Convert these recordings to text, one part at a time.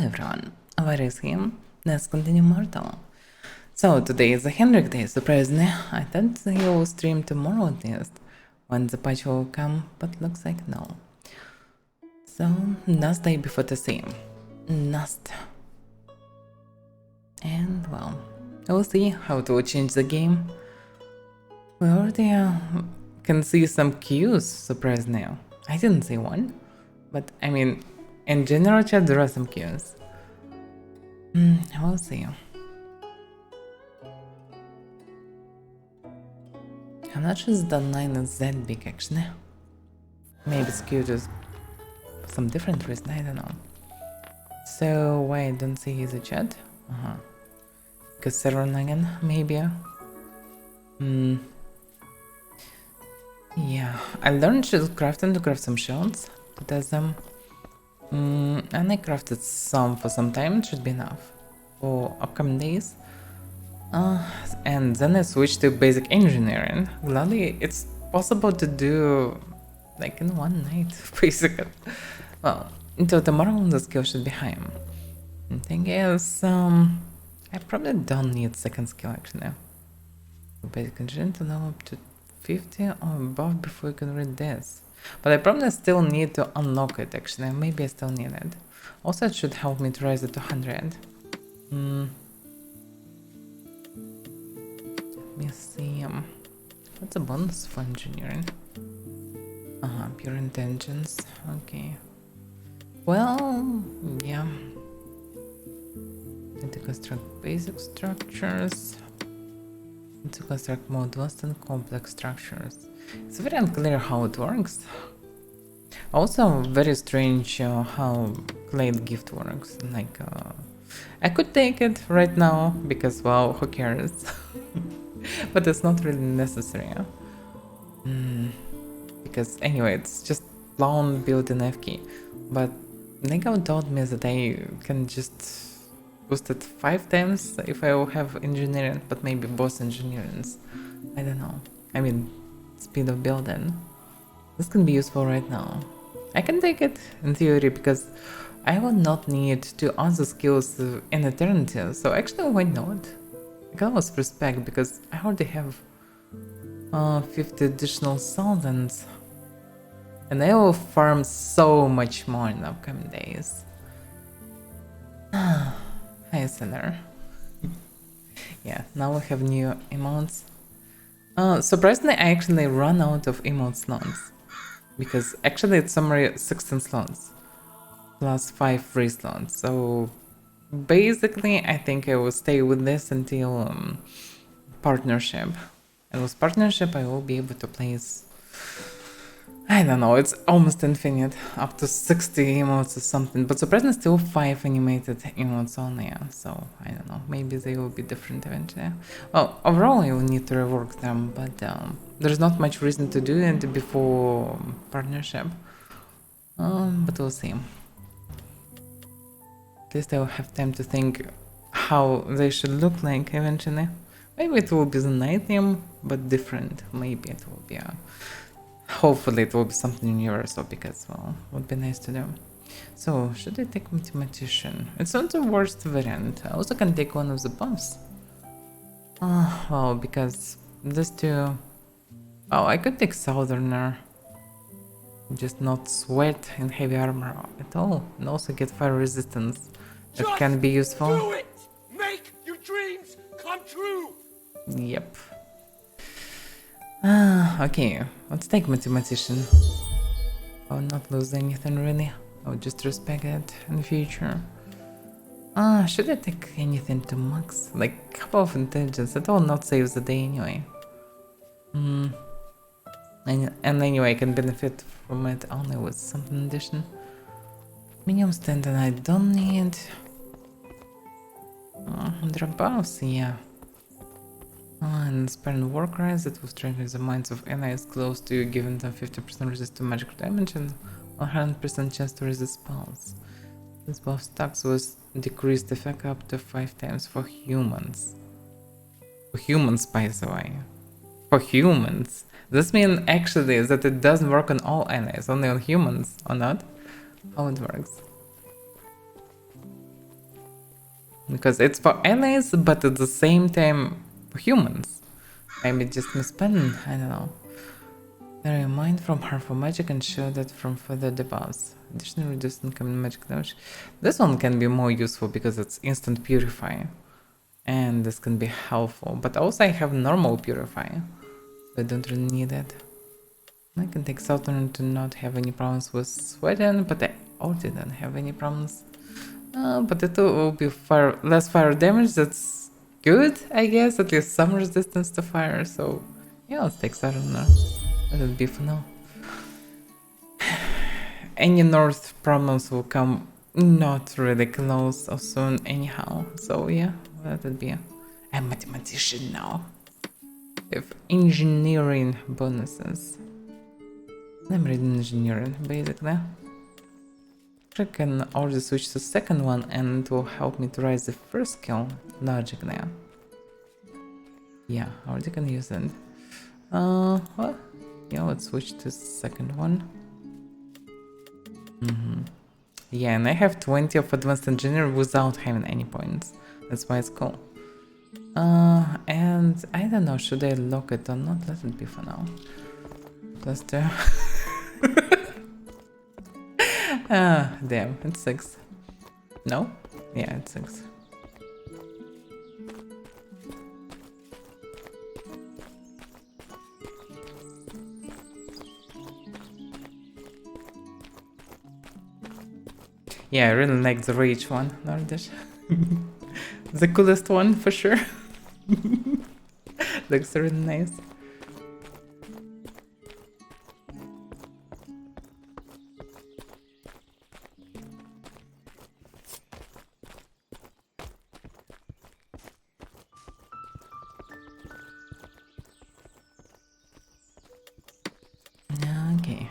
everyone, Avaira is here. Let's continue Mortal. So today is a Henrik day, surprisingly. I thought he will stream tomorrow at least, when the patch will come, but looks like no. So, last day before the same. Last. And well, we'll see how to change the game. We already can see some queues, surprisingly. I didn't see one, but I mean, in general chat there are some queues. We'll see. I'm not sure the line is that big actually. Maybe it's queued with some different reason, I don't know. So why I don't see his chat? Because server lagging, maybe. Yeah, I learned crafting to craft some shields, put as them. And I crafted some for some time, it should be enough for upcoming days. And then I switched to basic engineering. Gladly, it's possible to do like in one night, basically. Well, until tomorrow the skill should be high. The thing is, I probably don't need second skill actually. Basic engineering to know up to 50 or above before you can read this. But I probably still need to unlock it actually, maybe I still need it. Also it should help me to raise it to 100. Let me see, what's a bonus for engineering? Pure intelligence, okay. Well, yeah. Need to construct basic structures. To construct more advanced and complex structures. It's very unclear how it works. Also very strange how Clade gift works. Like, I could take it right now because, well, who cares? But it's not really necessary. Because anyway, it's just long built-in FK. But Nego told me that I can just boost it 5 times if I will have engineering, but maybe both engineerings. I don't know. I mean, speed of building. This can be useful right now. I can take it in theory because I will not need 2 other skills in eternity. So actually, why not? I can almost respect because I already have 50 additional thousands. And I will farm so much more in the upcoming days. Hi, seller. Yeah, now we have new emotes. Surprisingly, I actually run out of emote slots. Because actually it's somewhere 16 slots. Plus 5 free slots. So basically, I think I will stay with this until partnership. And with partnership, I will be able to place... I don't know, it's almost infinite, up to 60 emotes or something, but surprisingly still 5 animated emotes only, so I don't know, maybe they will be different eventually. Well, overall I will need to rework them, but there's not much reason to do it before partnership, but we'll see. At least I will have time to think how they should look like eventually. Maybe it will be the night theme, but different, maybe it will be hopefully it will be something universal because, well, would be nice to do. So, should I take mathematician? It's not the worst variant. I also can take one of the buffs. Well, because these two... Oh, I could take southerner. Just not sweat in heavy armor at all. And also get fire resistance. That can be useful. Do it! Make your dreams come true! Yep. Okay, let's take mathematician. I'll not lose anything really. I'll just respect it in the future. Should I take anything to max? Like a couple of intelligence, that will not save the day anyway. And anyway, I can benefit from it only with something addition. Minimum standard I don't need. Drop buffs, yeah. And spend work rise that will strengthen the minds of allies close to you, giving them 50% resist to magic damage and 100% chance to resist spells. This buff stacks with decreased effect up to 5 times for humans. For humans, by the way. For humans. This means actually that it doesn't work on all allies, only on humans, or not? How it works. Because it's for allies, but at the same time for humans. Maybe just misspelling, I don't know. Clear your mind from harmful magic and show that from further debuffs. Additionally, reduce incoming magic damage. This one can be more useful because it's instant purify. And this can be helpful. But also I have normal purify. So I don't really need it. I can take Southern to not have any problems with sweating, but I already don't have any problems. But it will be less fire damage. That's good, I guess. At least some resistance to fire. So yeah, let's take Southerner. That'll be for now. Any north problems will come not really close or soon anyhow. So yeah, that'll be a mathematician now. With engineering bonuses. I'm reading engineering basically. I can already switch to second one and it will help me to raise the first skill logically. Yeah, I already can use it. What? Yeah, let's switch to second one. Yeah, and I have 20 of advanced engineer without having any points. That's why it's cool. And I don't know, should I lock it or not? Let it be for now. Cluster. Damn, it's 6. No? Yeah, it's 6. Yeah, I really like the rage one, Nordish. The coolest one for sure. Looks really nice. Okay.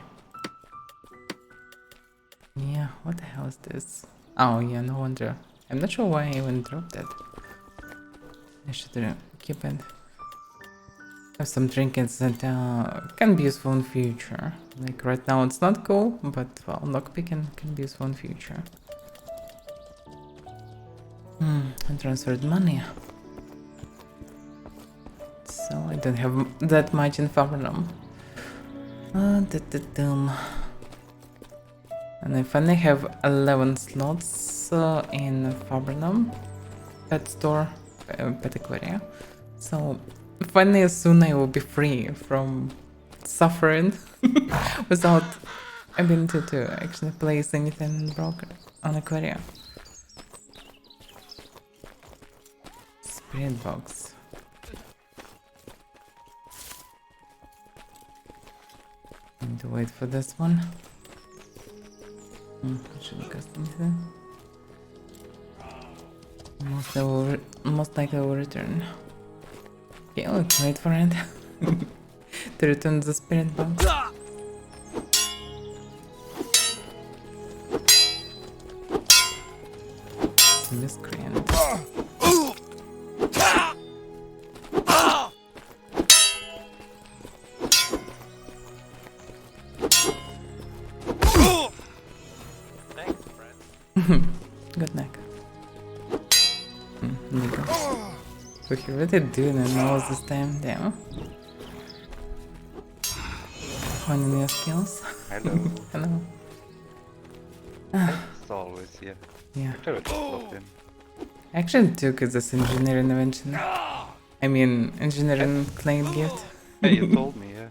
Yeah, what the hell is this? Oh yeah, no wonder. I'm not sure why I even dropped that. I should keep it. Have some trinkets that can be useful in future. Like right now it's not cool, but well, lockpicking can be useful in future. I transferred money. So I don't have that much in Fabrium. And I finally have 11 slots in Fabrium pet store, pet aquaria. So finally soon I will be free from suffering without ability to actually place anything broken on aquaria. Spirit box. Need to wait for this one. Shouldn't cost anything. Most likely I will return. Okay, let's wait for it. To return the spirit box. Miscreant. Good neck. There you go. So he really doing it knows this time. Damn. Finding your skills. Hello. Hello. It's always here. Yeah. In. I actually took this engineering eventually. I mean, engineering claim gift. Hey, you told me, yeah.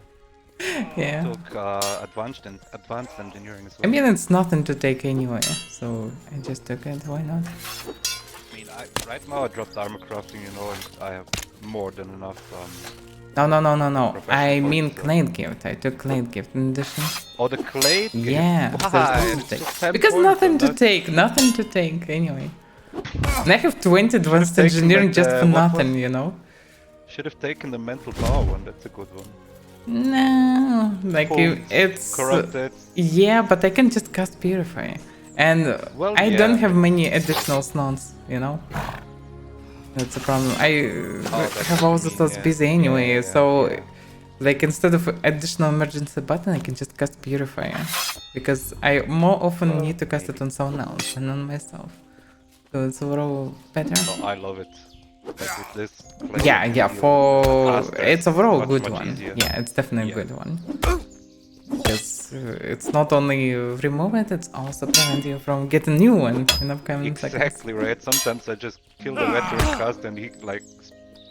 Yeah. Took advanced engineering as well. I mean, it's nothing to take anyway, so I just took it. Why not? I mean, right now I dropped armor crafting, you know, and I have more than enough. No. I mean, points, clade gift. I took clade gift in addition. Oh, the clay? Yeah. Why? There's nothing to It's take. just 10 Because points nothing on to that. take. Nothing to take anyway. And I have 20 advanced taken engineering that, just for what nothing, was- you know. Should have taken the mental power one, that's a good one. No, like Pulled, it's corrupted. yeah, but I can just cast purify, and Well, I yeah, don't have but- many additional slots, you know. That's the problem. I that's have all what the you slots mean, yeah. busy anyway, Yeah, so yeah. like instead of additional emergency button, I can just cast purify because I more often Well, need to cast it maybe. on someone else than on myself. So it's overall better. No, I love it. Like with this play, Yeah, you yeah, feel for faster, it's overall a much, good much one. easier. Yeah, it's definitely a Yeah. good one. Because it's not only remove it, it's also prevent you from getting new one in upcoming seconds. Exactly right. Sometimes I just kill the veteran cast and he like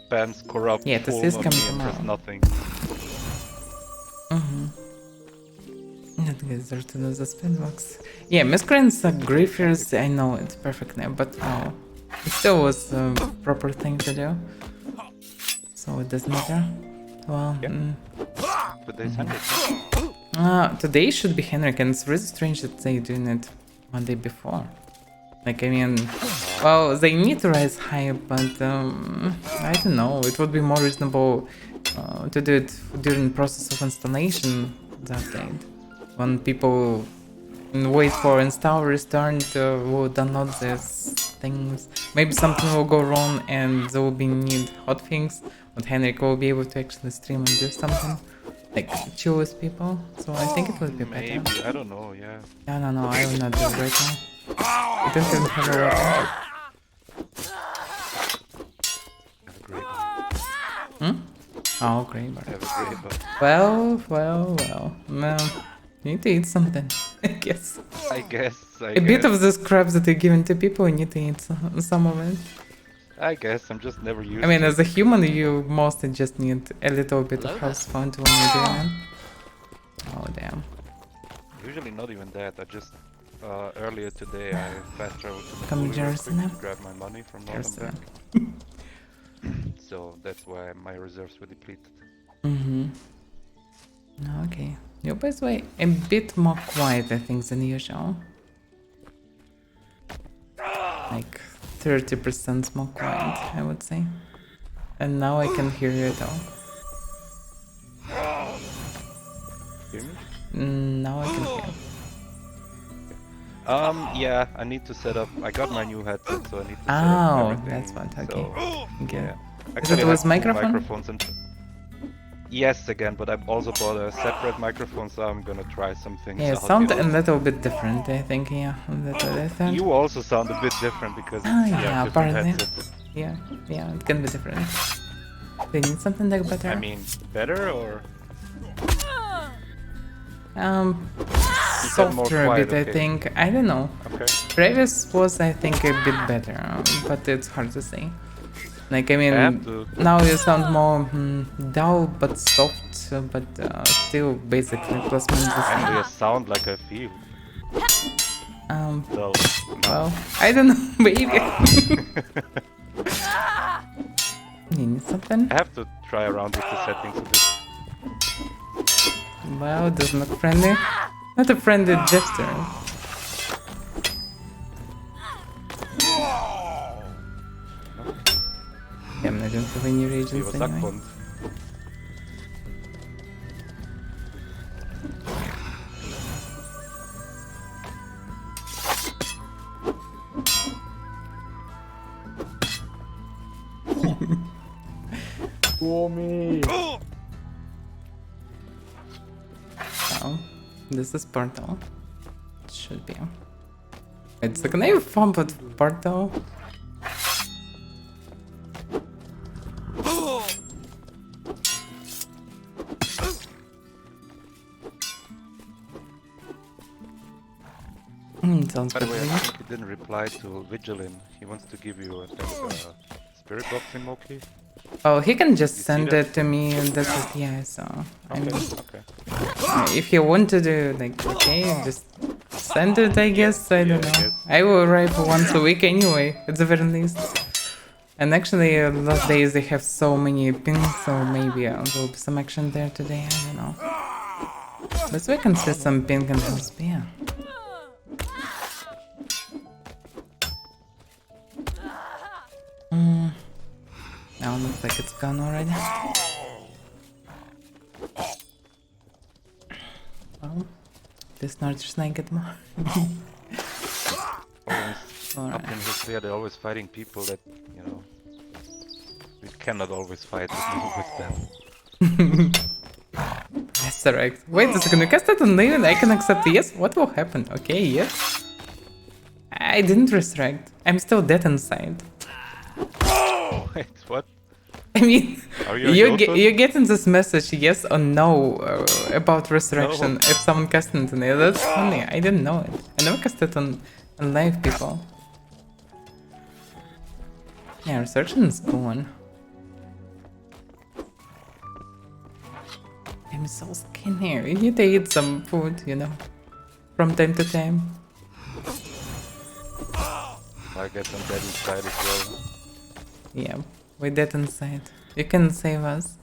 spams corrupt Yeah, this full is on coming me and does tomorrow. nothing. That gets there to the sandbox. Yeah, miscreants are griefers, I know it's perfect now, but no. It still was a proper thing to do. So it doesn't matter. Well, Yeah. But there's Henrik. today should be Henrik, and it's really strange that they doing it one day before. Like, I mean, well, they need to rise higher, but I don't know. It would be more reasonable to do it during the process of installation that update. When people wait for install restart, will download these things. Maybe something will go wrong and there will be need hotfix, but Henrik will be able to actually stream and do something. Like, chill with people. So I think it would be better. Maybe, I don't know, yeah. No, I will not do it right now. I don't even have a weapon. Have a great one. Oh, great. Have a great one. Well. No, you need to eat something, I guess. I guess. A bit of the scraps that you're giving to people, you need to eat some of it. I guess I'm just never used I mean, to as a human, you mostly just need a little bit of house fun when you're doing it. Oh, damn. Usually not even that. I just earlier today I fast traveled to Come Missouri real Jersey quick now. to grab my money from Jersey. Northern Bank. So that's why my reserves were depleted. Okay. You're, by the way, a bit more quiet, I think, than usual. Like 30% more quiet, I would say. And now I can hear you at all. Hear me? Now I can hear. Yeah, I need to set up. I got my new headset, so I need to set up Oh, everything. that's what. Okay. So, Okay. yeah. Is Actually, it I with have two microphone? microphones and yes, again, but I've also bought a separate microphone, so I'm gonna try some things Yeah, out. sound you a know. little bit different, I think. Yeah, that's what I thought. You also sound a bit different because Ah, it's, yeah, different apparently. headsets. Yeah, it can be different. They need something like better. I mean, better or said more softer a quiet, bit, I okay. think. I don't know. okay? Previous was, I think, a bit better, but it's hard to say. Like, I mean, have to- now you sound more dull but soft, but still basically plus minus the And same. they sound like I feel. So, Well, I don't know, maybe. You need something? I have to try around with the settings a bit. Well, it doesn't look friendly. Not a friendly gesture. Yeah, I'm not going to have any He reagents was anyway. Sackbond. Oh, this is portal. It should be. It's like, can I fun with portal? Sounds By the good. way, I to me. think he didn't reply to Vigilin. He wants to give you, I think, spirit box in Moki. Oh, he can just You see send that? it to me, and that's it. Yeah, so I Okay, mean, okay. if you want to do like, okay, just send it. I guess I don't Yeah, I know. guess. I will arrive once a week anyway, at the very least. And actually, last days they have so many pings, so maybe there will be some action there today. I don't know. But we can see some ping and house beer. Now looks like it's gone already. Well, this Northern I get more. Up in history, they're always fighting people that, you know, we cannot always fight with them. That's correct. Wait a second, you cast that on Nave and I can accept yes? What will happen? Okay, yes. I didn't resurrect. I'm still dead inside. Wait, what? I mean, Are you a Jotun? you're getting this message, yes or no, about resurrection No. if someone casted it on you. That's funny. I didn't know it. I never cast it on live people. Yeah, resurrection is gone. I'm so skinny. You need to eat some food, you know, from time to time. I guess I'm dead inside as well. Yeah, we're dead inside. You can save us.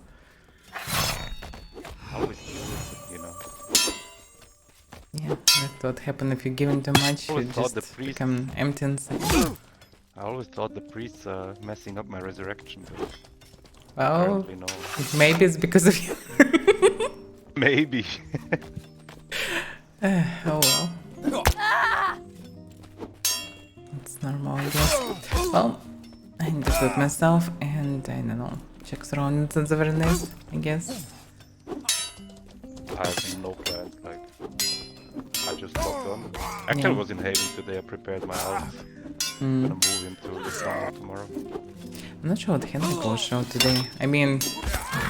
I always do it, you know. Yeah, that's what happens if you're giving too much. You always thought just the priest- become empty inside. I always thought the priests are messing up my resurrection, but Well, apparently no. maybe it's because of you. Maybe. Oh well. It's normal, I guess. Well, I just with myself and I don't know, check surroundings and the very nice, I guess. I have no plans, like... I just logged on. Actually, I was in Haven today, I prepared my house. I'm gonna move into the summer tomorrow. I'm not sure what Henrik will show today. I mean,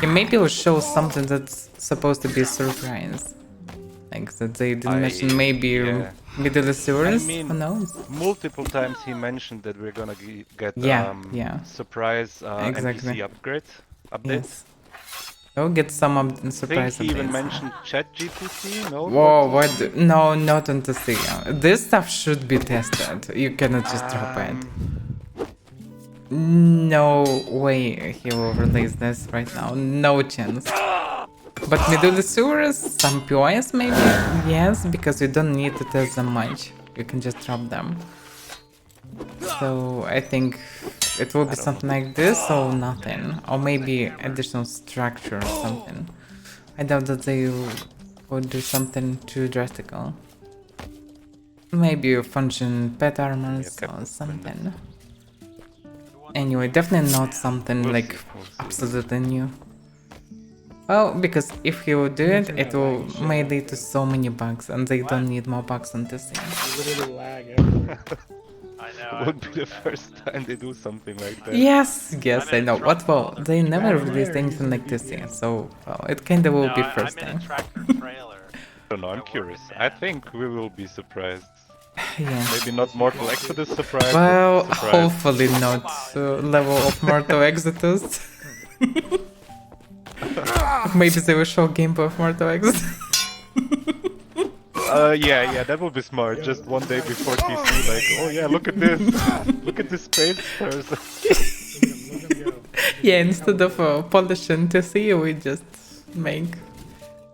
he maybe will show something that's supposed to be a surprise. Like that they didn't mention maybe yeah. Middle Series, I mean, who knows? Multiple times he mentioned that we're gonna get Yeah. surprise Exactly. NPC updates. Yes. We'll get some I surprise think he even updates. mentioned ChatGPT, no? Whoa, what? No, not on the thing. This stuff should be tested. You cannot just drop it. No way he will release this right now. No chance. But Medulosaurus, some POS maybe? Yes, because you don't need to test them much. You can just drop them. So I think it will be something like this or nothing. Or maybe additional structure or something. I doubt that they would do something too drastic. Maybe a function pet armors or something. Anyway, definitely not something We'll like see, we'll see. absolutely new. Well, because if you do it, it will may lead to so many bugs, and they don't need more bugs on this thing. Literally lag everywhere. I It know. would be the first time they do something like that. Yes, yes, I'm I in know. a What? Well, truck. they never Right, released right, anything like using this VPN. yet, so well, it kinda will No, be first I'm in time. a tractor trailer. I don't know, I'm curious. I think we will be surprised. Yeah. Maybe not Mortal Exodus surprise, Well, but surprise. hopefully not level of Mortal Exodus. Maybe they will show gameplay of Mortal Exodus. Yeah, that would be smart. Just one day before TC, like, oh yeah, look at this. Look at this space person. Look 'em go. Yeah, instead of polishing to see, we just make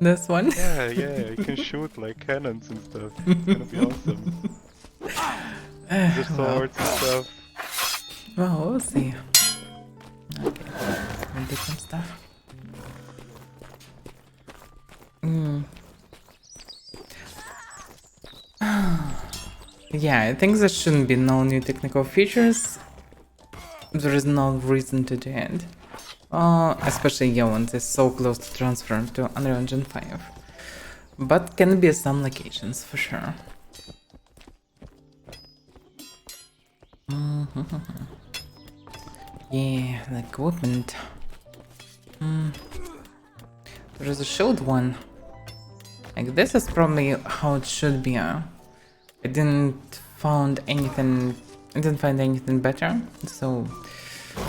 this one. Yeah, you can shoot like cannons and stuff. It's gonna be awesome. The swords and stuff. Well, we'll see. Okay, we'll do some stuff. Yeah, I think there shouldn't be no new technical features. There is no reason to do it. Especially when it's so close to transfer to Unreal Engine 5. But can be some locations for sure. Yeah, the equipment. There is a shield one. Like this is probably how it should be. I didn't find anything better, so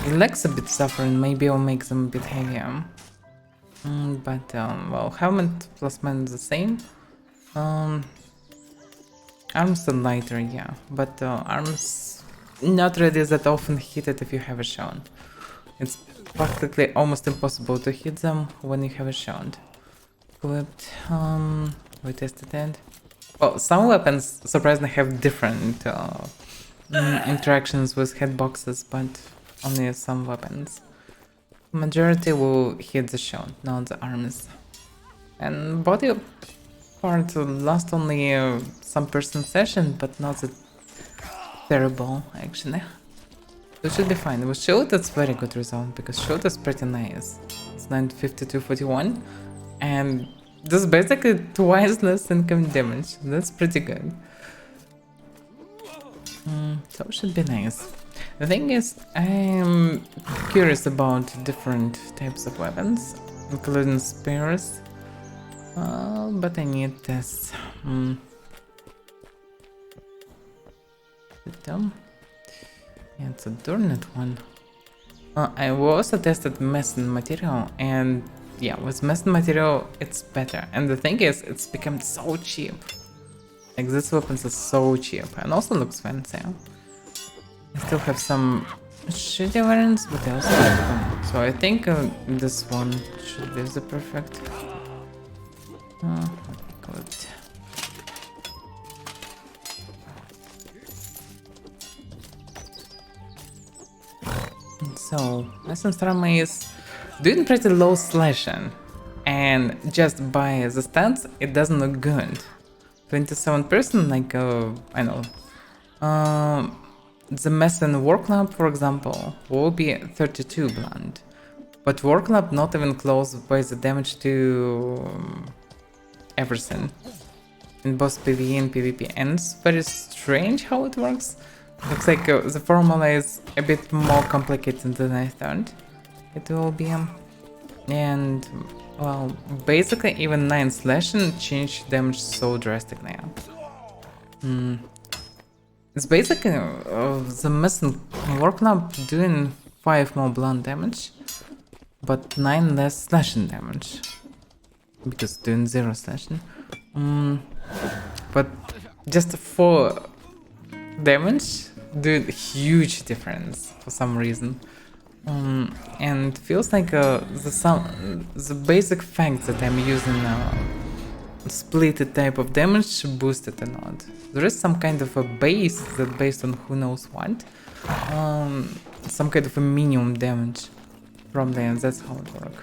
the legs a bit suffering. Maybe I'll make them a bit heavier. But well, helmet plus minus the same. Arms are lighter, yeah, but arms not really that often hit it if you have a shield. It's practically almost impossible to hit them when you have a shield. Equipped, we tested it. Well, some weapons surprisingly have different interactions with hitboxes, but only some weapons. Majority will hit the shield, not the arms. And body part last only some percent session, but not that terrible actually. It should be fine. With shield, that's very good result because shield is pretty nice. It's 952-41, and this is basically twice less income damage. That's pretty good. So it should be nice. The thing is, I'm curious about different types of weapons, including spears. But I need this. Yeah, it's a dorned one. I also tested messing material, and yeah, with messing material it's better. And the thing is, it's become so cheap. Like, these weapons are so cheap and also looks fancy. I still have some shitty variants, but I also like them. So I think this one should be the perfect. Let me call it. So, Lesson Strama is doing pretty low slashing, and just by the stats, it doesn't look good. 27%, like, I know. The Mess and War Club, for example, will be 32 blunt. But War Club not even close by the damage to everything. In both PvE and PvP, and it's very strange how it works. Looks like the formula is a bit more complicated than I thought it will be. And, well, basically even 9 slashing changed damage so drastically. It's basically the missing War Club doing 5 more blunt damage, but 9 less slashing damage. Because doing 0 slashing. But just 4 damage did huge difference for some reason. And feels like the basic fact that I'm using split type of damage boosted a lot. There is some kind of a base that based on who knows what. Some kind of a minimum damage from there, that's how it works.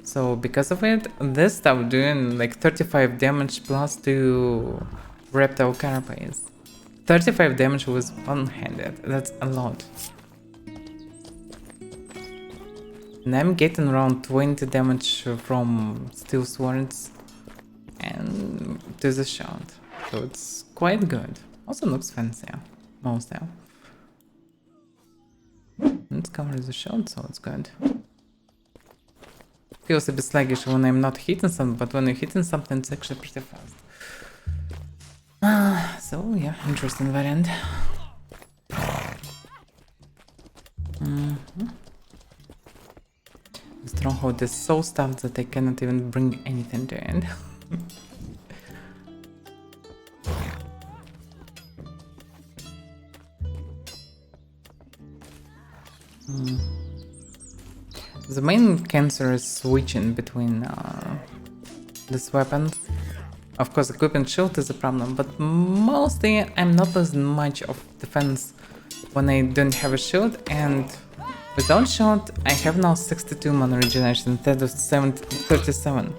So because of it, this stuff doing like 35 damage plus to reptile carapace. 35 damage with one-handed, that's a lot. And I'm getting around 20 damage from steel swords and to the shot. So it's quite good. Also looks fancier, mostly. Let's cover the shot, so it's good. Feels a bit sluggish when I'm not hitting something, but when you're hitting something, it's actually pretty fast. So yeah, interesting variant. The stronghold is so stuffed that I cannot even bring anything to end. The main cancer is switching between these weapons. Of course, equipping shield is a problem, but mostly I'm not losing much of defense when I don't have a shield, and without shield I have now 62 mana regeneration instead of 37.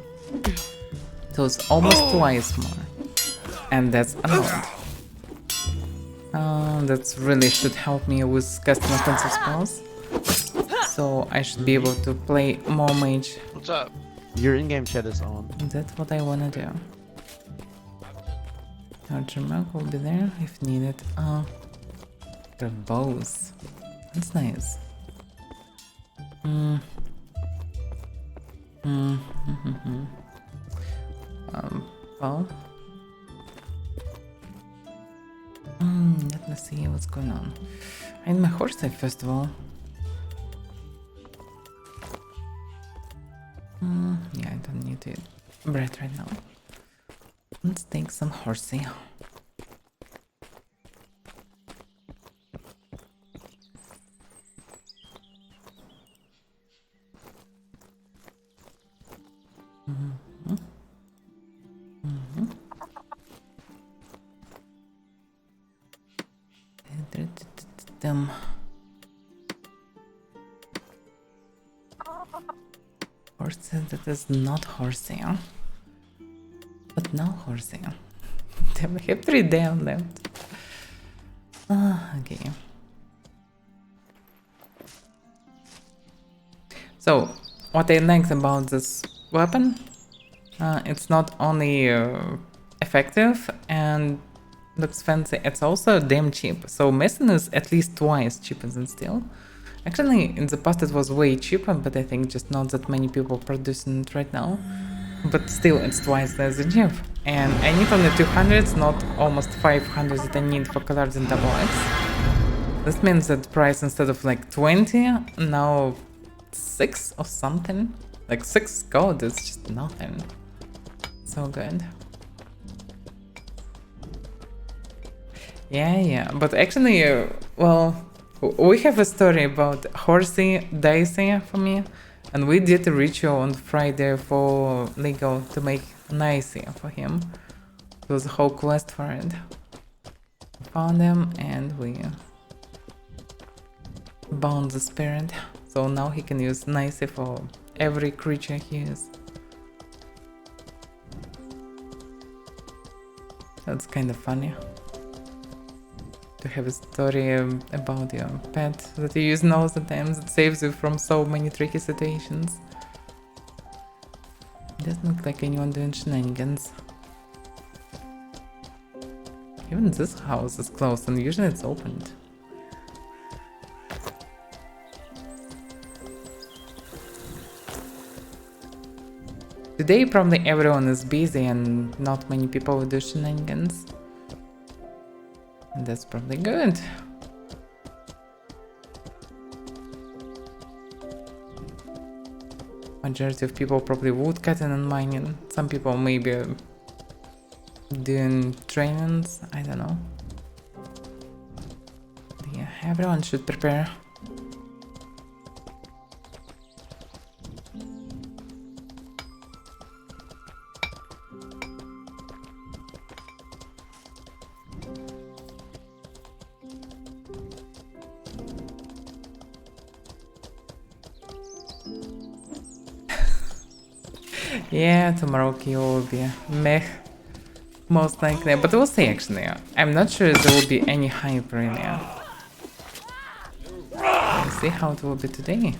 So it's almost twice more, and that's a lot. That really should help me with casting offensive spells. So I should be able to play more mage. What's up? Your in-game chat is on. That's what I wanna do. Archer Monk will be there if needed. They're bows. That's nice. Well. Let me see what's going on. I need my horse type first of all. Yeah, I don't need to eat bread right now. Let's take some horsey. Horses, that is not horsey. But no horsey. Damn, I have 3 down left. Okay. So, what I liked about this weapon, it's not only effective and looks fancy. It's also damn cheap. So Mason is at least twice cheaper than steel. Actually, in the past it was way cheaper, but I think just not that many people producing it right now. But still, it's twice as cheap. And I need only 200, not almost 500 that I need for colors in double X. This means that price instead of like 20, now 6 or something. Like 6 gold is just nothing. So good. Yeah, but actually, well, we have a story about Horsey Dicey for me, and we did a ritual on Friday for Lego to make Nicey for him. It was a whole quest for it. Found him and we bound the spirit, so now he can use Nicey for every creature he uses. That's kind of funny. To have a story about your pet that you use all the times. It saves you from so many tricky situations. It doesn't look like anyone doing shenanigans. Even this house is closed and usually it's opened. Today probably everyone is busy and not many people will do shenanigans. And that's probably good. Majority of people probably woodcutting and mining. Some people maybe doing trainings, I don't know. Yeah, everyone should prepare. Yeah, tomorrow Kyo will be meh, most likely, but we'll see actually. I'm not sure there will be any hype really. We'll see how it will be today.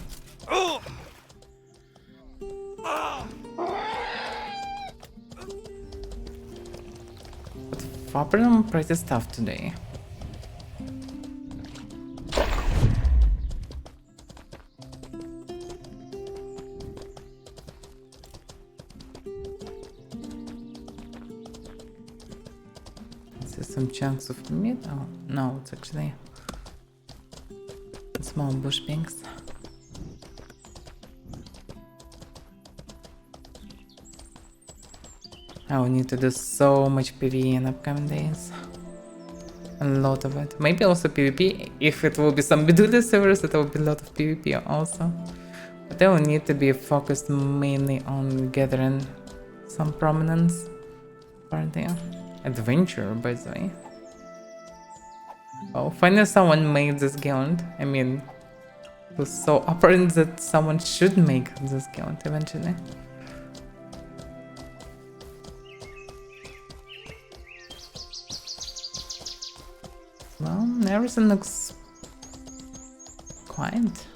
But Fopper pretty tough today. Some chunks of meat. Oh, no, it's actually small bush pinks. I will need to do so much PvE in upcoming days. A lot of it. Maybe also PvP. If it will be some Bidula servers, it will be a lot of PvP also. But I will need to be focused mainly on gathering some prominence for there. Adventure, by the way. Oh, finally someone made this guild. I mean, it was so apparent that someone should make this guild eventually. Well, everything looks quiet.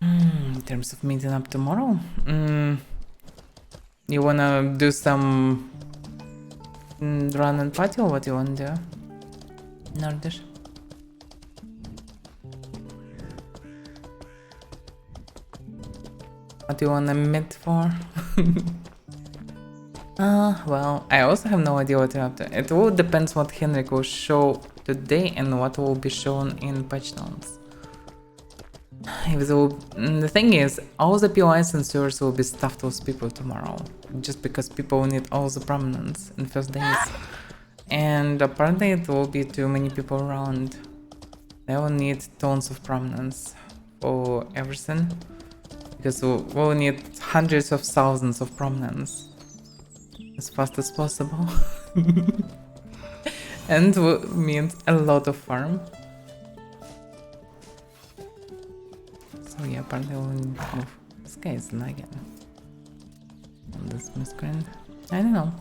In terms of meeting up tomorrow, you wanna do some run and party, or what you wanna do, Nordish? What do you wanna meet for? Well, I also have no idea what to have to. It all depends what Henrik will show today and what will be shown in patch notes. If the thing is, all the POIs and sewers will be stuffed with people tomorrow, just because people need all the prominence in first days. And apparently it will be too many people around. They will need tons of prominence for everything, because we'll need hundreds of thousands of prominence as fast as possible. And means a lot of farm. So yeah, apparently we'll move. This guy is lagging on this screen. I don't know.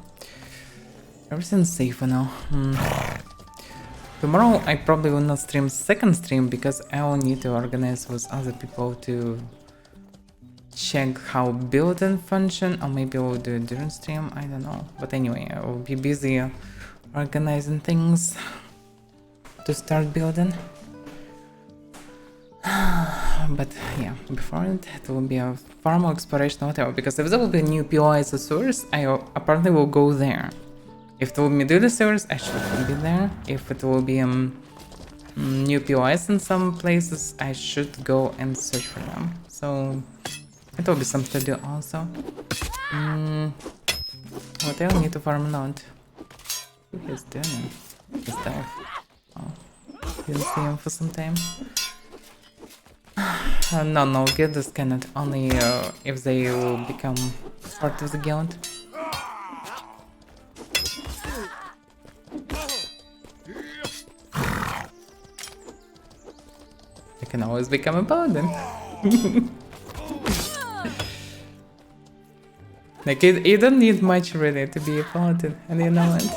Everything's safe for now. Tomorrow I probably will not stream second stream because I will need to organize with other people to check how building function, or maybe we'll do it during stream, I don't know. But anyway, I will be busy organizing things to start building. But yeah, before it will be a far more exploration or whatever, because if there will be new POIs or sewers, I apparently will go there. If it will be do the sewers, I should be there. If it will be new POIs in some places, I should go and search for them. So it will be something to do also. What I will need to farm not. Who is doing? He's there. Oh, didn't see him for some time. No, guilds cannot, only if they will become part of the guild. I can always become a paladin. Like, you don't need much really to be a paladin, and you know it.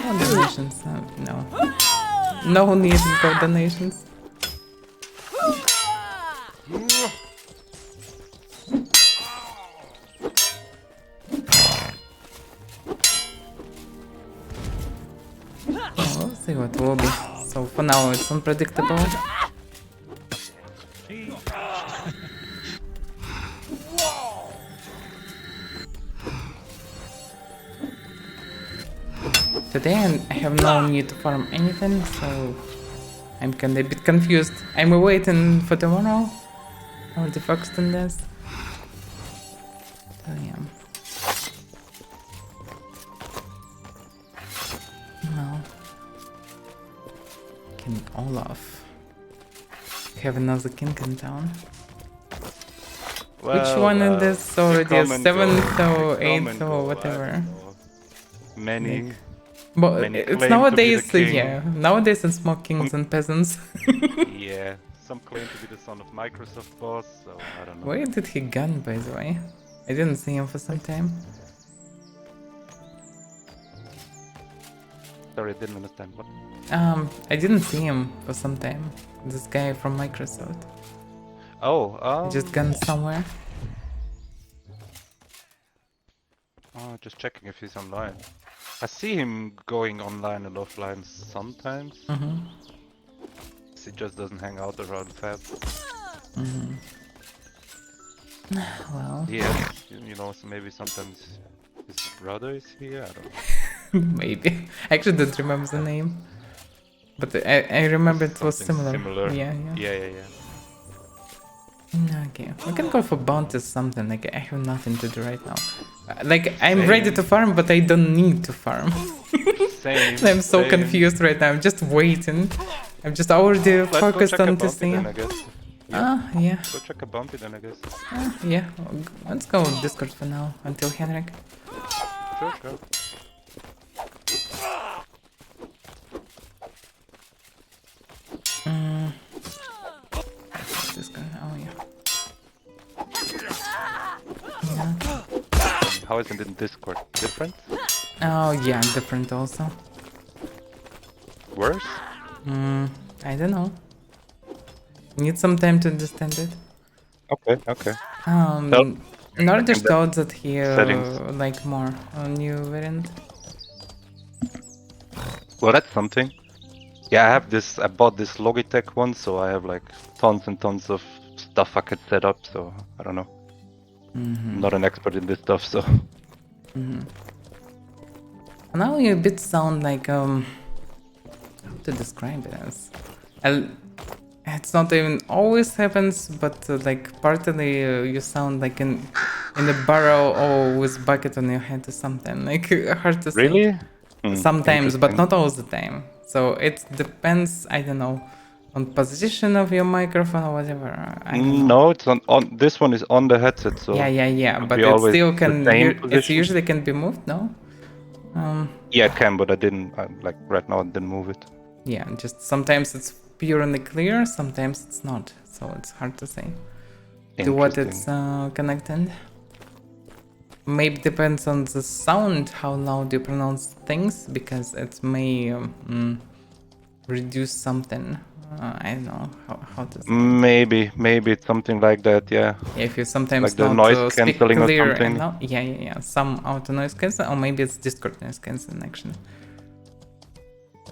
Donations? No. No need for donations. Oh, we'll see what will be. So for now it's unpredictable. Today I have no need to farm anything, so I'm kinda a bit confused. I'm waiting for tomorrow. Already focused on this. So yeah. No. King Olaf. Have another king in town. Well, Which one is this already? come and 7th go. or They come 8th and or go, I whatever? don't know. Many. But Many it's claim to be nowadays, the king. yeah. Nowadays it's more kings and peasants. Yeah, some claim to be the son of Microsoft boss, so I don't know. Where did he gone, by the way? I didn't see him for some time. Sorry, I didn't understand what. I didn't see him for some time. This guy from Microsoft. Oh, He just gone somewhere. just checking if he's online. I see him going online and offline sometimes. He just doesn't hang out around Fab. Well, Yeah, you know, so maybe sometimes his brother is here. I don't know. maybe. I actually don't remember the name. But I remember it was Something similar. Yeah. Yeah. Okay, we can go for bounties something, like I have nothing to do right now. Like, I'm Same. ready to farm, but I don't need to farm. Same. I'm so same. confused right now, I'm just waiting. I'm just already Let's go focused check a on bumpy this thing. then, I guess. Yeah. Go check a bumpy then, I guess. Yeah, let's go with Discord for now, until Henrik. Sure. Discord, oh yeah. How is it in Discord? Different? Oh yeah, different also. Worse? I don't know. Need some time to understand it. Okay. Nordish thought that he Settings. like more a new variant. Well, that's something. Yeah, I bought this Logitech one, so I have like tons and tons of stuff I could set up, so I don't know. I'm not an expert in this stuff, so. Now you a bit sound like how to describe it as. It's not even always happens, but like partly you sound like in a barrel or with bucket on your head or something. Like hard to say. Really? Sometimes, but Interesting. not all the time. So it depends, I don't know, on position of your microphone or whatever. I don't know. No, it's on. This one is on the headset, so. Yeah. could But be it always still the can. same It position. usually can be moved, no? Yeah, it can, but I didn't. Like right now, I didn't move it. Yeah, just sometimes it's purely clear, sometimes it's not. So it's hard to say to what it's connected. maybe depends on the sound, how loud you pronounce things, because it may reduce something. I don't know how to say. Maybe it's something like that, yeah. Yeah, if you sometimes Like the not noise speak cancelling or clear something. and loud. Yeah. Some auto noise cancel, or maybe it's Discord noise cancelling actually.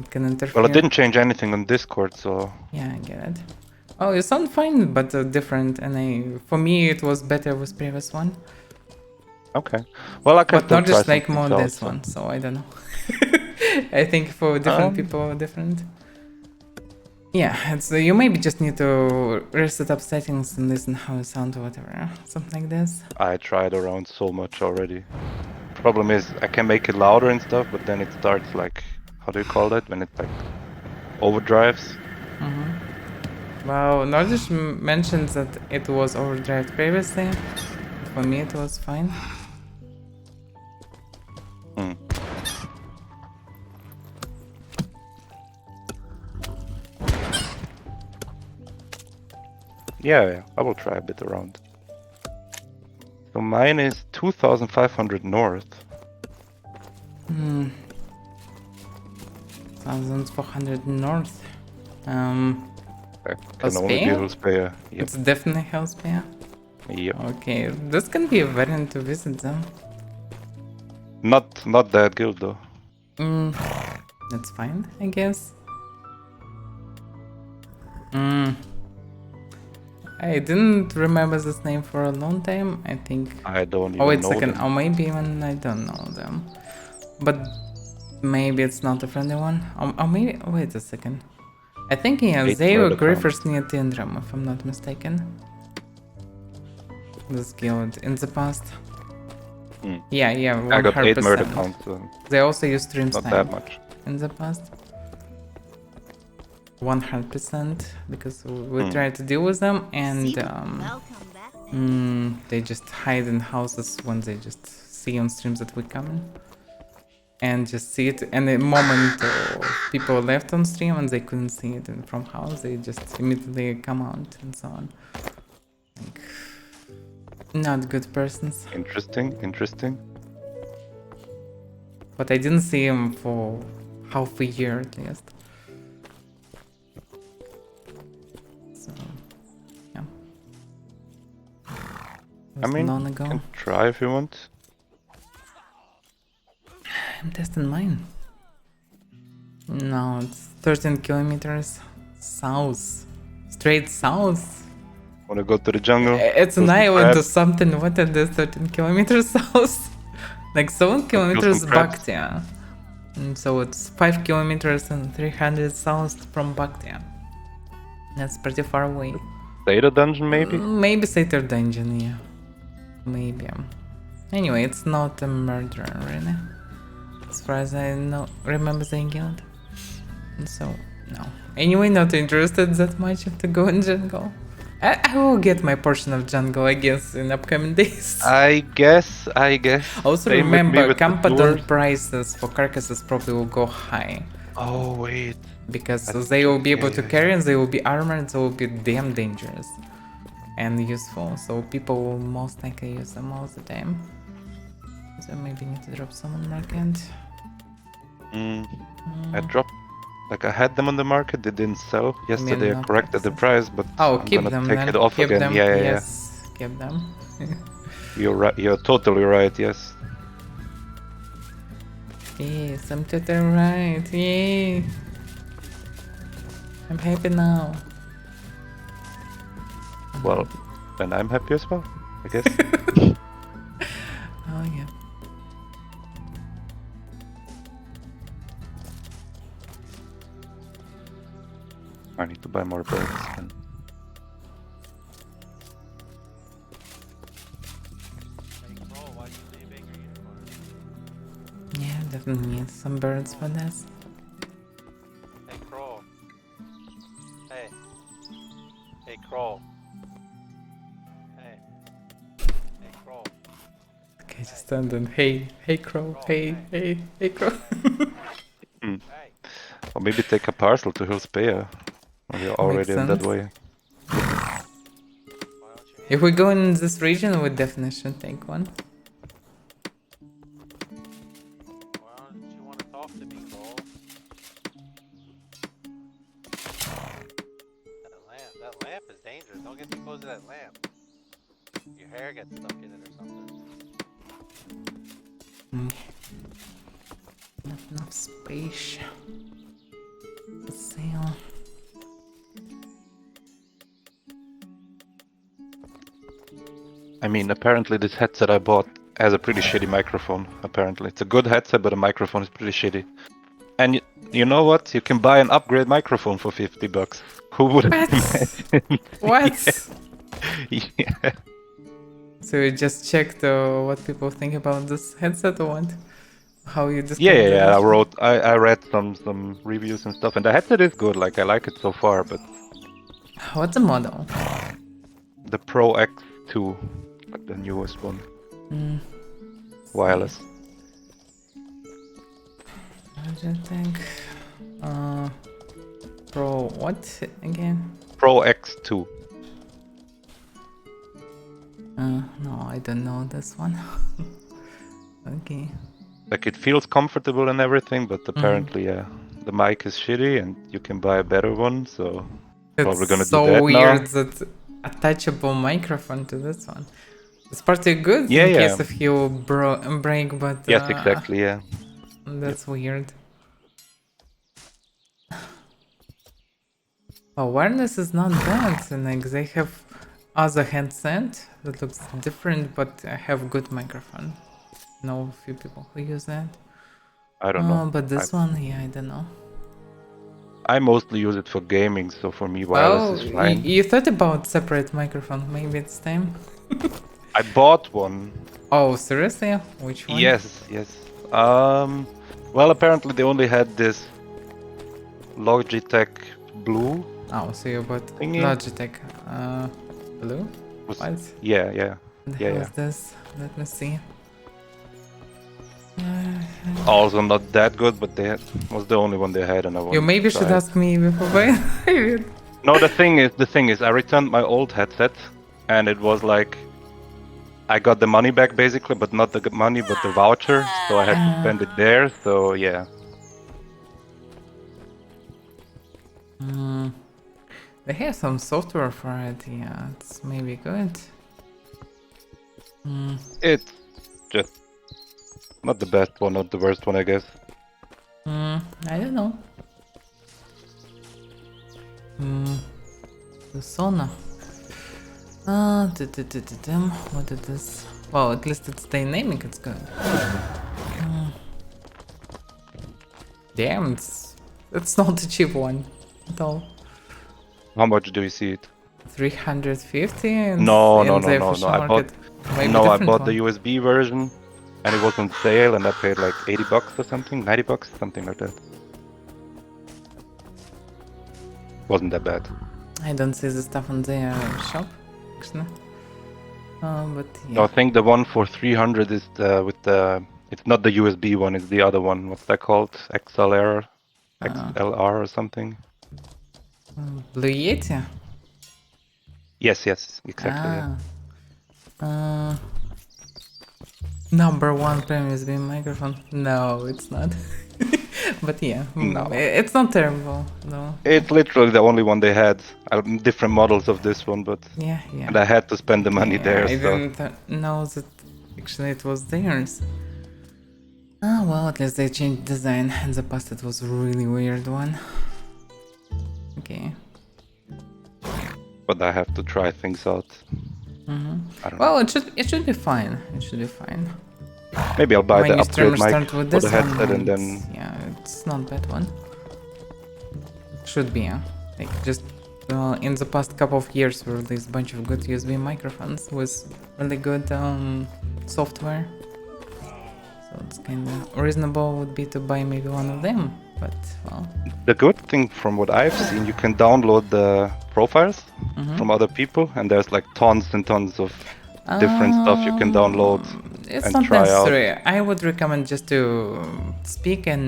It can interfere. Well, it didn't change anything on Discord, so... Yeah, I get it. Oh, you sound fine, but different. And for me, it was better with previous one. Okay. Well, I can But still not try just some like more things out, this so... one, so I don't know. I think for different people, different. Yeah, it's you maybe just need to reset up settings and listen how it sounds or whatever, something like this. I tried around so much already. Problem is, I can make it louder and stuff, but then it starts like... How do you call that? When it like... overdrives? Well, Nordish mentioned that it was overdrive previously. For me, it was fine. Hmm. Yeah, I will try a bit around. So mine is 2,500 north. 1400 north. I can only be Hellspear? Hellspear. Yep. It's definitely Hellspear. Yep. Okay, this can be a variant to visit them. Not that guild though. That's fine, I guess. I didn't remember this name for a long time. I think. I don't even Oh, wait a know second. them. Or maybe even I don't know them. But maybe it's not a friendly one. Or maybe. Wait a second. I think yeah, Eight they were word account. griffers near Tindram, if I'm not mistaken. This guild in the past. Yeah, 100%. I got 8 murder counts, so They also use stream not snipe that much. in the past. 100% because we tried to deal with them and they just hide in houses when they just see on streams that we come in. And just see it, and the moment people left on stream and they couldn't see it from house, they just immediately come out and so on. Like, not good persons. Interesting. But I didn't see him for half a year at least. So, yeah. I mean, long ago. can try if you want. I'm testing mine. No, it's 13 kilometers south. Straight south. Wanna go to the jungle? It's kill an some island or crabs? something. What are the 13 kilometers south? Like 7 kilometers some crabs? Bakhtia. And so it's 5 kilometers and 300 south from Bakhtia. That's pretty far away. Data dungeon maybe? Maybe Satyr Dungeon, yeah. Maybe. Anyway, it's not a murder, really. As far as I know, remember the guild. And so, no. Anyway, not interested that much to go in jungle. I will get my portion of jungle, I guess, in upcoming days. I guess. Also Same with me remember, with the competent doors. prices for carcasses probably will go high. Oh wait. Because That's they will be able to yeah. carry and they will be armored, so will be damn dangerous. And useful, so people will most likely use them all the time. So maybe need to drop some on market. I dropped. Like I had them on the market, they didn't sell. Yesterday I not corrected the price, but Oh, I'm keep gonna them take then. it off Keep again. them. Yeah. Yes, keep them. You're right. You're totally right. Yes. Yes, I'm totally right. Yay! I'm happy now. Well, then I'm happy as well, I guess. Oh yeah. I need to buy more birds. Then. Yeah, definitely need some birds for this. Hey, Crow. Hey. Hey, Crow. Hey. Hey, Crow. Okay, just stand and hey crow, hey crow. Hey. Or maybe take a parcel to Hillspear. We're already in that sense. way. Why don't you? If we go in this region, we definitely should take one. gets too close to that lamp? Your hair gets stuck in it or something. Not enough space. For sale. I mean, apparently this headset I bought has a pretty shitty microphone. Apparently, it's a good headset, but the microphone is pretty shitty. And you know what? You can buy an upgrade microphone for $50. Who would have imagined? What? Yeah. So you just checked what people think about this headset or what? How you describe Yeah. it? I read some reviews and stuff, and the headset is good. Like I like it so far, but What's the model? the Pro X2, like the newest one, wireless. Logitech. Pro what again? Pro X2. No, I don't know this one. Okay. Like it feels comfortable and everything, but apparently, the mic is shitty, and you can buy a better one. So probably gonna It's do so that weird now. that attachable microphone to this one. It's pretty good Yeah, in yeah. case if you break, but Yes, exactly. Yeah. that's weird. Awareness is not bad, and like they have other headset that looks different, but have good microphone. Know a few people who use that. I don't know. But this one, yeah, I don't know. I mostly use it for gaming, so for me, wireless Oh, is fine. you thought about separate microphone? Maybe it's time. I bought one. Oh, seriously? Which one? Yes. Well, apparently they only had this Logitech Blue Oh, so you bought thingy. Logitech blue? Was- What? Yeah. What the Yeah, hell yeah. is this? Let me see. Also not that good, but was the only one they had, and I wanted You maybe to should try it. ask me before buying it. No, the thing is, I returned my old headset, and it was like I got the money back basically, but not the money, but the voucher, so I had to spend it there. So yeah, They have some software for it, yeah, it's maybe good. it's just not the best one, not the worst one, I guess. I don't know. The sauna. What is this? Well, at least it's dynamic, it's good. Damn, it's not a cheap one at all. How much do you see it? 350 in No. the official I bought market. Maybe I different bought the one. USB version, and it was on sale, and I paid like $80 or something, $90, something like that. Wasn't that bad. I don't see the stuff on their shop, actually. But yeah. No, I think the one for 300 is with the. It's not the USB one. It's the other one. What's that called? XLR or something. Blue Yeti? Yes, exactly. Yeah. Number one premium USB microphone? No, it's not. But yeah, No. it's not terrible, no. It's literally the only one they had. Different models of this one, but Yeah. and I had to spend the money Yeah, there. I So didn't know that actually it was theirs. Ah, well, at least they changed design. In the past it was a really weird one. Okay. but I have to try things out. I don't know. Well, it should be fine. It should be fine. Maybe I'll buy When the you upgrade mic start with for this the headset, one, and then yeah, it's not bad one. Should be, yeah. Like just in the past couple of years, we released a bunch of good USB microphones with really good software. So it's kind of reasonable would be to buy maybe one of them, but well. the good thing from what I've seen, you can download the profiles from other people, and there's like tons and tons of different stuff you can download It's and not try out. necessary. I would recommend just to speak and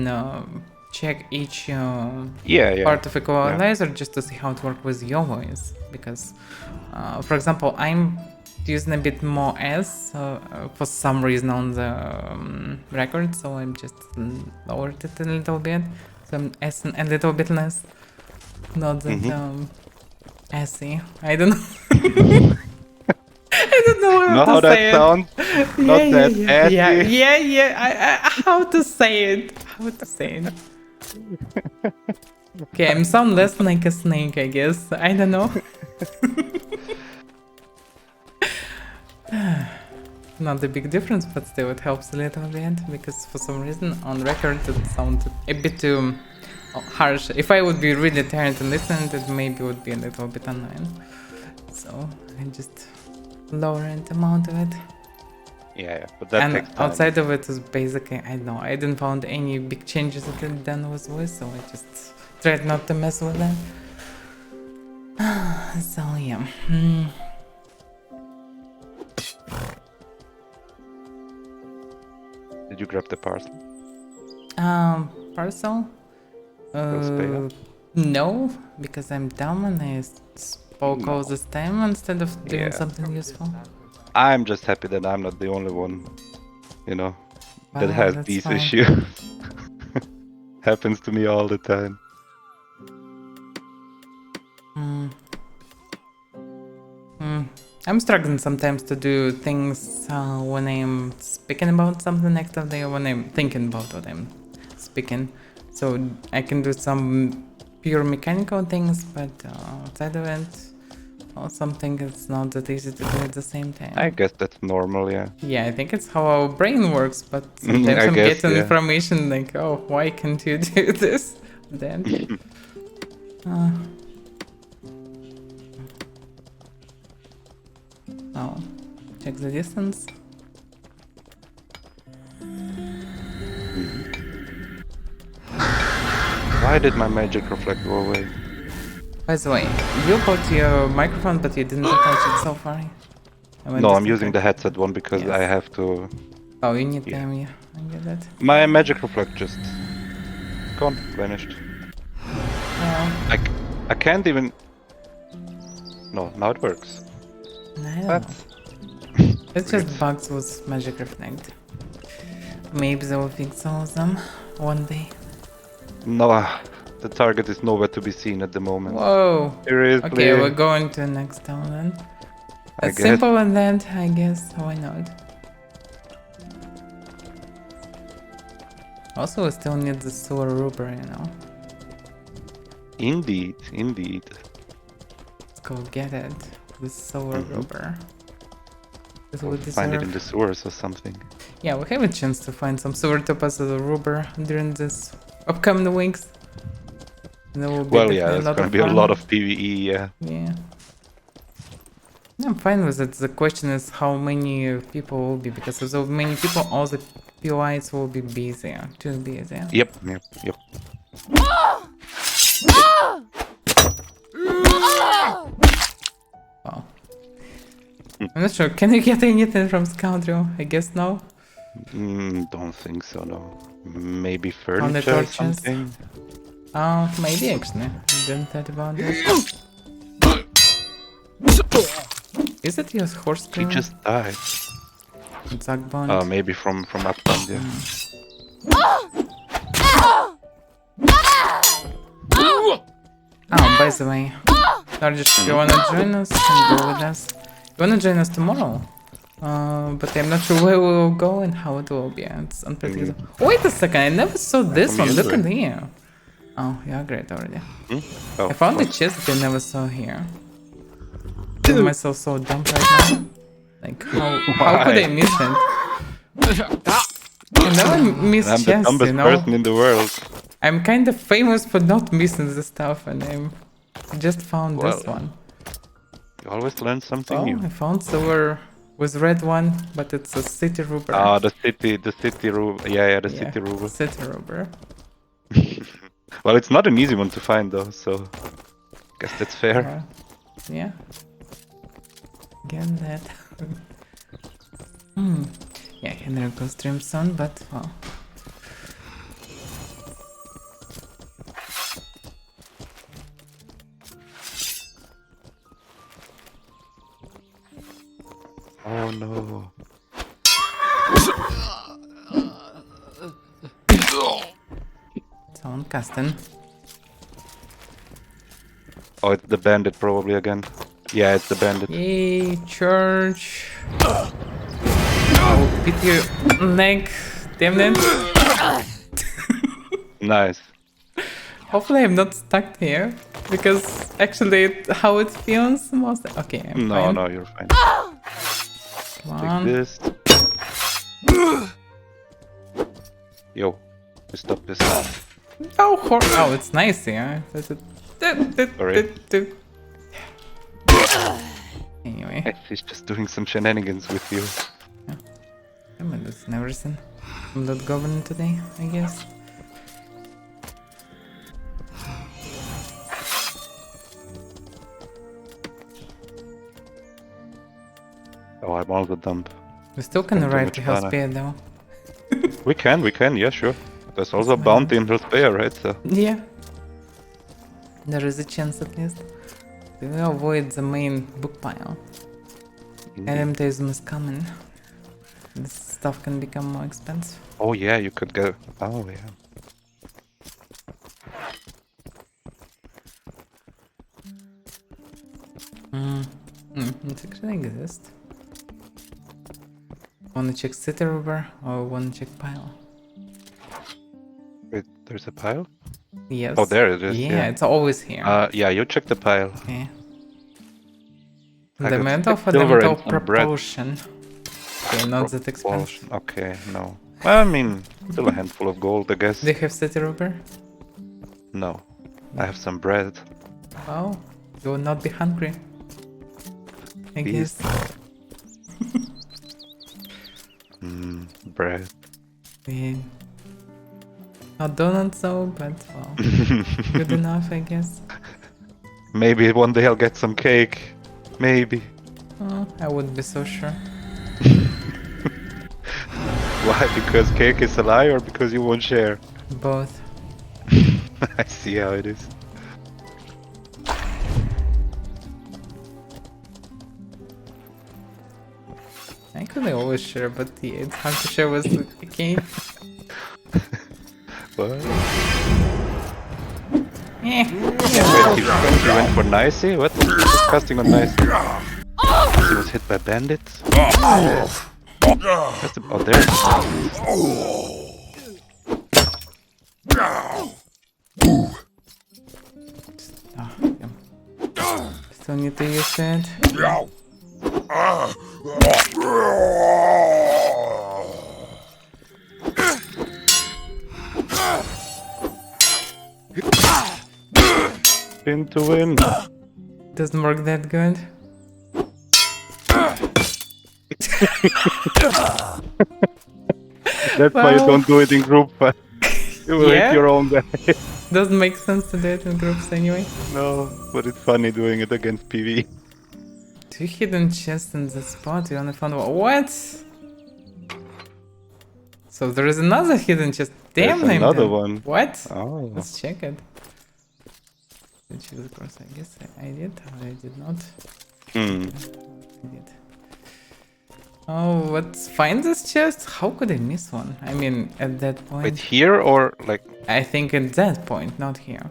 check each Yeah. part of equalizer just to see how it works with your voice. Because, for example, I'm using a bit more S for some reason on the record, so I'm just lowered it a little bit. So I'm S a little bit less. Not that SE. I don't know. I don't know how Know to how that say it. sounds? Not that assy. How to say it? How to say it? Okay, I'm sound less like a snake, I guess. I don't know. Not a big difference, but still it helps a little bit because for some reason on record it sounded a bit too harsh. If I would be really tired to listen, it maybe would be a little bit annoying. So I just lowered the amount of it. Yeah, but that And takes time. outside of it is basically, I don't know, I didn't found any big changes that it done with voice, so I just tried not to mess with it. So yeah. Did you grab the parcel? Parcel? Spare? No, because I'm dumb and I spoke all this time instead of doing Yeah. something useful. I'm just happy that I'm not the only one, you know, that Wow, has that's these fine. issues. Happens to me all the time. I'm struggling sometimes to do things when I'm speaking about something next day or when I'm thinking about what I'm speaking. So I can do some pure mechanical things, but outside of it, or something it's not that easy to do at the same time. I guess that's normal, yeah. Yeah, I think it's how our brain works, but sometimes I I'm guess, getting yeah. information like, oh, why can't you do this? Then. Oh, check the distance. Why did my magic reflect go away? By the way, you bought your microphone, but you didn't attach it so far. No, I'm using the headset one because Yes. I have to... Oh, you need Yeah. time, yeah. I get that. My magic reflect just... gone, vanished. I can't even... No, now it works. I don't But... know. It's just Weird. bugs with Magic Reflect. Maybe they will fix all of them one day. No, the target is nowhere to be seen at the moment. Whoa! Seriously? Okay, we're going to the next town then. I As guess. simple as that, I guess. Why not? Also, we still need the sewer rubber, you know. Indeed, indeed. Let's go get it. The sewer rubber. This will Find it in deserve. the sewers or something. Yeah, we have a chance to find some sewer topaz of the rubber during this upcoming weeks. And there will be Well, yeah, definitely there's gonna be a fun. lot of PvE, yeah. Yeah. I'm fine with it. The question is how many people will be, because if there will be many people, all the POIs will be busy, too busy. Yep. Wow. I'm not sure. Can you get anything from Scoundrel? I guess no. Don't think so, no. Maybe On the furniture or torches? something? Maybe actually. Didn't thought about this. Is it your horse He screaming? just died. Zagbond. Oh, maybe from upland, yeah. Oh, by the way, Narjish, you wanna join us and go with us? You wanna join us tomorrow? But I'm not sure where we will go and how it will be. It's unpredictable. Wait a second, I never saw this one. Look at here. Oh, yeah, great already. Oh, I found a what? chest that I never saw here. I feel myself so dumb right now. Like, how could I miss it? I never miss I'm the chests, dumbest you know? person in the world. I'm kind of famous for not missing this stuff, and I just found this Well, one. You always learn something Oh, new. I found silver with red one, but it's a city rubber. Ah, the city rule. Yeah, the city rule. City rubber. Well, it's not an easy one to find though, so guess that's fair. Yeah. Get that. Yeah, Henrik will stream soon, but well. Oh no. Someone casting. Oh, it's the bandit probably again. Yeah, it's the bandit. Yay, church. Oh, beat your leg. Damn it. Nice. Hopefully I'm not stuck here. Because actually how it feels most... Okay, I'm No, fine. no, you're fine. Come Take on. this. Yo, we stop this. Oh, it's nice here. Sorry. Anyway, He's just doing some shenanigans with you. I'm gonna do everything. I'm not governing today, I guess. Oh, I'm on the dump. We still can Spend too arrive much to mana. Hellspear though. We can, yeah, sure. There's also a fine. bounty in Roleplay, right? So Yeah. There is a chance at least. We will avoid the main book pile. Elementism is coming. This stuff can become more expensive. oh yeah, you could get. Oh yeah. It actually exists. Wanna check city river or wanna check pile? Wait, there's a pile. Yes. Oh, there it is. Yeah, Yeah. it's always here. Yeah, you check the pile. Okay. I The got mental silver and fundamental some bread. propulsion. Okay, not that expensive. Okay, no. Well, I mean, still a handful of gold, I guess. Do you have city river? No, I have some bread. Oh, you will not be hungry. I Please. guess. Bread. Yeah. Not donuts though, but well, good enough, I guess. Maybe one day I'll get some cake. Maybe. Oh, I wouldn't be so sure. Why? Because cake is a lie, or because you won't share? Both. I see how it is. I could always share, but yeah, it's hard to share with the cake. What? Eh. Wait, he went for Nicey? What? He's casting on Nicey. He was hit by bandits? That's oh, there. Oh, yeah. Still need to use it. Spin to win. Doesn't work that good. That's why you Well. don't do it in group fight. You will Yeah? hit your own guy. Doesn't make sense to do it in groups anyway. No, but it's funny doing it against PV. Two hidden chests in the spot. You only found one. What? So there is another hidden chest. Damn, There's named another him. one. What? Oh. Let's check it. Did you choose across? I guess I did, or I did not. Hmm. I did. Oh, let's find this chest? How could I miss one? I mean, at that point. Wait, here or like? I think at that point, not here.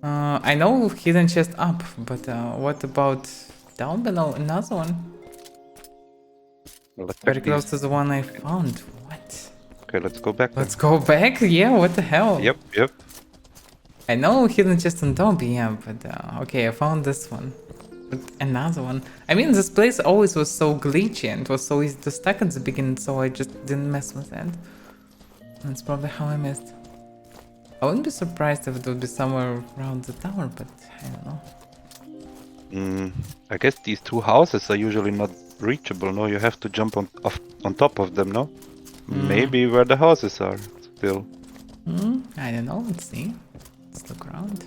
I know hidden chest up, but what about down below? Another one? Let's Very check close these. to the one I found. What? Okay, let's go back. Let's go back? Yeah, what the hell? Yep, yep. I know hidden chest on top, yeah, but okay, I found this one. But another one. I mean, this place always was so glitchy and it was so easy to stack at the beginning, so I just didn't mess with it. That's probably how I missed. I wouldn't be surprised if it would be somewhere around the tower, but I don't know. I guess these two houses are usually not reachable. No, you have to jump on top of them. No, maybe where the houses are still. I don't know, let's see. Let's look around.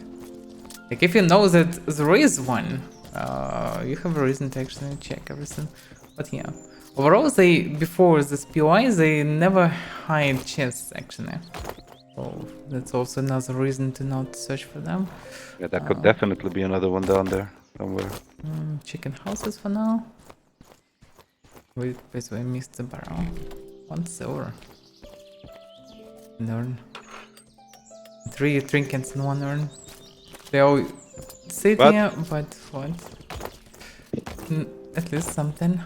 Like, if you know that there is one, you have a reason to actually check everything. But yeah, overall, before this POI, they never hide chests, actually. So that's also another reason to not search for them. Yeah, that could definitely be another one down there somewhere. Chicken houses for now. Wait, basically I missed the barrel. 1 silver. An urn. 3 trinkets in 1 urn. They all sit What? here, but what? At least something.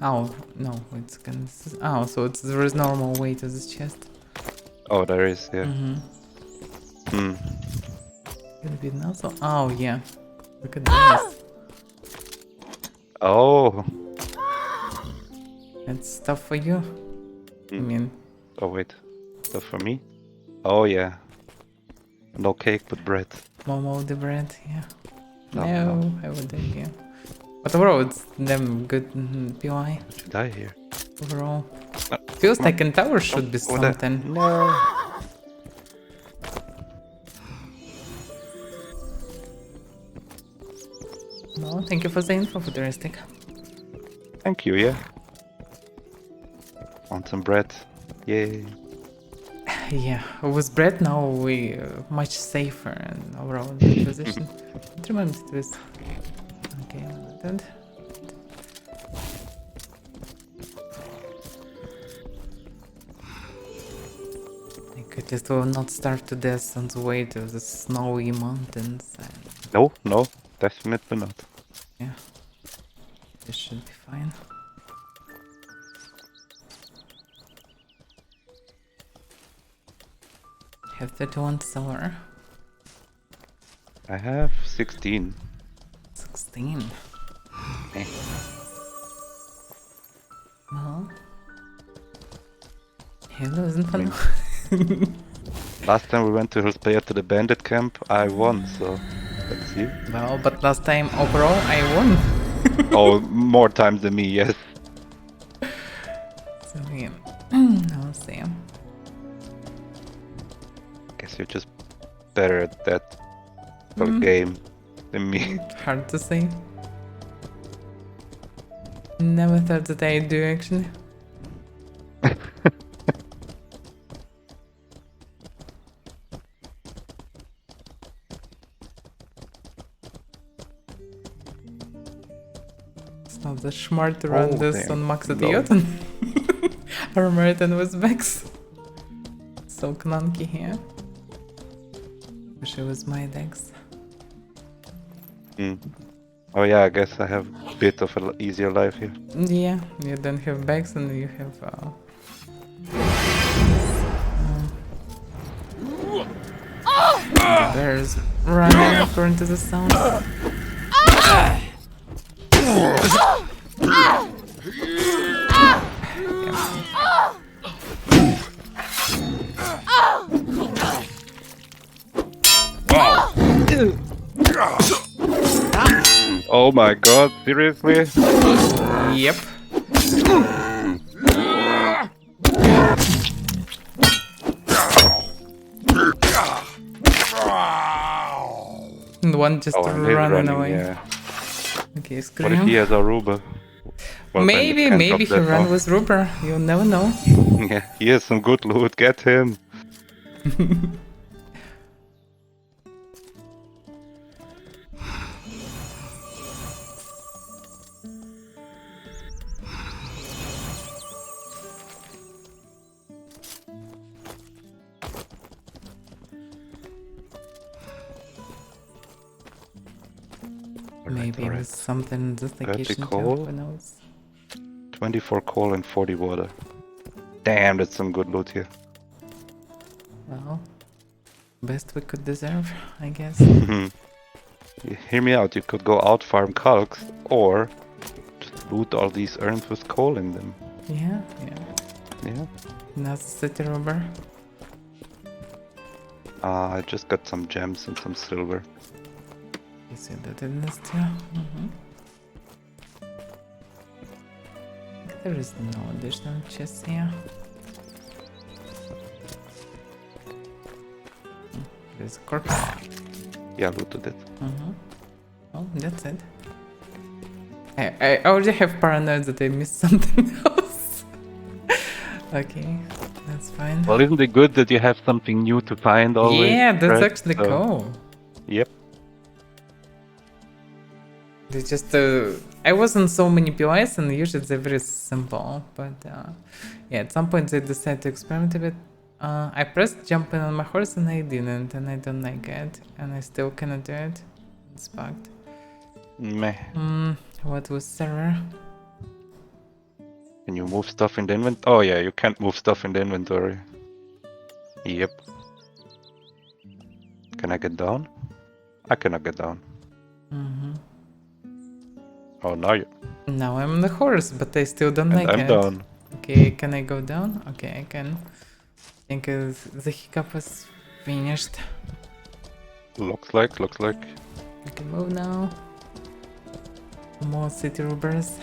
Oh, no, it's gonna... Oh, so there is normal way to this chest. Oh, there is, yeah. Hmm. Gonna be nozzle. Oh, yeah. Look at this. Oh. That's stuff for you. I mean, Oh, wait. So for me? Oh, yeah. No cake, but bread. Momo the bread, yeah. No, No, no. I would think, yeah. But overall, it's them good POI. What should I here? Overall. Feels like in tower should be Over there. something. No. No, thank you for the info, futuristic. Thank you, yeah. Want some bread? Yay. Yeah, with bread now we much safer and overall in position. What reminds me this? Okay, limited. I just will not starve to death on the way to the snowy mountains. And No, no, definitely not. yeah, this should be fine. Have 31 silver. I have 16. 16. Eh. Well, Halo isn't fun. Last time we went to Roleplay to the bandit camp, I won, so let's see. Well, but last time overall I won. Oh, more times than me, yes. So yeah, I'll see. Guess you're just better at that sort of game than me. Hard to say. Never thought that I do actually. It's not the smart to run Oh, this damn. on max No. Idioten. Armored with Vex. So clunky here. Wish it was my decks. Hmm. Oh yeah, I guess I have a bit of an easier life here. Yeah, you don't have bags and you have the bears running according to the sound. Oh my god, seriously? Yep. And one just Oh, and he's running running, away. yeah. Okay, What if scream. he has Aruba? Well, then you can't Maybe drop he that ran off. with Rupert. You'll never know. Yeah, he has some good loot, get him. Maybe it was something in this location too. coal. Who knows? 24 coal and 40 water. Damn, that's some good loot here. Well, best we could deserve, I guess. Hear me out, you could go out farm Kalks or just loot all these urns with coal in them. Yeah. Yeah. That's city robber. I just got some gems and some silver. You see that in this too? There is no additional chests here. There's a corpse. Yeah, looted it. Oh, that's it. I already have paranoid that I missed something else. Okay, that's fine. Well, isn't it good that you have something new to find always? Yeah, that's right? actually So, cool. Yep. It's just I was on so many POIs and usually they're very simple, but yeah, at some point they decide to experiment a bit I pressed jump in on my horse and I didn't, and I don't like it, and I still cannot do it. It's bugged. Meh. What was server? Can you move stuff in the inventory? Oh yeah, you can't move stuff in the inventory. Yep. Can I get down? I cannot get down. Oh, now you. Now I'm on the horse, but I still don't And like I'm it. down. Okay, can I go down? Okay, I can. I think the hiccup was finished. Looks like. I can move now. More city robbers.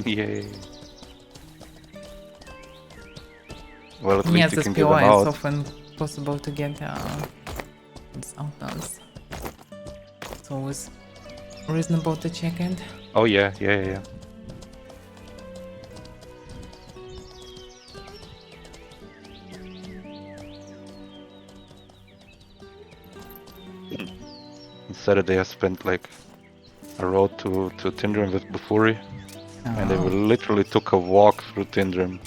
Yay. Well, at Yes, least you as can get them POI it's out. often possible to get these outlaws. It's always reasonable to check it. Oh yeah. On Saturday I spent like a road to Tindrim with Bufuri, and they literally took a walk through Tindrim.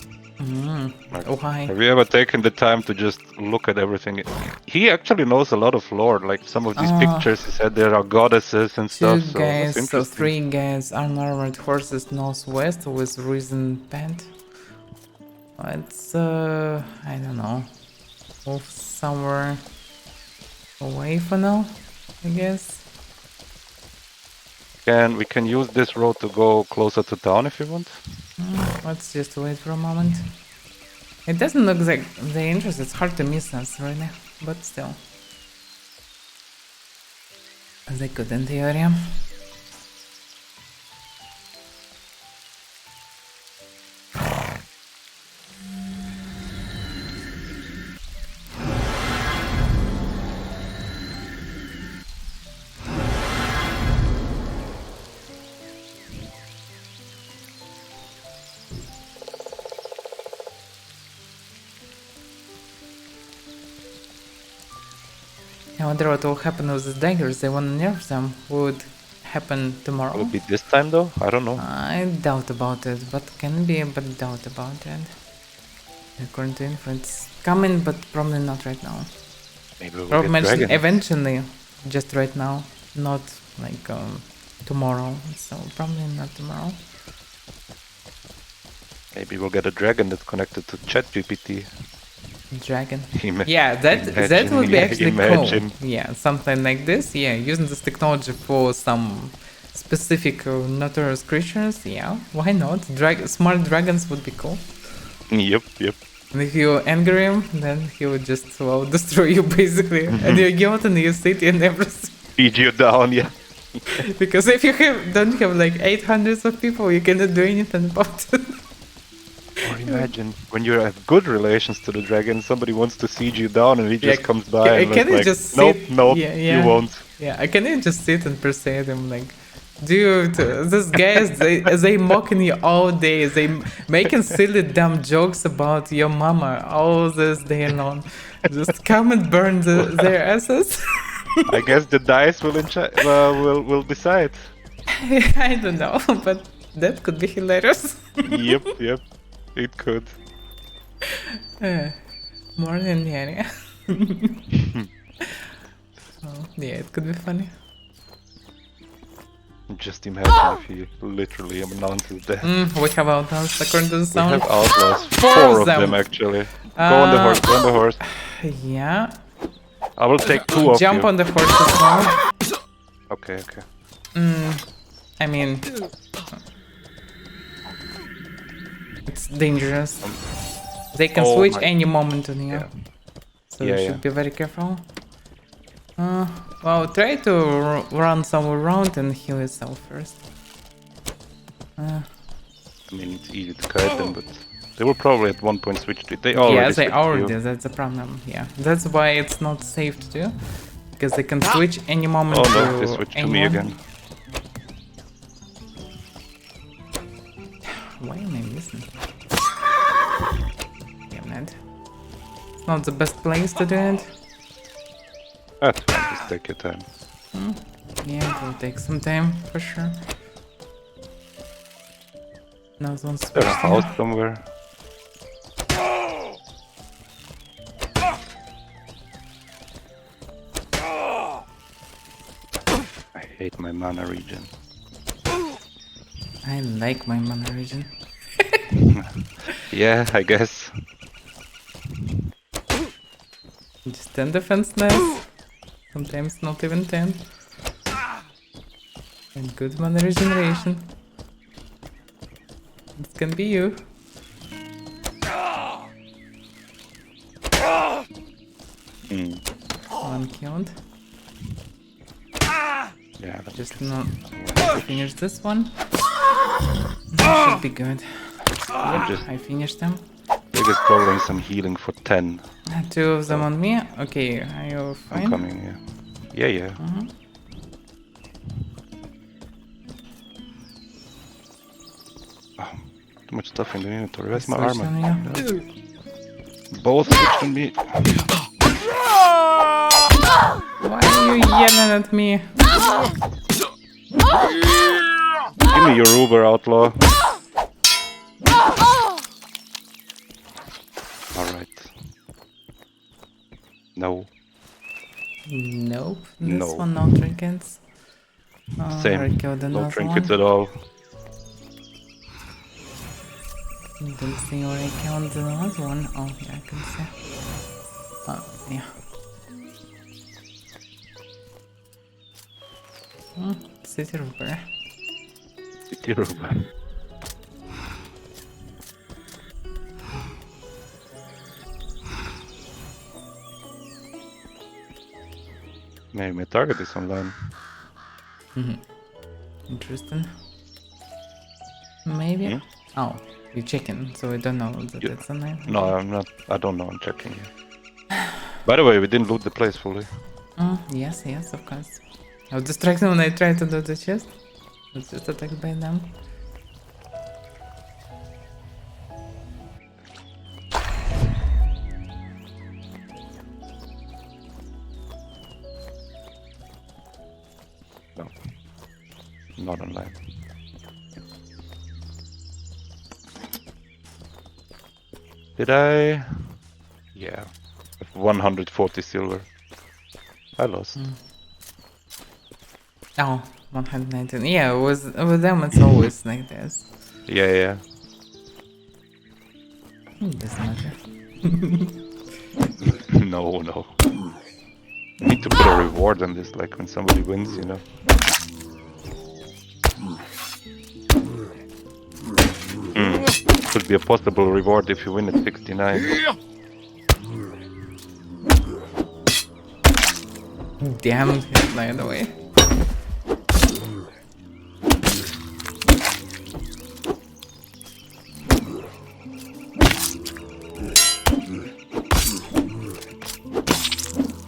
Like, Why? have you ever taken the time to just look at everything? He actually knows a lot of lore. Like some of these pictures, he said there are goddesses and Two stuff. So guys, that's so interesting. 3 guys, unarmored horses northwest with risen band. Let's, I don't know, move somewhere away for now, I guess. We can use this road to go closer to town if you want. Let's just wait for a moment. It doesn't look like they're interested. It's hard to miss us, really, but still. They could in theory. I wonder what will happen with the daggers. They want to nerf them. Would happen tomorrow? Will it be this time though? I don't know. I doubt about it, but can be, but doubt about it. According to info, it's coming, but probably not right now. Maybe we'll Rob get mentioned dragons. eventually, just right now, not like tomorrow. So probably not tomorrow. Maybe we'll get a dragon that's connected to ChatGPT. Dragon. Ima- Yeah, that imagine, would be yeah, actually imagine. cool. Yeah, something like this. Yeah, using this technology for some specific notorious creatures. Yeah, why not? Smart dragons would be cool. Yep. And if you anger him, then he would just destroy you basically, and you get out in your city and everything. Feed you down, yeah. Because if you don't have like 800 of people, you cannot do anything about it. Or imagine when you have good relations to the dragon, somebody wants to siege you down and he just comes by and can is you like, just nope, sit? nope, Yeah. you won't. Yeah, I can just sit and persuade him like, dude, these guys, they mocking you all day. They making silly dumb jokes about your mama all this day long. Just come and burn their asses. I guess the dice will decide. I don't know, but that could be hilarious. Yep, it could. More than the area. So, yeah, it could be funny. Just imagine if he literally announces that. We have outlaws according to the We sound. have outlaws, Four four of of them them. actually. Go on the horse. Yeah. I will take two of Jump you. on the horse as well. Okay. I mean, it's dangerous. They can Oh switch my- any moment on you. Yeah. So you should be very careful. Well, try to run somewhere around and heal yourself first. I mean, it's easy to kite them, but they will probably at one point switch to it. They already Yeah, they switched to already. you. That's the problem. Yeah, that's why it's not safe to do, because they can switch any moment. Oh to no, they switched to me anyone. again. Why am I missing? Damn it. It's not the best place to do it. That's fine, just take your time. Yeah, it will take some time for sure. Now one's There's a switched. house somewhere. mana regen. I like my mana region. Yeah, I guess. Just 10 defense less. Sometimes not even 10. And good mana regeneration. It can be you. Hmm. One killed. Yeah, that's Just not finish this one. Should be good. I'm just I finished them. biggest problem is I'm healing for 10. 2 of them on me. Okay, are you I'm fine? coming, yeah. Yeah. Oh, too much stuff in the inventory. Where's my Switch armor? on you. Both switched on me. Why are you yelling at me? Give me your Uber, outlaw. Alright. No. Nope. This No. one no trinkets. Same. I killed No another trinkets one. at all. Don't see where I killed the other one. Oh, yeah, I can see. Oh, yeah. City Rooper. City Uber. Maybe my target is online. Interesting. Maybe. Hmm? Oh, you're checking, so I don't know that Yeah. it's a name. No, I'm not. I don't know. I'm checking here. By the way, we didn't loot the place fully. Yes, yes, of course. I was distracted when I tried to do the chest. I was just attacked by them. No. Not online. Did I? Yeah. 140 silver. I lost. Oh, 119. Yeah, with them it's always like this. Yeah. Doesn't matter. No. You need to put a reward on this, like when somebody wins, you know. Could be a possible reward if you win at 69. Damn, he's flying away.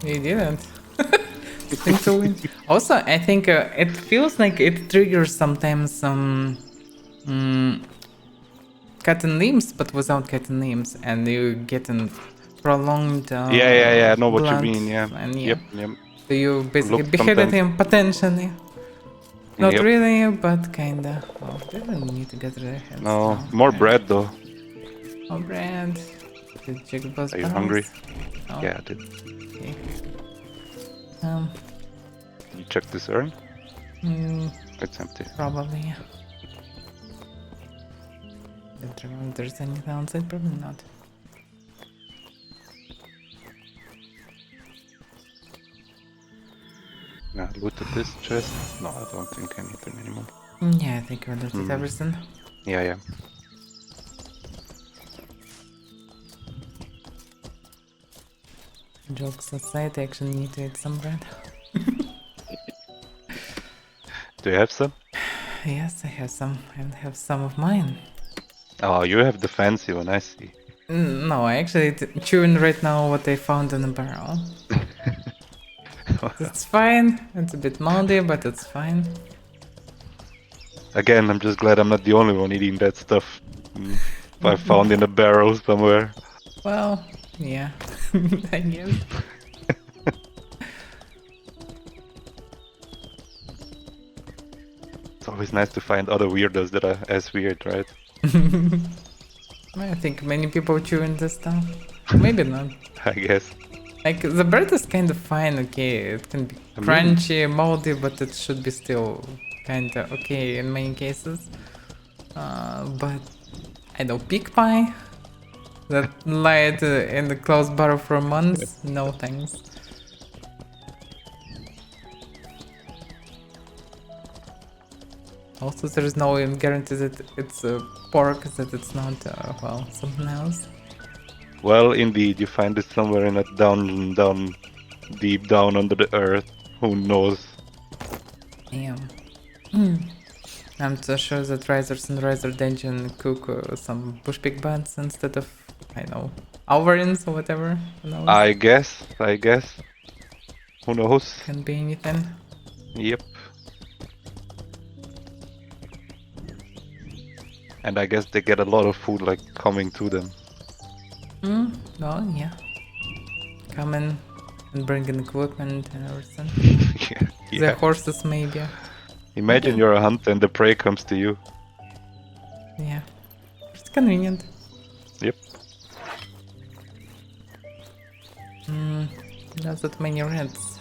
He didn't. You think to win. Also, I think it feels like it triggers sometimes some cutting limbs, but without cutting limbs, and you getting prolonged. Yeah. I know what you blood, mean. Yeah. And yeah. Yep. So you basically Look, beheaded sometimes- him potentially. Not Yep. really, but kinda. Oh, didn't need to get rid of heads. No, more Okay. bread though. More bread. Did you check those Are you barrels? hungry? Oh, Yeah, I did. okay. You check this urn? It's empty. Probably. Yeah. Don't remember if there's anything outside. Probably not. Yeah, looted this chest. No, I don't think I need them anymore. Yeah, I think we looted everything. Yeah. Jokes aside, I actually need to eat some bread. Do you have some? Yes, I have some. I have some of mine. Oh, you have the fancy one, I see. No, I actually chewing right now what I found in a barrel. It's fine. It's a bit moldy, but it's fine. Again, I'm just glad I'm not the only one eating that stuff. I found in a barrel somewhere. Well, yeah, I guess. It's always nice to find other weirdos that are as weird, right? I think many people chewing this stuff. Maybe not. I guess. Like, the bread is kind of fine, okay. It can be I mean- crunchy, moldy, but it should be still kind of okay in many cases. But, I know, pig pie that lied in the closed bar for months? No thanks. Also, there is no guarantee that it's pork, that it's not, well, something else. Well, indeed, you find it somewhere in a dungeon, deep down under the earth. Who knows? Damn. I'm so sure that Risers and Riser Dungeon cook some bush pig buns instead of, I know, Alvarins or whatever. Who knows? I guess. Who knows? Can be anything. Yep. And I guess they get a lot of food like coming to them. Well, yeah. Come in and bring in equipment and everything. Yeah. The horses, maybe. Imagine you're a hunter and the prey comes to you. Yeah. It's convenient. Yep. Not that many reds.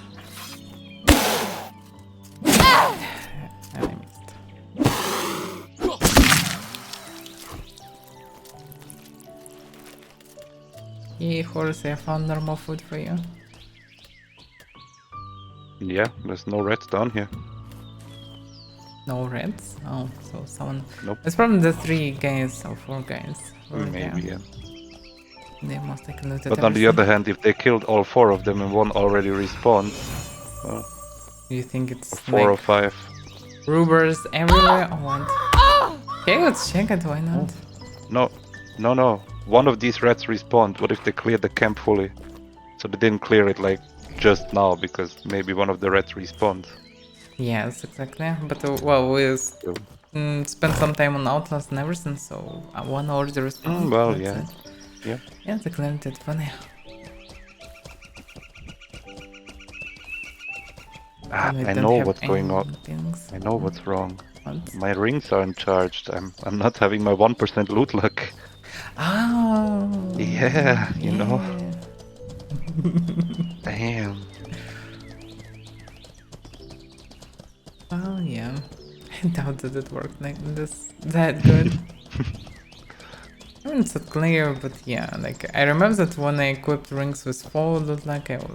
I missed. Yay, horse, I found normal food for you. Yeah, there's no reds down here. No reds? Oh, so someone... Nope. It's probably the 3 guys or 4 guys. over there. Maybe, yeah. They must have looted But on the everything. other hand, if they killed all 4 of them and one already respawned, well, You think it's 4 or like 5. robbers everywhere or what? Okay, let's check it, why not? No. One of these rats respawned. What if they cleared the camp fully? So they didn't clear it like just now because maybe one of the rats respawned. Yes, exactly. But well, we So, spent some time on Outlast and everything, so one already respawned. well, that's yeah. it. Yeah. Yeah, they cleared it funny. Ah, And I don't know have what's going any on. things. I know what's wrong. What? My rings aren't charged. I'm not having my 1% loot luck. Oh. Yeah, you know. yeah. Damn. Oh yeah. I doubt that it worked like this that good. I mean, it's not clear, but yeah, like I remember that when I equipped rings with 4 looked like I was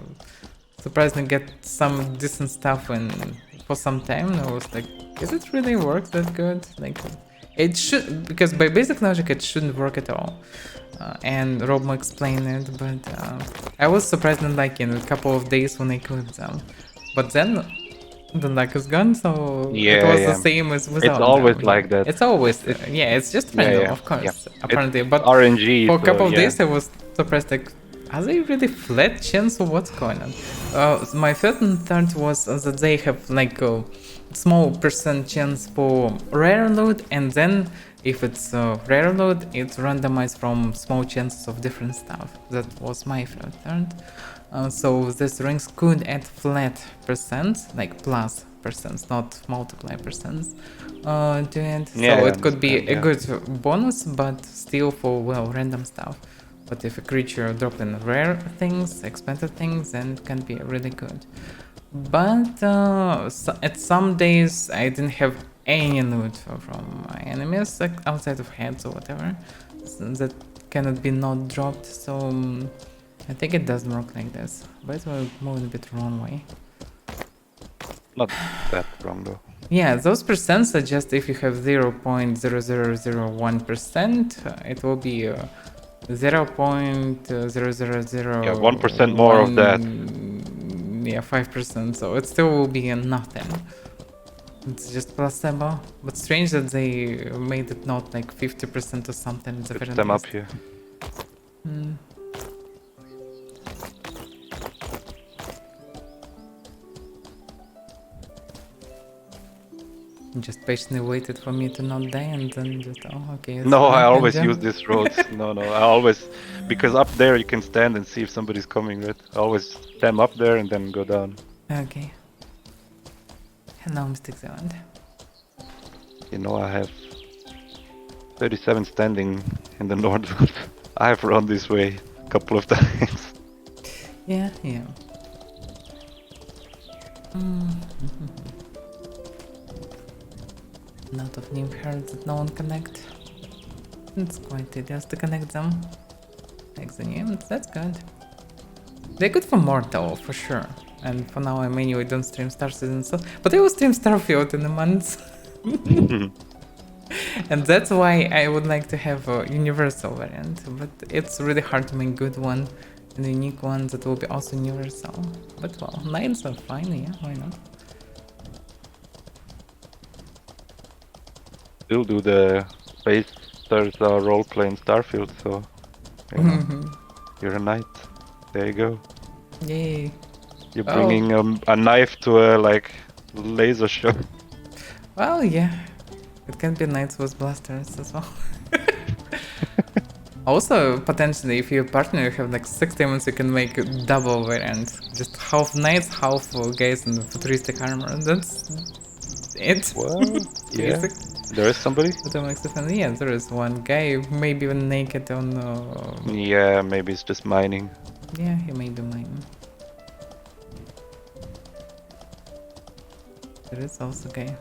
surprised to get some decent stuff in for some time. And I was like, is it really work that good? Like, it should, because by basic logic it shouldn't work at all. And Rob explained it, but I was surprised in like in a couple of days when I equipped them. But then the luck is gone, so Yeah, it was yeah. the same as without. It's always them. like that. It's always yeah. It's just random, yeah, of course, yeah. apparently. But RNG. for a couple of yeah. days, I was surprised. Like, are they really flat chance or what's going on? My third and third was that they have like a small percent chance for rare loot, and then if it's rare loot, it's randomized from small chances of different stuff. That was my third turn. So these rings could add flat percents, like plus percents, not multiply percents, to it. Yeah, So I it could be a understand, good bonus, but still for, well, random stuff. But if a creature drop in rare things, expensive things, then it can be really good. But at some days I didn't have any loot from my enemies, like outside of heads or whatever, that cannot be not dropped. So I think it doesn't work like this, but it will move a bit wrong way. Not that wrong though. Yeah, those percents are just if you have 0.0001%, it will be 0.000. Yeah, 1% more of that. Yeah, 5%. So it still will be nothing. It's just placebo. But strange that they made it not like 50% or something. It's a Put very them up least. here. Just patiently waited for me to not die and then just, oh, okay. it's No, fine, I always and use then- this road. No, I always, because up there you can stand and see if somebody's coming, right? I always stand up there and then go down. Okay. Hello, Mr. Zealand. You know, I have 37 standing in the north. I have run this way a couple of times. Yeah, yeah. Lot of new herds that no one connect. It's quite tedious to connect them. Like the new, that's good. They're good for more though, for sure. And for now I anyway don't stream Star Citizen stuff, but I will stream Starfield in a month. And that's why I would like to have a universal variant, but it's really hard to make good one and a unique one that will be also universal. But well, knights are fine, yeah, why not? Still do the Basters roleplay in Starfield, so you know, you're a knight. There you go. Yay. You're Oh. bringing a knife to a like laser show. Well, yeah. It can be knights with blasters as well. Also, potentially, if you partner, you have like 6 diamonds, you can make a double variant. Just half knights, half guys in futuristic armor. That's it. Well, yeah. Basic. There is somebody? But that makes it fun. Yeah, there is one guy, maybe even naked on. Yeah, maybe it's just mining. Yeah, he may be mine. There is also a guy.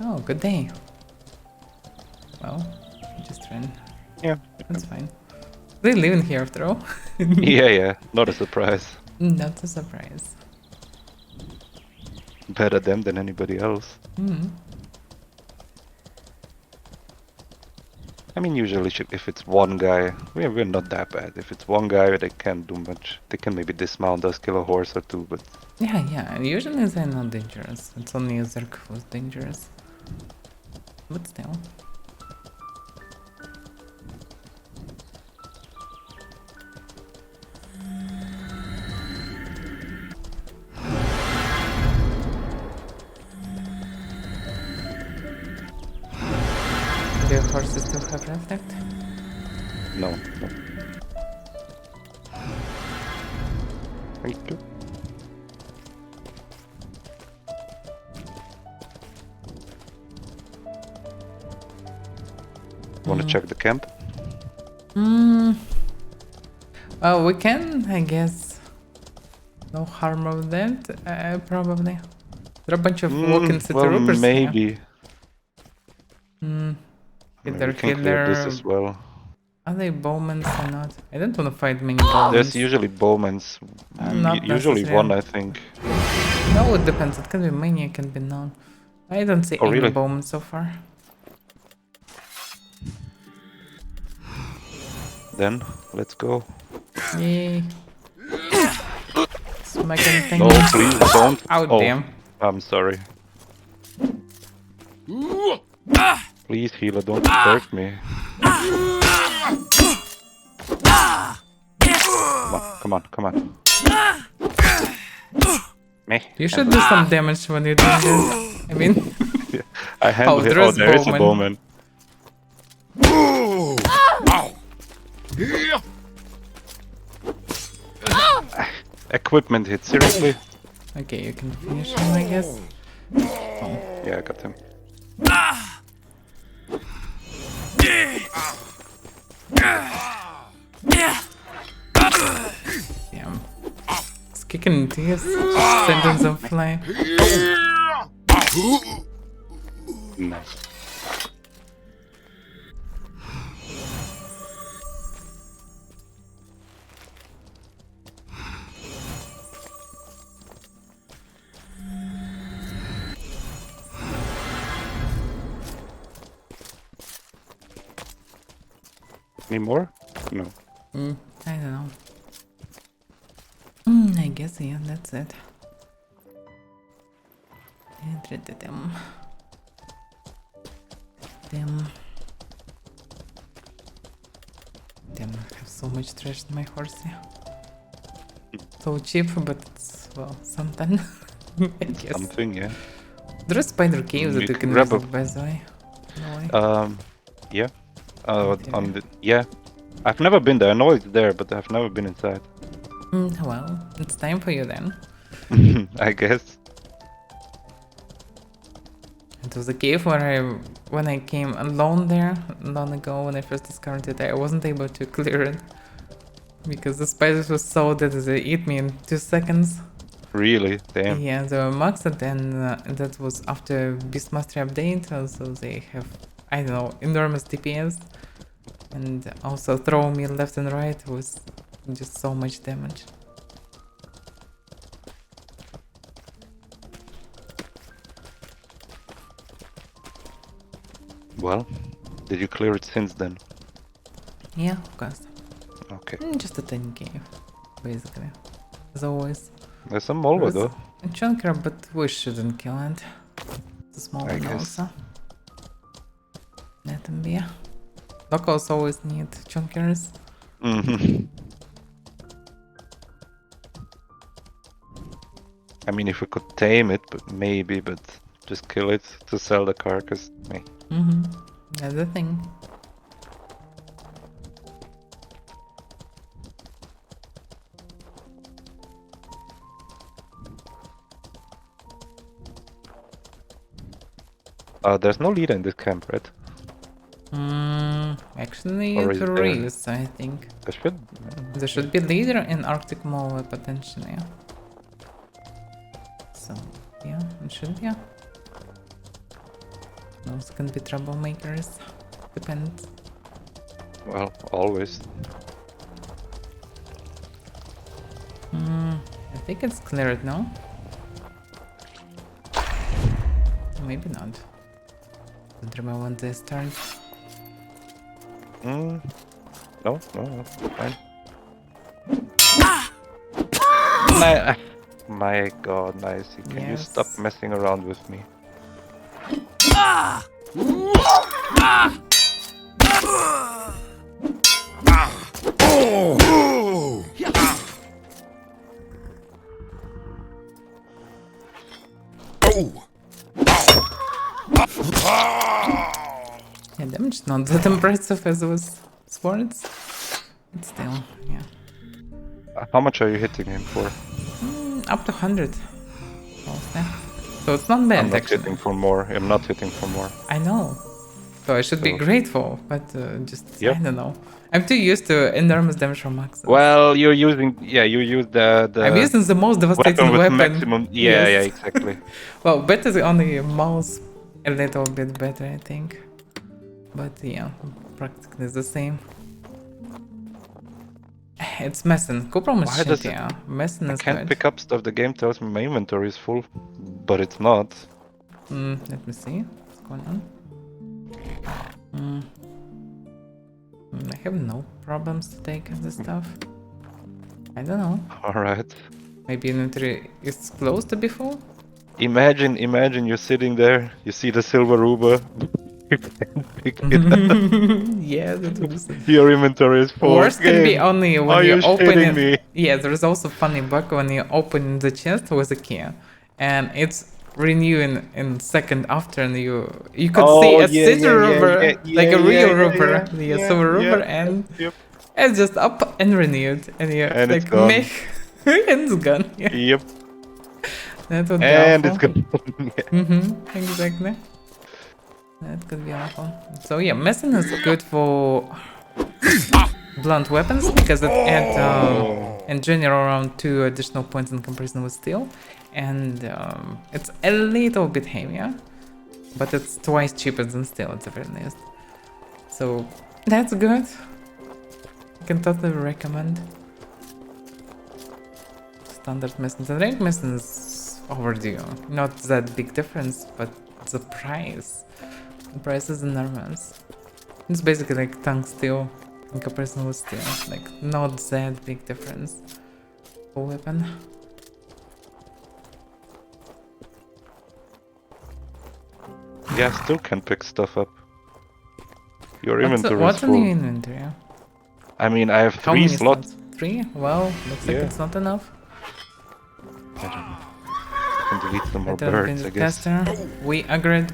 Oh, good day. Well, he just ran. Yeah. That's fine. They live in here after all. Yeah, not a surprise. Not a surprise. Better them than anybody else. I mean, usually if it's one guy, we're not that bad. If it's one guy, they can't do much. They can maybe dismount us, kill a horse or two, but... Yeah, and usually they're not dangerous. It's only a Zerk who's dangerous. But still. Do your horses still have reflect? No. Thank you. Want to check the camp? Well, we can, I guess. No harm of that, probably. There are a bunch of walking city well, robbers maybe. here. Maybe Either we can clear this healer. as well. Are they bowmen or not? I don't want to fight many bowmen. There's usually bowmans. Not Usually necessarily. one, I think. No, it depends. It can be many, it can be none. I don't see Oh, any really? bowmen so far. Then, let's go. Yay. Smacking thing. No, please don't. Oh, damn. I'm sorry. Please, healer, don't hurt me. Come on. Meh. You should do some damage when you're doing this. I mean, I handle it. there's There is a bowman. bowman. Equipment hit, seriously? okay, you can finish him, I guess. Yeah, I got him. Damn. It's kicking tears. Sentence of fly. Nice. Any more? No. I don't know. I guess, yeah, that's it. Damn. Damn, I have so much trash in my horse, yeah. So cheap, but it's, well, something. I guess. Something, yeah. There is spider caves that You you can can grab visit, by the way. No way. Yeah. Okay. On the yeah. I've never been there. I know it's there, but I've never been inside. Well, it's time for you then. I guess. It was a cave where when I came alone there long ago when I first discovered it, I wasn't able to clear it. because the spiders were so dead that they eat me in 2 seconds. Really? Damn. Yeah, they were maxed, and that was after Beastmaster update, so they have, I don't know, enormous DPS, and also throw me left and right was just so much damage. Well, did you clear it since then? Yeah, of course. Okay. Just a tiny cave, basically. As always. There's some Molva though. A chunker, but we shouldn't kill it. It's a small I one guess. also. Let them be. Locals always need chunkers. Mm-hmm. I mean, if we could tame it, but maybe, but just kill it to sell the carcass. Meh. That's the thing. There's no leader in this camp, right? Actually, Or is there there? is, I think. There should. There should be leader in Arctic Mole potentially. So, yeah, it should be. Those can be troublemakers. Depends. Well, always. I think it's cleared now. Maybe not. Don't remember when they start. No, fine. My god, nice. Can you stop Yes. messing around with me? Yeah, damage not that impressive as was swords. But still, yeah. How much are you hitting him for? Up to 100. Mostly. So it's not bad I'm not actually. hitting for more. I'm not hitting for more. I know. So I should be So- grateful, but just, Yep. I don't know. I'm too used to enormous damage from Max. Well, you're using. Yeah, you use the. I'm using the most devastating weapon with weapon. maximum. Yeah, Yes. yeah, exactly. Well, better only a mouse a little bit better, I think. But yeah, practically the same. It's messing. Cuprum is Why shit, does it- yeah. Messing I is can't good. pick up stuff. The game tells me my inventory is full, but it's not. Let me see what's going on. I have no problems to take this stuff. I don't know. All right. Maybe inventory is close to be full? Imagine you're sitting there. You see the silver ruber. You can't pick it up. Yeah, that was... Your inventory is full. Worst can be Game. only when Are you you open shitting it. me? Yeah, there's also funny bug when you open the chest with a key, and it's renewing in second after, and you could Oh, see a yeah, city ruber, like a real ruber, silver ruber, and Yep. it's just up and renewed, and you're And it's like gone. meh, and it's gone. Yeah, Yep. that would be And awful. it's gone. Yeah. Exactly. That could be awful. So yeah, medicine is good for blunt weapons because it adds in general around 2 additional points in comparison with steel, and it's a little bit heavier, but it's twice cheaper than steel at the very least. So that's good. I can totally recommend. Standard medicine. The rank medicine is overdue. Not that big difference, but the price. The price is enormous. It's basically like tank steel in comparison with steel. Like, not that big difference for weapon. Yeah, still can pick stuff up. Your What's, inventory what's is in the full. inventory? I mean, I have How 3 many slots. 3? Well, looks like Yeah. it's not enough. I can delete some more Better birds, I bandit guess. caster. We agreed.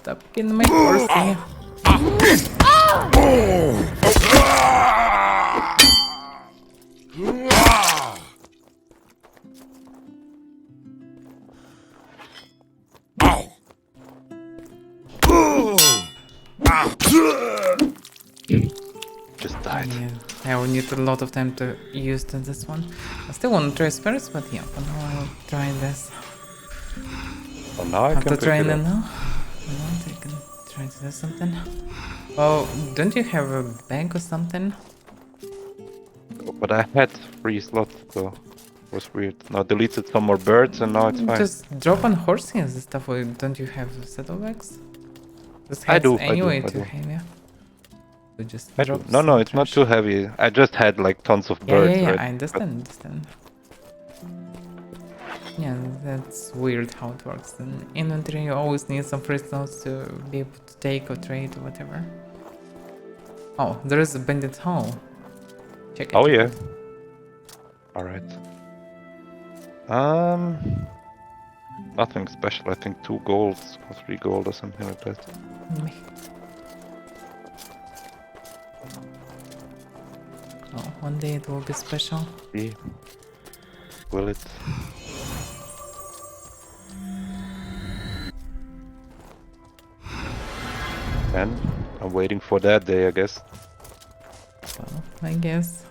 Stop killing my horsey. died. Yeah, I will need a lot of time to use this one. I still want to try spirits, but yeah, for now I'll try this. Oh, now I Have can to try pick it it up. now. I can try to do something. Oh, don't you have a bag or something? But I had 3 slots, so it was weird. Now deleted some more birds and now it's fine. Just drop on horses and stuff, or don't you have saddlebags? Just I heads do, anyway I to do. have, yeah. So just I do. drop No, some it's not trash. too heavy. I just had like tons of Yeah, birds, yeah, right? I understand. Yeah, that's weird how it works. In inventory, you always need some free slots to be able to take or trade or whatever. Oh, there is a bandit hall. Check it. Oh check yeah. it. Alright. Nothing special. I think 2 golds or 3 gold or something like that. Meh. Oh, one day it will be special. 3. Will it? And I'm waiting for that day, I guess. Well, I guess.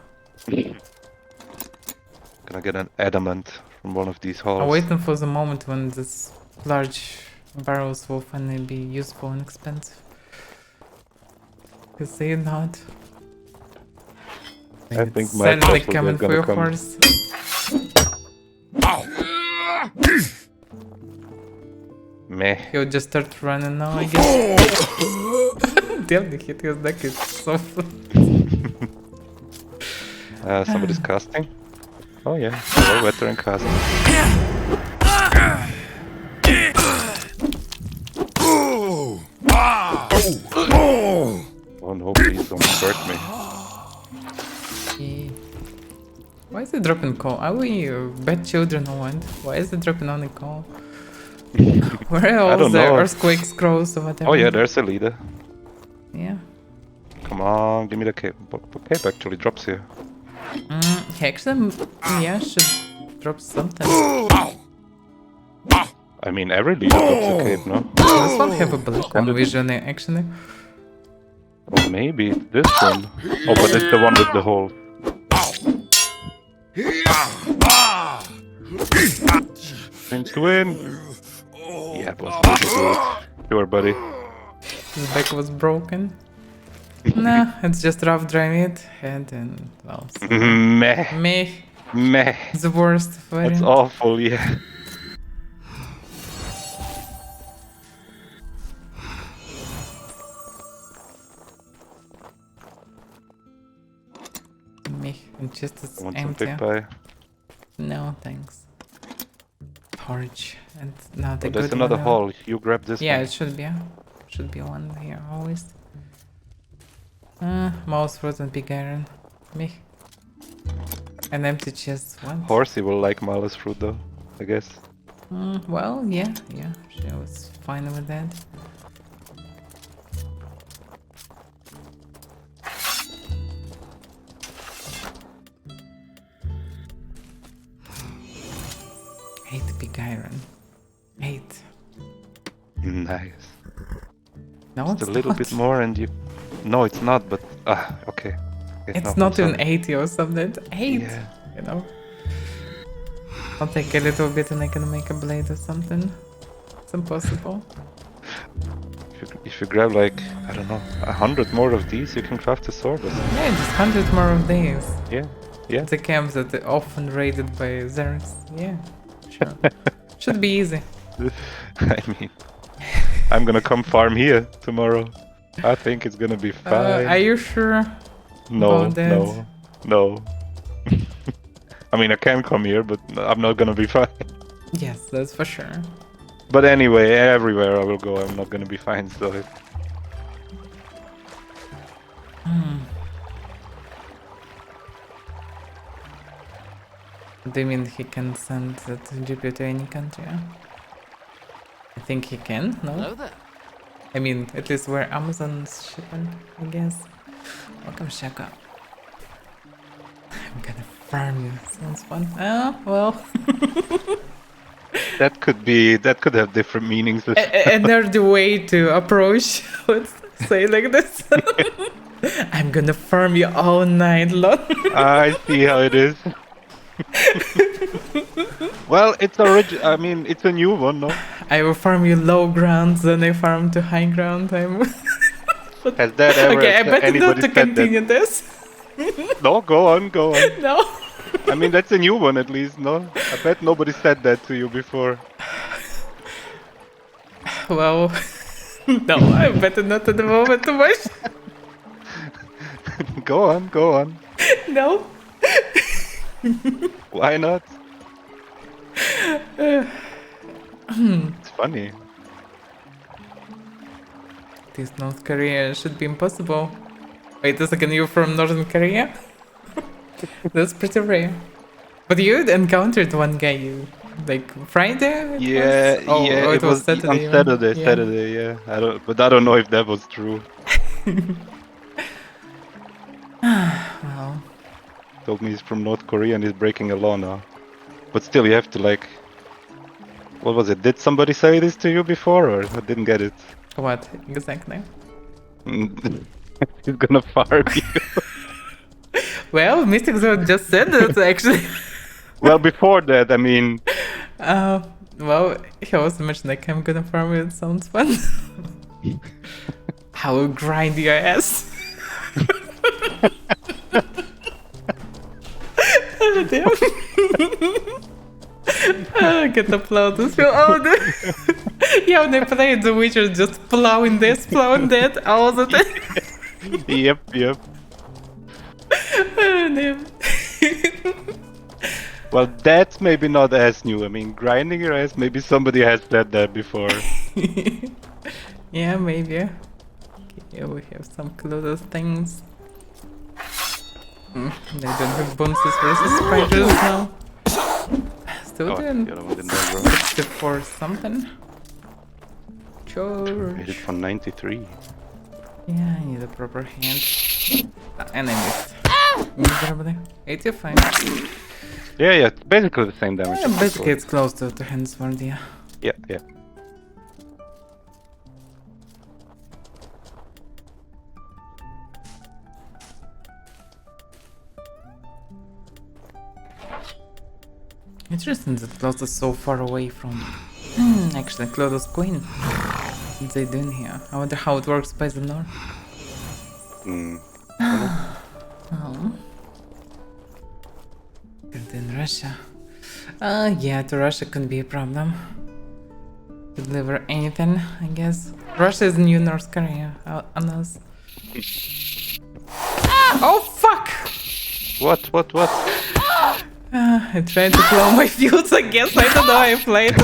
Gonna get an adamant from one of these halls. I'm waiting for the moment when this large barrels will finally be useful and expensive. Cause they're not. I think my Suddenly fossil is coming for gonna your come. horse. Meh. He'll just start running now, I guess. Damn, the hit his neck is so Somebody's casting. Oh yeah, hello, veteran casting. Oh no, please don't hurt me. Yeah. Why is it dropping coal? Are we bad children or what? Why is it dropping only coal? Where are I all don't the know. earthquake scrolls or whatever? Oh yeah, there's a leader. Yeah. Come on, give me the cape. Cape actually drops here. He actually, yeah, should drop something. I mean, every leader drops a cape, no? This one have a black one visually, actually. Or maybe it's this one. Oh, but it's the one with the hole. Win to win. Yeah, boss, do it. Sure, buddy. His back was broken. Nah, it's just rough dry meat, and then, well, so Meh. meh, Meh. the worst That's variant. awful, yeah. Meh, and just it's Want some empty. big pie? No, thanks. Torch, and now the Oh, there's good another one. hall. You grab this Yeah, one. it should be one here always. Mouse frozen pig iron. Meh. An empty chest. What? Horsey will like Malus fruit though, I guess. Well, yeah, she was fine with that. Eight pig iron. 8. Nice. No, Just a little bit more and you... No, it's not, but... okay. It's not even 80 or something. 8, Yeah. you know. I'll take a little bit and I can make a blade or something. It's impossible. If you grab like, I don't know, 100 more of these, you can craft a sword or something. Yeah, just 100 more of these. Yeah, yeah. The camps that are often raided by Zergs. Yeah, sure. Should be easy. I mean, I'm gonna come farm here tomorrow. I think it's gonna be fine. Are you sure? No, about that? no. I mean, I can come here, but I'm not gonna be fine. Yes, that's for sure. But anyway, everywhere I will go, I'm not gonna be fine, so... Do you mean he can send that GPU to any country? I think he can, no? Hello there. I mean, at least where Amazon's shipping, I guess. Welcome, Shaka. I'm gonna farm you. Sounds fun. Oh, well. That could have different meanings. Another way to approach, let's say like this. I'm gonna farm you all night long. I see how it is. Well, it's I mean, it's a new one, no? I will farm you low ground, then I farm to high ground. Has that ever Okay, I better not anybody to said that? continue this. No, go on, go on. No. I mean, that's a new one at least, no? I bet nobody said that to you before. Well, no, I better not at the moment too much. Go on, go on. No. Why not? It's funny. This North Korea should be impossible. Wait a second, you're from Northern Korea? That's pretty rare. But you encountered one guy, like Friday? Yeah, yeah, it was Saturday. on even? Saturday, Yeah. Saturday, yeah. I don't know if that was true. Well, Told me he's from North Korea and he's breaking a law now. But still, you have to like... What was it? Did somebody say this to you before, or I didn't get it? what exactly? He's gonna farm you. Well, Mystic Zone just said that actually. Well, before that, I mean... Well, he also mentioned like I'm gonna farm you. It sounds fun. I will grind your ass. Oh, damn. Get applaud this film. Oh, yeah, when I played The Witcher, just plowing this, plowing that, all the time. Yep, yep. Oh, damn. Well, that's maybe not as new. I mean, grinding your ass, maybe somebody has said that before. Yeah, maybe. Okay, here we have some close things. They don't have bonuses versus spiders now. Still Oh, doing the other one didn't know, bro. 64 something. Sure. Made it for 93. Yeah, I need a proper hand. And I missed. Miserably. 85. Yeah, yeah, it's basically the same damage. Yeah, basically it's close to hand sword, yeah. Yeah, yeah. Interesting that Close is so far away from... actually, Close Queen. What's they doing here? I wonder how it works by the north. Mm. Oh. And in Russia. Yeah, to Russia could be a problem. To deliver anything, I guess. Russia is new North Korea on us. Oh fuck! What? I tried to plow my fields, I guess. I don't know, I played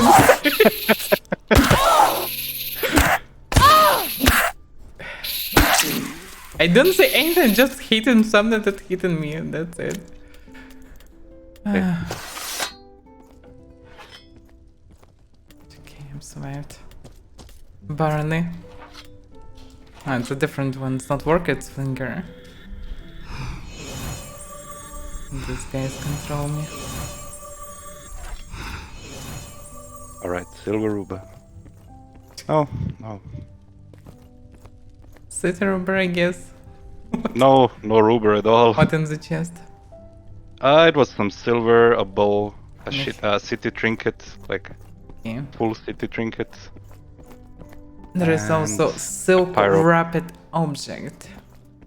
I don't say anything, just hitting something that hitting me, and that's it. Okay, I'm survived. Barony. Ah, it's a different one. It's not work, it's finger. These guys control me. Alright, silver ruber. Oh, no. City rubber, I guess. No ruber at all. What in the chest? It was some silver, a bow, city trinket, like Yeah. full city trinket. There is And also silk pyro. wrapped object.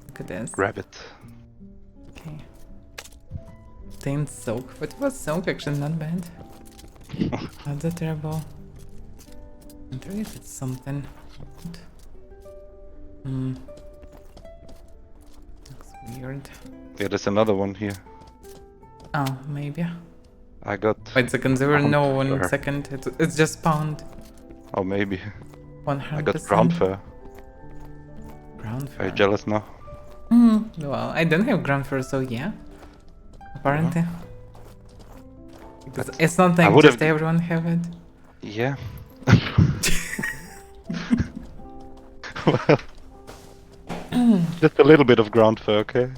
Look at this. Rabbit. Okay. Stained silk. But it was silk actually not bad. Not that terrible. I wonder if it's something. Looks weird. Yeah, there's another one here. Oh, maybe. I got... Wait a second, there were no 1 Ground fur. second. It's just pound. Oh, maybe. 100%. I got ground fur. Ground Are you fur. jealous now? Well, I don't have ground fur, so yeah. Apparently. Because it's not I like would've- just everyone have it. Yeah. Well, just a little bit of ground fur, okay?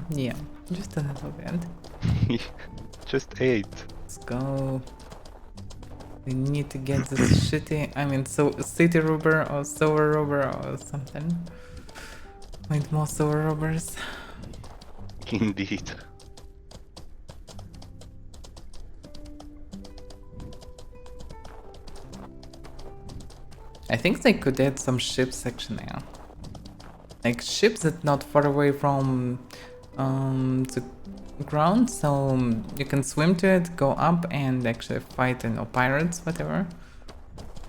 Yeah, just a little bit. Just 8. Let's go. We need to get this shitty, I mean, so city rubber or silver rubber or something. With more silver robbers. Indeed. I think they could add some ships actually. Like ships that not far away from the ground, so you can swim to it, go up and actually fight, you know, pirates, whatever.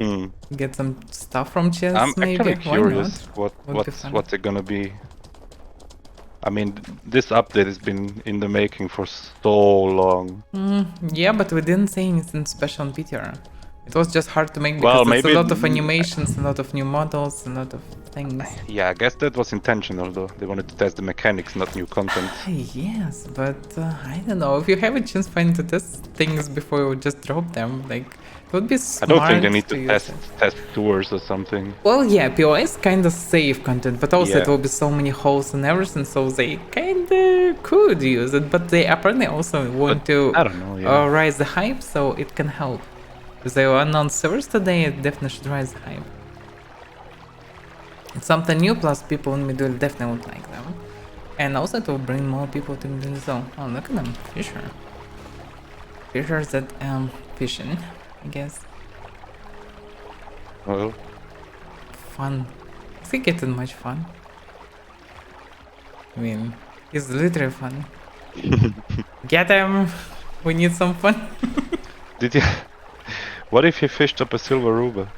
Hmm. Get some stuff from chests, I'm maybe. actually Why curious not? Would be fun. what's it gonna be. I mean, this update has been in the making for so long. Yeah, but we didn't say anything special on PTR. It was just hard to make Well, because it's a maybe lot of animations, a lot of new models, a lot of things. Yeah, I guess that was intentional though. They wanted to test the mechanics, not new content. Yes, but I don't know. If you have a chance find to test things before you just drop them, like it would be I smart. don't think they need to use it. test tours or something. Well, yeah, POS kind of save content, but also Yeah. it will be so many holes and everything, so they kind of could use it. But they apparently also want to I don't know, yeah. rise the hype, so it can help. Because they will announce servers today, it definitely should rise the hype. It's something new, plus people in Middle definitely would like them. And also it will bring more people to Middle Zone. Oh, look at them, fisher. Fishers that fishing, I guess. Well, Fun. Is he getting much fun? I mean, it's literally fun. Get him! We need some fun. did you? What if he fished up a silver ruber?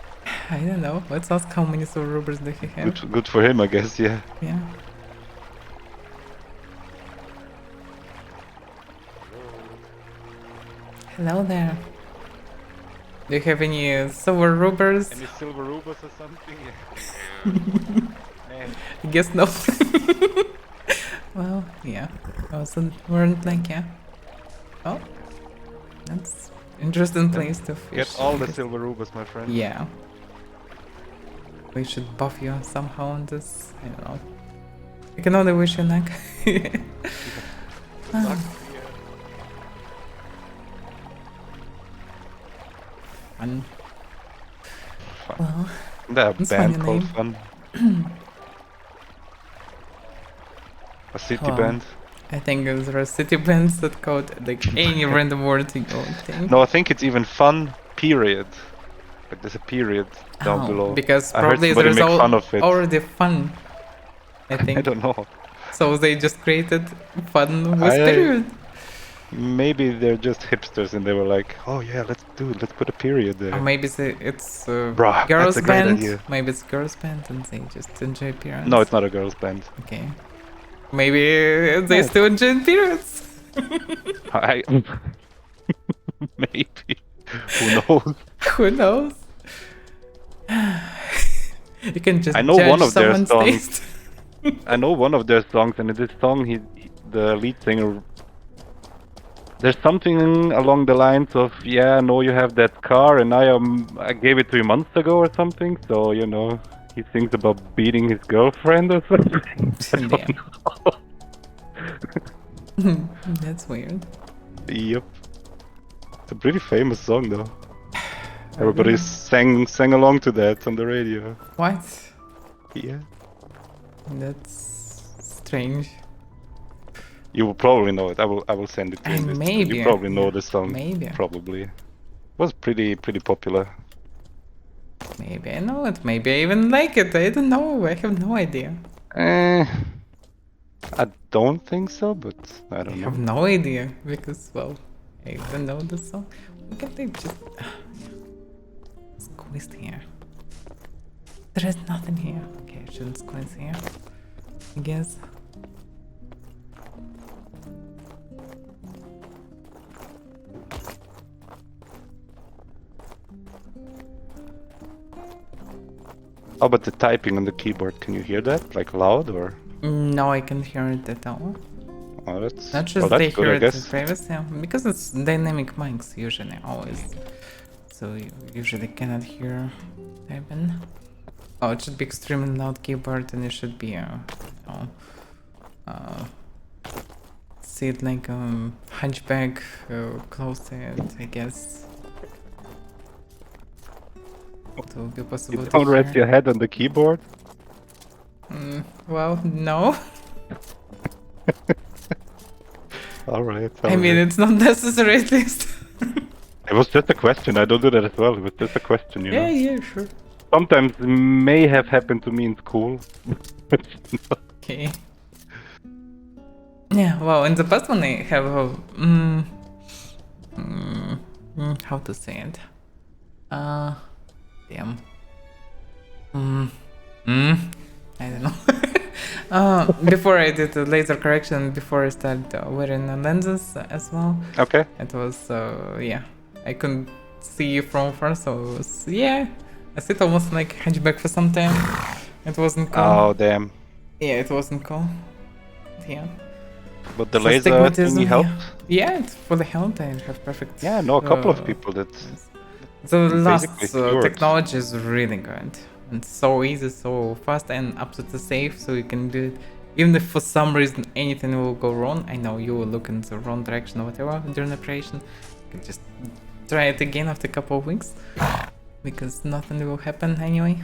I don't know. Let's ask how many silver rubbers do he have. Good for him, I guess. Yeah. Yeah. Hello there. Do you have any silver rubbers? silver rubers or something? I guess no. Well, yeah. Also weren't like, yeah. Oh, that's interesting place to fish. Get all the because- silver rubers, my friend. Yeah. We should buff you somehow on this. I don't know. I can only wish you luck. Fun. Fun. Well, That That's band funny called name. Fun. A city Wow. band. I think there are city bands that code like any random word you go think. No, I think it's even Fun. Period. Like there's a period down Oh, below. because I heard probably somebody there's make fun of it. already fun. I think. I don't know. So they just created fun with I- period. Maybe they're just hipsters and they were like, oh yeah, let's put a period there. Or maybe it's Bruh, girls that's a great band. idea. Maybe it's girls band and they just enjoy appearance. No, it's not a girls band. Okay. Maybe they No. still enjoy periods. I maybe. Who knows? Who knows? You can just I know judge one of their someone's songs. taste. I know one of their songs, and in this song, the lead singer. There's something along the lines of, yeah, I know you have that car, and I gave it to you months ago or something. So you know, he sings about beating his girlfriend or something. Damn. That's weird. Yep. It's a pretty famous song though. Everybody sang along to that on the radio. What? Yeah. That's strange. You will probably know it. I will send it to you. And in this- maybe, You probably know yeah, the song. maybe. Probably. Was pretty popular. Maybe I know it. Maybe I even like it. I don't know. I have no idea. I don't think so, but I I don't have know. no idea because, well, I don't know the song. Look at it, just squeezed here. There is nothing here. Okay, I shouldn't squeeze here. I guess. How about the typing on the keyboard? Can you hear that? Like loud or? No, I can't hear it at all. Oh, that's. Not just well, they that's good, hear I it guess. previously, because it's dynamic mics usually, always. So you usually cannot hear typing. Oh, it should be extremely loud keyboard, and it should be see it like hunchback close to it, I guess. It will be possible You to don't rest hear. your head on the keyboard. Well, no. Alright. I mean, it's not necessary at least. It was just a question. I don't do that as well. It was just a question, you know. Yeah, sure. Sometimes may have happened to me in school. Okay. Yeah, well, in the past one I have a, how to say it? Damn. I don't know. Before I did the laser correction, before I started wearing the lenses as well, Okay. it was, yeah, I couldn't see from far, so it was, yeah, I sit almost like hunchback for some time. It wasn't cool. Oh, damn. Yeah, it wasn't cool. Yeah. But the So laser stigmatism, thingy helps? Yeah, it's for the health. I have perfect. Yeah, no, a couple of people that... The last basically cured. technology is really good. And so easy, so fast, and absolutely safe. So you can do it. Even if for some reason anything will go wrong, I know you will look in the wrong direction or whatever during operation. You can just try it again after a couple of weeks. Because nothing will happen anyway.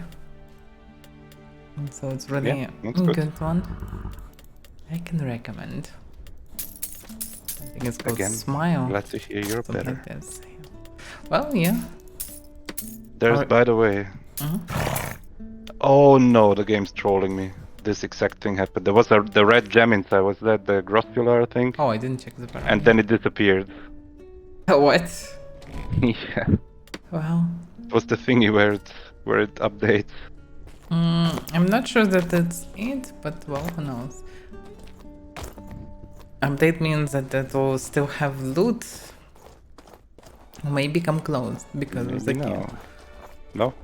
And so it's really Yeah, a that's good. good one. I can recommend. I think it's called Again, Smile. glad to hear you're Something better. like this. Well, yeah. There's, Alright. by the way... Mhm. Oh no, the game's trolling me. This exact thing happened. There was the red gem inside. Was that the grossular thing? Oh, I didn't check the bar. And then it disappeared. What? Yeah. Well, It was the thingy where it updates. I'm not sure that that's it, but well, who knows? Update means that it will still have loot. May become closed because of the Maybe key. no. No.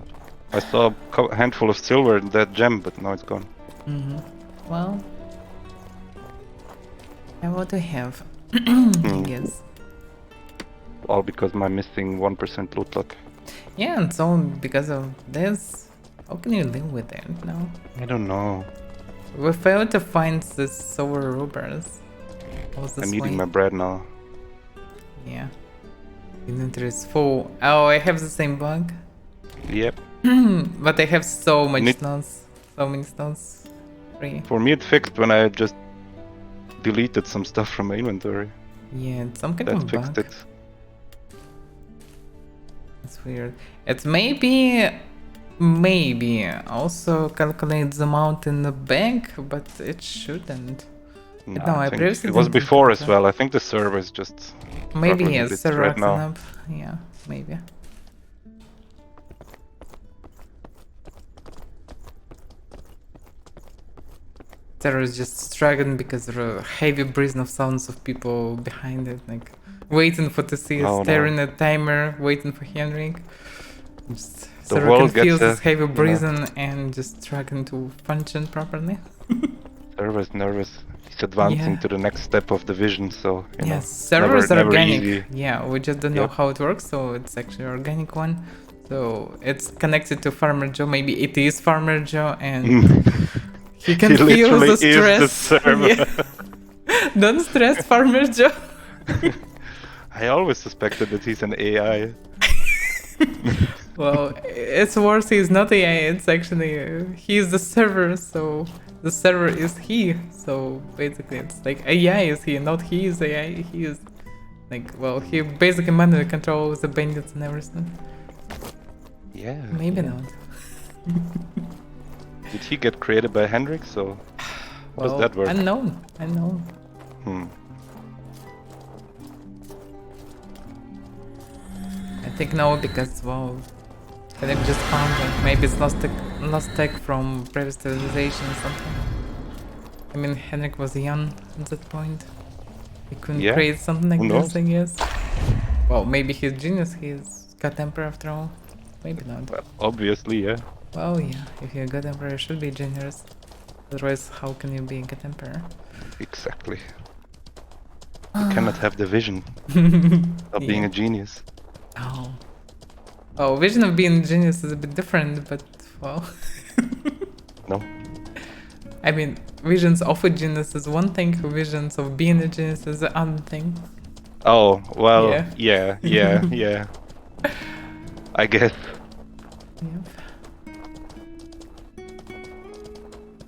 I saw a handful of silver in that gem, but now it's gone. Well, what do we have? I guess. All because my missing 1% loot luck. Yeah, and so because of this, how can you live with it now? I don't know. We failed to find the silver rubbers. Was this I'm way? eating my bread now. Yeah. Inventory is full. Oh, I have the same bug. Yep. But I have so much Need- stones. So many stones. Free. For me it fixed when I just deleted some stuff from my inventory. Yeah, it's some kind That of fixed bug. it. It's weird. It maybe also calculates the amount in the bank, but it shouldn't. No, No, I think previously it was didn't before as that. well. I think the server is just Maybe struggling a yes, bit server right acting now. up. Yeah, maybe. Server is just struggling because there are heavy breathing of sounds of people behind it, like waiting for to see us, Oh, no. staring at timer, waiting for Henrik. Just The server world can feel gets this heavy you know. breathing and just struggling to function properly. Server is nervous. He's advancing Yeah. to the next step of the vision, so you know. Yes, servers never are organic. easy. Yeah, we just don't know Yep. how it works, so it's actually an organic one. So it's connected to Farmer Joe. Maybe it is Farmer Joe, and he can He feel literally the is the stress. server. Yeah. Don't stress, Farmer Joe. I always suspected that he's an AI. Well, it's worse. He's not AI. It's actually he's the server. So the server is he. So basically, it's like AI is he, not he is AI. He is like, well, he basically manually controls the bandits and everything. Yeah. Maybe not. Did he get created by Henrik? So how does that work? Unknown. Hmm. I think no, because well, I think just found it. Maybe it's lost tech from previous civilization or something. I mean, Henrik was young at that point. He couldn't Yeah, create something like who this, knows? I guess. Well, maybe he's genius. He's got emperor after all. Maybe not. Well, obviously, yeah. Well, yeah. If you're a good emperor, you should be generous. Otherwise, how can you be a good emperor? Exactly. You cannot have the vision of being Yeah. a genius. Oh. Oh, vision of being a genius is a bit different, but well. No. I mean, visions of a genius is one thing, visions of being a genius is the other thing. Oh, well, Yeah. yeah. I guess. Yep.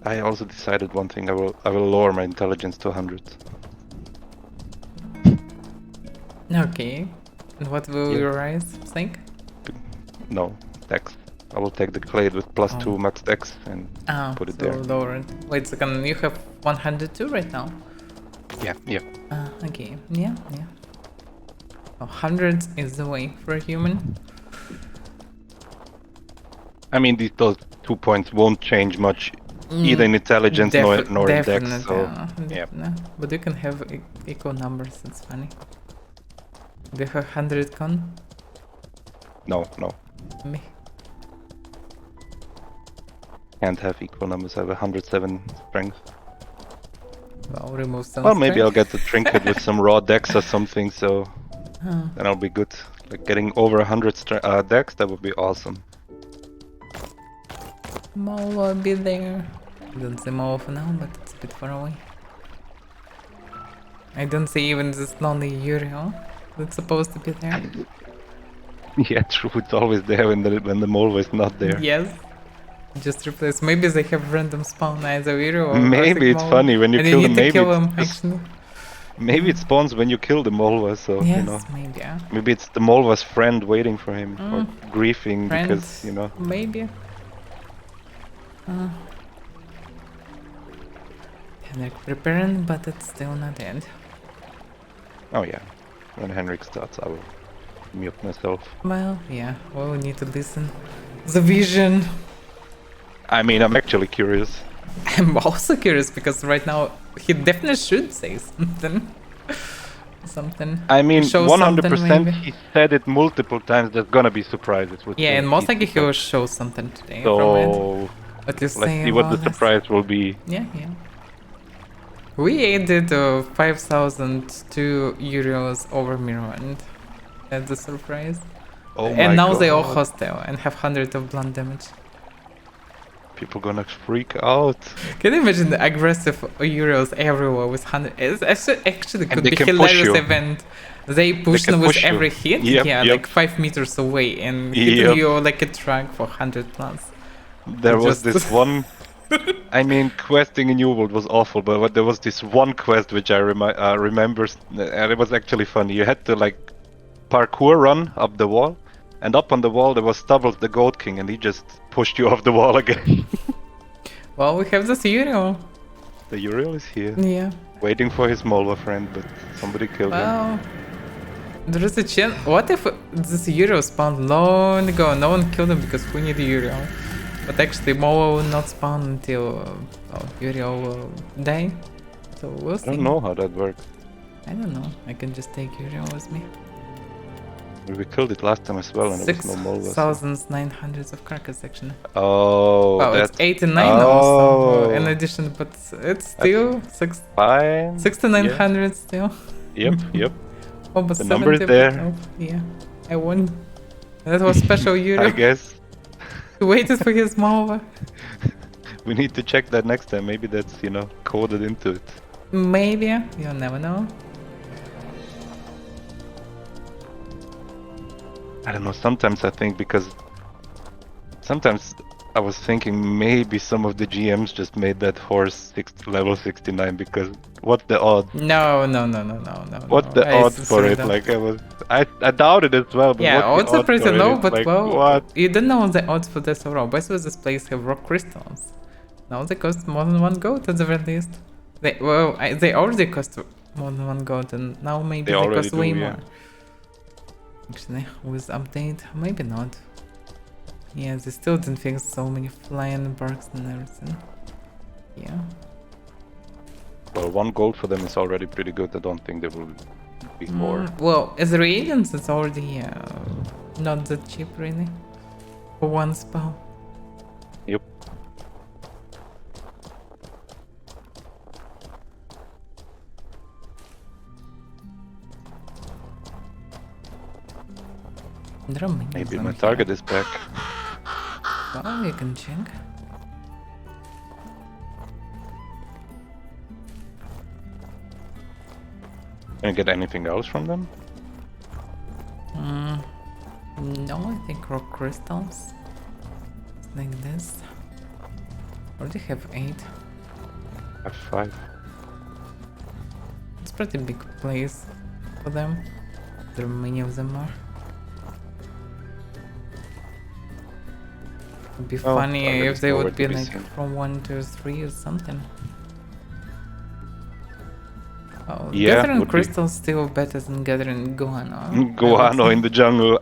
I also decided one thing. I will lower my intelligence to 100. Okay. And what will Yeah. your rise think? No, dex. I will take the clade with +2 Oh. max dex and put it so there. lower it. Wait a second, you have 102 right now? Yeah. Okay. Yeah. 100 is the way for a human. I mean, those 2 points won't change much, either in intelligence nor in dex. Definitely. So yeah. But you can have equal numbers, it's funny. Do you have 100 con? No. Me. Can't have equal numbers. I have 107 strength. Well, remove some Well, maybe I'll strength. get the trinket with some raw dex or something, so then I'll be good. Like getting over 100 dex, that would be awesome. Mo will be there. I don't see Mo for now, but it's a bit far away. I don't see even this lonely Uriel that's supposed to be there. Yeah, true. It's always there when the mole is not there. Yes. Just replace. Maybe they have random spawn either Uriel or Maybe it's Mole, funny when you and kill you them. need to Maybe kill it's them just- actually. Maybe it spawns when you kill the Molva, so Yes, you know. maybe. Yeah. Maybe it's the Molva's friend waiting for him or grieving Friend, because, you know. maybe. Henrik preparing, but it's still not end. Oh yeah. When Henrik starts, I will mute myself. Well, yeah. Well, we need to listen. The vision. I mean, I'm actually curious. I'm also curious because right now he definitely should say something. Something. I mean, Show something, 100% maybe. he said it multiple times. There's gonna be surprises with Yeah, the and most PC likely he will stuff. show something today from it. So What you let's say see what the about this? surprise will be. Yeah. We added 5,002 euros over Mirrorland. That's a surprise. Oh my And now god. they all hostile and have 100 of blunt damage. People gonna freak out. Can you imagine the aggressive Euros everywhere with 100? It's actually could they be can push hilarious you. event. They push can them with push you. every hit, Yep, yeah, yep. like 5 meters away and hitting Yep. you like a truck for 100 plus. There was Just- this one. I mean, questing in New World was awful, but there was this one quest which I remember, and it was actually funny. You had to like parkour run up the wall, and up on the wall there was Stubbles the Goat King, and he just pushed you off the wall again. Well, we have this Uriel. The Uriel is here, Yeah. waiting for his Molva friend, but somebody killed him. Well, there is a chance. What if this Uriel spawned long ago? No one killed him because we need Uriel. But actually, Moa will not spawn until Uriel will die. So we'll I see. don't know how that works. I don't know. I can just take Uriel with me. We killed it last time as well, and there was no Molva. so- 6,900 of carcass actually. Oh, Well, that's it's 89 also. Oh. In addition, but it's still fine. 6,900 still. Yep. Almost The number is 70%. there. Yeah, I won. That was special I Uriel. guess He waited for his Malva. we need to check that next time. Maybe that's, you know, coded into it. Maybe. You'll never know. I don't know, sometimes I think because sometimes I was thinking maybe some of the GMs just made that horse level 69 because what's the odds? No. What's the I odds for sincerely it? don't. Like I doubted it as well, but Yeah, what's odds the are pretty for it? low, It's but like, well, what? you don't know the odds for this overall. Best of this place have rock crystals. Now they cost more than 1 gold at the very least. They already cost more than 1 gold, and now maybe They they already cost do, way yeah. more. Actually, with update, maybe not. Yeah, they still didn't fix so many flying barks and everything. Yeah. Well, 1 gold for them is already pretty good. I don't think there will be more. Well, as reagents, it's already not that cheap, really. For 1 spell. Yep. There are minions Maybe on my here. target is back. Well, you can check. Can I get anything else from them? No, I think rock crystals. Like this. Already have 8. F5. It's pretty big place for them. There are many of them are. It'd be Oh, funny target if is they nowhere would to be be like seen. from 1 to 3 or something. Oh, Yeah, gathering would be. crystals still better than gathering guano. I would Guano say. in the jungle.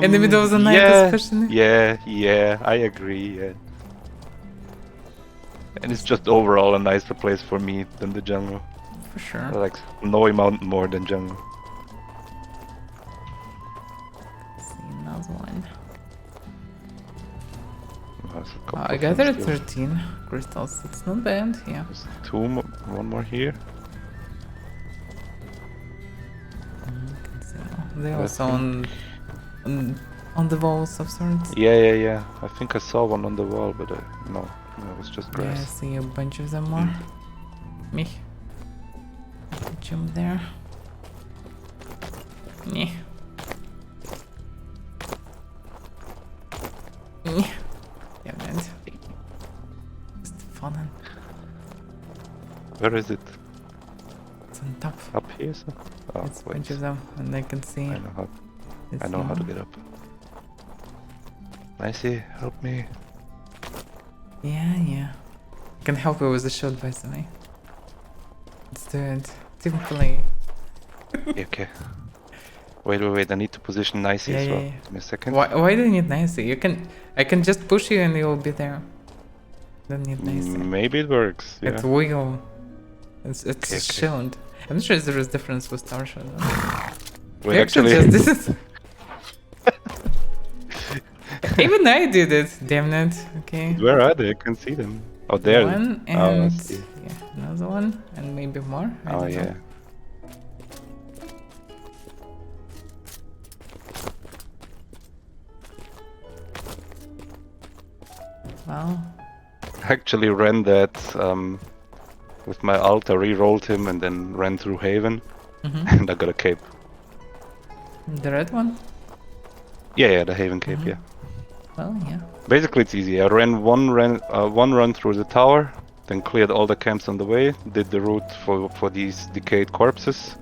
In the middle of the night, Yeah, especially. yeah, I agree. Yeah. And it's just overall a nicer place for me than the jungle. For sure. I like Snowy Mountain more than jungle. See another one. There's a couple I of them gathered still. 13 crystals. It's not bad. Yeah. There's one more here. Can see now. They I also think- on the walls of sorts. Yeah. I think I saw one on the wall, but no, it was just Yeah, I grass. see a bunch of them more. Me. Jump there. Meh. Meh. Damn it. Just fallen. Where is it? It's on top. Up here? So? Oh, It's a wait. bunch of them, and I can see. I know how. it's I know how to you. get up. Nicey, help me. Yeah. I can help you with the shot, by the way. Let's do it. Team play. Okay. Wait. I need to position Nicey as well. Yeah. Give me a second. Why do you need Nicey? I can just push you and you'll be there. Don't need Nicey. Maybe it works. Yeah. It will. It's Okay. shown. I'm not sure if there is difference with Star Shot. Wait, I actually, just did it. Even I did it. Damn it. Okay. where are they? I can see them. Oh, there. One Oh, I and see. yeah, another one and maybe more. I Oh don't know. yeah. Well, I actually ran that with my ult. I re-rolled him and then ran through Haven, and I got a cape. the red one. Yeah, the Haven cape. Yeah. Well, yeah. Basically, it's easy. I ran one run through the tower, then cleared all the camps on the way. Did the route for these decayed corpses,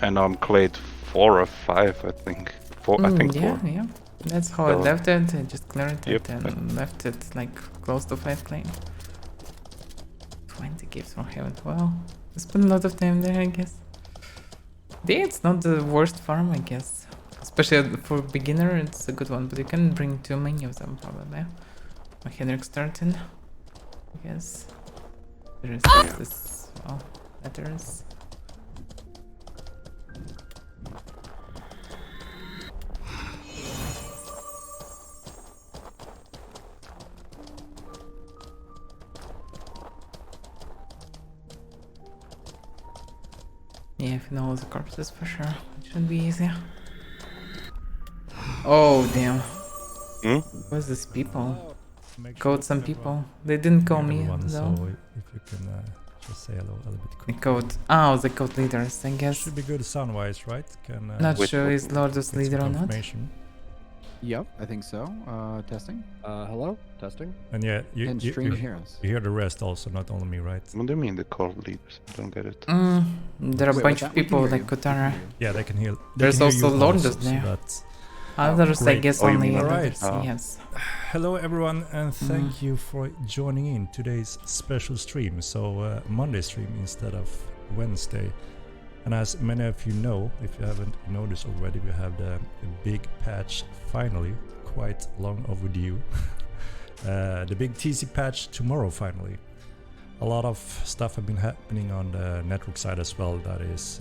and now I'm clayed 4 or 5, I think. 4. I think 4. Yeah. That's how I So- left it. I just cleared Yep. it and left it like close to 5 claim. 20 gifts from heaven. Well, I spent a lot of time there, I guess. Yeah, it's not the worst farm, I guess. Especially for beginner, it's a good one, but you can bring too many of them probably. Oh, Henrik starting, I guess. There is this, well, letters. Yeah, if you know all the corpses for sure, it should be easy. Oh damn. Hmm? What's this people? Make Code some people. They didn't call me though. So if you can just say hello a little bit They quick. code. Oh, the code leaders, I guess. Should be good sound-wise, right? Can Not Wait, sure what- is Lordus get some leader or not. confirmation. Yep, I think so. Testing. Hello? Testing? And yeah, And stream hear us. you hear the rest also, not only me, right? What do you mean the call leaders? I don't get it. There are a Wait, bunch what's of that? We can people hear like you. Kotara. Yeah, they can hear. They There's can hear also you Lordus also, so there. that's- Others, I great. guess, Oh, you only mean- others. Alright. Yes. Hello everyone, and thank you for joining in today's special stream. So Monday stream instead of Wednesday. And as many of you know, if you haven't noticed already, we have the big patch finally, quite long overdue. The big TC patch tomorrow finally. A lot of stuff have been happening on the network side as well. That is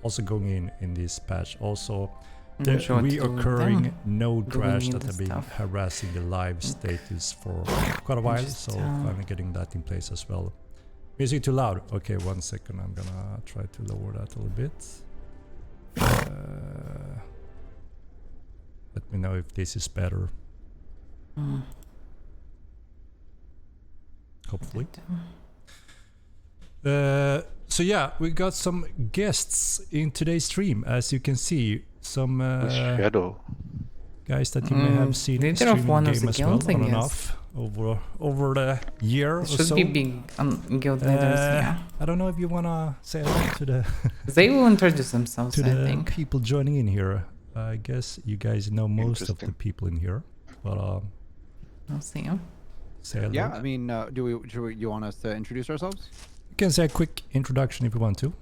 also going in this patch. Also, I'm the not sure what to do with reoccurring them. node Do we crash need that the have been stuff? harassing the live status for quite a while, Just, so finally getting that in place as well. Music too loud. Okay, 1 second. I'm gonna try to lower that a little bit. Let me know if this is better. Hopefully. So yeah, we got some guests in today's stream. As you can see, some Shadow. guys that you may have seen leader of streaming one of game the as well, guilds, I on and guess. off. over the year or It should so. be big guild leaders, yeah. I don't know if you wanna say hello to the They will introduce themselves, to I the think. people joining in here. I guess you guys know most of the Interesting. people in here, but I'll see you. say hello. Yeah, I mean, you want us to introduce ourselves? You can say a quick introduction if you want to.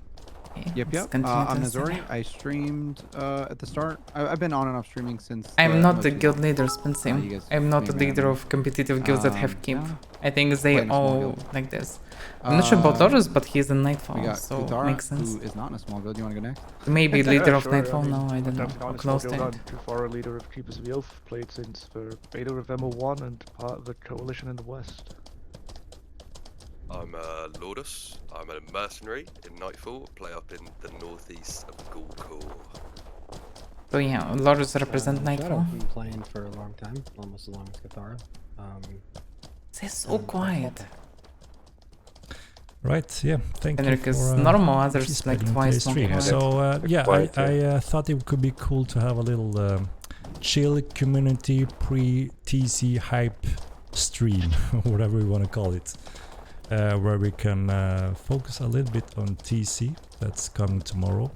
Okay, Yep, let's yep. continue I'm to see. Nazori. I streamed at the start. I've been on and off streaming since. I'm not most the of guild leader, Spencer. you guys I'm not the maybe leader I'm- of competitive guilds that have keep. yeah. I think they Play in a small all guild. like this. I'm not sure about Uh, Lotus, but he's in We Nightfall, got so Kutara, makes sense. who is not in a small guild. You want to go next? Maybe leader of Sure, Nightfall, I mean, no, I don't know. definitely Or not a close small to guild. it. I'm too far a leader of Keepers of the Oath. Played since the beta of MO1 and part of the coalition in the west. I'm Lourdes. I'm a mercenary in Nightfall. Play up in the northeast of the Ghoul Core. So yeah, Lotus represent Nightfall. I've been playing for a long time, almost as long as Cathara. They're so quiet. Right, yeah, thank Henrik you is for normal, others like participating in twice today's more stream. quiet. So yeah, Quiet, I thought it could be cool to have a little chill community pre-TC hype stream, or whatever we want to call it, where we can focus a little bit on TC that's coming tomorrow.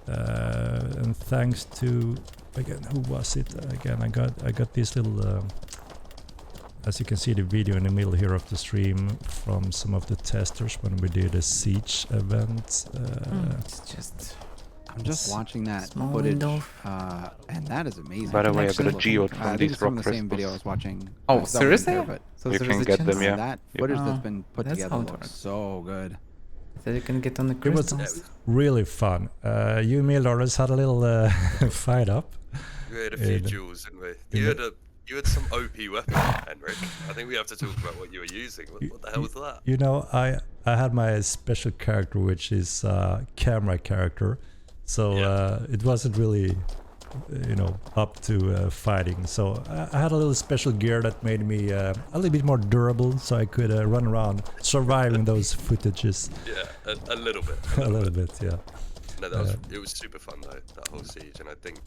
And thanks to, again, who was it? Again, I got this little, as you can see the video in the middle here of the stream from some of the testers when we did a Siege event. It's just I'm just It's watching that small footage, window. and that is amazing. By the way, I got a actually geode I from think these it's from rock the same video I crystals. was watching. Oh, 'cause I wasn't seriously? there, but So You there can is a get chance them, yeah. that Yep. footage Oh, that's been put that's together how it looks works. so good. that you can get on the It was crystals. really fun. You and me, Lawrence, had a little fight up. We had a few In- duels, didn't we? in You had some OP weapon, Henrik. I think we have to talk about what you were using. What the hell was that? You know, I had my special character, which is camera character, so it wasn't really, up to fighting. So I had a little special gear that made me a little bit more durable, so I could run around surviving those footages Yeah, a little bit. a little bit. Yeah. No, it was super fun though, that whole siege, and I think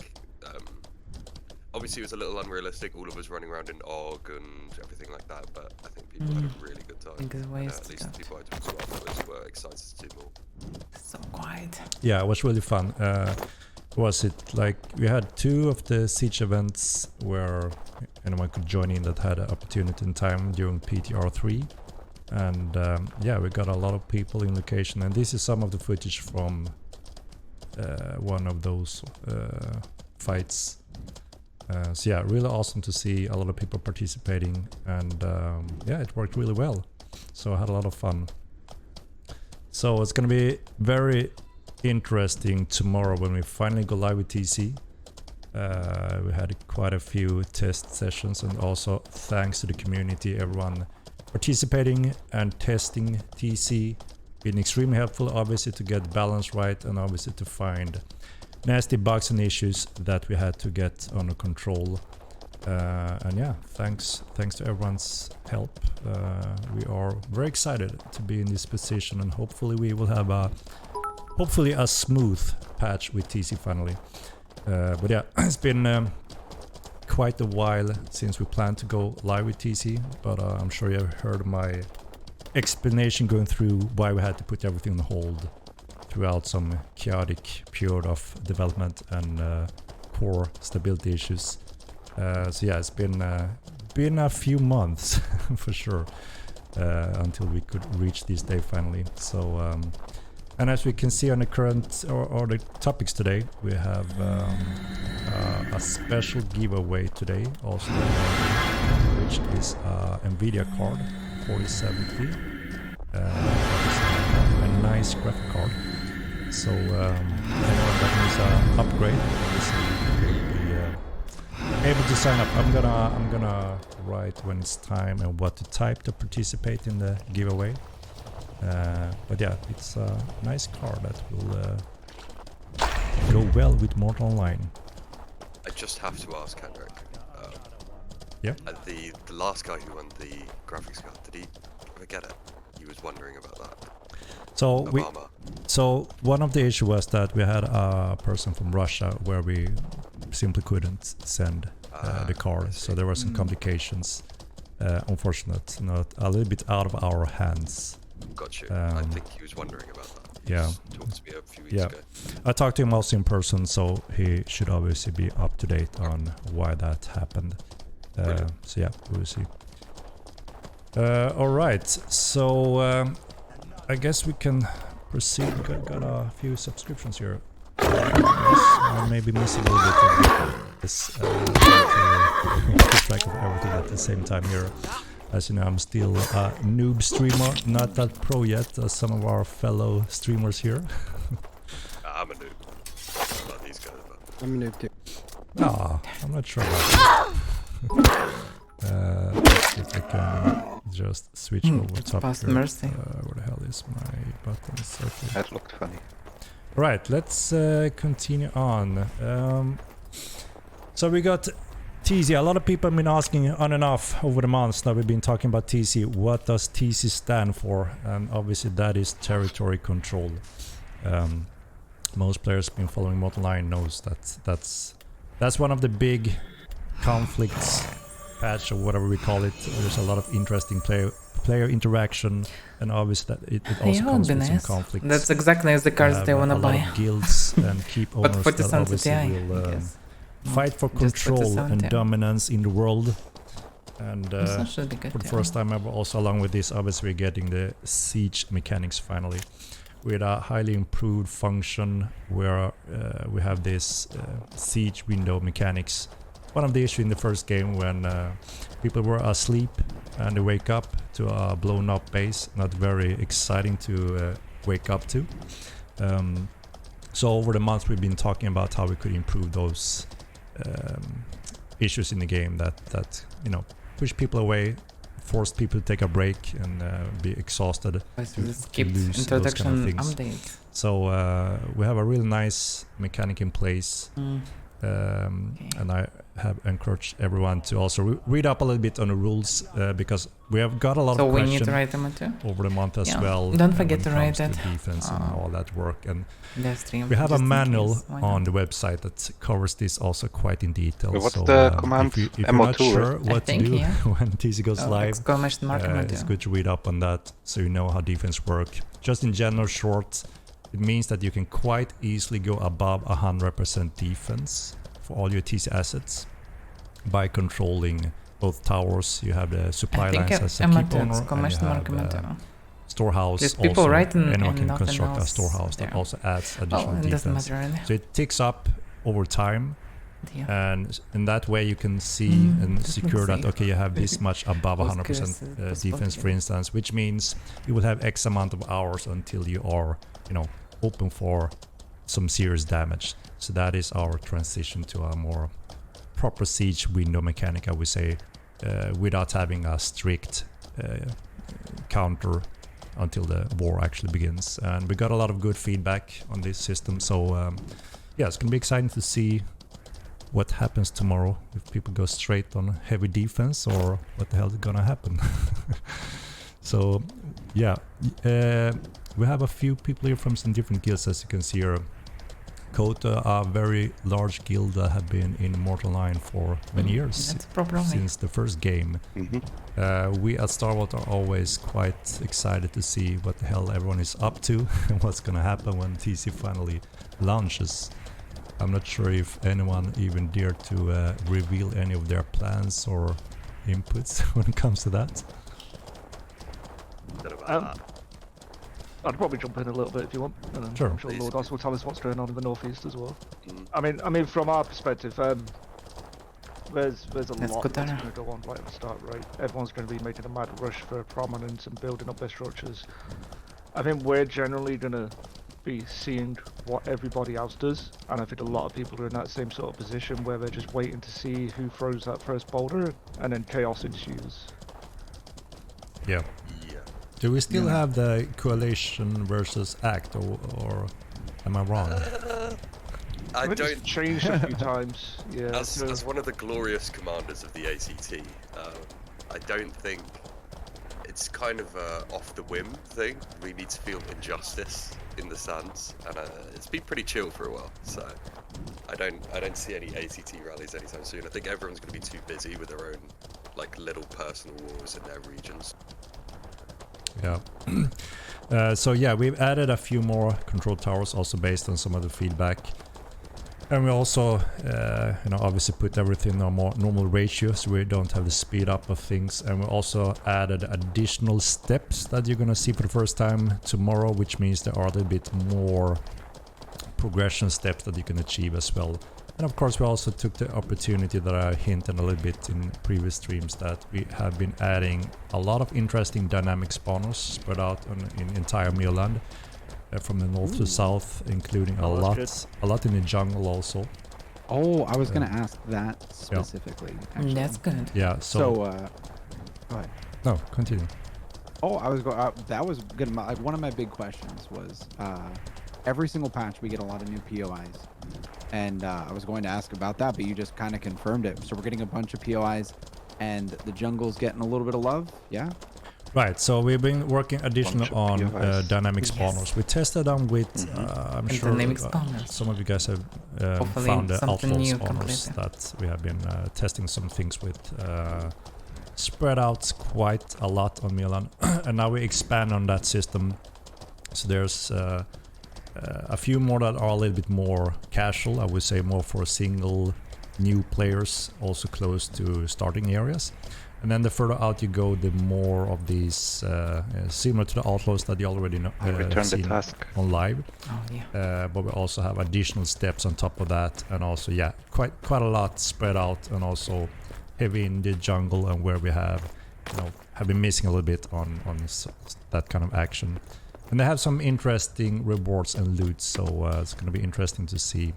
obviously it was a little unrealistic, all of us running around in Og and everything like that, but I think people had a really good time. think there's ways At to least cut. the people I talked to afterwards were excited to do more. So quiet. Yeah, it was really fun. Was it like we had 2 of the siege events where anyone could join in that had an opportunity in time during PTR3, and yeah, we got a lot of people in location, and this is some of the footage from one of those fights. So yeah, really awesome to see a lot of people participating, and yeah, it worked really well. So I had a lot of fun. So it's gonna be very interesting tomorrow when we finally go live with TC. We had quite a few test sessions, and also thanks to the community, everyone participating and testing TC. Been extremely helpful, obviously, to get balance right, and obviously to find nasty bugs and issues that we had to get under control. And yeah, thanks to everyone's help. We are very excited to be in this position, and hopefully we will have a smooth patch with TC finally. But yeah, it's been quite a while since we planned to go live with TC, but I'm sure you have heard my explanation going through why we had to put everything on hold throughout some chaotic period of development and core stability issues. So yeah, it's been a few months for sure until we could reach this day finally. So and as we can see on the current or the topics today, we have a special giveaway today also, which is Nvidia card 4070, a nice graphic card. So anyone that needs an upgrade, obviously will be able to sign up. I'm gonna write when it's time and what to type to participate in the giveaway. But yeah, it's a nice card that will go well with Mortal Online. I just have to ask Henrik. Yeah. The last guy who won the graphics card, did he ever get it? He was wondering about that. So Obama. So one of the issues was that we had a person from Russia where we simply couldn't send the card, so there were some complications. unfortunate, not a little bit out of our hands. Got you. I think he was wondering about that. He talked to me a few weeks ago. I talked to him also in person, so he should obviously be up to date on why that happened. So yeah, we'll see. All right, so I guess we can proceed. Got a few subscriptions here. I maybe miss a little bit of this. Keep track of everything at the same time here. As you know, I'm still a noob streamer, not that pro yet as some of our fellow streamers here. I'm a noob. Not these guys, but... I'm a noob too. Ah, I'm not sure about that. Let's see if I can just switch over top here. Mercy. Where the hell is my buttons? Okay. That looked funny. Right, let's continue on. So we got TC. A lot of people have been asking on and off over the months that we've been talking about TC. What does TC stand for? And obviously that is territory control. Most players been following Mortal Line knows that that's one of the big conflicts patch or whatever we call it. There's a lot of interesting player interaction, and obviously that it also comes with some conflicts. That's exactly as the cards they wanna buy. A lot of guilds and keep owners But that obviously will fight for control and dominance in the world. And for the first time ever, also along with this, obviously we're getting the siege mechanics finally, with a highly improved function where we have this siege window mechanics. One of the issues in the first game when people were asleep and they wake up to a blown up base, not very exciting to wake up to. So over the months we've been talking about how we could improve those issues in the game that you know, push people away, force people to take a break and be exhausted to lose those kind of things. Updates. So we have a really nice mechanic in place. And I have encouraged everyone to also read up a little bit on the rules because we have got a lot of questions we need to write them too? over the month as well. Don't forget to write that. Defense and all that work, and stream, we have a manual on the website that covers this also quite in detail. What's so, the command? If you're not sure what to do when TC goes live, it's good to read up on that so you know how defense work. Just in general, short. It means that you can quite easily go above 100% defense for all your TC assets by controlling both towers. You have the supply lines as a keep owner, and you have storehouse also. Anyone can construct a storehouse that also adds additional defense. So it ticks up over time, and in that way you can see and secure that, okay, you have this much above 100% defense, for instance, which means you will have X amount of hours until you are, you know, open for some serious damage. So that is our transition to a more proper siege window mechanic, I would say, without having a strict counter until the war actually begins. And we got a lot of good feedback on this system, so yeah, it's gonna be exciting to see what happens tomorrow, if people go straight on heavy defense or what the hell is gonna happen. So yeah, we have a few people here from some different guilds, as you can see here. Kota, a very large guild that have been in Mortal Line for many years, since the first game. We at Star Wars are always quite excited to see what the hell everyone is up to and what's gonna happen when TC finally launches. I'm not sure if anyone even dared to reveal any of their plans or inputs when it comes to that. I'd probably jump in a little bit if you want, and sure. I'm sure Lord Os will tell us what's going on in the northeast as well. I mean, from our perspective, there's a lot that's going to go on right at the start, right? Everyone's going to be making a mad rush for prominence and building up their structures. I think we're generally going to be seeing what everybody else does, and I think a lot of people are in that same sort of position where they're just waiting to see who throws that first boulder, and then chaos ensues. Yeah. Do we still have the coalition versus act, or am I wrong? I don't. It's changed a few times. Yeah. As one of the glorious commanders of the ACT, I don't think it's kind of a off the whim thing. We need to feel injustice in the sands, and it's been pretty chill for a while. So I don't see any ACT rallies anytime soon. I think everyone's going to be too busy with their own like little personal wars in their regions. Yeah. So yeah, we've added a few more control towers also based on some of the feedback. And we also, obviously put everything on more normal ratio so we don't have the speed up of things. And we also added additional steps that you're gonna see for the first time tomorrow, which means there are a little bit more progression steps that you can achieve as well. And of course we also took the opportunity that I hinted a little bit in previous streams that we have been adding a lot of interesting dynamic spawners spread out in entire Mialand. From the north to south, including a lot in the jungle also. Oh, I was gonna ask that specifically. Actually. That's good. Yeah. So, go ahead. No, continue. Oh, I was going. That was good. Like one of my big questions was, every single patch we get a lot of new POIs, and I was going to ask about that, but you just kind of confirmed it. So we're getting a bunch of POIs, and the jungle's getting a little bit of love. Yeah. Right, so we've been working additional on dynamic spawners. We tested them with, I'm sure some of you guys have found the outlaw spawners that we have been testing some things with. Spread out quite a lot on Milan, and now we expand on that system. So there's a few more that are a little bit more casual, I would say more for single new players, also close to starting areas. And then the further out you go, the more of these similar to the outlaws that you already know seen on live. Oh, yeah. But we also have additional steps on top of that, and also quite a lot spread out, and also heavy in the jungle, and where we have been missing a little bit on that kind of action. And they have some interesting rewards and loot, so it's going to be interesting to see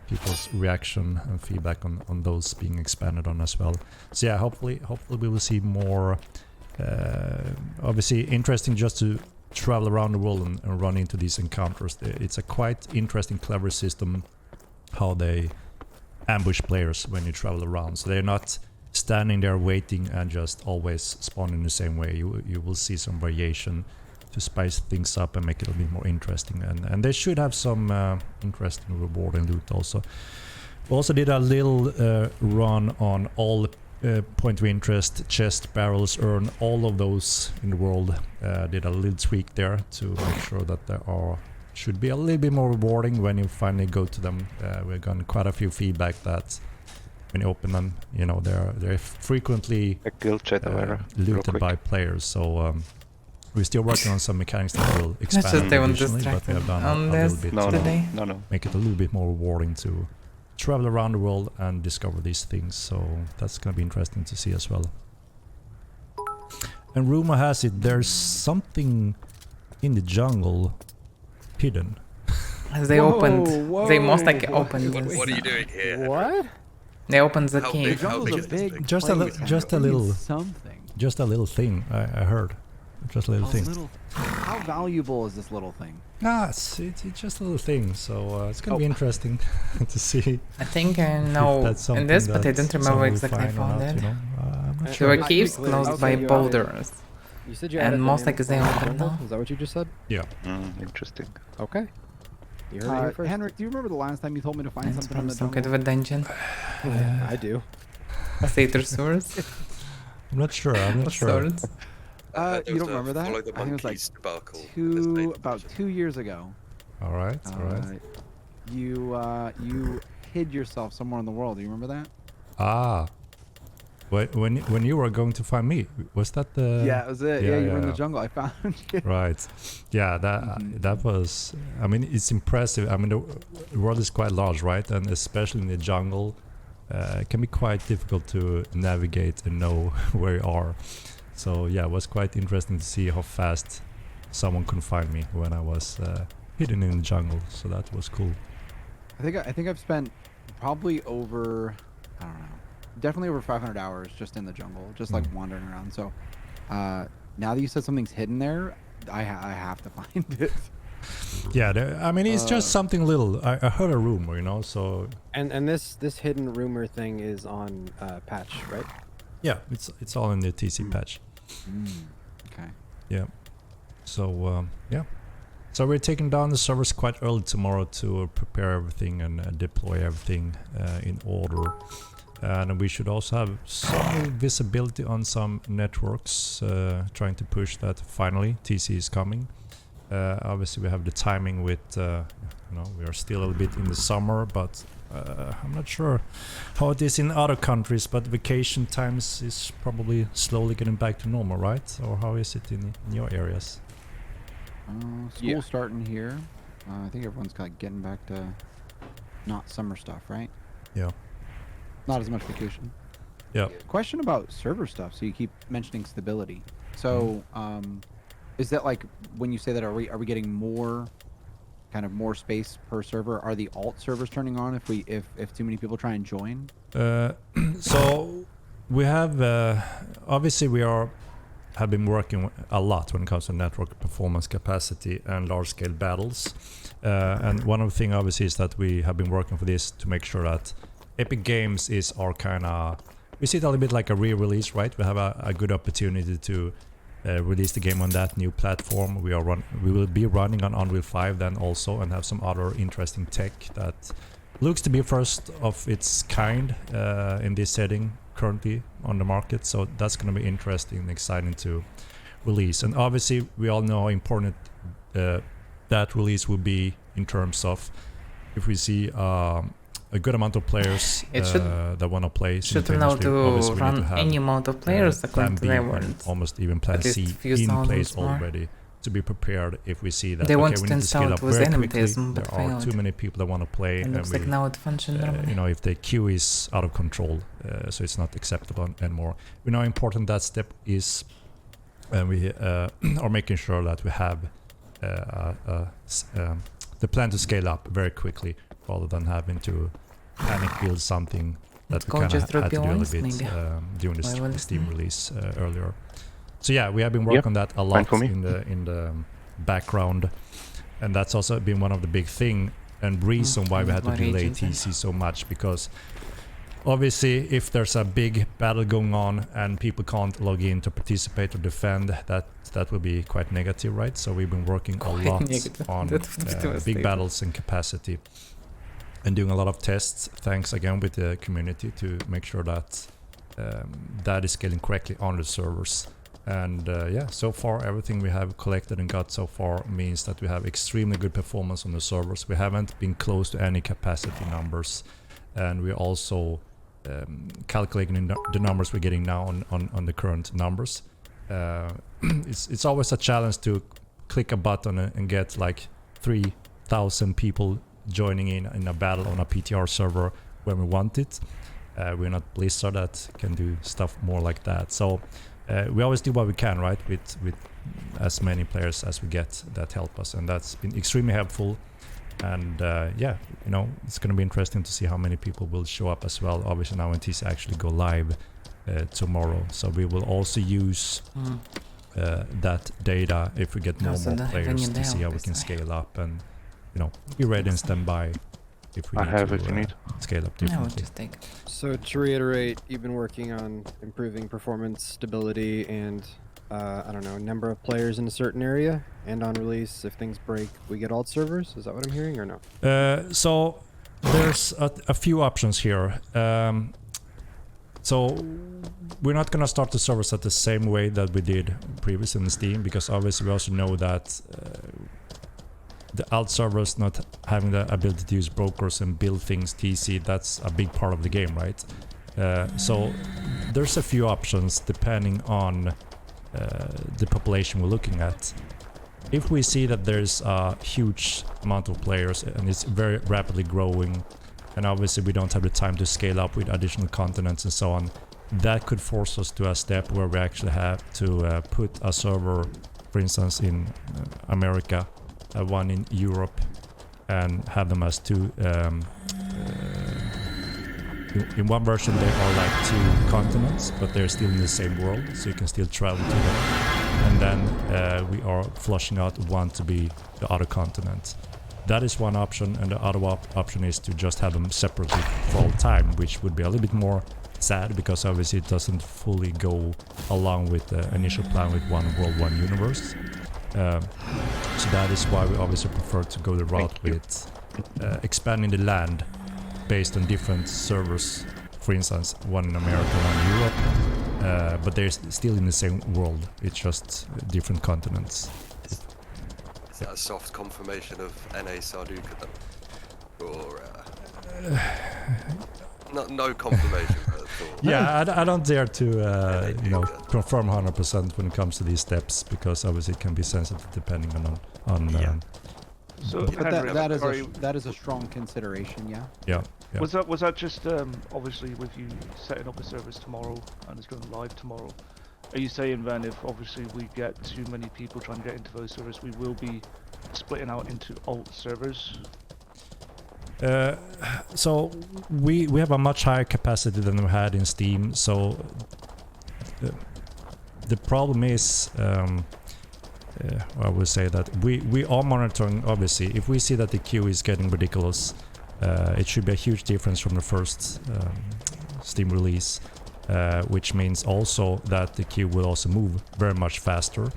people's reaction and feedback on those being expanded on as well. So yeah, hopefully we will see more. Obviously interesting just to travel around the world and run into these encounters. It's a quite interesting, clever system how they ambush players when you travel around. So they're not standing there waiting and just always spawn in the same way. You will see some variation to spice things up and make it a bit more interesting, and they should have some interesting reward and loot also. We also did a little run on all point of interest, chest, barrels, urn, all of those in the world. Did a little tweak there to make sure that should be a little bit more rewarding when you finally go to them. We've gotten quite a few feedback that when you open them, they're frequently looted by players. So we're still working on some mechanics that will expand additionally, but we have done a little bit to make it a little bit more rewarding to travel around the world and discover these things. So that's going to be interesting to see as well. And rumor has it there's something in the jungle hidden. They most likely opened. What are you doing here? What? They opened the cave. How big is this thing? Just a little thing I heard. Just a little thing. How valuable is this little thing? Nah, it's just a little thing, so it's gonna be interesting to see. I think I know in this, but I don't remember exactly how I found it. There were caves closed by boulders. You said you and most likely they open now. Is that what you just said? Yeah. Interesting. Okay. You heard it here first. Henrik, do you remember the last time you told me to find something in the some jungle? kind of a dungeon. I do. Satyr swords. I'm not sure. Swords. You don't remember that? I think it was like about 2 years ago. All right. You hid yourself somewhere in the world. Do you remember that? Ah. When you were going to find me, was that the? Yeah, that was it. Yeah, you were in the jungle. I found you. Right. Yeah, that was. I mean, it's impressive. I mean, the world is quite large, right? And especially in the jungle, it can be quite difficult to navigate and know where you are. So yeah, it was quite interesting to see how fast someone could find me when I was hidden in the jungle. So that was cool. I think I've spent probably over, I don't know, definitely over 500 hours just in the jungle, just like wandering around. So now that you said something's hidden there, I have to find it. Yeah, I mean, it's just something little. I heard a rumor, so. And this hidden rumor thing is on patch, right? Yeah, it's all in the TC patch. Okay. Yeah. So yeah. So we're taking down the servers quite early tomorrow to prepare everything and deploy everything in order. And we should also have some visibility on some networks, trying to push that finally TC is coming. Obviously we have the timing with, we are still a little bit in the summer, but I'm not sure how it is in other countries, but vacation times is probably slowly getting back to normal, right? Or how is it in your areas? School starting here. I think everyone's kind of getting back to not summer stuff, right? Yeah. Not as much vacation. Yeah. Question about server stuff. So you keep mentioning stability. So is that like when you say that, are we getting more space per server? Are the alt servers turning on if too many people try and join? So we have obviously we have been working a lot when it comes to network performance capacity and large scale battles. And one of the things obviously is that we have been working for this to make sure that Epic Games is our we see it a little bit like a re-release, right? We have a good opportunity to release the game on that new platform. We will be running on Unreal 5 then also, and have some other interesting tech that looks to be first of its kind in this setting currently on the market. So that's going to be interesting and exciting to release. And obviously we all know how important that release will be in terms of if we see a good amount of players that want to play. Should allow to run any amount of players according to their words. Almost even plan C in place already to be prepared if we see that they want we to need to scale up very quickly. But there are too many people that want to play, it looks like now it functions normally. If the queue is out of control, so it's not acceptable anymore. We know how important that step is, and we are making sure that we have the plan to scale up very quickly rather than having to panic build something that we kind of had to do a little bit during the Steam release earlier. So yeah, we have been working on that a lot in the background, and that's also been one of the big thing and reason why we had to delay TC so much, because obviously if there's a big battle going on and people can't log in to participate or defend, that will be quite negative, right? So we've been working a lot on big battles and capacity, and doing a lot of tests, thanks again with the community, to make sure that that is scaling correctly on the servers. And so far everything we have collected and got so far means that we have extremely good performance on the servers. We haven't been close to any capacity numbers, and we're also calculating the numbers we're getting now on the current numbers. It's always a challenge to click a button and get like 3,000 people joining in a battle on a PTR server when we want it. We're not Blizzard that can do stuff more like that. So we always do what we can, right, with as many players as we get that help us, and that's been extremely helpful. And it's going to be interesting to see how many people will show up as well. Obviously now when TC actually go live tomorrow, so we will also use that data if we get more players to see how we can scale up and be ready and stand by if we need to scale up differently. So to reiterate, you've been working on improving performance, stability, and number of players in a certain area, and on release, if things break, we get alt servers. Is that what I'm hearing, or no? So there's a few options here. So we're not gonna start the servers at the same way that we did previously in Steam, because obviously we also know that the alt servers not having the ability to use brokers and build things TC, that's a big part of the game, right? So there's a few options depending on the population we're looking at. If we see that there's a huge amount of players and it's very rapidly growing, and obviously we don't have the time to scale up with additional continents and so on, that could force us to a step where we actually have to put a server, for instance, in America, one in Europe, and have them as two. In one version they are like two continents, but they're still in the same world, so you can still travel to them. And then we are flushing out one to be the other continent. That is one option, and the other option is to just have them separately for all time, which would be a little bit more sad, because obviously it doesn't fully go along with the initial plan with one world, one universe. So that is why we obviously prefer to go the route with expanding the land based on different servers for instance, one in America, one in Europe, but they're still in the same world. It's just different continents. Is that a soft confirmation of NA Sarduka then? Or no confirmation, but a thought. Yeah, I don't dare to confirm 100% when it comes to these steps, because obviously it can be sensitive depending on So But Henrik, that is a strong consideration, yeah. yeah. was that just obviously with you setting up the servers tomorrow and it's going live tomorrow? Are you saying then if obviously we get too many people trying to get into those servers, we will be splitting out into alt servers? So we have a much higher capacity than we had in Steam. So the problem is, I would say that we are monitoring. Obviously, if we see that the queue is getting ridiculous, it should be a huge difference from the first Steam release, which means also that the queue will also move very much faster.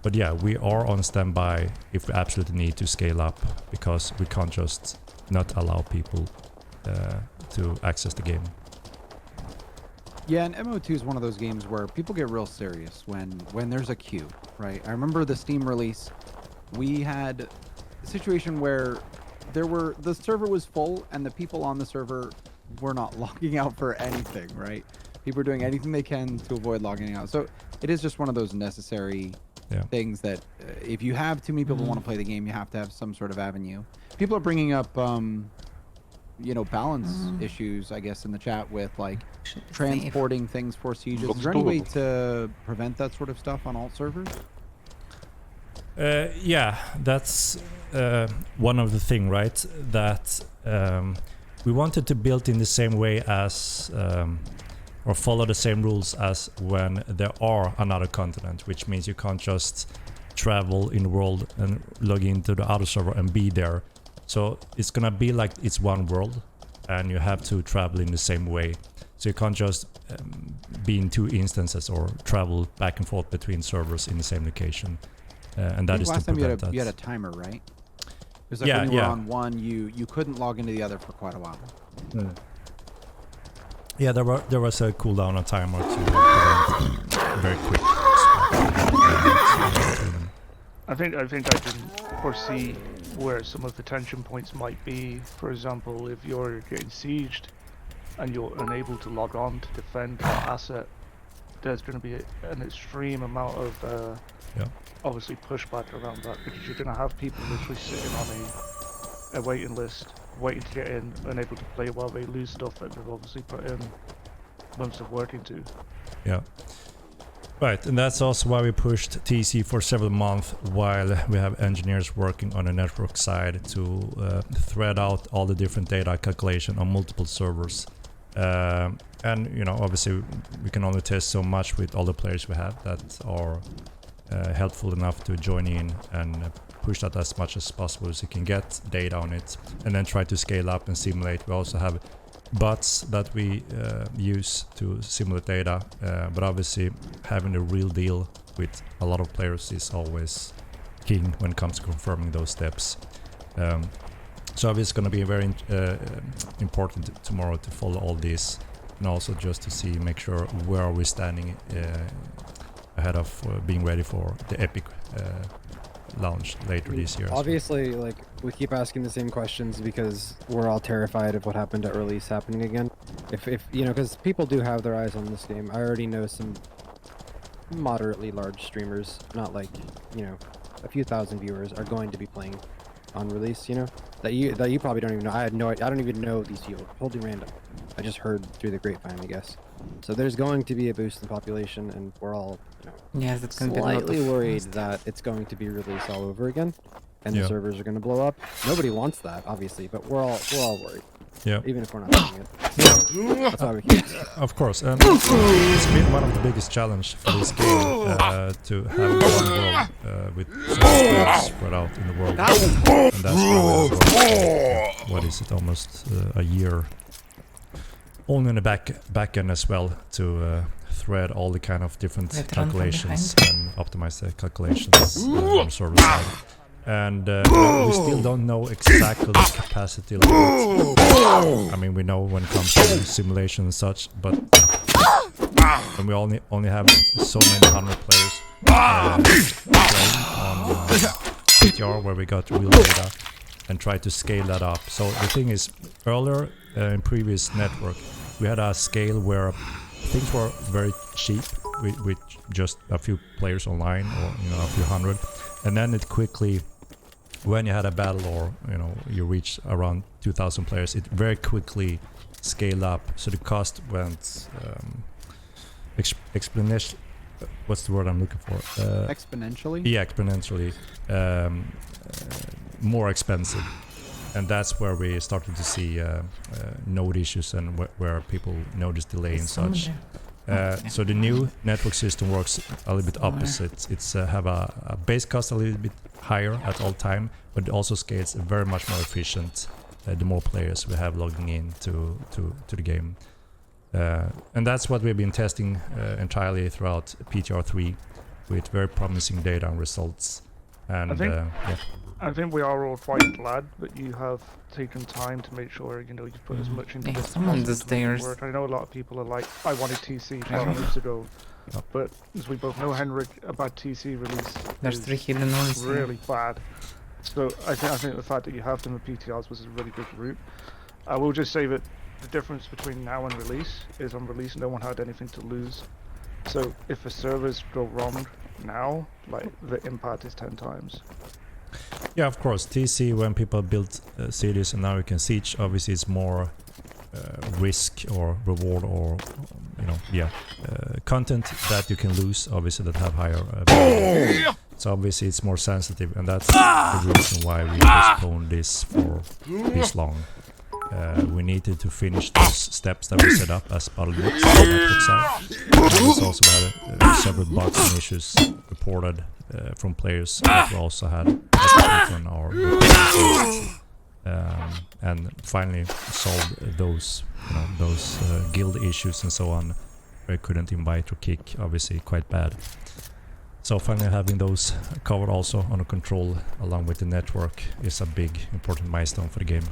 But yeah, we are on standby if we absolutely need to scale up, because we can't just not allow people to access the game. Yeah, and MO2 is one of those games where people get real serious when there's a queue, right? I remember the Steam release, we had a situation where the server was full and the people on the server were not logging out for anything, right? People are doing anything they can to avoid logging out. So it is just one of those necessary things that if you have too many people who want to play the game, you have to have some sort of avenue. People are bringing up, balance issues, I guess, in the chat with like transporting things for sieges. Is there any way to prevent that sort of stuff on alt servers? Yeah, that's one of the thing, right? That we wanted to build in the same way as or follow the same rules as when there are another continent, which means you can't just travel in the world and log into the other server and be there. So it's gonna be like it's one world and you have to travel in the same way. So you can't just be in two instances or travel back and forth between servers in the same location. And that is to prevent that. You had a timer, right? It was like when you were on one, you couldn't log into the other for quite a while. Yeah, there was a cooldown, a timer to prevent very quick. I think I can foresee where some of the tension points might be. For example, if you're getting sieged and you're unable to log on to defend that asset, there's going to be an extreme amount of obviously pushback around that, because you're going to have people literally sitting on a waiting list, waiting to get in, unable to play while they lose stuff that they've obviously put in months of work into. Yeah. Right, and that's also why we pushed TC for several months, while we have engineers working on the network side to thread out all the different data calculation on multiple servers. And obviously we can only test so much with all the players we have that are helpful enough to join in and push that as much as possible so you can get data on it, and then try to scale up and simulate. We also have bots that we use to simulate data, but obviously having the real deal with a lot of players is always king when it comes to confirming those steps. So obviously it's going to be very important tomorrow to follow all this, and also just to make sure where are we standing ahead of being ready for the Epic launch later this year. Obviously, like, we keep asking the same questions because we're all terrified of what happened at release happening again. If because people do have their eyes on this game. I already know some moderately large streamers, not like, a few thousand viewers, are going to be playing on release, that you probably don't even know. I don't even know these people. Totally random. I just heard through the grapevine, I guess. So there's going to be a boost in population, and we're all that's going slightly worried that it's going to be released all over again, and the servers are going to blow up. Nobody wants that, obviously, but we're all worried. Yeah. Even if we're not doing it. That's why we keep. Of course, and it's been one of the biggest challenge for this game to have one world with so many players spread out in the world, and that's why we have what is it, almost a year. Only in the back end as well to thread all the kind of different calculations and optimize the calculations on the server side. And we still don't know exactly the capacity limit. I mean, we know when it comes to simulation and such, but when we only have so many 100 players playing on PTR, where we got real data and try to scale that up. So the thing is, earlier in previous network, we had a scale where things were very cheap with just a few players online, or a few hundred, and then it quickly, when you had a battle or you reached around 2,000 players, it very quickly scaled up. So the cost went exponentially. What's the word I'm looking for? Exponentially? Yeah, exponentially more expensive. And that's where we started to see node issues and where people notice delay and such. So the new network system works a little bit opposite. It's have a base cost a little bit higher at all time, but it also scales very much more efficient the more players we have logging in to the game. And that's what we've been testing entirely throughout PTR3 with very promising data and results. And I think we are all quite glad that you have taken time to make sure you put as much into this as possible to make it work. I know a lot of people are like, I wanted TC 12 months ago, but as we both know, Henrik, a bad TC release is really bad. So I think the fact that you have them with PTRs was a really good route. I will just say that the difference between now and release is on release no one had anything to lose. So if the servers go wrong now, like the impact is 10 times. Yeah, of course. TC, when people build cities and now you can siege, obviously it's more risk or reward or content that you can lose, obviously, that have higher value. So obviously it's more sensitive, and that's the reason why we postponed this for this long. We needed to finish those steps that we set up as Paladin on the network side. We also had several bugs and issues reported from players that we also had on our and finally solved those guild issues and so on, where I couldn't invite or kick, obviously quite bad. So finally having those covered also under control along with the network is a big important milestone for the game.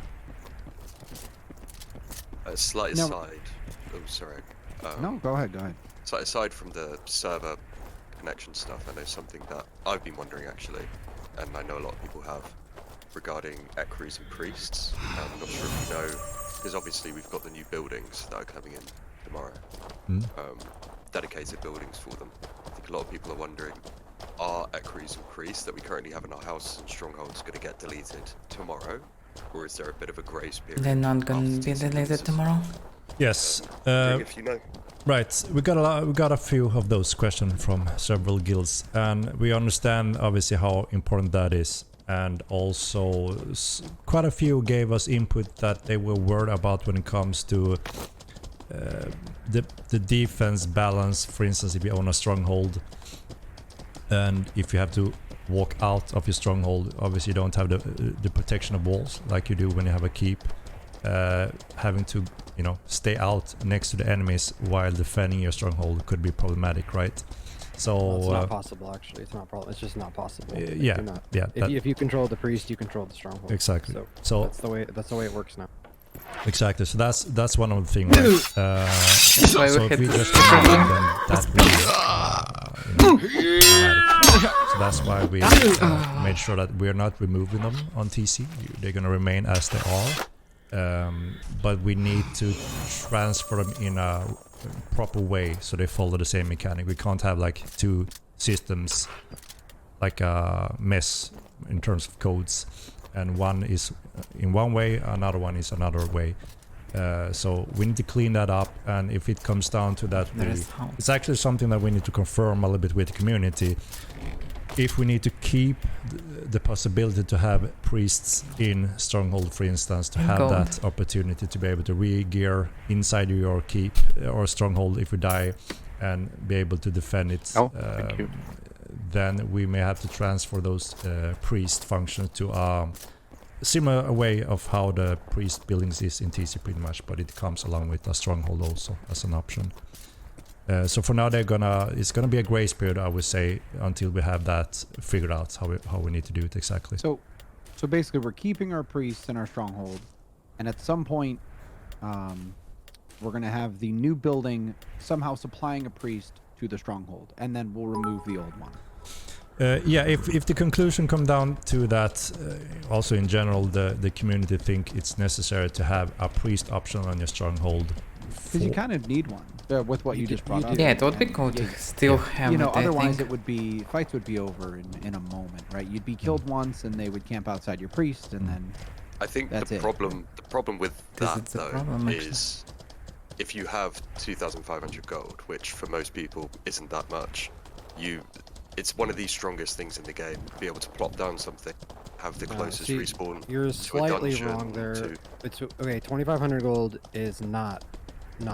Slight aside. Oh, sorry. No, go ahead. Slight aside from the server connection stuff, I know something that I've been wondering actually, and I know a lot of people have, regarding equerries and priests. I'm not sure if you know, because obviously we've got the new buildings that are coming in tomorrow. Dedicated buildings for them. I think a lot of people are wondering, are equerries and priests that we currently have in our houses and strongholds going to get deleted tomorrow? Or is there a bit of a grace period? They're not going to be deleted tomorrow? Yes. If you know. Right, we got a few of those questions from several guilds, and we understand obviously how important that is. And also, quite a few gave us input that they were worried about when it comes to the defense balance. For instance, if you own a stronghold, and if you have to walk out of your stronghold, obviously you don't have the protection of walls like you do when you have a keep. Having to stay out next to the enemies while defending your stronghold could be problematic, right? So it's not possible, actually. It's just not possible. If you control the priest, you control the stronghold. Exactly. So that's the way it works now. Exactly. So that's one of the things. Right? So if we just remove them, that will be so that's why we made sure that we're not removing them on TC. They're gonna remain as they are. But we need to transfer them in a proper way so they follow the same mechanic. We can't have like two systems like a mess in terms of codes, and one is in one way, another one is another way. So we need to clean that up, and if it comes down to that, it's actually something that we need to confirm a little bit with the community. If we need to keep the possibility to have priests in stronghold, for instance, to have that opportunity to be able to re-gear inside your keep or stronghold if we die and be able to defend it, then we may have to transfer those priest functions to a similar way of how the priest buildings is in TC pretty much, but it comes along with a stronghold also as an option. So for now, it's gonna be a grace period, I would say, until we have that figured out how we need to do it exactly. So basically, we're keeping our priests in our stronghold, and at some point, we're gonna have the new building somehow supplying a priest to the stronghold, and then we'll remove the old one. Yeah, if the conclusion come down to that, also in general, the community think it's necessary to have a priest option on your stronghold. Because you kind of need one with what you just brought up. Yeah, it would be cool to still have You know, it, I otherwise think. it would be fights would be over in a moment, right? You'd be killed once, and they would camp outside your priest, and then I think that's the it. problem with 'Cause that it's a though problem, actually. is if you have 2,500 gold, which for most people isn't that much, it's one of the strongest things in the game. Be able to plop down something, have the closest see, respawn. You're to a slightly dungeon, wrong there. to- It's okay. 2,500 gold is not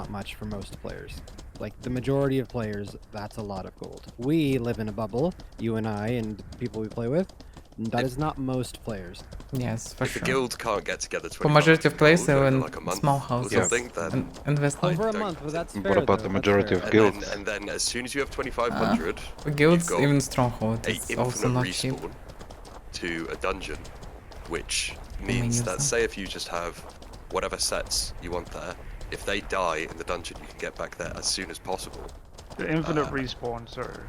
much for most players. Like the majority of players, that's a lot of gold. We live in a bubble, you and I, and people we play with. That is not most players. Yes, for If the sure. guild can't get together For majority of players, they over are in like a month small or houses something, then invest like Over a don't month, but that's fair. What about the though, that's majority fair. of guilds? and then as soon as you have 2,500, for guilds, got even stronghold a is also infinite not cheap. respawn to a dungeon, which means that say if you just have whatever sets you want there, if they die in the dungeon, you can get back there as soon as possible. The infinite respawns are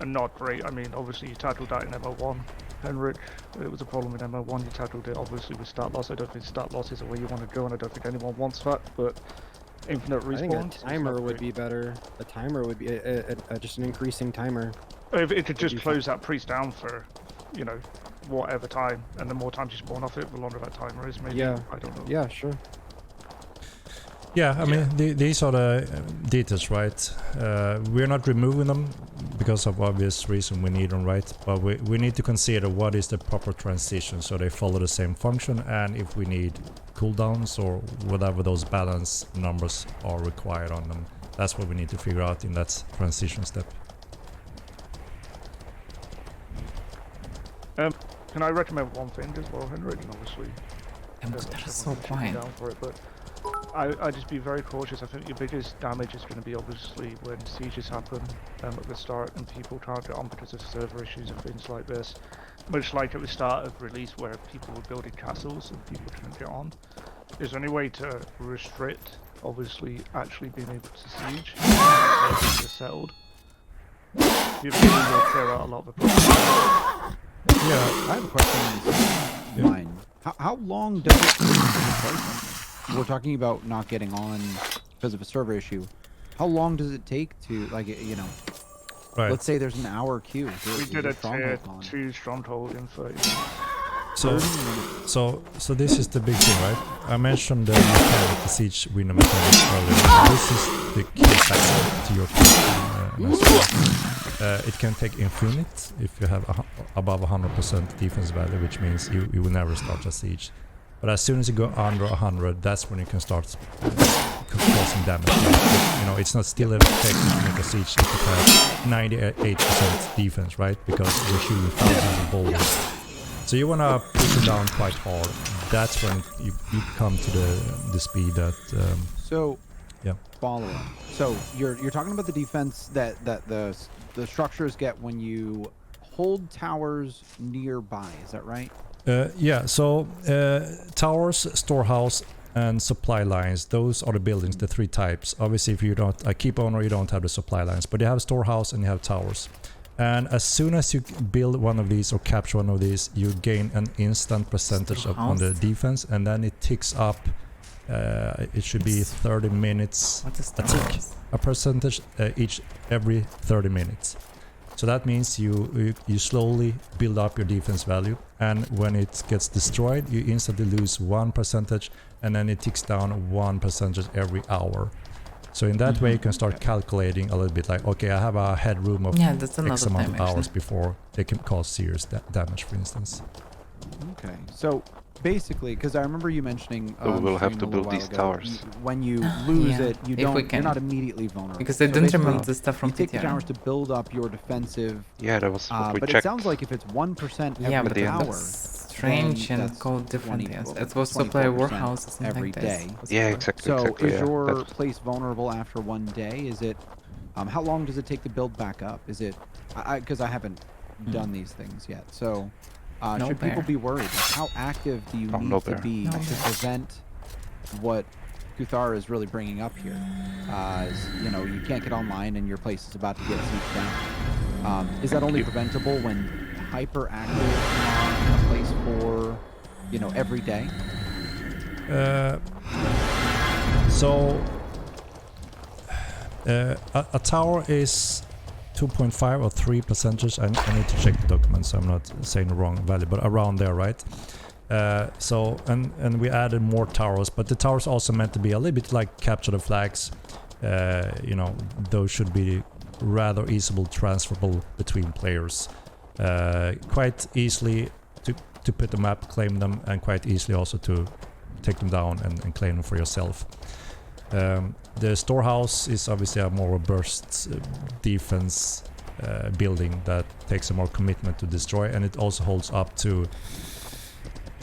not great. I mean, obviously you tackled that in MO1, Henrik. It was a problem in MO1. You tackled it obviously with stat loss. I don't think stat loss is the way you want to go, and I don't think anyone wants that. But infinite I think respawns. a timer would be better. A timer would be just an increasing timer. If it could just close that priest down for, you know, whatever time, and the more times you spawn off it, the longer that timer is. Maybe. Yeah. I don't know. Yeah, sure. Yeah, I mean, these are the details, right? We're not removing them because of obvious reason we need them, right? But we need to consider what is the proper transition so they follow the same function, and if we need cooldowns or whatever those balance numbers are required on them. That's what we need to figure out in that transition step. Can I recommend one thing as well, Henrik? And obviously, They're so everyone's quiet. down for it, but I just be very cautious. I think your biggest damage is going to be obviously when sieges happen at the start and people can't get on because of server issues and things like this. Much like at the start of release where people were building castles and people couldn't get on. Is there any way to restrict, obviously, actually being able to siege once it's settled? You've been able to clear out a lot of the problems. Yeah, I have a question on this line. How long does it... We're talking about not getting on because of a server issue. How long does it take to, like, you know... Right. Let's say there's an hour queue. We did a tier 2 stronghold in 30 minutes. So this is the big thing, right? I mentioned the mechanic, the siege window mechanic earlier. This is the key factor to your question. It can take infinite if you have above 100% defense value, which means you will never start a siege. But as soon as you go under 100, that's when you can start causing damage. You know, it's not still effective to make a siege if you have 98% defense, right? Because you're shooting thousands of boulders. So you want to push it down quite hard. That's when you come to the speed that. Yeah. Follow up. So you're talking about the defense that the structures get when you hold towers nearby. Is that right? Yeah. So towers, storehouse, and supply lines. Those are the buildings, the three types. Obviously, if you don't keep owner, you don't have the supply lines, but you have storehouse and you have towers. And as soon as you build one of these or capture one of these, you gain an instant percentage on the defense, and then it ticks up. It should be 30 minutes a tick, a percentage every 30 minutes. So that means you slowly build up your defense value, and when it gets destroyed, you instantly lose 1%, and then it ticks down 1% every hour. So in that way, you can start calculating a little bit like, okay, I have a headroom of X amount of hours before they can cause serious damage, for instance. Okay, so basically, because I remember you mentioning we will have to build these towers. When you lose it, you're not immediately vulnerable. Because they don't remove the stuff from you take the PTR. towers to build up your defensive. Yeah, that was what we but checked. it sounds like if it's 1% every but hour. that's strange and called different. Yes, it's supposed to play warehouses every day. Yeah, exactly. So exactly, is your That's... place vulnerable after one day? Is it How long does it take to build back up? Is it, because I haven't done these things yet. So No should people bear. be worried? Like, how active do you Oh, need no to bear. be No to bear. prevent what Kuthara is really bringing up here? Is, you know, you can't get online and your place is about to get sieged down. Is that only preventable when hyper active on a place for, you know, every day? So a tower is 2.5 or 3%. I need to check the document, so I'm not saying the wrong value, but around there, right? So and we added more towers, but the towers also meant to be a little bit like capture the flags. You know, those should be rather easily transferable between players, quite easily to put the map, claim them, and quite easily also to take them down and claim them for yourself. The storehouse is obviously a more robust defense building that takes a more commitment to destroy, and it also holds up to,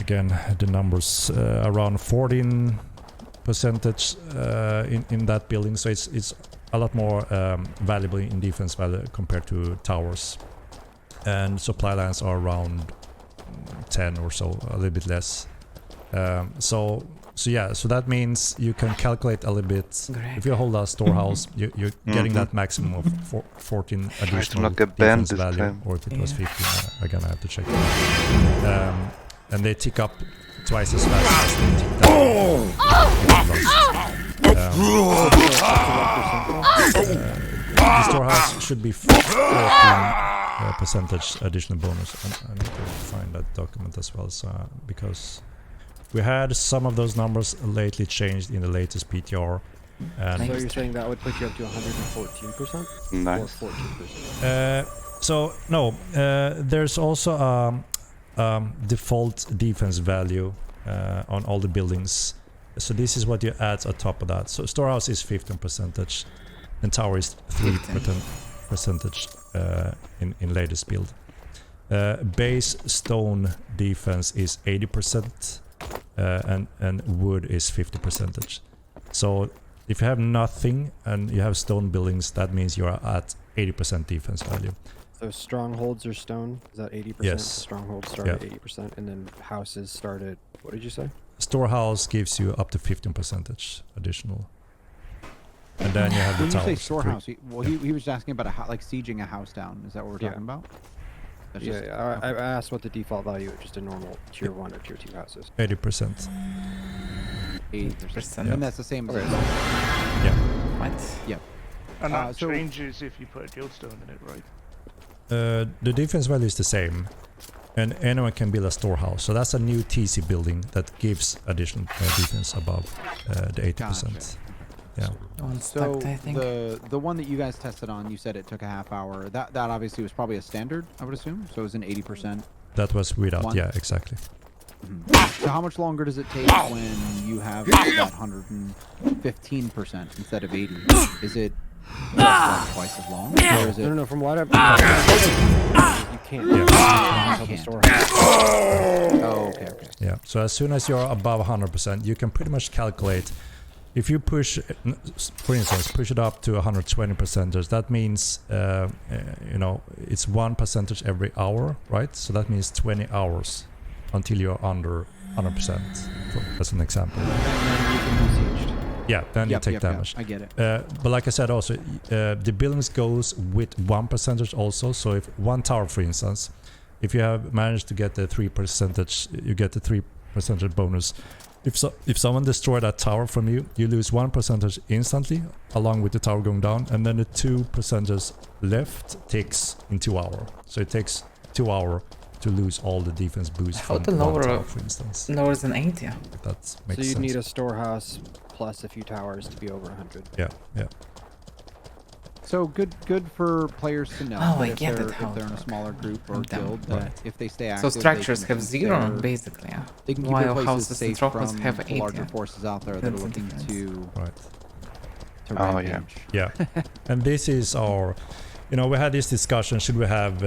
again, the numbers around 14% in that building, so it's a lot more valuable in defense value compared to towers. And supply lines are around 10 or so, a little bit less. So that means you can calculate a little bit. Correct. If you hold a storehouse, you're getting that maximum of 14 Try to additional not get banned defense this value, time. or if it was Yeah. 15. Again, I have to check that. And they tick up twice as fast as they tick down. The storehouse should be 14 percentage additional bonus. I need to find that document as well, so because we had some of those numbers lately changed in the latest PTR. And So you're saying that would put you up to 114%? Or Nice. 14%? so no, there's also default defense value on all the buildings. So this is what you add on top of that. So storehouse is 15%, and tower is 3% in latest build. Base stone defense is 80%, and wood is 50%. So if you have nothing and you have stone buildings, that means you are at 80% defense value. So strongholds are stone? Is that 80%? Yes. Strongholds start at 80%, and then houses start at, what did you say? Storehouse gives you up to 15% additional. And then you have the When you towers. say storehouse, he was asking about like sieging a house down. Is that what we're Yeah. talking about? That's Yeah, just- I asked what the default value of just a normal tier 1 or tier 2 houses. 80%. 80%. Yeah. And that's the same as Okay. Yeah. What? And that so- changes if you put a guildstone in it, right? The defense value is the same, and anyone can build a storehouse. So that's a new TC building that gives additional defense above the 80%. Yeah. One So stacked, I think. the one that you guys tested on, you said it took a half hour. That obviously was probably a standard, I would assume. So it was an 80%. That was without. One. Yeah, exactly. So how much longer does it take when you have that 115% instead of 80? Is it just like twice as long, or is it? No, from what I've you can't. Yeah. Until the Can't. storehouse. Oh, okay. Yeah. So as soon as you're above 100%, you can pretty much calculate. If you push, for instance, push it up to 120%, that means you know, it's 1% every hour, right? So that means 20 hours until you're under 100%. As an example. And then you can be sieged. Yeah, then you take damage. I get it. But like I said, also the buildings goes with 1% also. So if one tower, for instance, if you have managed to get the 3%, you get the 3% bonus. If someone destroyed that tower from you, you lose 1% instantly, along with the tower going down, and then the 2% left takes in 2 hours. So it takes 2 hours to lose all the defense boost How from to one lower tower, for instance. lower than 80? If that So makes you'd sense. need a storehouse plus a few towers to be over 100. Yeah, yeah. So good for players to know Oh, that I get it, if how they're in a it smaller group or I'm down. guild, that Right. if they stay So active, structures they have can 0, keep their- basically. Yeah. They can keep their While places houses and safe trophies from have the 80. larger forces out there that are That's the looking difference. to Right. to Oh, yeah. rampage. Yeah, and this is our, you know, we had this discussion, should we have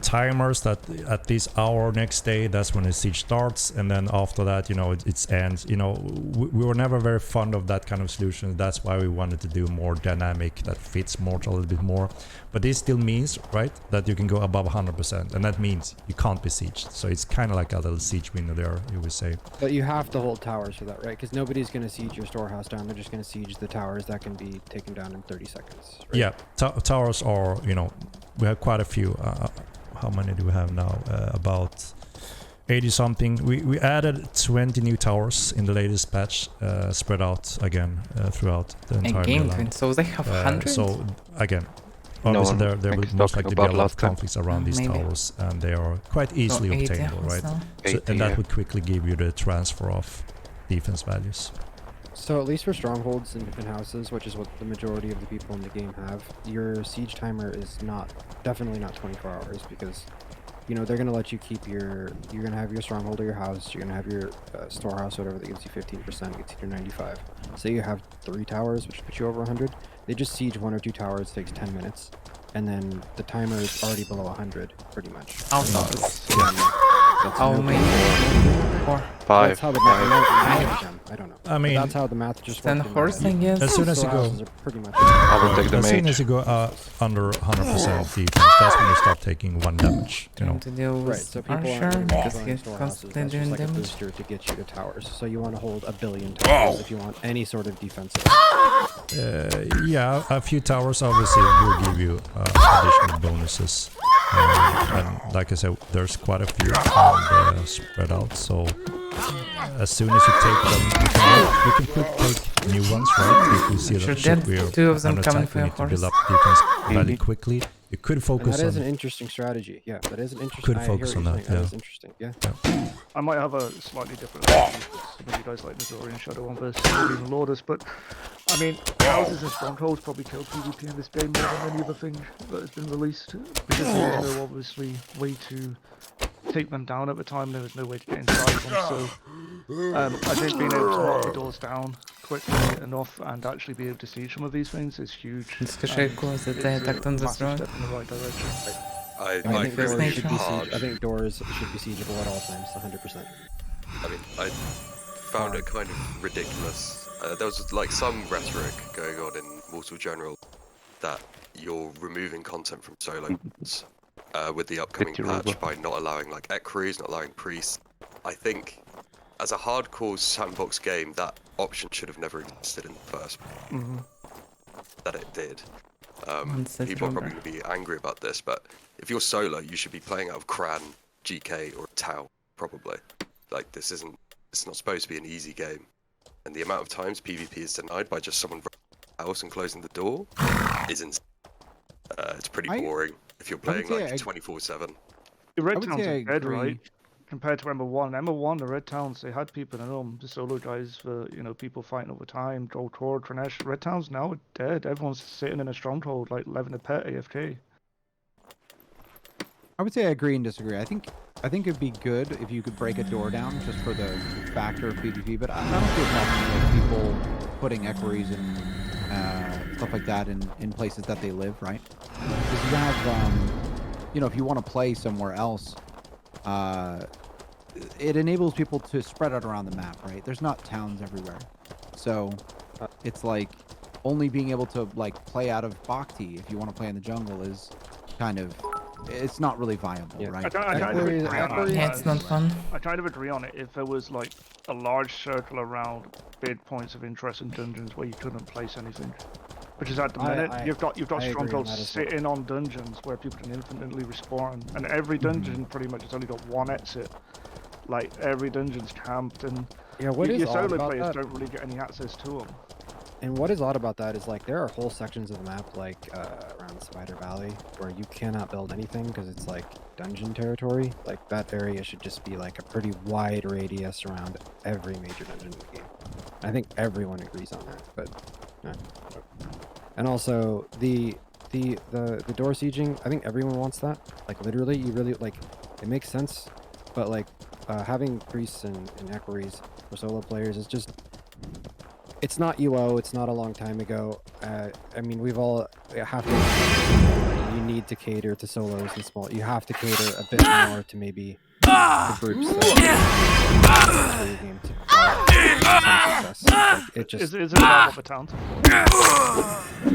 timers that at this hour next day, that's when the siege starts, and then after that, you know, it ends. You know, we were never very fond of that kind of solution. That's why we wanted to do more dynamic, that fits more a little bit more. But this still means, right, that you can go above 100%, and that means you can't be sieged. So it's kind of like a little siege window there, you would say. But you have to hold towers for that, right? Because nobody's going to siege your storehouse down. They're just going to siege the towers that can be taken down in 30 seconds. Right? Yeah, towers are, you know, we have quite a few. How many do we have now? About 80 something. We added 20 new towers in the latest patch, spread out again throughout the entire land. So they have 100? So again, obviously there will most likely be a lot of conflicts around these towers, and they are quite easily obtainable, right? So, and that would quickly give you the transfer of defense values. So at least for strongholds and houses, which is what the majority of the people in the game have, your siege timer is definitely not 24 hours, because, you know, they're going to let you keep you're going to have your stronghold or your house, you're going to have your storehouse, whatever, that gives you 15%, gets you to 95. Say you have 3 towers, which puts you over 100, they just siege 1 or 2 towers, takes 10 minutes, and then the timer is already below 100, pretty much. Oh, How many? 4. 5. That's how the math, I don't know. I mean, but that's how the math just works. 10 horse, I guess. As soon as you go, I will take the as soon mage. as you go under 100% defense, that's when you start taking 1 damage. You know. To deal with Right, so people Archer, aren't because going he's storehouses. constantly That's doing just like a damage. booster to get you to towers. So you want to hold 1 billion towers if you want any sort of defensive. Yeah, a few towers obviously will give you additional bonuses. And like I said, there's quite a few and, spread out. So as soon as you take them, you can quick take new ones, right? If you see that shit, we're 2 of them under coming attack, for we your need to build horse. up defense very quickly. You could And focus that is on. an interesting strategy. Yeah, that is an interesting. Could I hear focus what on you're that, saying. yeah. That is interesting. Yeah. I might have a slightly different opinion. Some of you guys like Missouri and Shadow on versus even Lourdes, but I mean, houses and strongholds probably kill PvP in this game more than any other thing that has been released, because there's no obviously way to take them down at the time. There was no way to get inside them, so I think being able to lock the doors down quickly enough and actually be able to siege some of these things is huge. It's cool that they attacked on this road. Step in the right direction. I think feel doors it's should be hard. I think doors should be siegeable at all times, 100%. I mean, I found it kind of ridiculous. There was like some rhetoric going on in Mortal General that you're removing content from solo mods, with the upcoming patch by not allowing like equerries, not allowing priests. I think as a hardcore sandbox game, that option should have never existed in the first place. That it did. People are probably going to be angry about this, but if you're solo, you should be playing out of Cran, GK, or Tau, probably. Like, it's not supposed to be an easy game. And the amount of times PvP is denied by just someone running the house and closing the door is insane. It's pretty boring if you're playing like 24/7. The Red Towns are dead, right? Compared to Ember 1. Ember 1, the Red Towns, they had people in them, the solo guys, for, you know, people fighting over time, Droll Tor, Tranesh. Red Towns now are dead. Everyone's sitting in a stronghold, like, living a pet AFK. I would say I agree and disagree. I think it'd be good if you could break a door down just for the factor of PvP, but I don't see a problem with people putting equerries and stuff like that in places that they live, right? Because you have, you know, if you want to play somewhere else, it enables people to spread out around the map, right? There's not towns everywhere, so it's like only being able to like play out of Bhakti if you want to play in the jungle is kind of, it's not really viable, right? It's not fun. I kind of agree on it if there was like a large circle around big points of interest in dungeons where you couldn't place anything. Which is at the minute, you've got strongholds sitting on dungeons where people can infinitely respawn, and every dungeon pretty much has only got one exit. Like every dungeon's camped, and your solo players don't really get any access to them. And what is odd about that is like there are whole sections of the map like around the Spider Valley where you cannot build anything because it's like dungeon territory. Like that area should just be like a pretty wide radius around every major dungeon in the game. I think everyone agrees on that, but and also the door sieging, I think everyone wants that. Like literally, you really like it makes sense, but like having priests and equerries for solo players is just. It's not UO, it's not a long time ago. I mean, we've all have to. You need to cater to solos and small. You have to cater a bit more to maybe the groups that your game to some success. Like, it just Is it about what the talent? no,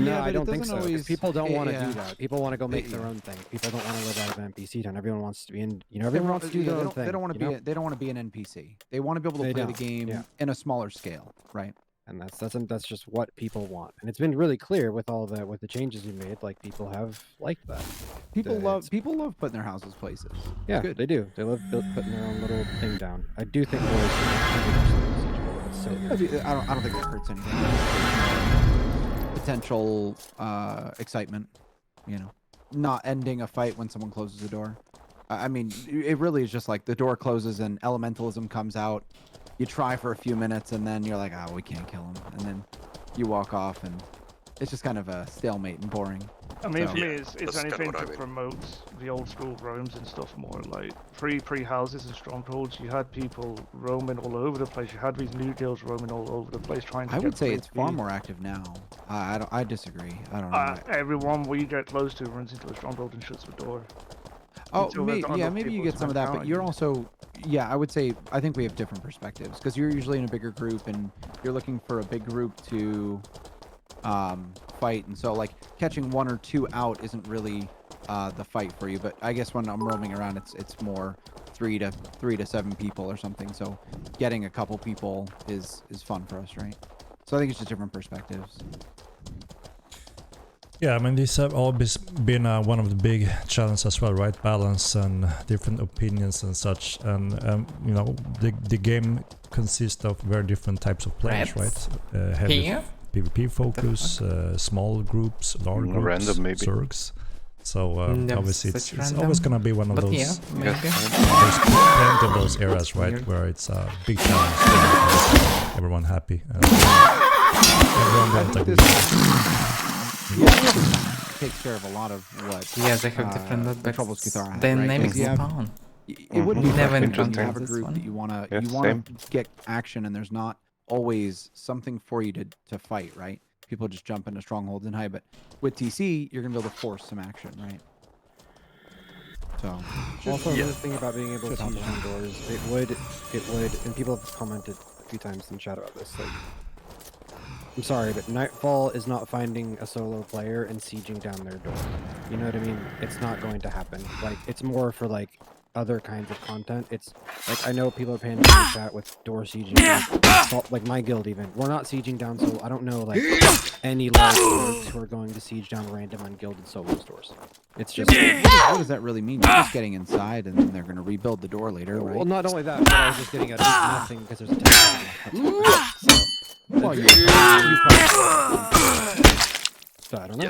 Yeah, I but don't it think doesn't so. always- People don't want to yeah. do that. People want to go make their own thing. People don't want to live out of an NPC town. Everyone wants to be in. You know, everyone wants to do their own thing. They don't want to you be. know? They don't want to be an NPC. They want to be able to They play the don't, game yeah. in a smaller scale, right? And that's just what people want. And it's been really clear with the changes you made. Like people have liked that. People It's- love putting their houses places. It's Yeah, good. they do. They love putting their own little thing down. I do think there is it's so good. I don't think that hurts anything. Potential excitement, you know, not ending a fight when someone closes the door. I mean, it really is just like the door closes and elementalism comes out. You try for a few minutes and then you're like, oh, we can't kill him, and then you walk off, and it's just kind of a stalemate and boring. I mean, So- for me, Yeah, it's that's kinda anything what I to mean. promote the old school roams and stuff more. Like pre-houses and strongholds, you had people roaming all over the place. You had these new guilds roaming all over the place trying to. I would get say free it's far feed. more active now. I disagree. I don't know. Everyone we get close to runs into a stronghold and shuts the door. Oh, until there's not yeah, enough maybe you people get to some of that, but encounter you're you. also, yeah, I would say, I think we have different perspectives, because you're usually in a bigger group and you're looking for a big group to fight, and so like catching 1 or 2 out isn't really the fight for you. But I guess when I'm roaming around, it's more 3 to 7 people or something. So getting a couple people is fun for us, right? So I think it's just different perspectives. Yeah, I mean, these have always been one of the big challenges as well, right? Balance and different opinions and such. And, you know, the game consists of very different types of players, Reds. right? Heavy Here? PvP focus, small groups, large groups, Random, maybe. zergs. So Never obviously such it's always random. going to be one of But those, yeah, maybe. there's plenty of those areas, right? Weird. Where it's a big challenge to make everyone happy. Everyone won't agree. Takes care of a lot of what Yeah, they have different the lootbox troubles Cathara had, dynamic right? 'Cause you have- spawn. It would be Never frustrating when you encountered have a this group one. that you wanna Yeah, you wanna same. get action, and there's not always something for you to fight, right? People just jump into strongholds and hide, but with TC, you're gonna be able to force some action, right? So Also, another thing about being able to Should help siege down doors, it would, and people have commented a few times in chat about this, like, I'm sorry, but Nightfall is not finding a solo player and sieging down their door. You know what I mean? It's not going to happen. Like, it's more for, like, other kinds of content. It's, like, I know people are paying attention in chat with door sieging, like my guild even. We're not sieging down solo. I don't know, like, any large groups who are going to siege down random ungilded solo stores. It's just... what does that really mean? You're just getting inside, and then they're gonna rebuild the door later, right? Well, not only that, but I was just getting at nothing because there's a 10 so, Well, you so I don't know. Yeah.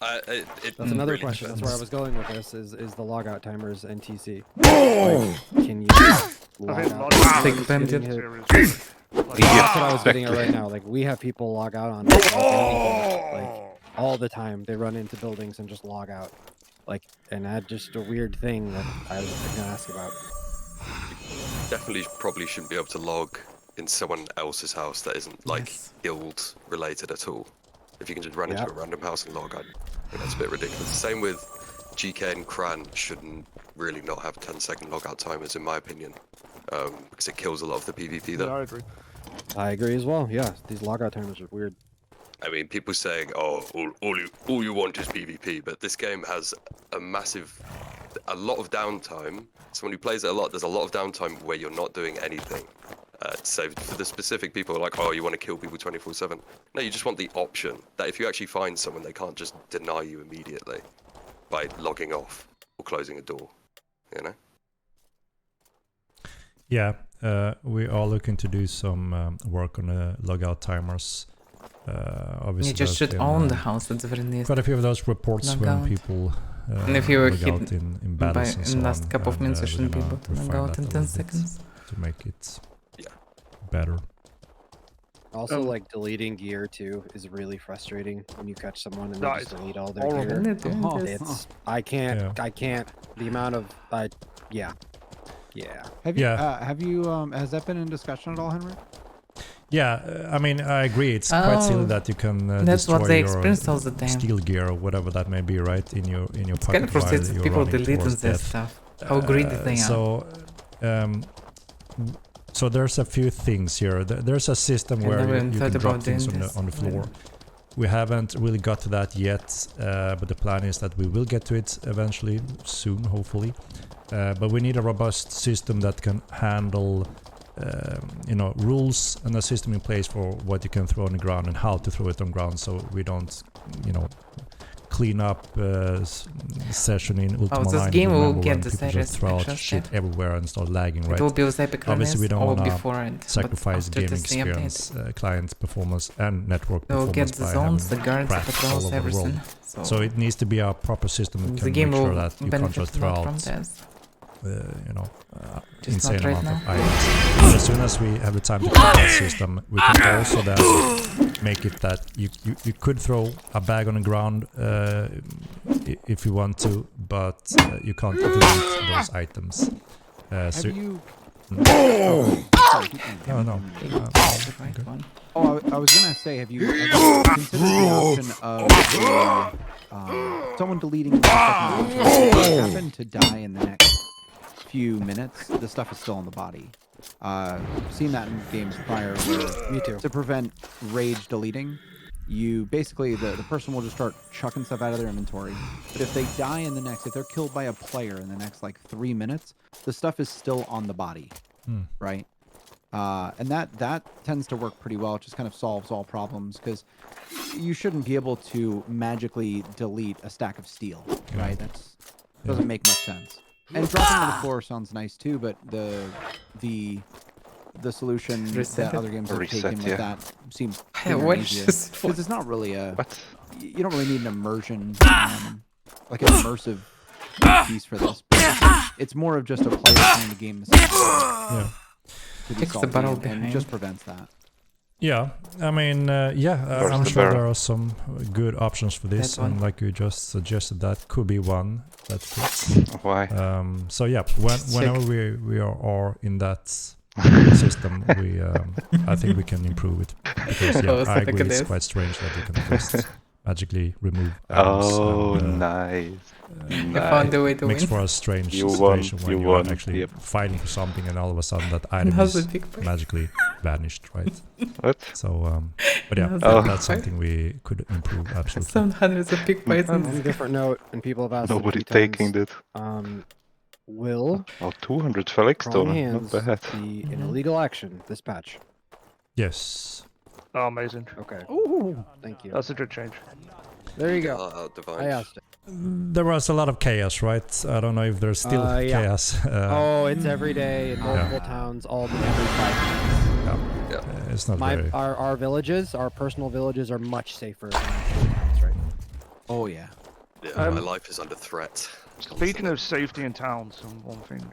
That's another really question. That's depends. where I was going with this. Is the logout timers and TC? Like, can you log I think out? logic Take is bandit. getting serious. Like, That's what I was getting at right now. Like we have people log out on like all the time. They run into buildings and just log out. Like, and that's just a weird thing that I was gonna ask about. Definitely probably shouldn't be able to log in someone else's house that isn't like Yes. guild related at all. If you can just run into Yep. a random house and log, I think that's a bit ridiculous. Same with GK and Cran shouldn't really not have 10-second logout timers in my opinion, because it kills a lot of the PvP yeah, there. I agree. I agree as well. Yeah, these logout timers are weird. I mean, people saying, "Oh, all you want is PvP," but this game has a lot of downtime. Someone who plays it a lot, there's a lot of downtime where you're not doing anything. So for the specific people who are like, "Oh, you want to kill people 24/7?" No, you just want the option that if you actually find someone, they can't just deny you immediately by logging off or closing a door. You know? Yeah, we are looking to do some work on the logout timers. Obviously, You just there's should been, own the house at the very least. quite a few of those reports when Logout. people And if you were log hit out in By battles and so in last on, couple of and, minutes, you we're shouldn't be gonna able to refine log out that in a 10 little bit seconds. to make it Yeah. better. Also, like deleting gear too is really frustrating when you catch someone and they That just is delete all their horrible. gear. Really doing Oh, this. It's I can't. The amount of yeah. have you Yeah. has that been in discussion at all, Henrik? Yeah, I mean, I agree. It's quite silly that you can that's destroy what they your experience all the time. steel gear or whatever that may be, right, in your It's pocket kind of while frustrating you're people running deleting towards this death. stuff. How greedy they are. So there's a few things here. There's a system where never you even can thought drop about things doing on the floor. We haven't really got to that yet, but the plan is that we will get to it eventually, soon, hopefully. But we need a robust system that can handle, rules and a system in place for what you can throw on the ground and how to throw it on ground, so we don't, clean up session in Ultima this 9. game will Remember get when the people serious just throw out extra shit step. everywhere and start lagging, right? It will be with Epic Obviously, we don't or want before to it. sacrifice but after gaming testing update, experience, client performance, and network they'll performance get the by zones, the having guards, the crap all patrols, over the world. everything. So it needs to be a proper system that the can game make sure will that you can't benefit just a throw lot from out, this. Just insane not right amount of now. items. But as soon as we have the time to craft that system, we can also then make it that you could throw a bag on the ground if you want to, but you can't delete those items. Have you... No. Oh, I was gonna say, have you considered the option of someone deleting the second if they happen to die in the next few minutes, the stuff is still in the body. Seen that in games prior where, Me too. to prevent rage deleting, you basically, the person will just start chucking stuff out of their inventory. But if they die in the next, if they're killed by a player in the next like 3 minutes, the stuff is still on the body, right? And that tends to work pretty well. It just kind of solves all problems, because you shouldn't be able to magically delete a stack of steel, right? That doesn't make much sense. And dropping on the floor sounds nice too, but the solution that other games have taken with that seems easier, because it's not really a... You don't really need an immersion, like an immersive piece for this. But it's more of just a player playing the game to be salty, and it just prevents that. Yeah, I mean, I'm sure there are some good options for this, and like you just suggested, that could be one that fits. Why? So yeah, whenever we are in that system, I think we can improve it, because I agree it's quite strange that you can just magically remove items. Nice. You found a way to makes win. for a strange situation when you are actually fighting for something, and all of a sudden that item is magically vanished, right? What? So, but yeah, that's something we could improve absolutely. Some hundreds of big fights. On a different note, and people have asked. Nobody taking that. Will 200 Felix prone stone, hands not bad. be an illegal action this patch? Yes. Oh, amazing. Okay. Ooh, thank you. That's a good change. There you go. I asked it. There was a lot of chaos, right? I don't know if there's still chaos. It's every day in multiple towns, all the every 5 minutes. It's not very... Our villages, our personal villages, are much safer than towns right now. Oh yeah. My life is under threat. Speaking of safety in towns, and one thing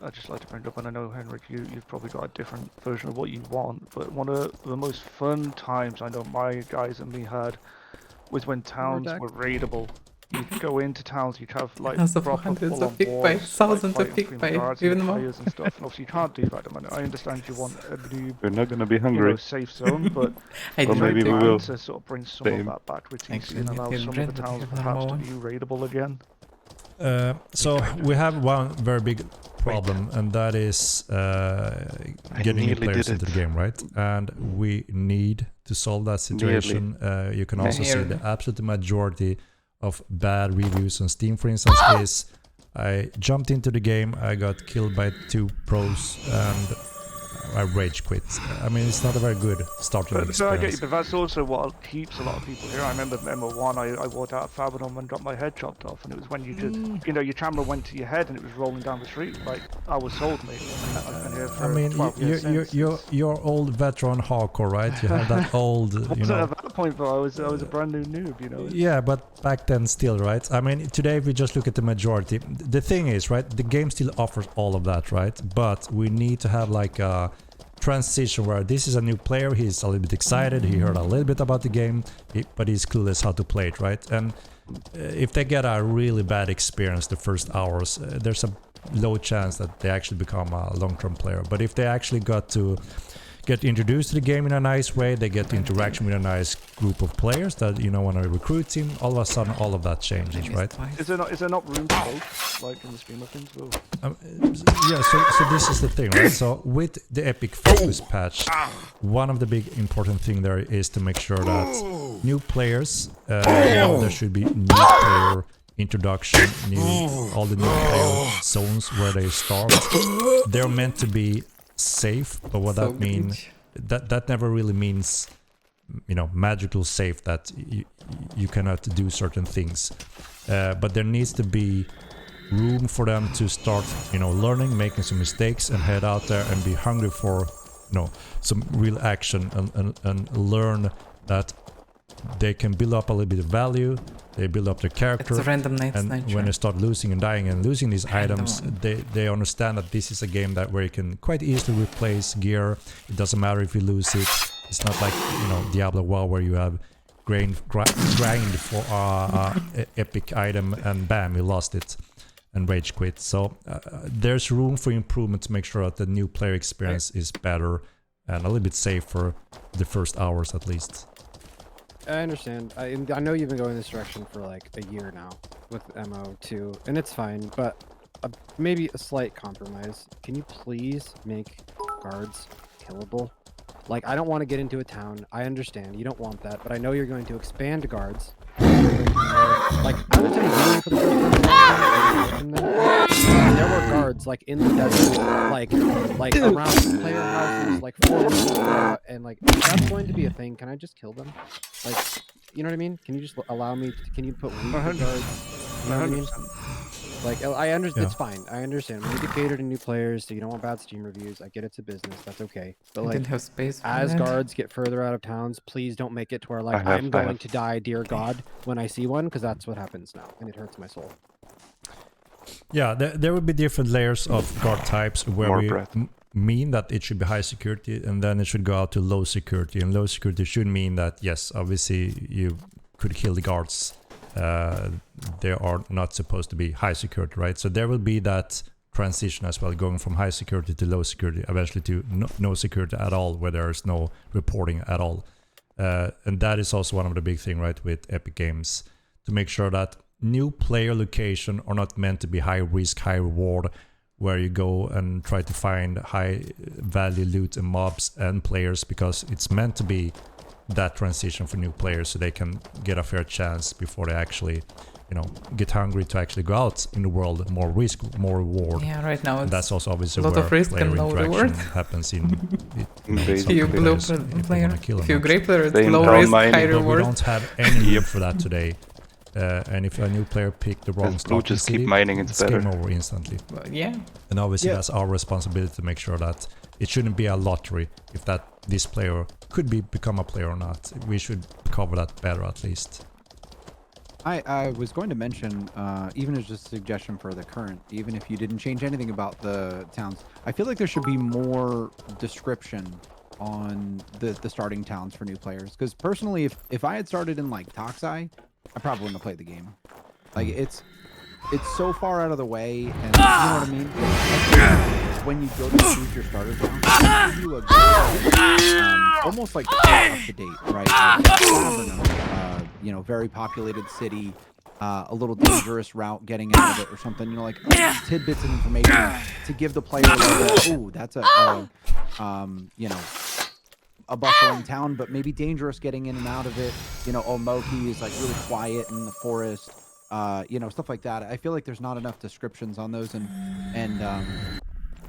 I'd just like to bring up, and I know, Henrik, you've probably got a different version of what you want, but one of the most fun times I know my guys and me had was when towns were raidable. You'd go into towns, you'd have like hundreds of big fights, thousands of big fights, even more. And stuff. And obviously you can't do that. I mean, I understand you want a new, We're not gonna be hungry. safe zone, but Well, maybe we will. to sort of bring some of that back with TC and allow some of the towns perhaps to be raidable again. So we have one very big problem, and that is getting new players into the game, right? And we need to solve that situation. You can also see the absolute majority of bad reviews on Steam, for instance, is I jumped into the game, I got killed by 2 pros, and I rage quit. I mean, it's not a very good starting experience. So I get you, but that's also what keeps a lot of people here. I remember MO1, I walked out of Fabadon and got my head chopped off, and it was when you just, your camera went to your head and it was rolling down the street. Like, I was sold, mate. I've been here for 12 years you're old veteran hardcore, right? You have that old, At that point, though, I was a brand new noob, Yeah, but back then still, right? I mean, today if we just look at the majority, the thing is, right, the game still offers all of that, right? But we need to have like a transition where this is a new player, he's a little bit excited, he heard a little bit about the game, but he's clueless how to play it, right? And if they get a really bad experience the first hours, there's a low chance that they actually become a long-term player. But if they actually got to get introduced to the game in a nice way. They get interaction with a nice group of players that want to recruit him. All of a sudden, all of that changes, right? Is there not room for both, like in the scheme of things? Well, Yeah, so this is the thing, right? So with the Epic Focus patch, one of the big important thing there is to make sure that new players, there should be new player introduction, all the new player zones where they start. They're meant to be safe, but what that means, that never really means, magical safe, that you cannot do certain things. But there needs to be room for them to start, learning, making some mistakes, and head out there and be hungry for, some real action and learn that they can build up a little bit of value. They build up their character. It's a random night and sniper. when they start losing and dying and losing these items, they understand that this is a game where you can quite easily replace gear. It doesn't matter if you lose it. It's not like Diablo WoW where you have grind for epic item and bam, you lost it and rage quit. So there's room for improvement to make sure that the new player experience is better and a little bit safer the first hours at least. I understand. I know you've been going this direction for like a year now with MO2, and it's fine, but maybe a slight compromise. Can you please make guards killable? Like, I don't want to get into a town. I understand. You don't want that, but I know you're going to expand guards. Like, I was in a meeting for the first time, and there were guards, like, in the desert, like around player houses, like, 4 meters, and, like, if that's going to be a thing, can I just kill them? Like, you know what I mean? Can you just allow me can you put weaker guards? You know what I mean? Like, I understand, it's fine. I understand. We need to cater to new players, so you don't want bad Steam reviews. I get it's a business. That's okay. But, like, have space as guards get further out of towns, please don't make it to where, like, I'm going to die, dear God, when I see one, because that's what happens now, and it hurts my soul. Yeah, there will be different layers of guard types where we mean that it should be high security, and then it should go out to low security. And low security should mean that, yes, obviously you could kill the guards. They are not supposed to be high security, right? So there will be that transition as well, going from high security to low security, eventually to no security at all, where there is no reporting at all. And that is also one of the big things, right, with Epic Games, to make sure that new player location are not meant to be high risk, high reward, where you go and try to find high value loot and mobs and players, because it's meant to be that transition for new players so they can get a fair chance before they actually, get hungry to actually go out in the world. More risk, more reward. Yeah, right now it's that's also obviously a lot where of risk player and no interaction reward. happens in If you blue player, if you grey player, it's They low don't risk, mind, high but we reward. don't have any need for that today. And if a new player pick the wrong Blue starting just keep city, mining, it's game better. over instantly. But yeah, And obviously Yeah. that's our responsibility to make sure that it shouldn't be a lottery if this player could become a player or not. We should cover that better at least. I was going to mention, even as just a suggestion for the current, even if you didn't change anything about the towns, I feel like there should be more description on the starting towns for new players. Because personally, if I had started in like Toxai, I probably wouldn't have played the game. Like it's so far out of the way, and you know what I mean? Like, when you go to choose your starter town, it gives you a good, almost like up to date, right? Like, very populated city, a little dangerous route getting out of it or something. Like tidbits of information to give the player like, oh, that's a bustling town, but maybe dangerous getting in and out of it. Moki is like really quiet in the forest. Stuff like that. I feel like there's not enough descriptions on those, and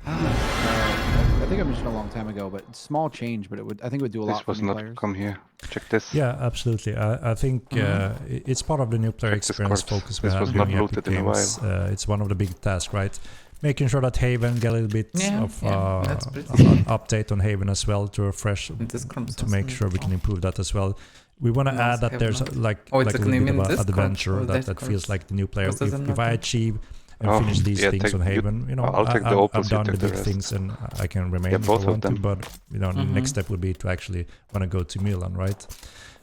I think I mentioned a long time ago, but small change, but I think it would do a lot for This was new not players. come here. Check this. Yeah, absolutely. I think it's part of the new player Check this experience card. focus we This have was during not Epic looted in a Games. It's one of the big tasks, right? Making sure that Haven get a little bit of that's an update on Haven as well to refresh, this to make sure we can improve that as well. We want to add that there's Haven. like Oh, a it's little bit of an Discord adventure or that Discord? feels like the new player. Because doesn't If I matter. achieve and finish these things on Haven, I'll take the I've opposite done the of the big rest. things and I can remain Yeah, if both I of want to, them. but the next step would be to actually want to go to Milan, right?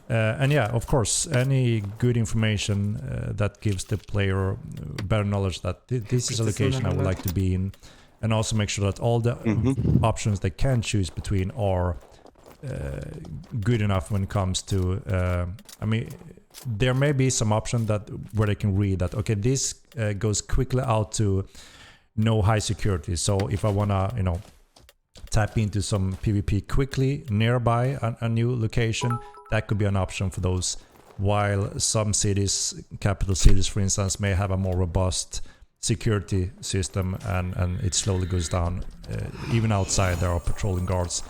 And yeah, of course, any good information that gives the player better knowledge that this is a location I would like to be in, and also make sure that all the options they can choose between are good enough when it comes to. I mean, there may be some option that where they can read that okay, this goes quickly out to no high security. So if I wanna, tap into some PvP quickly nearby a new location, that could be an option for those. While some cities, capital cities for instance, may have a more robust security system and it slowly goes down. Even outside there are patrolling guards,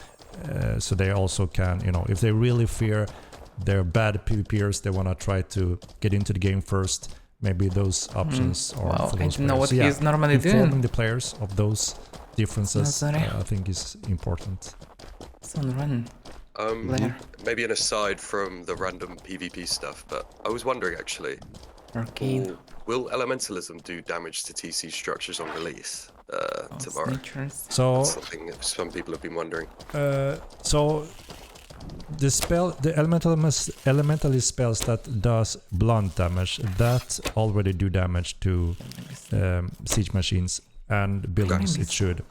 so they also can, if they really fear they're bad PvPers, they want to try to get into the game first, maybe those options are Wow, for I those don't know players. what So he's normally informing doing. the players of those differences, No, sorry. I think is important. It's on run. Blair. Maybe an aside from the random PvP stuff, but I was wondering actually, Arcane. will elementalism do damage to TC structures on release tomorrow? Natures. So That's something that some people have been wondering. so the elementalist spells that does blunt damage, that already do damage to siege machines and buildings. It should.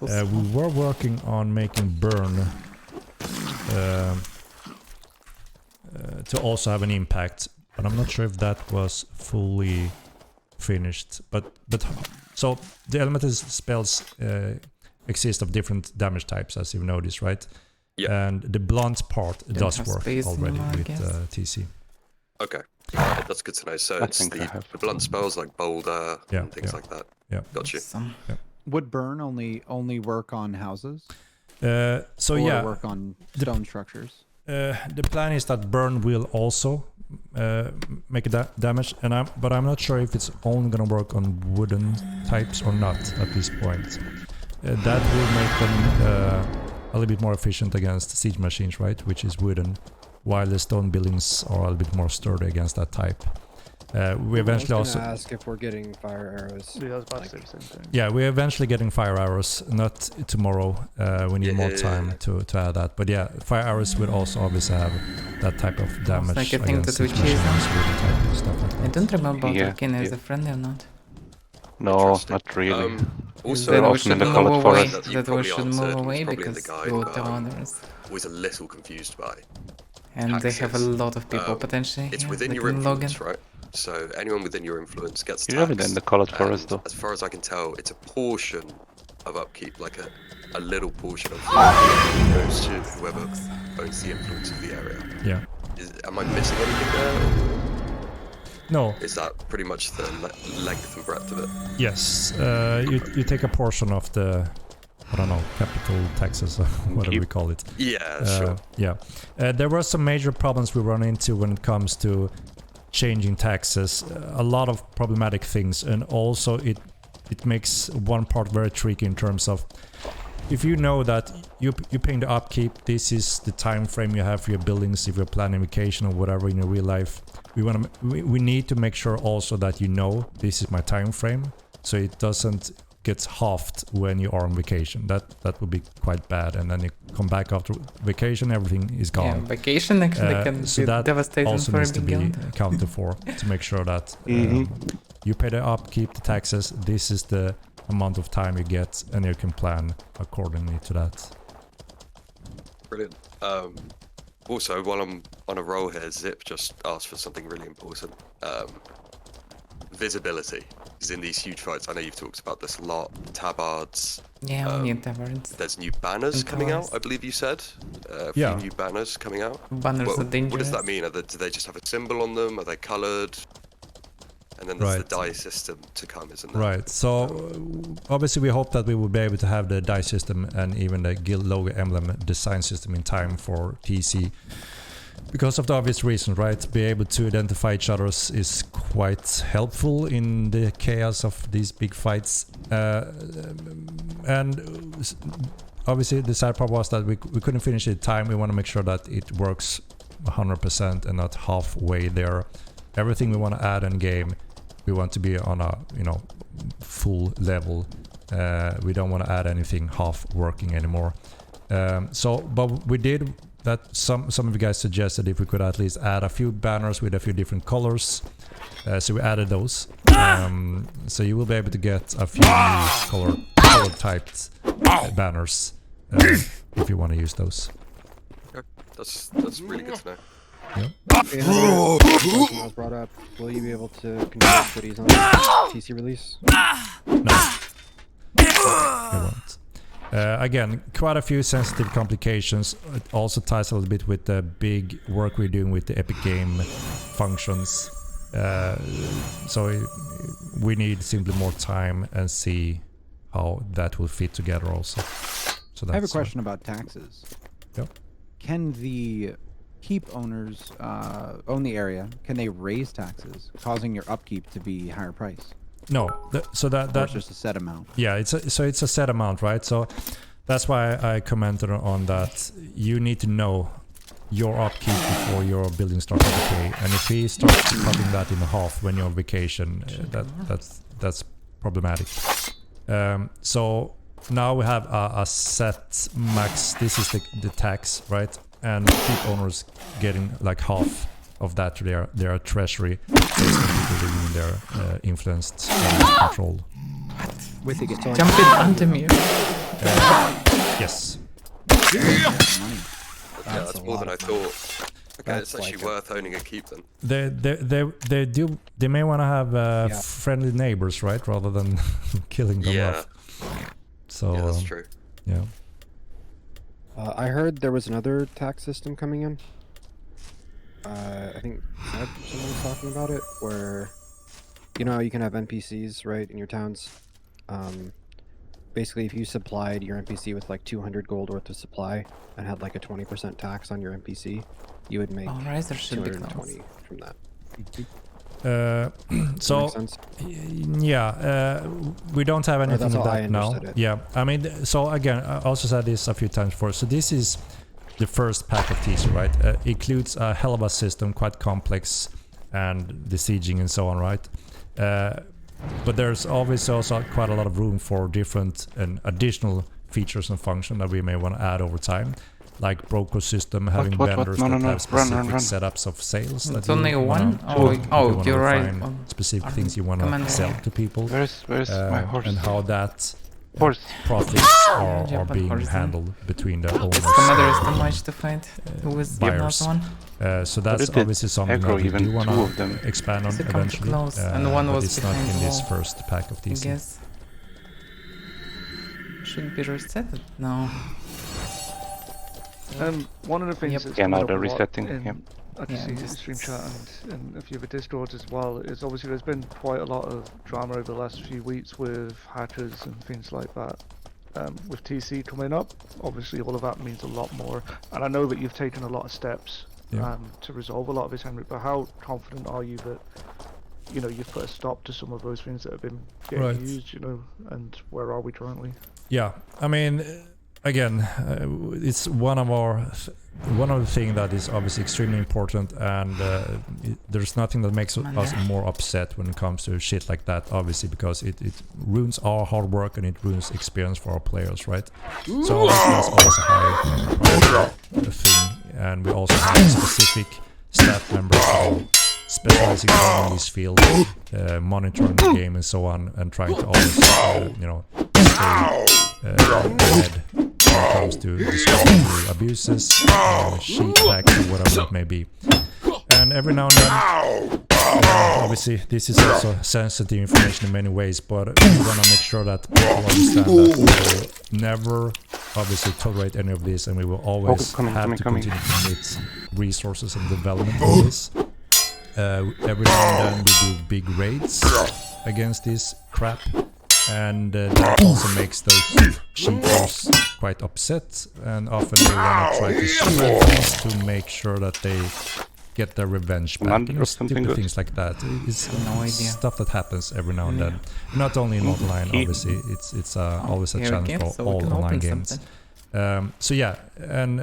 We were working on making burn to also have an impact, but I'm not sure if that was fully finished. But so the elementalist spells exist of different damage types, as you've noticed, right? Yeah. And the blunt part does have work space already anymore, I with guess. TC. Okay, alright, that's good to know. So I it's think I the have. blunt spells like boulder and things like that. Yeah. Gotcha. Some. Would burn only work on houses? So or yeah, work on stone structures? the plan is that burn will also make damage, but I'm not sure if it's only gonna work on wooden types or not at this point. That will make them a little bit more efficient against siege machines, right? Which is wooden, while the stone buildings are a little bit more sturdy against that type. We eventually I was also gonna ask if we're getting fire arrows. Yeah, I was about to say the same thing. yeah, we're eventually getting fire arrows. Not tomorrow. We need more time to add that. But yeah, fire arrows would also obviously have that type of damage. like a thing against that we siege machines, choose. wooden type of stuff like I that. don't remember Yeah, Arcane is yeah. a friendly or not. No, Interesting. not really. Also, They're Then we often in should the move colored away. forest. You That we probably should answered, move and it's away probably in because the guide, go but, to others. was a little confused by. And they have a taxes. lot of people potentially. It's here within that your can log in. influence, right? So anyone within your influence gets You have it taxed. in the colored and forest, though. As far as I can tell, it's a portion of upkeep, like a little portion of goes to whoever owns the influence of the area. Yeah. Am I missing anything there? Or No. is that pretty much the length and breadth of it? Yes. You take a portion of the, I don't know, capital taxes or whatever we call it. Yeah, sure. Yeah. There were some major problems we run into when it comes to changing taxes. A lot of problematic things, and also it makes one part very tricky in terms of if you know that you're paying the upkeep, this is the time frame you have for your buildings if you're planning vacation or whatever in your real life. We need to make sure also that you know this is my time frame, so it doesn't get halved when you are on vacation. That would be quite bad, and then you come back after vacation, everything is Yeah, gone. vacation actually can So be that devastating also for a needs to big be guild. accounted for to make sure that you pay the upkeep, the taxes. This is the amount of time you get, and you can plan accordingly to that. Brilliant. Also, while I'm on a roll here, Zip just asked for something really important. Visibility. Because in these huge fights, I know you've talked about this a lot. Tabards. Yeah, we need tabards. There's new banners And coming out, towers. I believe you said. A Yeah. few new banners coming out. Banners are What dangerous. does that mean? Do they just have a symbol on them? Are they coloured? And then there's the die system to come, isn't there? Right. So obviously we hope that we will be able to have the die system and even the guild logo emblem design system in time for TC. Because of the obvious reason, right? Be able to identify each other is quite helpful in the chaos of these big fights. And obviously the sad part was that we couldn't finish it in time. We want to make sure that it works 100% and not halfway there. Everything we want to add in game, we want to be on a full level. We don't want to add anything half working anymore. But we did that. Some of you guys suggested if we could at least add a few banners with a few different colors. So we added those. So you will be able to get a few new color color-typed banners if you want to use those. Okay. That's really good to know. Yeah. Okay, another question was brought up. Will you be able to control cities on TC release? No. It won't. Again, quite a few sensitive complications. It also ties a little bit with the big work we're doing with the Epic Game functions. So we need simply more time and see how that will fit together also. So that's I have a question about taxes. Yep. Can the keep owners own the area? Can they raise taxes, causing your upkeep to be higher price? No, so that's just a set amount. Yeah, it's a set amount, right? So that's why I commented on that. You need to know your upkeep before your building starts to decay, and if he starts cutting that in half when you're on vacation, that's problematic. So now we have a set max. This is the tax, right? And keep owners getting like half of that to their treasury, people living in their influenced control. With the guitar. Jump in under me. Yes. Yeah, that's more than I thought. Okay, it's actually worth owning a keep then. They may want to have friendly neighbors, right, rather than killing them off. So yeah, that's true. Yeah. I heard there was another tax system coming in. I think someone was talking about it, where you can have NPCs right in your towns. Basically, if you supplied your NPC with like 200 gold worth of supply and had like a 20% tax on your NPC, you would make 220 from that. So we don't have anything of that now. Yeah, I mean, so again, I also said this a few times before. So this is the first pack of TC, right? It includes a hell of a system, quite complex, and the sieging and so on, right? But there's obviously also quite a lot of room for different and additional features and functions that we may want to add over time, like broker system, having vendors that have specific setups of sales. It's that only one? Oh, you're right. Specific things you want to sell to people. Where's my horse? And how that profits are being handled between the owners. Commander is too much to find. Who was the last one? So that's obviously something that we do want to expand on eventually. And one was it's not in this first pack of TC. I guess. Should be reset now. One of the things that's now they're up a lot resetting. I can see in the stream chat and a few of the discords as well, is obviously there's been quite a lot of drama over the last few weeks with hackers and things like that. With TC coming up, obviously all of that means a lot more, and I know that you've taken a lot of steps to resolve a lot of this, Henrik, but how confident are you that you've put a stop to some of those things that have been getting used, and where are we currently? Yeah, I mean, again, it's one of the things that is obviously extremely important, and there's nothing that makes us more upset when it comes to shit like that, obviously, because it ruins our hard work and it ruins experience for our players, right? So that's always a high thing, and we also have specific staff members who specializing in this field, monitoring the game and so on, and trying to always, stay ahead when it comes to discovering abuses, sheet hacks, or whatever it may be. And every now and then, obviously, this is also sensitive information in many ways, but we want to make sure that people understand that we will never, obviously, tolerate any of this, and we will always have to continue to commit resources and development for this. Every now and then we do big raids against this crap, and that also makes those cheaters quite upset, and often they want to try to spread things to make sure that they get their revenge back. Stupid things like that. It's stuff that happens every now and then. Not only in online, obviously, it's always a challenge for all online games. So yeah, and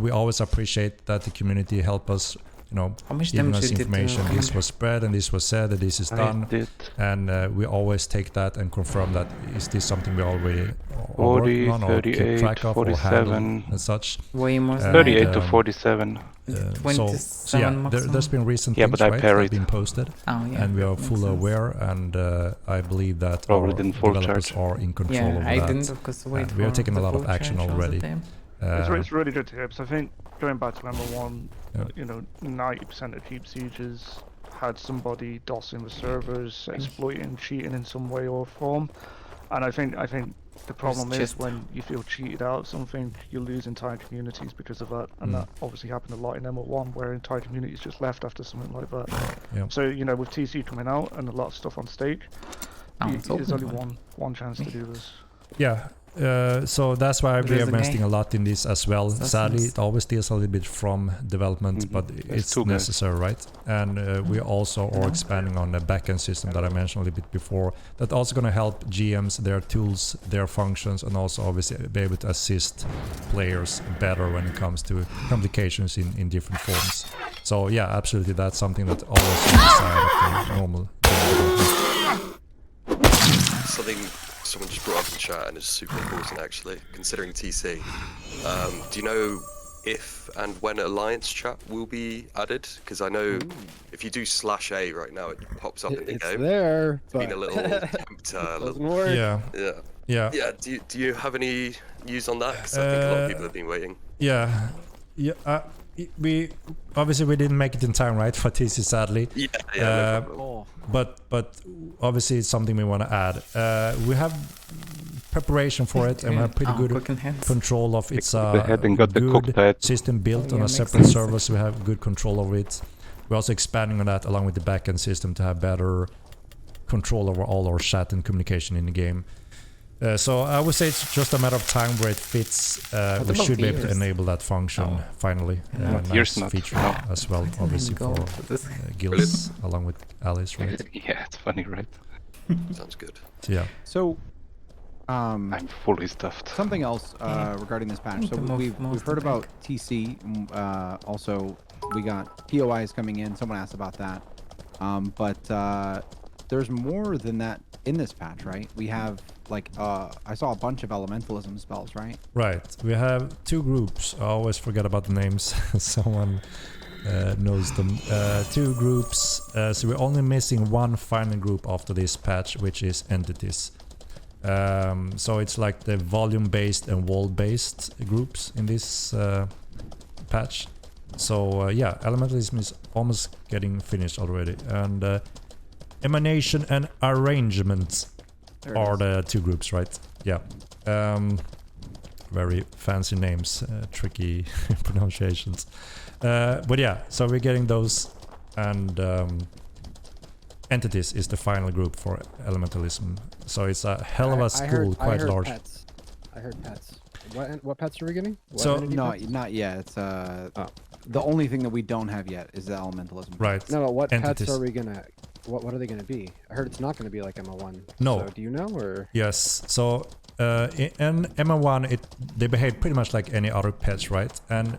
we always appreciate that the community help us you know, How much giving damage us you did to information. This Commander? was spread and this was said and this is done. And we always take that and confirm that is this something we already are 40, working on or keep 38, track of or handle 47. and such. Way more than 38 to um, 47. So yeah, there's been recent Yeah, things, but I right, that have parried. been posted, Oh, yeah, and we are makes fully sense. aware, and I believe that Probably our didn't full developers charge. are in control Yeah, of I that. didn't because wait We are for taking a the lot of full action charge all the already. time. It's really good to hear, because I think going back to MO1, Yeah. you know, 90% of Keep Sieges had somebody DOSing the servers, exploiting, cheating in some way or form. And I think the problem is just- when you feel cheated out of something, you lose entire communities because of that. And that obviously happened a lot in MO1, where entire communities just left after something like that. Yeah. So, you know, with TC coming out and a lot of stuff on stake, it's there's open only one chance to do this. Yeah, so that's why we There's are a investing guy. a lot in this as well. That's Sadly, nice. it always steals a little bit from development, but it's two guys. necessary, right? And we also are expanding on the backend system that I mentioned a little bit before. That's also going to help GMs, their tools, their functions, and also obviously be able to assist players better when it comes to complications in different forms. So yeah, absolutely, that's something that always on the side of the normal development. Something someone just brought up in chat and is super important actually, considering TC. Do you know if and when Alliance chat will be added? Because I know if you do /A right now, it pops up in the It's game. there, It's but been a little tempt, doesn't work. Yeah, yeah. yeah. Yeah, do you have any news on that? Because I think a lot of people have been waiting. Yeah, yeah. We obviously we didn't make it in time, right, for TC, sadly. Yeah, no problem. Oh, But obviously it's something we want to add. We have preparation for it, and we have pretty good cooking heads. control of its the head and got the cooked good head. system built Oh, on yeah, a makes separate sense. server, so we have good control over it. We're also expanding on that along with the backend system to have better control over all our chat and communication in the game. So I would say it's just a matter of time where it fits. We about should be able to years? enable that function finally. Years Nice not. feature No. as well, obviously go for for this. guilds along with allies, right? Yeah, it's funny, right? Sounds good. So, yeah. so I'm fully stuffed. something else regarding this patch. So we've heard about TC. Also, we got POIs coming in. Someone asked about that. But there's more than that in this patch, right? We have like I saw a bunch of elementalism spells, right? Right. We have two groups. I always forget about the names. Someone knows them. Two groups. So we're only missing one final group after this patch, which is entities. So it's like the volume-based and wall-based groups in this patch. So yeah, elementalism is almost getting finished already, and emanation and arrangement are the two groups, right? Yeah. Very fancy names, tricky pronunciations. But yeah, so we're getting those, and entities is the final group for elementalism. So it's a hell of a school, quite large. Pets. I heard pets. What pets are we getting? What So- entity No, pets? not yet. It's the only thing that we don't have yet is the elementalism. Right. No, but what entities. pets are we gonna? What are they gonna be? I heard it's not gonna be like MO1. No. So do you know or? Yes. So in MO1, they behave pretty much like any other pets, right? And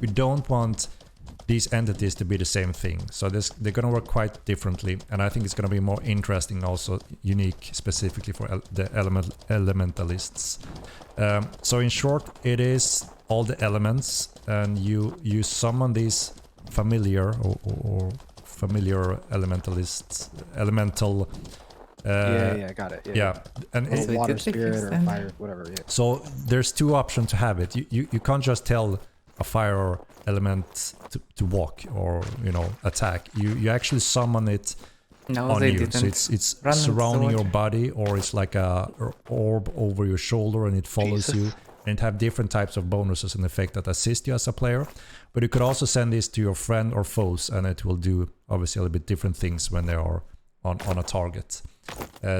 we don't want these entities to be the same thing. So they're gonna work quite differently, and I think it's gonna be more interesting, also unique, specifically for the elementalists. So in short, it is all the elements, and you summon these familiar or familiar elemental. Yeah, got it. Yeah, and Or So it water did take spirit or extend. fire, whatever. Yeah. so there's two options to have it. You can't just tell a fire element to walk or attack. You actually summon it No, on they you. didn't. So it's Run and surrounding sword. your body, or it's like a orb over your shoulder and it follows you. And it have different types of bonuses and effect that assist you as a player. But you could also send this to your friend or foes, and it will do obviously a little bit different things when they are on a target.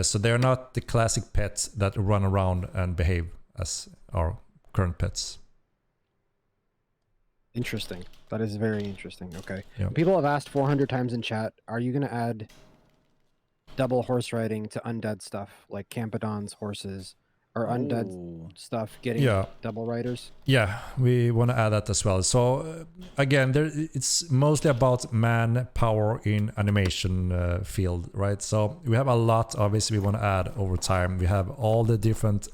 So they're not the classic pets that run around and behave as our current pets. Interesting. That is very interesting. Okay. Yeah. People have asked 400 times in chat, are you going to add double horse riding to undead stuff like Campadon's horses or undead Ooh. stuff getting Yeah. double riders. Yeah, we want to add that as well. So again, it's mostly about manpower in animation field, right? So we have a lot, obviously, we want to add over time. We have all the different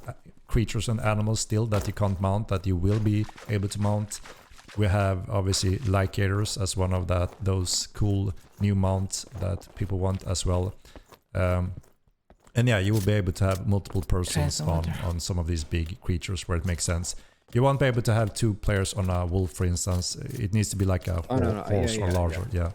creatures and animals still that you can't mount, that you will be able to mount. We have obviously Lycators as one of those cool new mounts that people want as well. And yeah, you will be able to have multiple persons on some of these big creatures where it makes sense. You won't be able to have 2 players on a wolf, for instance. It needs to be like a horse or larger. Yeah.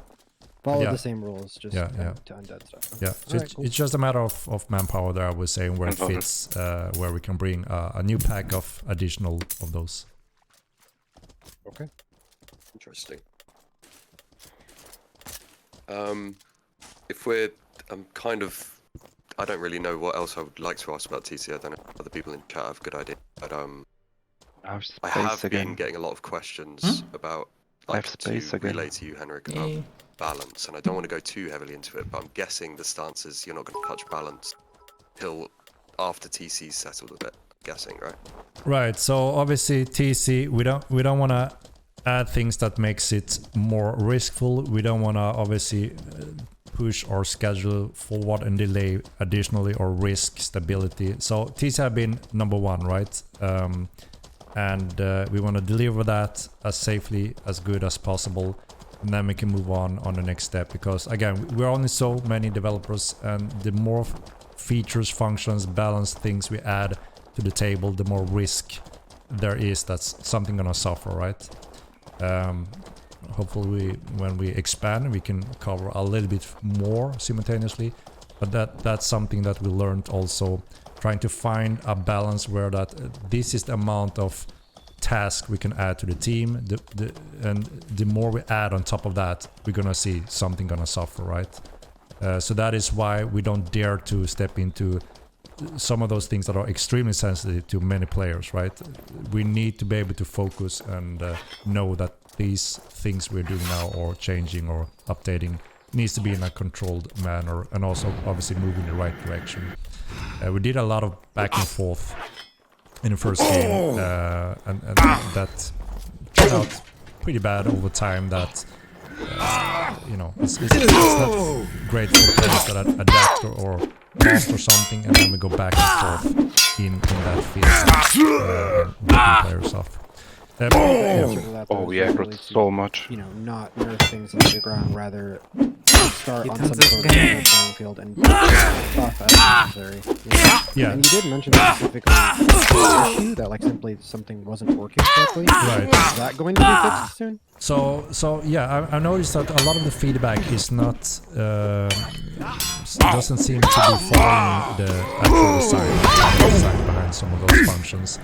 Follow the same rules, just to undead stuff. Yeah, so it's just a matter of manpower there, I was saying, where it fits, where we can bring a new pack of additional of those. Okay. Interesting. If we're, I don't really know what else I would like to ask about TC. I don't know if other people in chat have a good idea. But I have been getting a lot of questions about, relay to you, Henrik, about balance. And I don't want to go too heavily into it, but I'm guessing the stance is you're not going to touch balance till after TC's settled a bit. I'm guessing, right? Right. So obviously TC, we don't want to add things that makes it more riskful. We don't want to obviously push our schedule forward and delay additionally or risk stability. So TC have been number 1, right? And we want to deliver that as safely, as good as possible, and then we can move on the next step, because again, we're only so many developers, and the more features, functions, balanced things we add to the table, the more risk there is that's something gonna suffer, right? Hopefully when we expand we can cover a little bit more simultaneously, but that's something that we learned also, trying to find a balance where this is the amount of task we can add to the team, and the more we add on top of that, we're gonna see something gonna suffer, right? So that is why we don't dare to step into some of those things that are extremely sensitive to many players, right? We need to be able to focus and know that these things we're doing now, or changing or updating, needs to be in a controlled manner, and also obviously move in the right direction. We did a lot of back and forth in the first game, and that turned out pretty bad over time. That it's not great for players that adapt or lost or something, and then we go back and forth in that field, knocking players off. We aggroed so much. Not nerf things into the ground, rather start on some sort of playing field and buff as necessary. Yeah. And you did mention specifically the issue that simply something wasn't working correctly. Right. Is that going to be fixed soon? So yeah, I noticed that a lot of the feedback is not doesn't seem to be following the actual design behind some of those functions.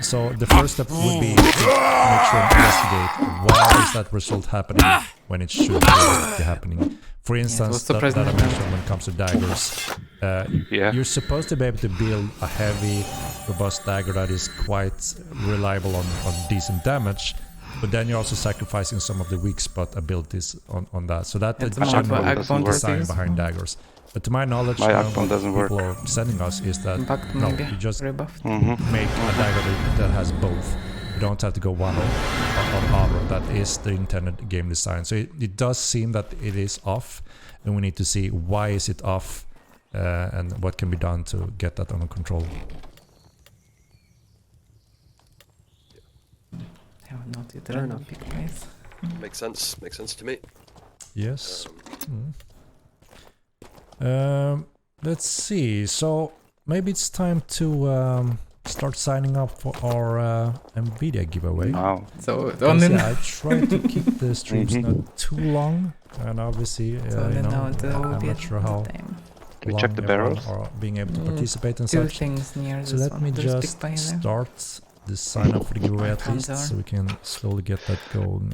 So the first step would be to make sure and investigate why is that result happening when it should be happening. For instance, that I mentioned when it comes to daggers. You're supposed to be able to build a heavy, robust dagger that is quite reliable on decent damage, but then you're also sacrificing some of the weak spot abilities on that. So that's the general design behind daggers. But to my knowledge, what people are sending us is that no, you just make a dagger that has both. You don't have to go one or other. That is the intended game design. So it does seem that it is off, and we need to see why is it off, and what can be done to get that under control. Makes sense to me. Yes. Let's see. So maybe it's time to start signing up for our NVIDIA giveaway. Wow. So I try to keep the streams not too long, and obviously, I'm not sure how we check the barrels or being able to participate and such. So let me just start the sign up for the giveaway at least, so we can slowly get that going.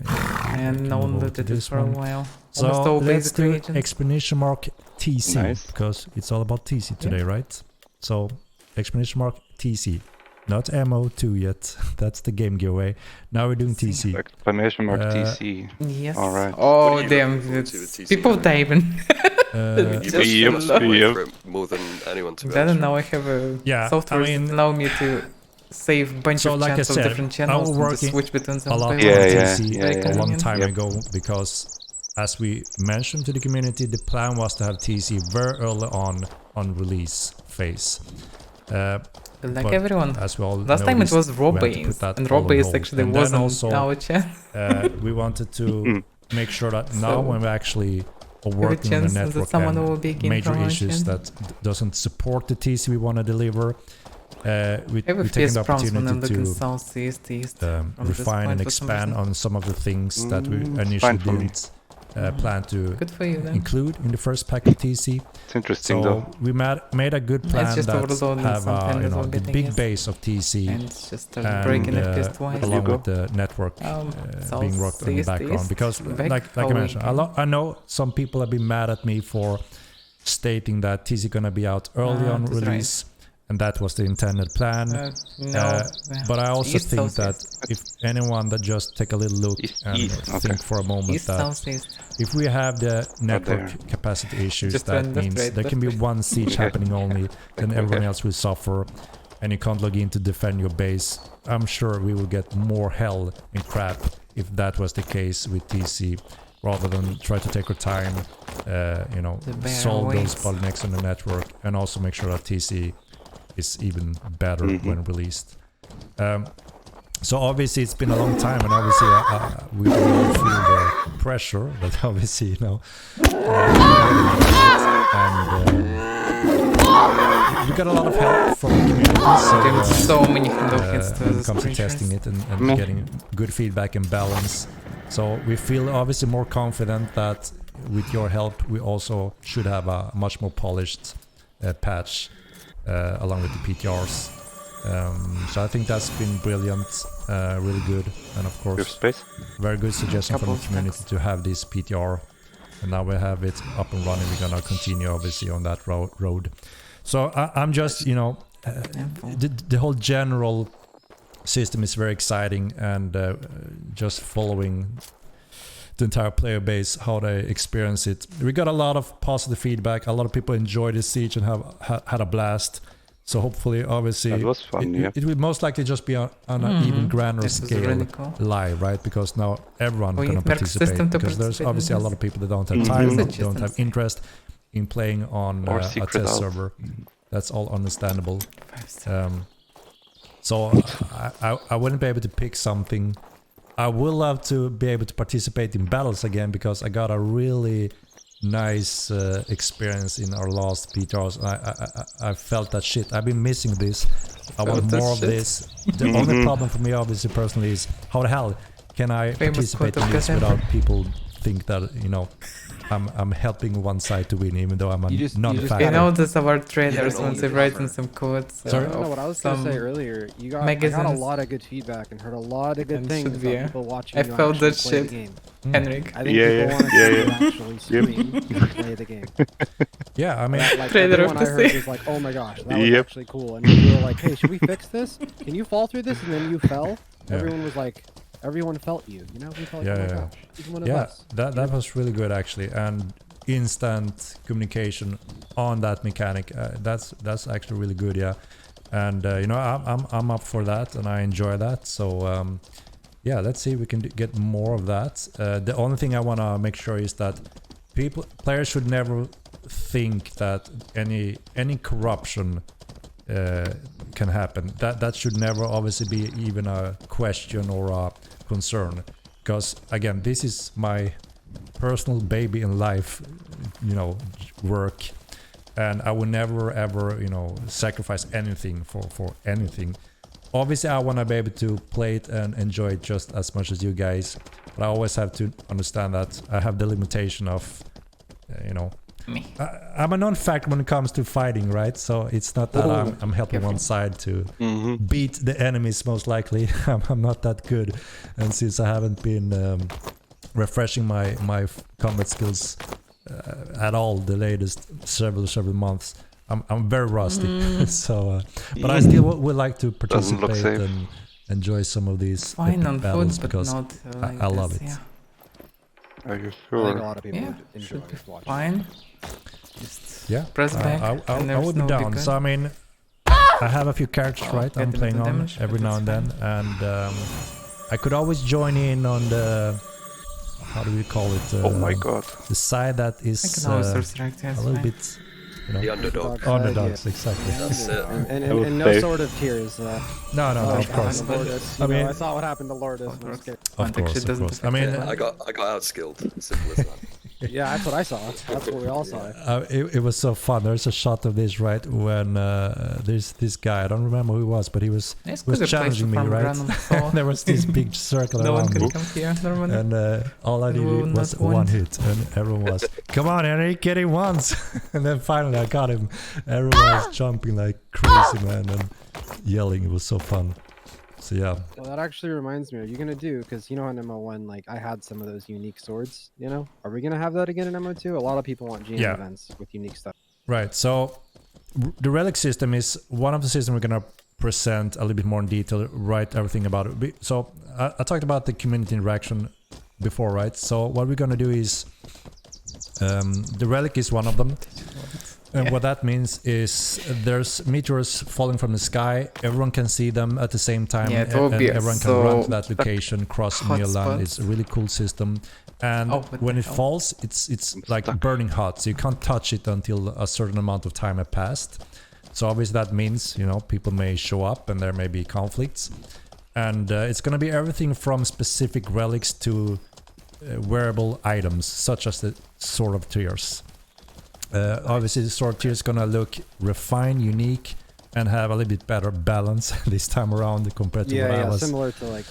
And no one looked at this for a while. So let's do exclamation mark TC, because it's all about TC today, right? So exclamation mark TC, not MO2 yet. That's the game giveaway. Now we're doing TC. Exclamation mark TC. Yes. All right. Oh damn! People typing. You must be for it more than anyone to be Then honest. now I have a Yeah, software I mean, that allow me to save bunch so of like I channels of said, different I channels was and working just switch between them. a lot on by one. TC Very a long convenient. time ago because, as we mentioned to the community, the plan was to have TC very early on release phase. Like but everyone. as we all Last time it noticed, was we had to Roleplay, put that and all on Roleplay hold. actually And then wasn't also, in our chat. we wanted to make sure that now So, when we actually are every working on the chance that network someone will and be getting major promotion. issues that doesn't support the TC we want to deliver, we Every take the FPS problems when I opportunity look in to southeast, east. from this refine point and for some expand reason. on some of the things that we fine initially for me. didn't plan to Good for you then. include in the first pack of TC. It's interesting So though. we made a good It's plan just that overloading have some you pandas know or the getting big yes. base of TC And just start breaking FPS twice. along with the network being worked on in the southeast, background. east, Because back like I how mentioned, we I know some people have been mad at me for stating that TC gonna be out early on that's right. release, and that was the intended plan. No. But I also East, think southeast. that if anyone that just take a little look and think for a moment East, that southeast. if we have the network there. capacity issues, Just that run left, means right, there can be left, one siege happening only, then everyone else will suffer, and you can't log in to defend your base. I'm sure we will get more hell and crap if that was the case with TC, rather than try to take our time, you know, The bear solve those waits. bottlenecks on the network, and also make sure that TC is even better when released. So obviously it's been a long time, and obviously we all feel the pressure, but obviously, you know, and we got a lot of help from the community, Getting so so many handouts to when the it comes to screenshots. testing it and getting good feedback and balance. So we feel obviously more confident that with your help we also should have a much more polished patch along with the PTRs. So I think that's been brilliant, really good, and of Your course space? very good suggestion from Couple the of community stacks. to have this PTR, and now we have it up and running. We're gonna continue obviously on that road. So I'm just, you know, the whole general system is very exciting, and just following the entire player base, how they experience it. We got a lot of positive feedback. A lot of people enjoy this siege and have had a blast. So hopefully, obviously, That was fun, yeah. it will most likely just be on an even grander This is scale really cool. live, right? Because now everyone We gonna need Merc participate. system to Because there's participate in obviously a this. lot of people that don't have time, Messages don't and have stuff. interest in playing on Or a secret test out. server. That's all understandable. 5 stars. So I wouldn't be able to pick something. I would love to be able to participate in battles again, because I got a really nice experience in our last PTRs. I felt that shit. I've been missing this. I want Felt that more of shit. this. The only problem for me, obviously, personally, is how the hell can I Famous participate quote in of this Cassandra. without people think that, you know, I'm helping one side to win, even though I'm a You just non-factor. You know this our traders Yeah, when they no, write summer. in some quotes. Sorry? No, what I was gonna say earlier, I got a magazines. lot of good feedback and heard a lot of good And things should be, about people watching I you felt actually that play shit. the game. Henrik. I think Yeah, people yeah, want to yeah, see you yeah. actually stream and play the game. Yeah, I mean, Like Trader everyone of I the heard sea. was like, "Oh my gosh, that was Yep. actually cool." And you were like, "Hey, should we fix this? Can you fall through this?" And then you fell. Yeah. Everyone was like, everyone felt you. You know, we felt Yeah, like, "Oh my yeah. gosh, he's one of yeah, us." that was really good actually, and instant communication on that mechanic. That's actually really good, yeah. And you know, I'm up for that, and I enjoy that. So yeah, let's see if we can get more of that. The only thing I want to make sure is that players should never think that any corruption can happen. That should never obviously be even a question or a concern, because again, this is my personal baby in life, you know, work, and I will never ever, you know, sacrifice anything for anything. Obviously I want to be able to play it and enjoy it just as much as you guys, but I always have to understand that I have the limitation of you know, Me. I'm a non-factor when it comes to fighting, right? So it's not that I'm helping one side to beat the enemies, most likely. I'm not that good, and since I haven't been refreshing my combat skills at all the latest several months, I'm very rusty. So but I still would like to Doesn't look participate safe. and enjoy some of these Fine epic on battles food, but because not like I love this, it. yeah. Are you I think sure? a lot of people Yeah, would enjoy should be watching. fine. Just Yeah, press back. I and would there's be no down. big So I gun. mean, I have a few characters, Oh, right? I'm get a bit playing of on damage, every but now and that's then, and I could always join in on the, how do we call it? Oh my god. The side that I is can always resurrect. a That's little fine. bit, you know, The underdog. Underdog side, underdogs, yeah. exactly. That's it. And no sort of tears. No, of course. Lourdes, I mean- I saw what happened to Lourdes. and I was scared. Of course, of course. I mean, I got outskilled. Simple as that. Yeah, that's what I saw. That's what we all saw. it was so fun. There's a shot of this, right, when there's this guy, I don't remember who he was, but he was It's good challenging me, right? There was this big circle No one around can me. come here normally. And all I You will needed was not one want. hit, and everyone was, "Come on, Henrik, get him once!" And then finally I got him. Everyone was jumping like crazy, man, and yelling. It was so fun. So yeah, Well, that actually reminds me. Are you gonna do? Because you know, in MO1, like I had some of those unique swords. You know, are we gonna have that again in MO2? A lot of people want GM Yeah. events with unique stuff. right. So the relic system is one of the systems we're gonna present a little bit more in detail, write everything about it. So I talked about the community interaction before, right? So what we're gonna do is the relic is one of them. And what that means is there's meteors falling from the sky. Everyone can see them at the same time. Yeah, it will and be everyone can so run to that location, cross hot near land. spot. It's a really cool system. And Oh, what when the it hell? falls, it's like burning hot. So you can't touch it until a certain amount of time has passed. So obviously that means, you know, people may show up and there may be conflicts. And it's going to be everything from specific relics to wearable items, such as the Sword of Tears. Obviously, the Sword of Tears is gonna look refined, unique, and have a little bit better balance this time around compared to what I was. Similar to like.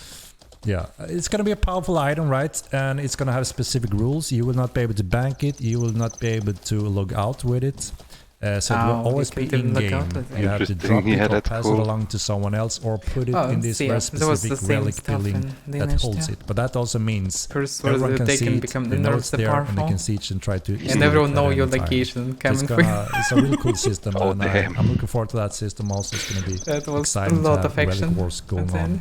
Yeah, it's gonna be a powerful item, right? And it's gonna have specific rules. You will not be able to bank it. You will not be able to log out with it. So it will always you be can in log game. out with it. You have to Interesting. drop it Yeah, or that's pass it cool. along to someone else or put it in this yeah, very that was the specific same relic stuff building in that Lineage, holds yeah. it. But that also means First was everyone that can they see can it, become they the know nerds it's the there, and they powerful. can see it and try to steal And it everyone at know any your time. location It's coming for you. it's a really cool system, Oh, and damn. I'm looking forward to that system. Also, it's going to be That was a exciting to lot have of action. Relic Wars going at the on. end.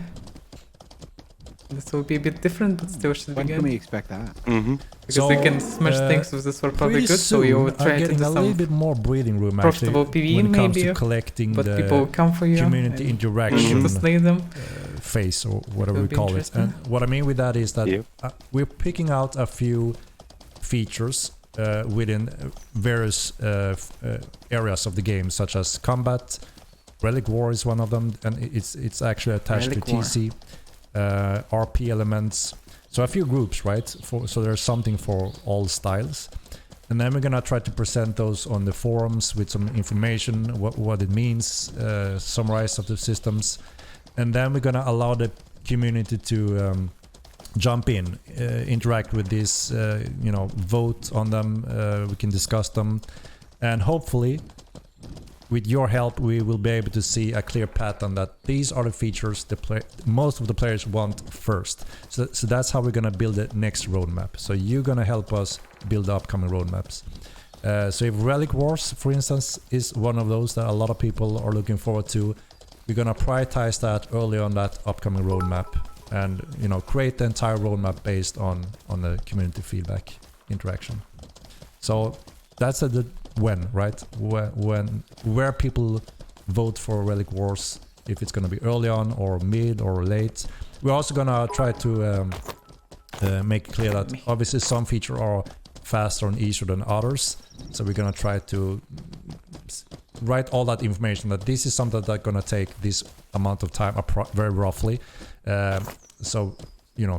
This will be a bit different, but still should be When good. can we expect that? Mm-hmm. Because you can smash things with this for probably pretty good, so you soon, will try I'm to getting do a little some bit more breathing room profitable actually PvE when it comes maybe, to collecting but the people will come for you. community and interaction you to slay them. phase or whatever Will we be call it. interesting. And what I mean with that is that Yep. we're picking out a few features within various areas of the game, such as combat. Relic War is one of them, and it's actually attached Relic to TC. RP elements, so a few groups, right? So there's something for all styles, and then we're gonna try to present those on the forums with some information, what it means, summarize of the systems, and then we're gonna allow the community to jump in, interact with this, vote on them. We can discuss them, and hopefully with your help, we will be able to see a clear pattern that these are the features most of the players want first. So that's how we're going to build the next roadmap. So you're going to help us build the upcoming roadmaps. So if Relic Wars, for instance, is one of those that a lot of people are looking forward to, we're going to prioritize that early on that upcoming roadmap and create the entire roadmap based on the community feedback interaction. So that's the when, right? Where people vote for Relic Wars, if it's going to be early on or mid or late. We're also going to try to make it clear that obviously some features are faster and easier than others. So we're going to try to write all that information that this is something that's going to take this amount of time, very roughly. So,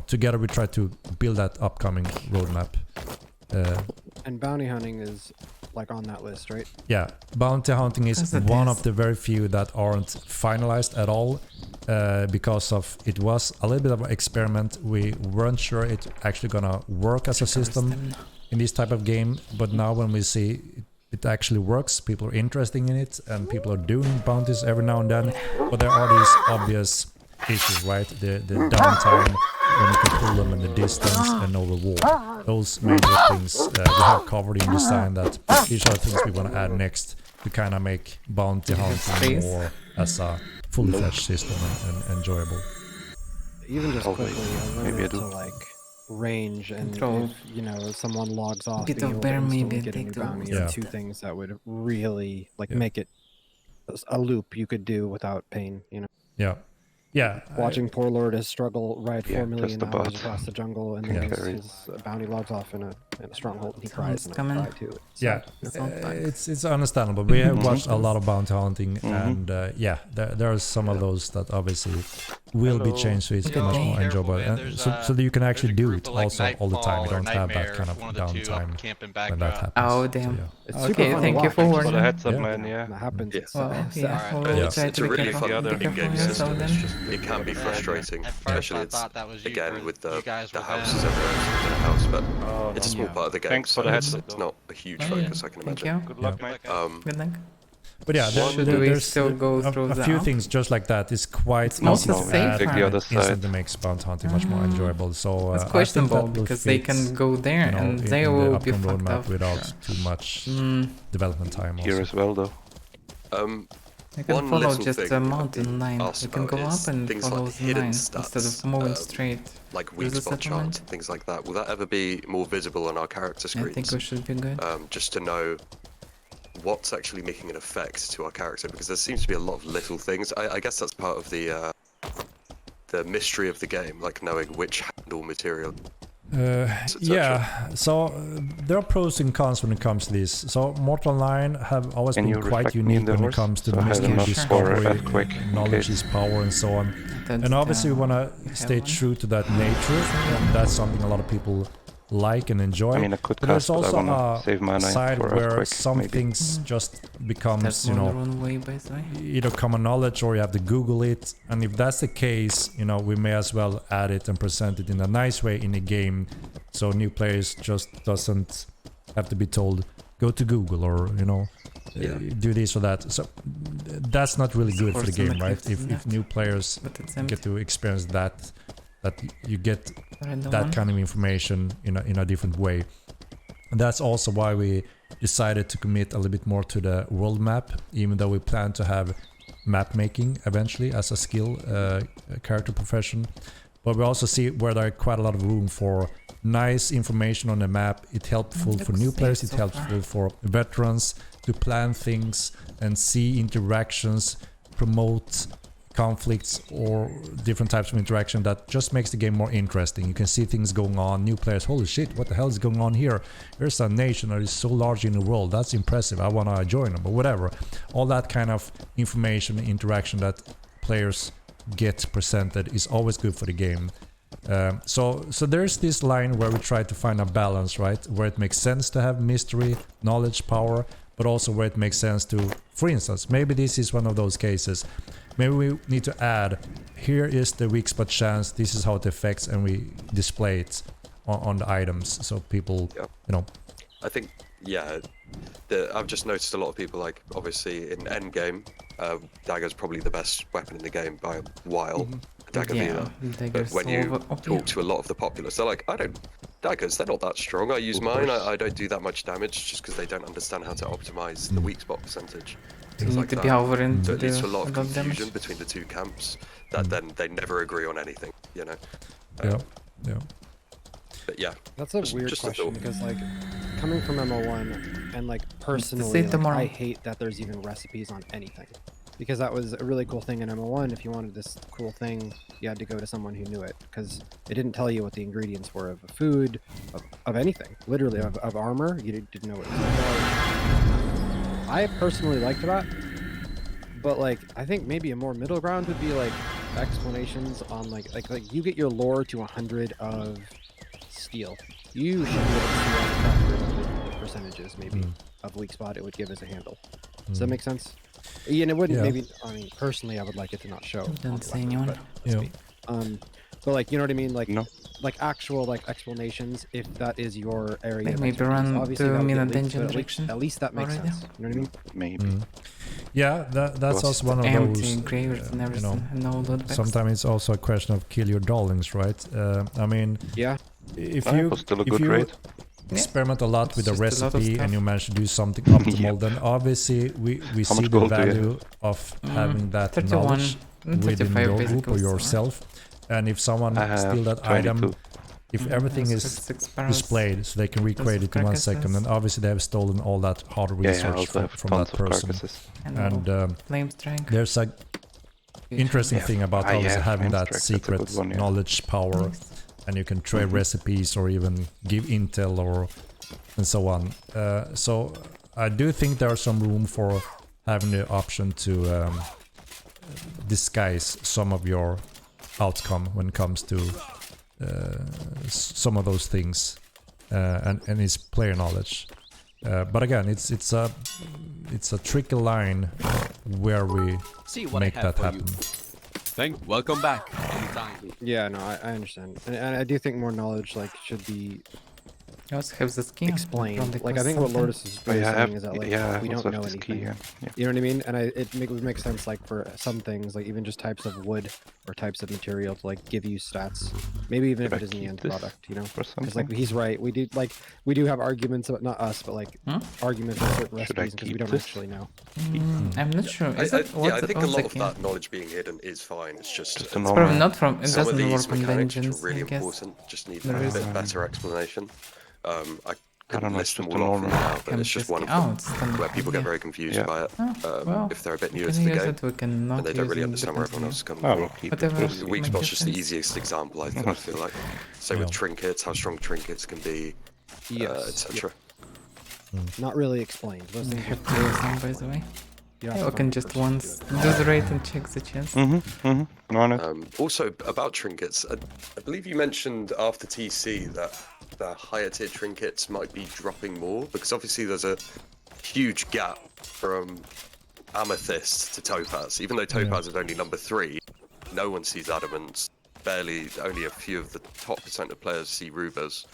together we try to build that upcoming roadmap. And bounty hunting is like on that list, right? Yeah, bounty hunting is one of the very few that aren't finalized at all, because of it was a little bit of an experiment. We weren't sure it's actually gonna work as a system in this type of game, but now when we see it actually works, people are interested in it, and people are doing bounties every now and then, but there are these obvious issues, right? The downtime, when you can pull them in the distance and no reward. Those major things we have covered in design, that these are the things we want to add next to kind of make bounty hunting more as a fully fledged system and enjoyable. Even just quickly, a maybe I limit do. to like range, and Throw if, you know, someone logs off, bit being of able to bear maybe instantly and get a new take bounty those. are Yeah. two things that would really like Yeah. make it a loop you could do without pain. You know, Yeah. Yeah. watching poor Lourdes struggle ride Yeah, 4 million just hours about. across the jungle, and then Yeah. his bounty logs off in a stronghold, and he Someone's cries, and coming. I cry too. It's Yeah, sad. It's not bad. it's understandable. We have watched a lot of bounty hunting, and yeah, there are some of those that obviously will be changed, so it's Good much day. more enjoyable. And so that you can actually do it also all the time. You don't have that kind of downtime when that happens. Oh, So, damn. yeah. It's super Okay, fun to thank you watch, for just For the warning. heads up, Yeah. man. Yeah. when that happens. Yeah. It's Well, sad. yeah, But we'll it's, try it's to a be really careful. fun Be careful in-game yourself system. then. It's just, it can be frustrating, At first especially I it's, thought that was you again for- with you guys the were houses, them. everyone's in a house, but Oh, it's a small part of the game. Thanks for so the heads it's, up, it's though. not a huge Oh, focus, yeah. I can Thank imagine. you. Good luck, mate. Good luck. But yeah, Should we there's still go through a the few app? things just like that. It's quite It's mostly easy to safe, add Take the and other side. instantly makes bounty hunting much more enjoyable. So It's I think questionable that will because they fit, can go there you know, and in they the will be upcoming fucked roadmap up. without too much Mm, development time. Here Also. as well, though. you can One follow little just thing a I'd mountain be line. asked You can about go is up and things follow like the hidden line stats, instead of moving straight. like There's weak a spot settlement. chart, things like that. Will that ever be more visible on our character I screens? think we should be good. Just to know what's actually making an effect to our character, because there seems to be a lot of little things. I guess that's part of the mystery of the game, like knowing which handle material. Yeah, so there are pros and cons when it comes to this. So Mortal Line have always Can been you quite reflect me unique in the when it horse? comes to So I have mystery, enough for discovery, earthquake in knowledge case. is power, and so on. That's And obviously we want to have stay one. true to that nature, and that's something a lot of people like and enjoy. I mean, I could But there's cast, but I also wanna a save mana side for where earthquake, some maybe. things just becomes, That's you more know, the wrong way, by the way. either common knowledge or you have to Google it. And if that's the case, you know, we may as well add it and present it in a nice way in a game, so new players just doesn't have to be told go to Google or, you know, do this or that. So that's not really good for the game, right? If new players But it's get to experience that you get Random that one. kind of information in a different way. And that's also why we decided to commit a little bit more to the world map, even though we plan to have map making eventually as a skill, character profession. But we also see where there are quite a lot of room for nice information on the map. It's helpful for new Looks players, safe it's so helpful for veterans to plan things and see interactions, promote conflicts or different types of interaction that just makes the game more interesting. You can see things going on, new players, holy shit, what the hell is going on here? There's a nation that is so large in the world, that's impressive, I want to join them, or whatever. All that kind of information, interaction that players get presented is always good for the game. So there's this line where we try to find a balance, right? Where it makes sense to have mystery, knowledge, power, but also where it makes sense to, for instance, maybe this is one of those cases. Maybe we need to add, here is the weak spot chance, this is how it affects, and we display it on the items so people, you know. I think, yeah, I've just noticed a lot of people, like, obviously in endgame, dagger's probably the best weapon in the game by a while. Dagger Vila. But Dagger's when you so OP. talk to a lot of the populace, they're like, daggers, they're not that strong. I use mine, I don't do that much damage, just because they don't understand how to optimize the weak spot percentage. You Things need like to that. be over into So it leads to a lot of the damage. confusion between the two camps, that then they never agree on anything, you know? Yeah. But yeah. That's a Just- weird just a question thought. because, like, coming from MO1 and like personally, say like, tomorrow. I hate that there's even recipes on anything, because that was a really cool thing in MO1. If you wanted this cool thing, you had to go to someone who knew it, because it didn't tell you what the ingredients were of food, of anything, literally of armor. You didn't know what it was. I personally liked that, but like I think maybe a more middle ground would be like explanations on like you get your lore to 100 of steel, you should be able to see all the factors, the percentages maybe of weak spot it would give as a handle. Does that make sense? Yeah, and it wouldn't. Yeah. Maybe, I mean, personally, I would like it to not show. Don't on the say weapon, anyone. but that's Yeah. me. But like, you know what I mean? Like, No. like actual like explanations. If that is your area, Like of maybe expertise. run Obviously, to that would get Mina leaked, Dungeon but direction at least that makes already. sense. You know what I mean? Maybe. Yeah, that's Was also one of Empty those, graves and you everything. know, And no loot packs. sometimes it's also a question of kill your darlings, right? I mean, Yeah. if That you was still a if good you raid. experiment a lot with a It's just a lot of recipe and stuff. you manage to do something optimal, then obviously we How see much the gold do you value of having that 31, knowledge within 35 your basic group or gold, yourself. And if someone I have steal that 22. item if everything Let's is have 6 barrels. displayed, so they can recreate it in 1 second, carcasses. then obviously they have stolen all that hard Yeah, I research also have from tons that of person. carcasses. And flame strength. there's a interesting Yeah. thing about obviously yeah, having flame that strike, that's a secret good one, yeah. knowledge power, Nice. and you can trade recipes or even give intel or and so on. So I do think there's some room for having the option to disguise some of your outcome when it comes to some of those things, and its player knowledge. But again, it's a tricky line where we See what make I have that for happen. you. Welcome back. Anytime. Yeah, no, I understand, and I do think more knowledge like should be You also have the skin. explained. Like I think what Lourdes is really saying is that like we don't know anything. You know what I mean? And it would make sense like for some things, like even just types of wood or types of material to like give you stats. Maybe even if it isn't the end product, you know? Because like he's right, we do have arguments about, not us, but like arguments with certain recipes because we don't actually know. I'm not sure. Is I it what's think it a on lot the of key? that knowledge being hidden is fine. It's just It's probably not from. It some of doesn't these work on mechanics which dungeons. are really I guess. important. Just need There a is- bit better explanation. I couldn't don't know, list it's them just all a off normal- now, but it's just one of them where people get very confused Yeah. by it well, if they're a bit we newer can to the use game it. We can not and they don't really use it understand where everyone else is coming Oh, from. we'll keep it. Whatever. The weak make spot's just the difference. easiest example, I feel like. Same with trinkets, how strong trinkets can be, etc. Not really explained. Those We things have to use them, by the way. Yeah, Yeah, we can just once do the rate and check the chance. Also, about trinkets, I believe you mentioned after TC that the higher tier trinkets might be dropping more, because obviously there's a huge gap from Amethyst to Topaz. Even though Topaz is only number 3, no one sees Adamants. Only a few of the top percent of players see Rubers.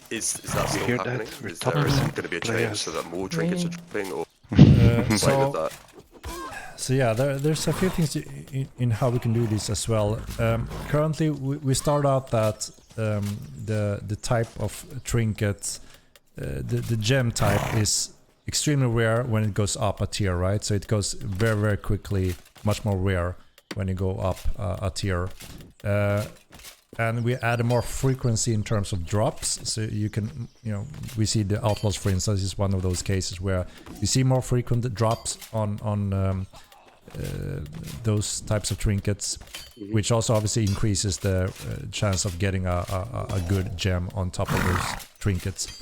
Is that still hear happening? that? Is there going to be a change so that more trinkets are dropping, or So yeah, there's a few things in how we can do this as well. Currently, we start out that the type of trinket, the gem type is extremely rare when it goes up a tier, right? So it goes very, very quickly, much more rare when you go up a tier. And we add more frequency in terms of drops, so you can, we see the Outlaws, for instance, is one of those cases where you see more frequent drops on those types of trinkets, which also obviously increases the chance of getting a good gem on top of those trinkets.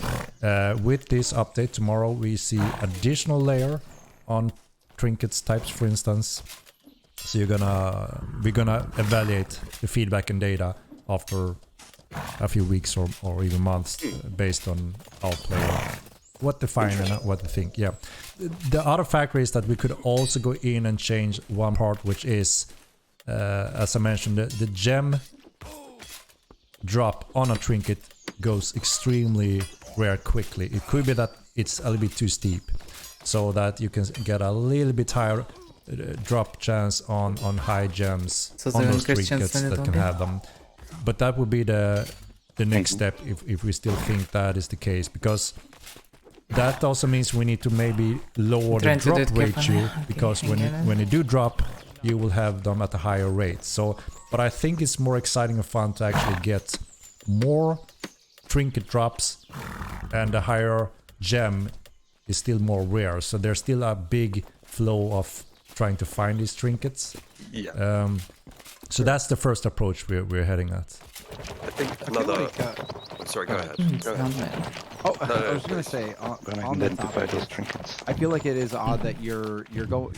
With this update tomorrow, we see additional layer on trinkets types, for instance. So we're gonna evaluate the feedback and data after a few weeks or even months, based on our player, what they find and what they think. Yeah. The other factor is that we could also go in and change one part, which is, as I mentioned, the gem drop on a trinket goes extremely rare quickly. It could be that it's a little bit too steep, so that you can get a little bit higher drop chance on high gems on those trinkets that can have them. But that would be the next step if we still think that is the case, because that also means we need to maybe lower the drop ratio, because when you do drop, you will have them at a higher rate. So, but I think it's more exciting and fun to actually get more trinket drops, and the higher gem is still more rare. So there's still a big flow of trying to find these trinkets. Yeah. So that's the first approach we're heading at. I think another. Sorry, go ahead. Go ahead. I was gonna say on identify that those topic, trinkets. I feel like it is odd that you're going.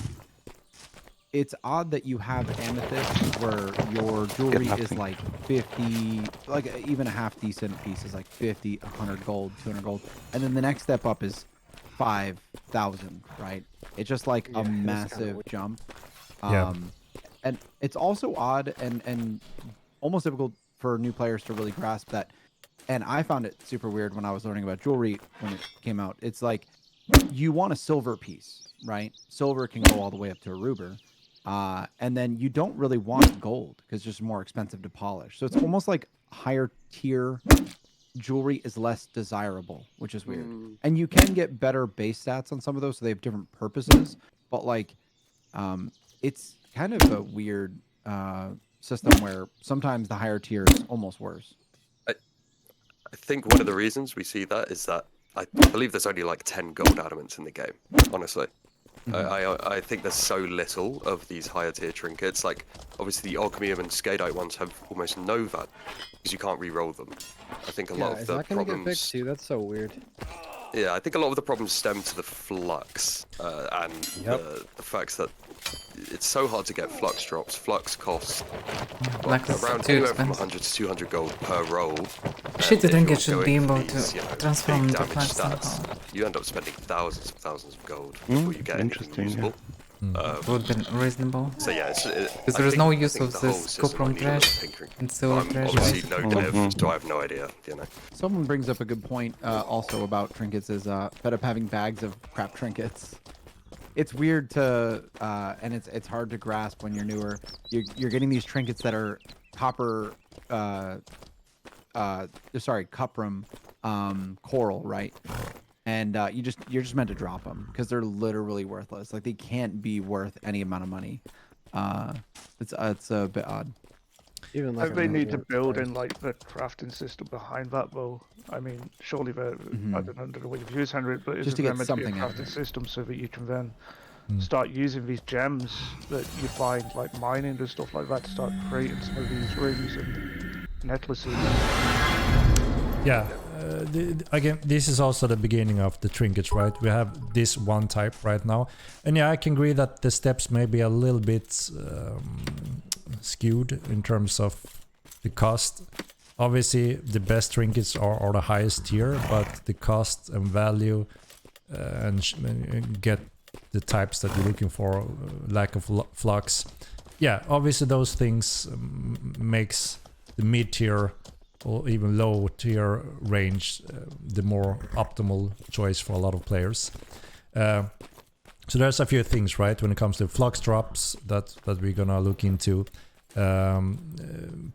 It's odd that you have amethyst where your jewelry is like 50, like even a half decent piece is like 50, 100 gold, 200 gold, and then the next step up is 5,000, right? It's just like a massive jump. And it's also odd and almost difficult for new players to really grasp that. And I found it super weird when I was learning about jewelry when it came out. It's like you want a silver piece, right? Silver can go all the way up to a ruber. And then you don't really want gold because it's just more expensive to polish. So it's almost like higher tier jewelry is less desirable, which is weird. And you can get better base stats on some of those, so they have different purposes. But like, it's kind of a weird system where sometimes the higher tier is almost worse. I think one of the reasons we see that is that I believe there's only like 10 gold adamants in the game, honestly. I think there's so little of these higher tier trinkets. Like, obviously the Ogmium and Skadeite ones have almost no VAT because you can't re-roll them. I think a lot of is the that gonna problems... get fixed too? That's so weird. Yeah, I think a lot of the problems stem to the flux and the fact that it's so hard to get flux drops. Flux costs around anywhere from 100 to 200 gold per roll. Shit, I think it should be able these, to transform big into damage flux stats. somehow. You end up spending thousands of gold before you get anything usable. Would be reasonable. So yeah, because there is no use of this copper trash and silver trash. Obviously no div, so I have no idea. You know. Someone brings up a good point also about trinkets is instead of having bags of crap trinkets, it's weird to and it's hard to grasp when you're newer. You're getting these trinkets that are copper, cuprum, coral, right? And you're just meant to drop them because they're literally worthless. Like they can't be worth any amount of money. It's a bit odd. Even like they need to build in like the crafting system behind that, though. I mean, surely I don't know what you've used, Henrik, but just is to there get meant to be a something out of crafting it. system so that you can then start using these gems that you find like mining and stuff like that to start creating some of these rings and necklaces. Yeah, again, this is also the beginning of the trinkets, right? We have this one type right now. And yeah, I can agree that the steps may be a little bit skewed in terms of the cost. Obviously, the best trinkets are the highest tier, but the cost and value and get the types that you're looking for, lack of flux. Yeah, obviously those things makes the mid-tier or even low tier range the more optimal choice for a lot of players. So there's a few things, right, when it comes to flux drops that we're gonna look into.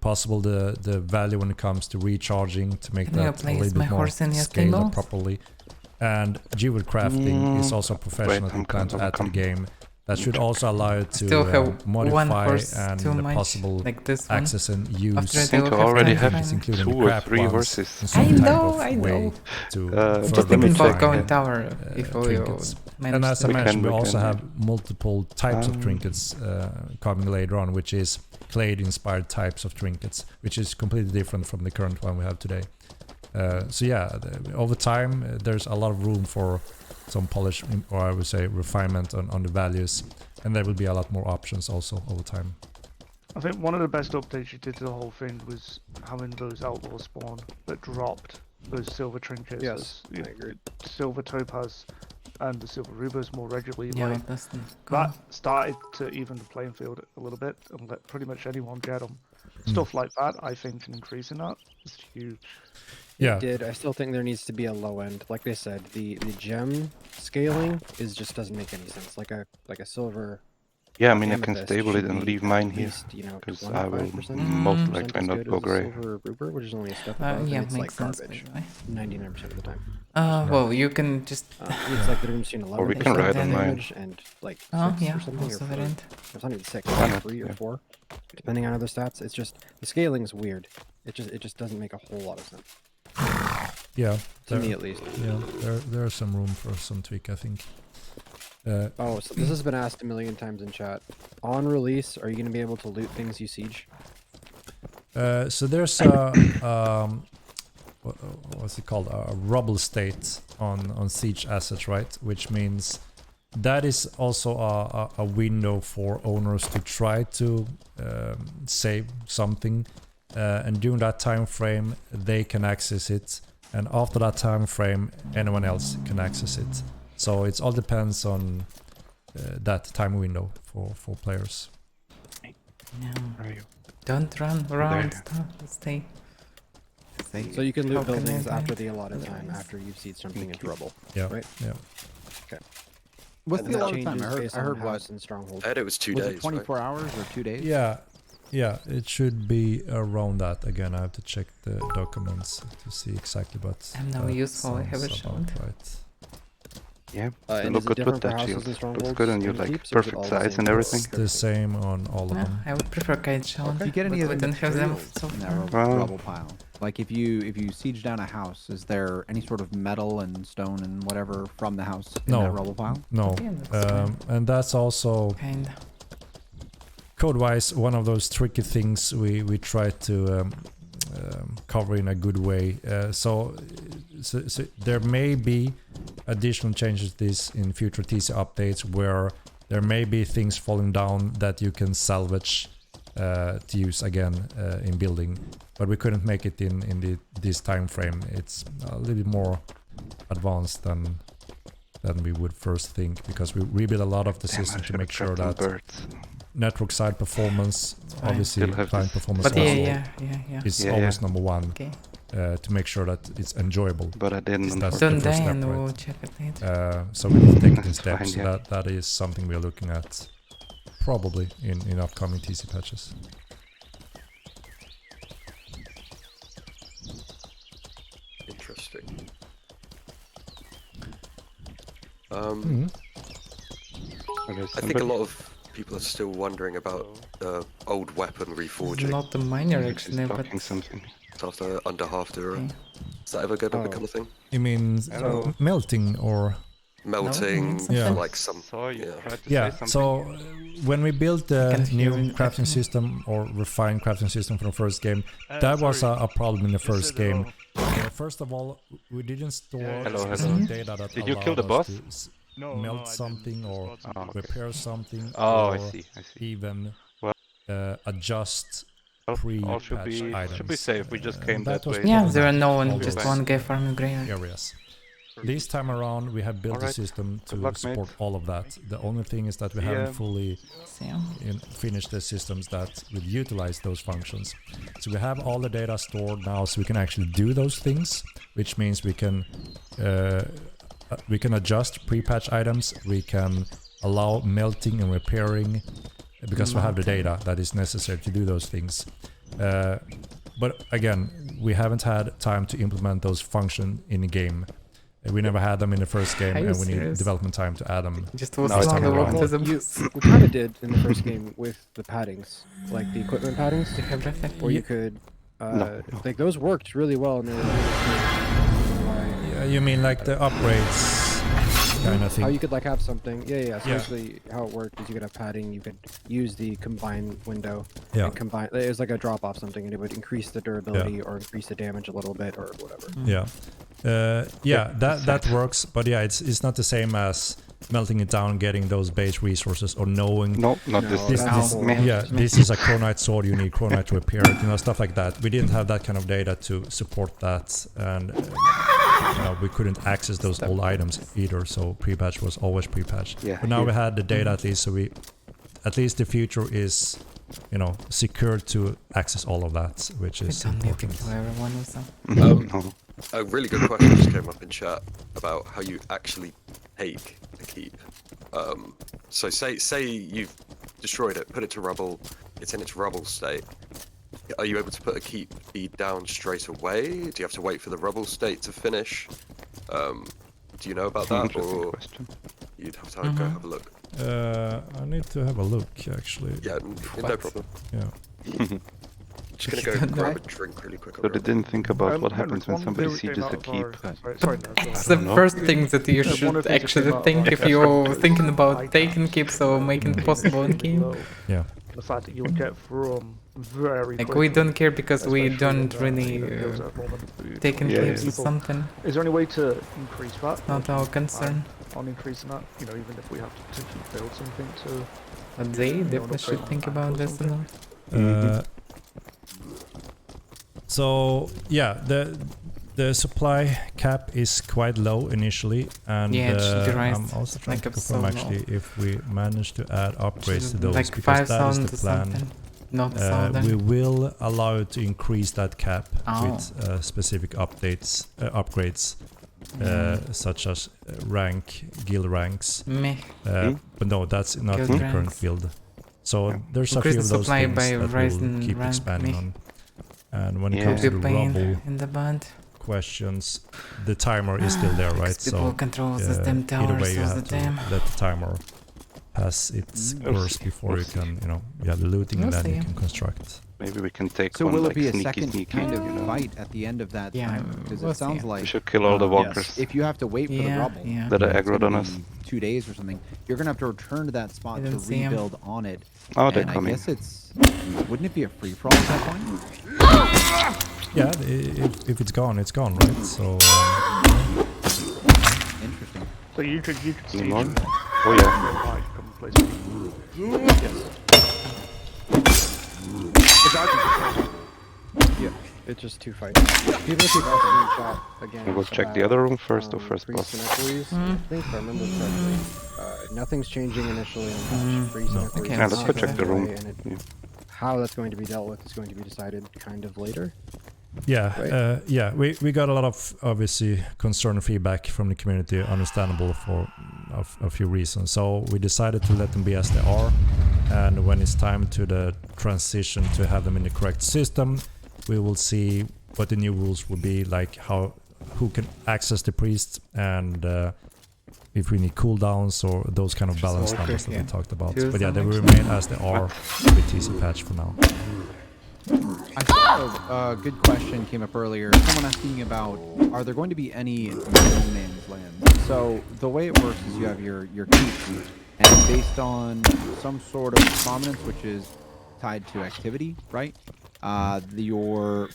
Possible the value when it comes to recharging to make that a little bit more scaled up properly. And jewel crafting is also professional to plan to add to the game. That should also allow you to modify and possible access and use. I think I already have including 2 or 3 horses. I know. To just thinking about going tower before trinkets. And as I mentioned, we also have multiple types of trinkets coming later on, which is clade-inspired types of trinkets, which is completely different from the current one we have today. So yeah, over time, there's a lot of room for some polish, or I would say refinement on the values, and there will be a lot more options also over time. I think one of the best updates you did to the whole thing was having those outlaw spawn that dropped those silver trinkets. Yes, I agree. Silver topaz and the silver rubers more regularly. Yeah, like, that's cool. That started to even the playing field a little bit and let pretty much anyone get them. Stuff like that, I think, an increase in that is huge. Yeah. I still think there needs to be a low end. Like they said, the gem scaling just doesn't make any sense. Like a silver. Yeah, I mean I can stable it and leave mine here, because I will most likely not go grey. Silver ruber, which is only a step above, yeah, and it's makes like sense. garbage 99% of the time. Well, you can just. It's like the difference between 11 Or we can ride on mine. and like 6 yeah, or something, also or variant. it's not even 6, like 3 or 4, depending on other stats. It's just the scaling is weird. It just doesn't make a whole lot of sense. Yeah, to me at least. Yeah, there's some room for some tweak, I think. So this has been asked a million times in chat. On release, are you going to be able to loot things you siege? So there's a what's it called? A rubble state on siege assets, right? Which means that is also a window for owners to try to save something, and during that time frame they can access it, and after that time frame anyone else can access it. So it all depends on that time window for players. No. Don't run around. Stay. So you can loot buildings after the allotted time, after you've sieged something into rubble. Yeah. Right? Yeah. Okay. What's And the that allotted time? changes I heard based on what? house and stronghold. I heard it was 2 Was days. it 24 hours or 2 days? Yeah, it should be around that. Again, I have to check the documents to see exactly, but I'm now useful. I have a sounds shield. about right. Yeah, they And look is it good with different for that houses shield. and strongholds? Looks good on you, and like keeps, or is it perfect all the size same and for everything. It's the same on all of Yeah, them. I would prefer kite shield. Do you get any but of the we don't have them materials so in that far. rubble pile? Like if you siege down a house, is there any sort of metal and stone and whatever from the house in that rubble pile? No. Yeah, that's fine. And that's also Kinda. code-wise one of those tricky things we try to cover in a good way. So there may be additional changes to this in future TC updates where there may be things falling down that you can salvage to use again in building, but we couldn't make it in this time frame. It's a little bit more advanced than we would first think, because we rebuild a lot of the system to make sure that network side performance, obviously client performance But also yeah. is always number one. Okay. To make sure that it's enjoyable. But I didn't. That's the Don't first die step, and we'll right? check it later. So we need to take it in steps. fine, So yeah. that is something we are looking at probably in upcoming TC patches. Interesting. I think a lot of people are still wondering about the old weapon reforging. Not the miner actually, but Talking something. After under half dura. Okay. Is that ever going to become a thing? You mean melting or? Melting, Yeah. like some. Saw you tried to Yeah, say something. so when we built the can't new hear it. crafting system or refined crafting system for the first game, that was a problem in the first game. First of all, we didn't store Hello, specific data that Did you kill the allowed us boss? to melt something or repair something Oh, or I see. even Well- adjust All pre-patch should be items. safe. We just came that was way. yeah, there are no all one, just those one guy farming graveyard. areas. This time around, we have built a Alright. system to Good luck, support mate. all of that. The only thing is that we haven't fully So, finished the systems that will utilize those functions. So we have all the data stored now, so we can actually do those things, which means we can adjust pre-patch items, we can allow melting and repairing, because we have the data that is necessary to do those things. But again, we haven't had time to implement those functions in the game. We never had them in the first game, Are you and we need serious? development time to add them. just was No, it's long time walk around. to the You, boss. we kind of did in the first game with the paddings, like the equipment paddings, You have left it? where you could, like those worked really well, and they were Yeah, you mean like the upgrades kind of thing? how you could like have something. Yeah. So Yeah. basically, how it worked is you could have padding. You could use the combine window Yeah. and combine. It was like a drop off something, and it would increase the durability or increase the damage a little bit or whatever. Yeah, that works, but yeah, it's not the same as melting it down, getting those base resources, or knowing. No, not this. This, that's this, cool. yeah, this is a chronite sword. You need chronite to repair it. Stuff like that. We didn't have that kind of data to support that, and we couldn't access those old items either. So pre-patch was always pre-patch. Yeah, But now here. we had the data at least, so at least the future is, secured to access all of that, which We is don't need to important. kill everyone with them. No. A really good question just came up in chat about how you actually take a keep. So say you've destroyed it, put it to rubble, it's in its rubble state. Are you able to put a keep down straight away? Do you have to wait for the rubble state to finish? Do you know about that, Interesting or question. you'd have to go have a look? I need to have a look, actually. Yeah, no problem. Yeah. Just gonna go grab a drink really quick. So they didn't think about what Henrik, happens when one somebody theory came sieges out the of keep. Sorry, It's the first thing that you one of should the things that actually came out think of if our you're was thinking about high taking cap keeps or making it possible in extremely game. low. Yeah. The fact that you would get from very Like, quickly, we don't care because we especially don't when, really hills have more than food. taking Yeah, keeps yeah. or something. Is there any way to increase that? Not our concern. On increasing that, even if we have to potentially build something to. But they definitely should think about this enough. So yeah, the supply cap is quite low initially, and Yeah, it should be raised, I'm also trying like to a confirm solo. actually if we manage to add upgrades to those, Like because that is 5,000 the or plan. something. Not We 1,000. will allow it to increase that cap Oh. with specific upgrades, such as rank, guild ranks. Meh. But no, that's not Guild in the current ranks. build. So there's a Increase few the of those supply things by that we'll rising keep rank, expanding meh. on. And when it Yeah. comes to The the pain rubble in the band. questions, the timer is still there, right? People control the stem either towers, way, you so have the to dam. let the timer pass its course before you can, you know, the looting, and then you can construct. Maybe we can take So one will like it be a sneaky, second sneaky, kind of you know? fight at the end of that? Yeah, Because we'll it sounds see. like We should kill all the yes, walkers if you have to wait for the Yeah, rubble yeah. that are it's aggroed gonna on us. be 2 days or something, you're gonna have to return to that spot to didn't see 'em. rebuild on it. Oh, they're And I coming. guess it's wouldn't it be a free for all at that point? Yeah, if it's gone, it's gone, right? So Interesting. So you could Any siege more? them. Oh yeah. Right, come and place me. Yes. The guard can control Yeah, it's just 2 fights. People keep asking about again. We'll check the other room first or first priests boss? and equerries. I think if I remember correctly, nothing's changing initially on patch. Priests and equerries Okay, Yeah, are let's not go going check the room. away, and Yeah. how that's going to be dealt with is going to be decided kind of later. yeah, yeah, we got a lot of obviously concern and feedback from the community, understandable for a few reasons. So we decided to let them be as they are, and when it's time to the transition to have them in the correct system, we will see what the new rules will be, like who can access the priest, and if we need cooldowns or those kind of balance okay, numbers that yeah. we talked about. Choose But yeah, they some will next remain as they are with TC patch for now. I saw a good question came up earlier. Someone asking about, are there going to be any no man's lands? So the way it works is you have your keep, and based on some sort of prominence, which is tied to activity, right? Your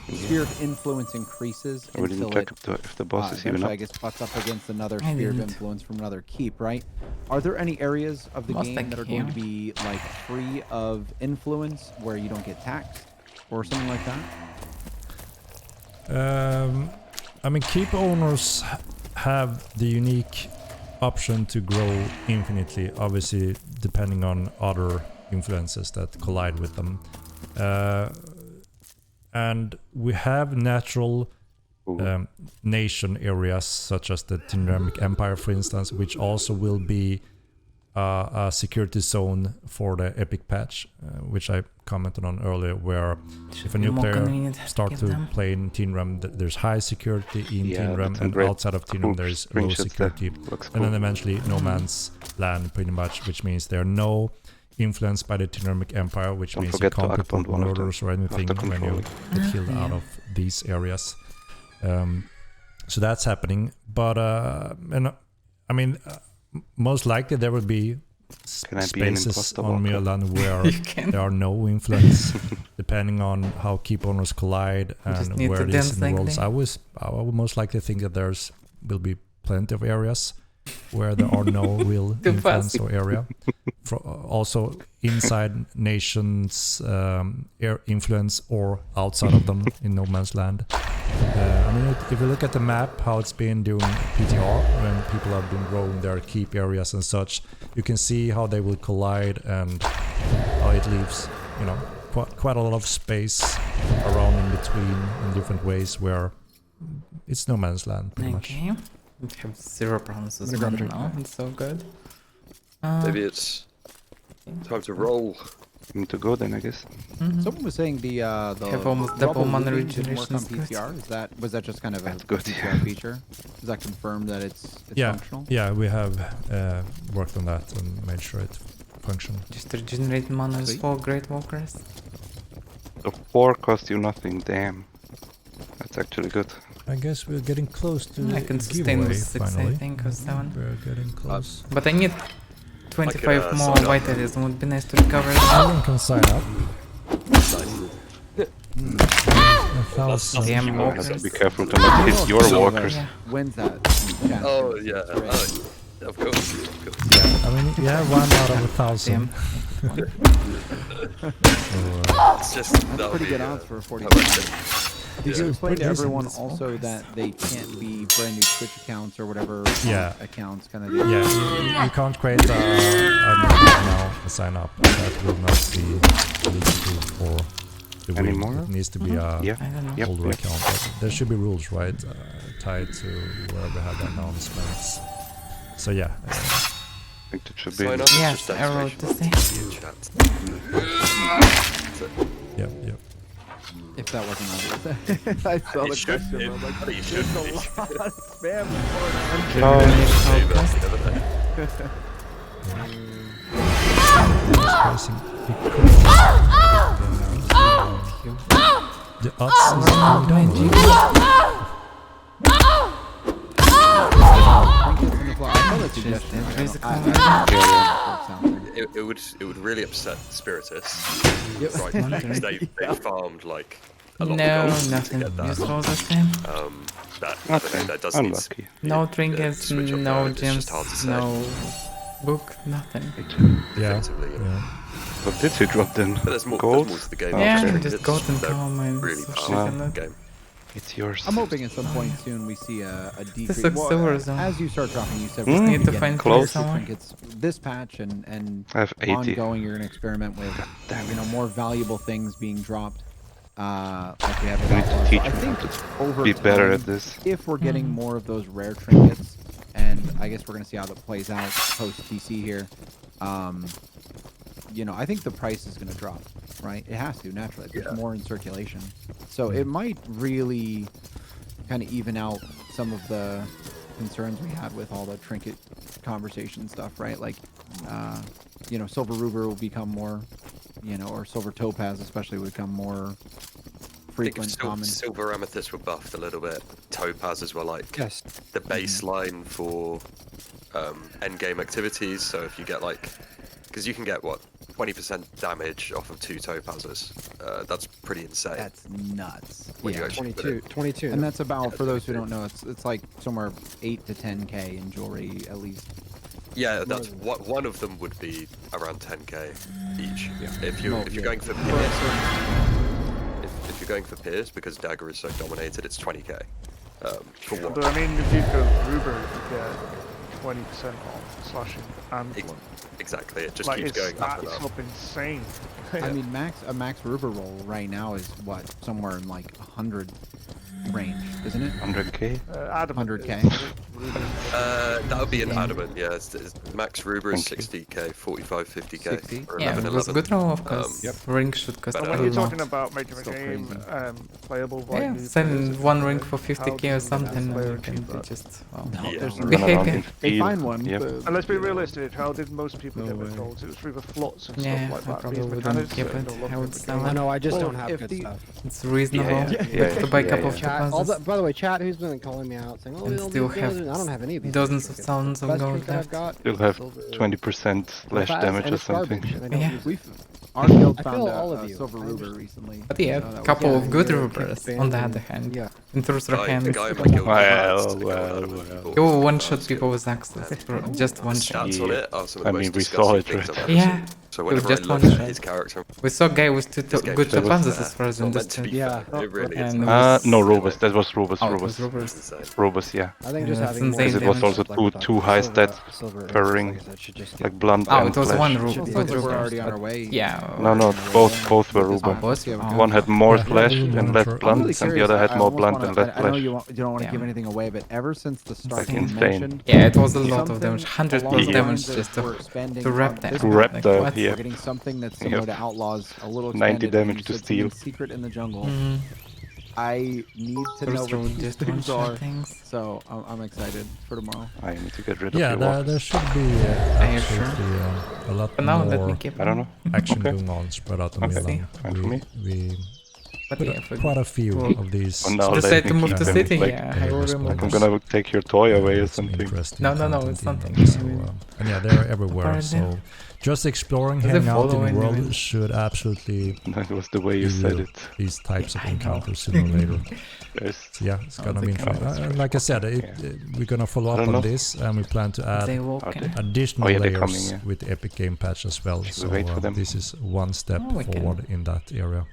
sphere of influence increases I didn't until check it if the boss is even eventually, up. I guess, butts up against another I sphere of didn't. influence from another keep, right? Are there any areas of the Most game like that are going to here. be like free of influence where you don't get taxed or something like that? I mean, keep owners have the unique option to grow infinitely, obviously depending on other influences that collide with them. And we have natural nation areas such as the Tinramic Empire, for instance, which also will be a security zone for the epic patch, which I commented on earlier, where if a new more player convenient start give to them. play in Tinram, there's high security in Yeah, Tinram, that's a and great outside of cool Tinram there is low screenshots there. security. Looks And then cool. eventually no man's land, pretty much, which means there are no influenced by the Tinramic Empire, which Don't means you forget to can't act report on one of them murders or anything after when you controlling. get killed out of these areas. So that's happening, but most likely there will be Can I be an spaces imposter on walker? Mirland where You can. there are no influence, depending on how keep owners collide Just and need where to it is in the dance worlds. I would most likely think that will be plenty of areas where there are no real Too influence fast. or area. Also inside nations influence or outside of them in no man's land. If you look at the map, how it's been during PTR, when people have been growing their keep areas and such, you can see how they will collide and how it leaves, quite a lot of space around in between in different ways where it's no man's land, pretty much. Okay. We have 0 problems with I'm gonna grab mana now. It's so good. Maybe it's time to roll. Need to go then, I guess. Someone was saying the Have almost double rubble mana looting didn't work on regeneration PTR. Was that just kind of a That's good, PTR yeah. feature? Is that confirmed that it's Yeah, functional? yeah, we have worked on that and made sure it functioned. Just to regenerate mana is Sweet. 4 Great Walkers. So 4 cost you nothing, damn. That's actually good. I guess we're getting close to I the can sustain giveaway with 6, finally. I think, or 7. We're getting close. But I need 25 more sign up. vitalism. Would be nice to recover. Everyone can sign up. 1,000. Damn You have walkers. to be careful to not hit your walkers. Yeah. When's that? chance? Oh yeah, It's great. of course, of course. I mean, you have 1 out of 1,000. Damn. It's just That's that'll pretty be, good odds for a 40. how much it- Did you explain to Pretty everyone decent. also that they can't be brand new Twitch accounts or whatever Yeah. accounts kind of deal? Yeah, you can't create a new account now and sign up. That will not be eligible for the win. Anymore? It needs to be a Yeah. I don't know. Yep, older yep. account. But there should be rules, right, tied to where we have the announcements. So yeah, I think that should be. Sign up. Yes, Just I wrote the activation. same. Chat. yep. If that wasn't obvious. I saw It the should question. be, I'm like, but it should there's a be. lot of spam going Save us the other day. Pricing the odds is going down. It would really upset Spiritus. Yep. Right, because they farmed like a lot No, of gold nothing to get that. useful this time. That does need Unlucky. No trinkets, switch up no mode, it's just gems, hard to say. no book, nothing. Yeah. Effectively, Yeah. What did you drop then? But there's more Gold? to the game. Yeah, than just trinkets. gold and They're calm and really so powerful shit in in the it. game. It's yours. I'm hoping at some point soon we see a decrease. like silver zone. As you start dropping, you said Hmm? we're Need to getting find close to someone. trinkets. This patch and I have 80. ongoing, you're gonna experiment with more valuable things being dropped. Like we have with I need to Outlaws. teach So I me think how to over be better time, at this. if we're getting more of those rare trinkets, and I guess we're gonna see how that plays out post TC here. I think the price is gonna drop, right? It has to naturally. There's more in circulation, so it might really kind of even out some of the concerns we had with all the trinket conversation stuff, right? Like, silver ruber will become more, or silver topaz especially will become more frequent, common. Silver amethyst were buffed a little bit. Topazes were like the baseline for endgame activities. So if you get because you can get 20% damage off of 2 topazes. That's pretty insane. That's nuts. When you Yeah. actually put it- 22. And that's about, for those who don't know, it's like somewhere 8 to 10k in jewelry at least. Yeah, that's what one of them would be around 10k each. If you're going for For a Pierce, certain- if you're going for Pierce, because dagger is so dominated, it's 20k. For one. But I mean, if you go Ruber, you get 20% off slashing and blunt. Exactly, it just Like, keeps it's going up and stacks up. up insane. I mean, a max ruber roll right now is what, somewhere in like 100 range, isn't it? 100k? Adamant 100k. That would be an adamant, yeah. It's max Ruber is 60k, 45, 50k. 60? Or Yeah, 11, it was 11. good roll, of course. Ring should cost But a When you're lot. talking about making the Still game crazy. playable, by Yeah, new send players, one ring how for do 50k you or something, player and you can achieve be that? just Yeah. There's no Be Run around happy. in They field. find one. Yep. but- And let's be realistic, how did most people No get way. their golds? It was through the flots and Yeah, stuff like I that. probably These wouldn't mechanics keep that it. don't look I would good sell I it. know, I just Well, don't have if good the- stuff. It's reasonable. Yeah, To buy a yeah, couple yeah. of Chat, topazes by the way, chat, who's been calling me out saying, oh, and all still these have gold, I don't have any of these. dozens of trinkets. thousands of Best gold trinket I've left. got You'll is have silver 20% less topaz, damage and or it's something. garbage, and I don't Yeah. use it. Our guild I found feel all of a you. silver I ruber understand. recently. But yeah, So that a was- couple Yeah, of good you're a rubers, kick on the fan other and- hand. Yeah. In Truth's Guy hands, in my guild Well, to go well, adamant well. people. you one-shot That's people good. with access. Just one shot. Stats on it are some of the I most mean, we saw disgusting it, things right? I've ever Yeah. seen. So It was whenever I just look one at shot. his character, We saw a guy with two this game good should be topazes fair. as far as It's not meant to understood. be Yeah. fair. It really is And it not. was- No, Robus. That was Robus. Oh, it Robus. was Robers. Insane. Robus, yeah. I think Yeah, just that's having more insane Because it was damage. also too high stat per ring, like blunt Oh, and it was flash. one Well, good sounds like we're Ruber. already on our way. Yeah. No, both were Ruber. Both? Oh. One had more Yeah, flash yeah, and yeah. less I'm I'm blunt, really and curious. the other had I more almost blunt wanna- and less I know flash. you don't want to Yeah. give anything away, but ever since the start, Insane. you Insane. mentioned Yeah, it was a lot of something damage. 100 along plus the damage lines of just we're expanding to wrap from that. this To wrap map, the- like, yeah. We're getting something that's similar Yep. to Outlaws, a little 90 expanded, and damage you to said something steal. secret in the jungle. Mhm. I need to know Rooster what would these just things one-shot are. things. So I'm excited for tomorrow. I need to get rid of Yeah, your there walkers. should be Are you sure? absolutely a lot But now let me more keep I don't know. action Okay. going on spread out in Okay. Milan. Fine for me. We But put yeah, if we quite a few Well, of these. Oh, no, decide let to me move keep to them, city, like, yeah, I will remove I'm them. gonna take your toy away or some something. interesting No, it's content in something. them. So, I mean, and yeah, they're everywhere. apparently. So just exploring, Does it hanging out in follow the world anyone? should absolutely That was the way you give said you it. these types of I know. encounters sooner or later. There's So yeah, it's gonna they be come interesting. out. And like I said, we're gonna follow I up don't on know. this, and we plan to they add walk Are in. they? additional Oh, yeah, they're layers coming, yeah. with the Epic Game patch as well. Should we So wait for them? this is one step Oh, we can. forward in that area.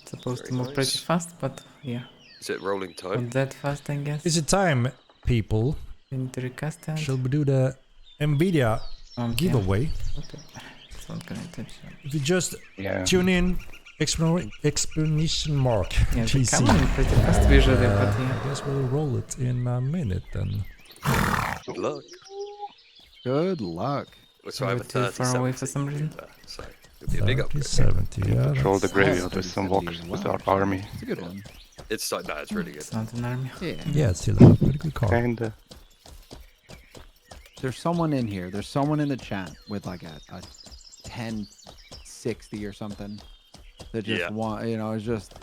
It's supposed to Very move nice. pretty fast, but yeah, Is it rolling time? not that fast, I guess. Is it time, people? Into recast and Shall we do the Nvidia giveaway? Okay. It's not gonna touch you. If you just yeah. tune in, explanation mark Yeah, they GC. come in pretty fast visually, but I yeah. guess we'll roll it in a minute then. Good luck. Good luck. So I have a We're too far 30 away for some reason. So It'd be a big 30, upgrade. 70, yeah. Control the that's- graveyard with some walkers with our army. It's a good one. It's like, nah, it's really good. It's not an army. Yeah. Yeah, it's still a pretty good card. Kinda. There's someone in here. There's someone in the chat with like a 1060 or something. That just Yeah. want, you know, it's just.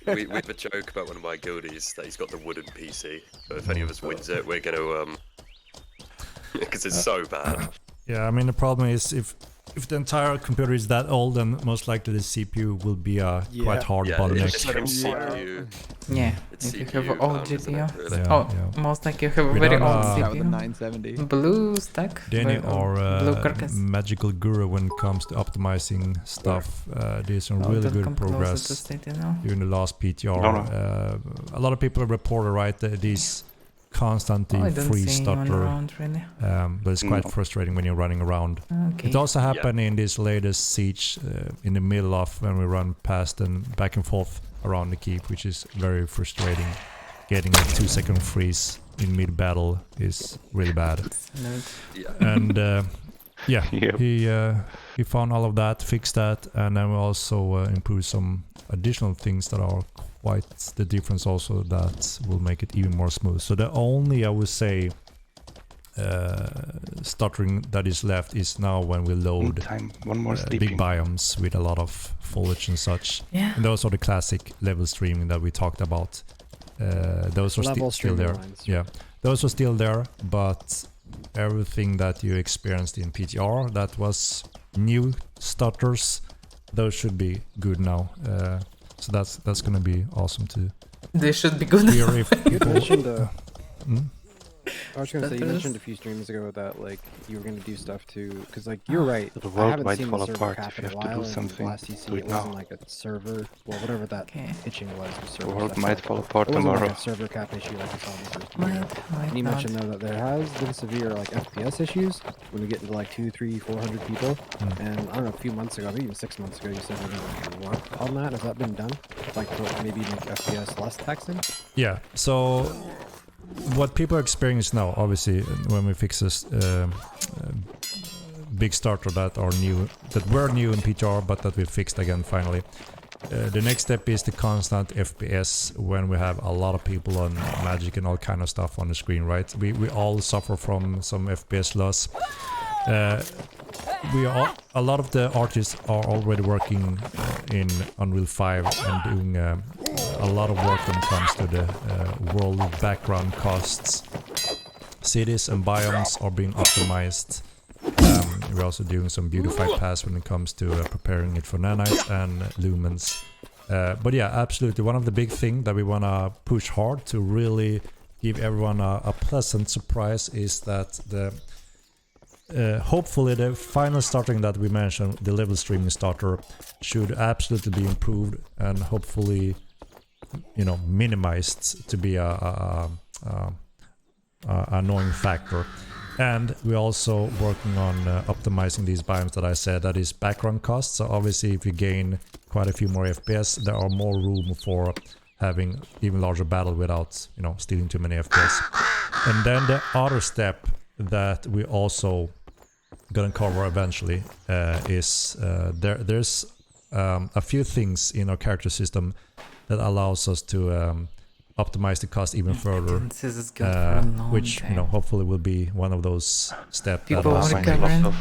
We have a joke about one of my guildies that he's got the wooden PC. But if any of us wins it, we're gonna because it's so bad. Yeah, I mean the problem is if the entire computer is that old, then most likely the CPU will be a quite hard Yeah, bottleneck. it's from CPU. Yeah, It's if you have CPU an old bound, isn't it, GPU. really? Yeah, Oh, yeah. most like you have a We very don't, old That with a CPU. 970. Blue stack. Danny, by- our blue carcass. magical guru when it comes to optimizing stuff, did some Oh, really don't good come closer to progress Stadia now. during the last PTR. No, no. A lot of people reported, right, that these constantly Oh, I don't free see anyone stutter, around really. but it's quite No. frustrating when you're running around. Okay. It also happened in this latest siege in the middle of when we run past and back and forth around the keep, which is very frustrating. Getting a 2-second freeze in mid battle is really bad. Yeah. And yeah, Yep. he found all of that, fixed that, and then we also improved some additional things that are quite the difference also that will make it even more smooth. So the only, I would say, stuttering that is left is now when we load Time. One more big sleeping. biomes with a lot of foliage and such. Yeah. And those are the classic level streaming that we talked about. Those are Level still streaming there. lines. Yeah, those are still there, but everything that you experienced in PTR that was new stutters, those should be good now. So that's gonna be awesome too. They should be good. Here, if You people, mentioned Hmm? I was gonna say you Stutters? mentioned a few streams ago that like you were gonna do stuff to, because like you're right. The I world haven't might seen fall the server apart cap if in you a have to do while, and something. last you see Do it it wasn't now. like a server, well whatever that Okay. pitching was. The server world stuff, might but fall apart it wasn't tomorrow. like a server cap issue like we saw in the first Might, year. might And you not. mentioned though that there has been severe like FPS issues when we get into like 200, 300, 400 people. And I don't know, a few months ago, maybe even 6 months ago, you said you were going to work on that. Has that been done? Like to maybe make FPS less taxing? yeah. So what people are experiencing now, obviously, when we fix this big starter that are new, that were new in PTR, but that we fixed again finally. The next step is the constant FPS when we have a lot of people on magic and all kind of stuff on the screen, right? We all suffer from some FPS loss. A lot of the artists are already working in Unreal 5 and doing a lot of work when it comes to the world background costs. Cities and biomes are being optimized. We're also doing some beautified paths when it comes to preparing it for nanites and lumens. But yeah, absolutely. One of the big things that we want to push hard to really give everyone a pleasant surprise is that the hopefully the final starting that we mentioned, the level streaming starter, should absolutely be improved and hopefully, you know, minimized to be a annoying factor. And we're also working on optimizing these biomes that I said, that is background costs. So obviously if you gain quite a few more FPS, there are more room for having even larger battle without, you know, stealing too many FPS. And then the other step that we also gonna cover eventually is there's a few things in our character system that allows us to optimize the cost even further, This is good for a long which time. you know hopefully will be one of those steps that People allows are recovering.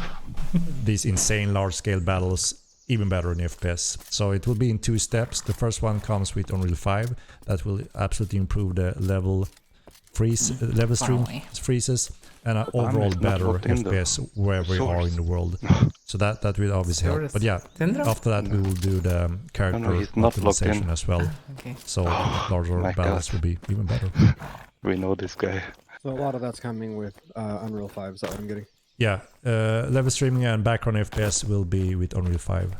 these insane large-scale battles even better in FPS. So it will be in 2 steps. The first one comes with Unreal 5 that will absolutely improve the level stream away. freezes and an Well, I'm overall not better locked in, though. FPS wherever you are in the world. So that will obviously help. Source. But yeah, Tindra? after that we will do the character he's not locked in. optimization as well. Okay. So larger my battles God. will be even better. We know this guy. So a lot of that's coming with Unreal 5, is that what I'm getting? Yeah, level streaming and background FPS will be with Unreal 5.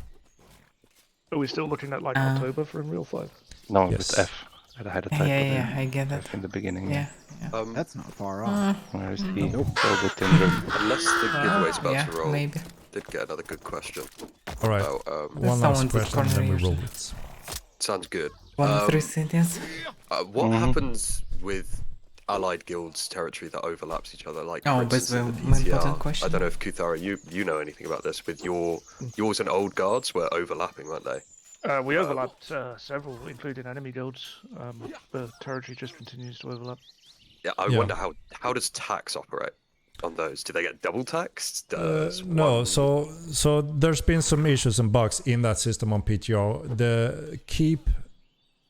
Are we still looking at like Uh, October for Unreal 5? No, Yes. with F. I had a typo Yeah, there. yeah, I get it. F in the beginning. Yeah. That's not far off. Where is he? Nope. Oh, the Tinder. Unless the giveaway's about Yeah, to roll, maybe. did get another good question. All right, Oh, one Someone's last at question and then we corner roll usually. it. sounds good. 1 3 cities. What happens with allied guilds territory that overlaps each other. Like, Oh, for but instance, in the the more important PTR, question. I don't know if Kuthara, you know anything about this. With yours and old guards were overlapping, weren't they? We overlapped several, including enemy guilds. The territory just continues to overlap. Yeah, I wonder how does tax operate on those? Do they get double taxed? No, so there's been some issues and bugs in that system on PTR. The keep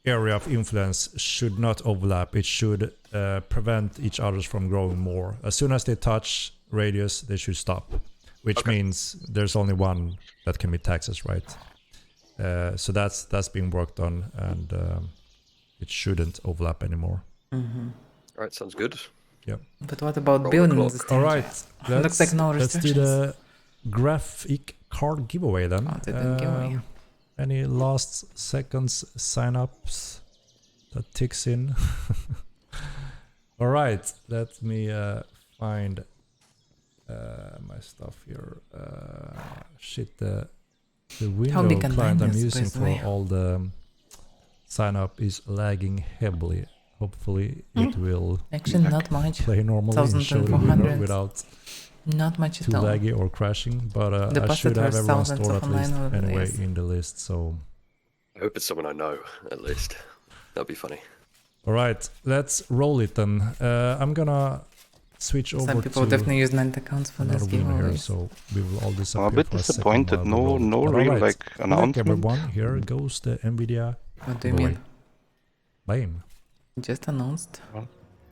area of influence should not overlap. It should prevent each others from growing more. As soon as they touch radius, they should stop, which means there's only one that can be taxes, right? So that's being worked on, and it shouldn't overlap anymore. Mm-hmm. All right, sounds good. Yep. But what about Roll building the the clock. stage? All right, Looks like no let's do restrictions. the graphic card giveaway then. Oh, they didn't give away. Any last seconds sign-ups that ticks in? All right, let me find my stuff here. The window client I'm using for all the sign-up is lagging heavily. Hopefully it will Actually, not much. play normally and show the winner 1,400. without Not much too at all. laggy or crashing, but The I should have positors everyone thousands stored of at least online anyway yes. in the list, so... I hope it's someone I know, at least. That'd be funny. Alright, let's roll it then. I'm gonna switch over Some people to definitely use 9 accounts for another this winner here, giveaway. so we will all disappear. I'm a bit for second disappointed. while we roll it. No But real alright, like look announcement. everyone, here goes the NVIDIA What do you giveaway. mean? Bam. Just announced.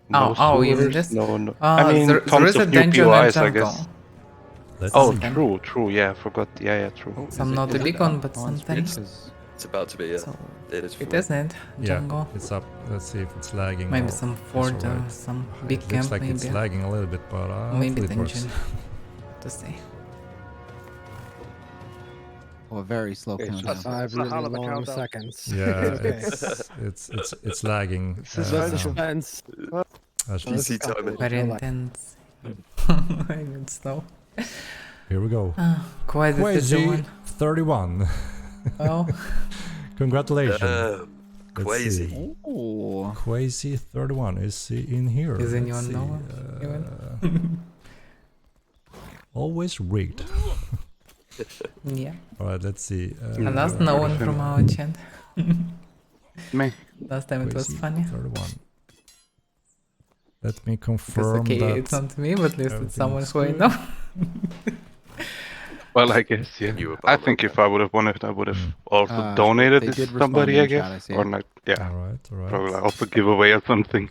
No oh, you servers, mean this? No. Ah, I mean, there tons is a of new dungeon and POIs, I jungle. guess. Let's Oh, see. true. Yeah, I forgot. Yeah, true. Some not a big one, but something. It's about to be, yeah. So, It is. it isn't. Yeah, Jungle. it's up. Let's see if it's lagging. Maybe or some it's fort or alright. some big It camp, looks like maybe. it's lagging a little bit, but Maybe hopefully it works. dungeon. To see. Oh, a very slow countdown. 5 a hell really of a long countdown. seconds. Yeah, Okay. it's lagging. Suspense. PC timing. Very intense. Good snow. Here we go. Quite a Quasi one. 31. Oh. Congratulations. Let's Quasi. see. Quasi 31 is he in here? Is Let's anyone see. know? Always rigged. Yeah. Alright, let's see. And last no one from our chat. Me. Last time it was Quasi funny. 31. Let me It's confirm okay, that. it's not me, but at least it's someone everything's who I good. know. Well, I guess, yeah. You were I bomber, think if I would have won it, I would have also they donated it did to respond somebody, in I chat, guess. I see Or it. not, yeah. Alright. Probably also give away or something.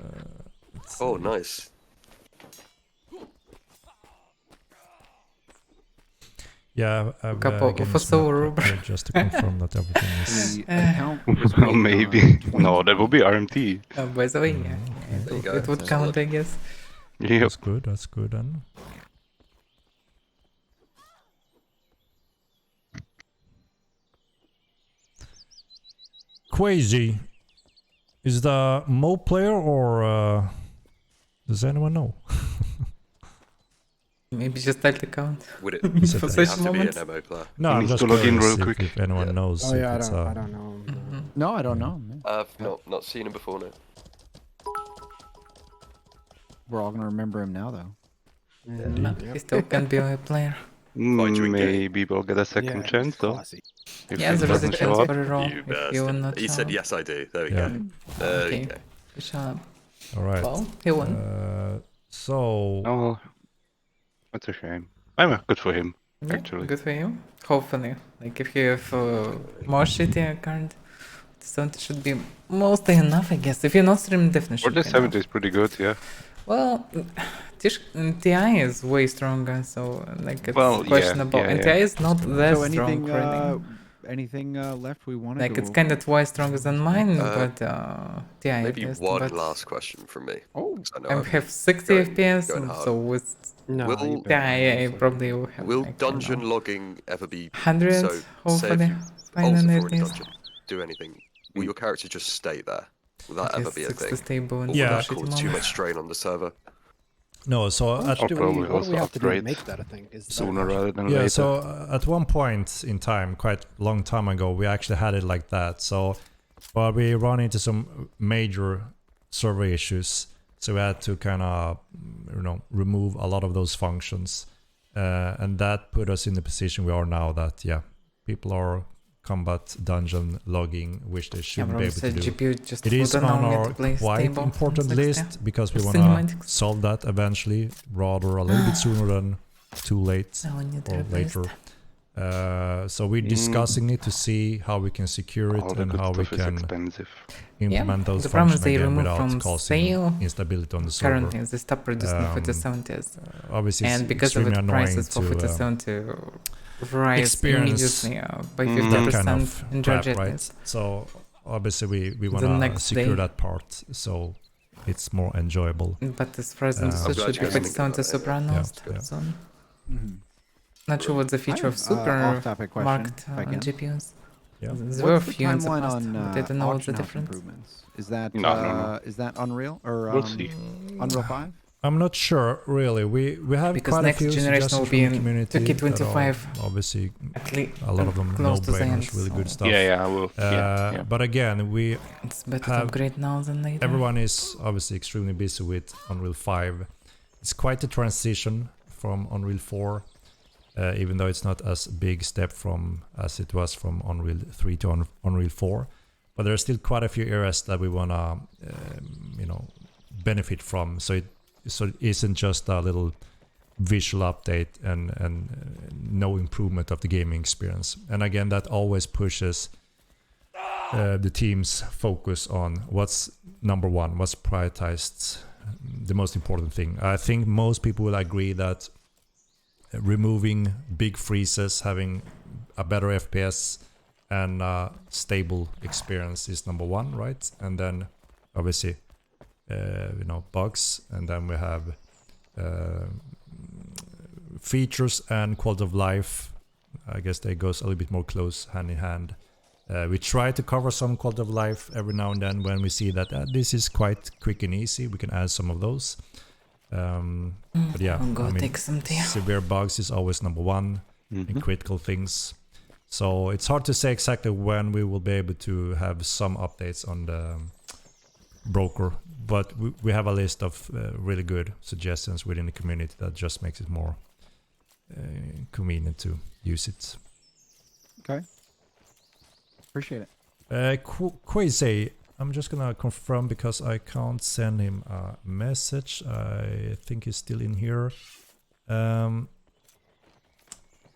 Let's Oh, see. nice. Yeah, I've Couple again of snapped solar up here just to confirm that everything is. The account was Well, created maybe. on No, that would be RMT. By the way, yeah. There you go. It would Solid. count, I guess. Yep. That's good then. Quasi. Is the Mo player or does anyone know? Maybe just alt account. Would it it For does it such have to be moments. an MO player? No, He I'm needs just to log in curious real if, quick. if anyone Yeah. knows. Oh if yeah, it's, I don't know. Mhm. No, I don't know. Man. I've not seen him before, no. We're all gonna remember him now, though. He still can be a player. Find you a game. Maybe we'll get a second chance, though. Classy. If Yeah, he there is a doesn't show chance up. for a roll You if you will bastard. not He show said up. yes, I do. There we Yeah. go. There Okay. you go. Shut up. Alright. Well, he won. So Oh, that's a shame. I'm good for him, Yeah, actually. good for you. Hopefully. Like, if you have more shitty card, 70 should be mostly enough, I guess. If you're not streaming, definitely Or should the be 70 enough. is pretty good, yeah. Well, TI is way stronger, so like it's Well, yeah, questionable. yeah, And yeah. TI is not that So strong, anything, really. anything left we wanted? Like to it's kind of twice stronger than mine, but TI at Maybe least. one But last question from me. Oh, 'cause I know I I'm have 60 going- FPS, going hard. so with No, Will- you TI better. I probably will have Will like, I don't dungeon know, logging ever be 100, so? Say if hopefully. you Fine alter on for it a is. dungeon, do anything, will your character just stay there? Will that At ever least be a 60 thing? stable and Or Yeah. will that shitty cause too moment. much strain on the server? no, so at What do probably we, what do also we have to do to upgrade make that a thing? Is that Sooner question? rather than yeah, later. so at one point in time, quite a long time ago, we actually had it like that. So, but we run into some major server issues. So we had to kind of, remove a lot of those functions. And that put us in the position we are now that, people are combat dungeon logging, which they shouldn't be able to do. GPU just It is would on allow me our to play quite stable important and list because we Just want to cinematics. solve that eventually, rather a little bit sooner than too late Now I need or replaced. later. So we're discussing it to see how we can secure it All the and good how we stuff is can expensive. implement those the problem functions is they again remove without from causing sale instability on the server. currently. They stop producing photosynthesis. Obviously, And it's because of extremely it, annoying prices for to photosynthesis rise experience immediately by that 50% kind of in crap, Georgia. right? So obviously we want The to next secure day. that part so it's more enjoyable. But as far as understood, glad should you be guys are thinking about photosynthesis that, super yeah. announced Yeah. soon. Mhm. Not sure what's the feature I of have, super off-topic question, marked if I can. GPUs. Yeah. There were a What's the few in the timeline past, on but I don't know what's the auction house difference. improvements? Is that No. is that Unreal or We'll see. Unreal 5? I'm not sure really. We have Because quite a next few generation suggestions will from be the in community 2K25. that are obviously At least a lot of them close to the end, no-brainers, really good so stuff. Yeah, I will. Yeah. But again, we it's better to have upgrade now than later. everyone is obviously extremely busy with Unreal 5. It's quite a transition from Unreal 4, even though it's not as big step as it was from Unreal 3 to Unreal 4. But there are still quite a few areas that we wanna, benefit from. So it isn't just a little visual update and no improvement of the gaming experience. And again, that always pushes the team's focus on what's number one, what's prioritized, the most important thing. I think most people will agree that removing big freezes, having a better FPS and stable experience is number one, right? And then obviously, bugs, and then we have features and quality of life. I guess they goes a little bit more close hand in hand. We try to cover some quality of life every now and then when we see that this is quite quick and easy. We can add some of those. But yeah, I'll go take some tea. severe bugs is always number one, and critical things. So it's hard to say exactly when we will be able to have some updates on the broker, but we have a list of really good suggestions within the community that just makes it more convenient to use it. Okay. Appreciate it. Quasi, I'm just gonna confirm because I can't send him a message. I think he's still in here.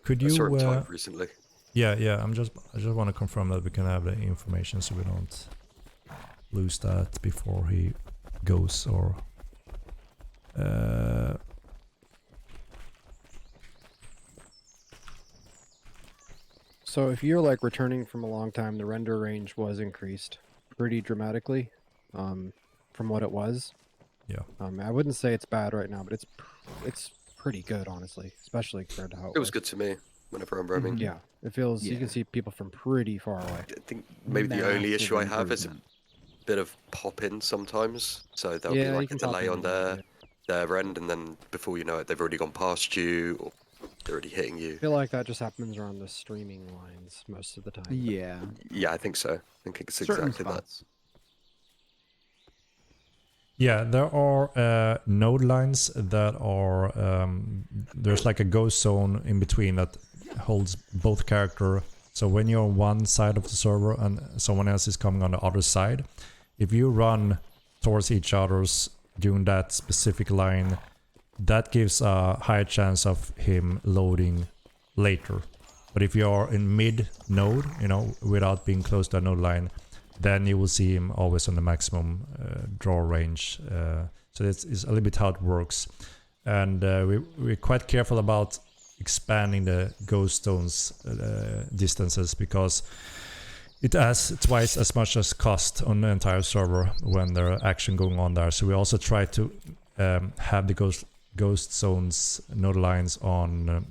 Could I you? saw him type recently. Yeah. I just want to confirm that we can have the information so we don't lose that before he goes or. So if you're like returning from a long time, the render range was increased pretty dramatically from what it was. Yeah. I wouldn't say it's bad right now, but it's pretty good, honestly, especially compared to how It was good to me whenever I'm roaming. Yeah, it feels you can see people from pretty far away. I think maybe the only Massive issue I have is a improvement. bit of pop-in sometimes. So there'll Yeah, be you like a can pop delay in on a little bit. their end, and then before you know it, they've already gone past you, or they're already hitting you. I feel like that just happens around the streaming lines most of the time. Yeah. Yeah, I think so. I think it's Certain exactly that. spots. Yeah, there are node lines that are there's like a ghost zone in between that holds both character. So when you're on one side of the server and someone else is coming on the other side, if you run towards each other's during that specific line, that gives a higher chance of him loading later. But if you're in mid node, without being close to a node line, then you will see him always on the maximum draw range. So that's is a little bit how it works. And we're quite careful about expanding the ghost zones distances because it has twice as much as cost on the entire server when there are action going on there. So we also try to have the ghost zones node lines on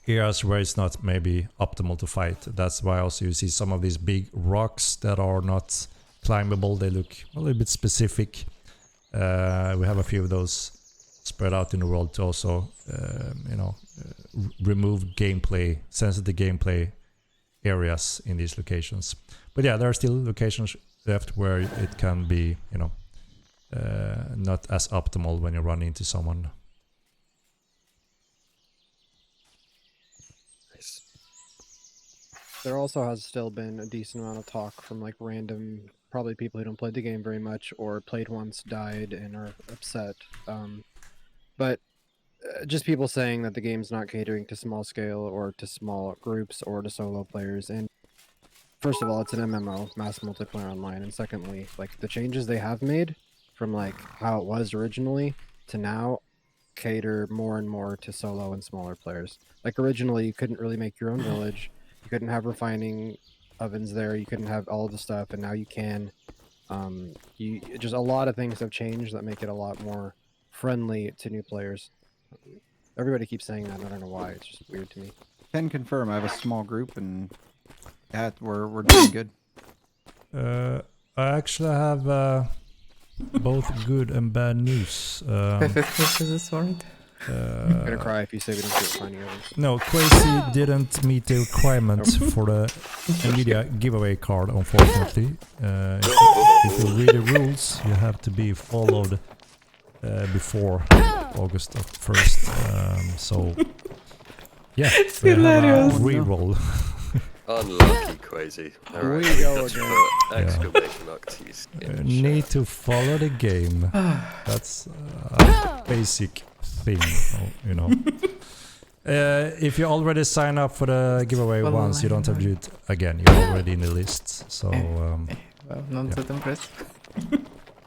areas where it's not maybe optimal to fight. That's why also you see some of these big rocks that are not climbable. They look a little bit specific. We have a few of those spread out in the world to also remove sensitive gameplay areas in these locations. But yeah, there are still locations left where it can be not as optimal when you run into someone. There also has still been a decent amount of talk from like random, probably people who don't play the game very much or played once, died, and are upset. But just people saying that the game's not catering to small scale or to small groups or to solo players. And first of all, it's an MMO, mass multiplayer online. And secondly, like the changes they have made from like how it was originally to now cater more and more to solo and smaller players. Like originally, you couldn't really make your own village. You couldn't have refining ovens there. You couldn't have all the stuff, and now you can. Just a lot of things have changed that make it a lot more friendly to new players. Everybody keeps saying that. I don't know why. It's just weird to me. Can confirm. I have a small group, and yeah, we're doing good. I actually have both good and bad news. I'm gonna cry if you say we don't get finding ovens. No, Crazy didn't meet the requirements for the NVIDIA giveaway card, unfortunately. If you read the rules, you have to be followed before August 1st. So, yeah, It's we have hilarious. a reroll. Unlucky, Crazy. Here we go again. Exclamation mark to use. Need to follow the game. That's a basic thing, you know. If you already sign up for the giveaway once, you don't have to do it again. You're already in the list. So, well, not that impressive.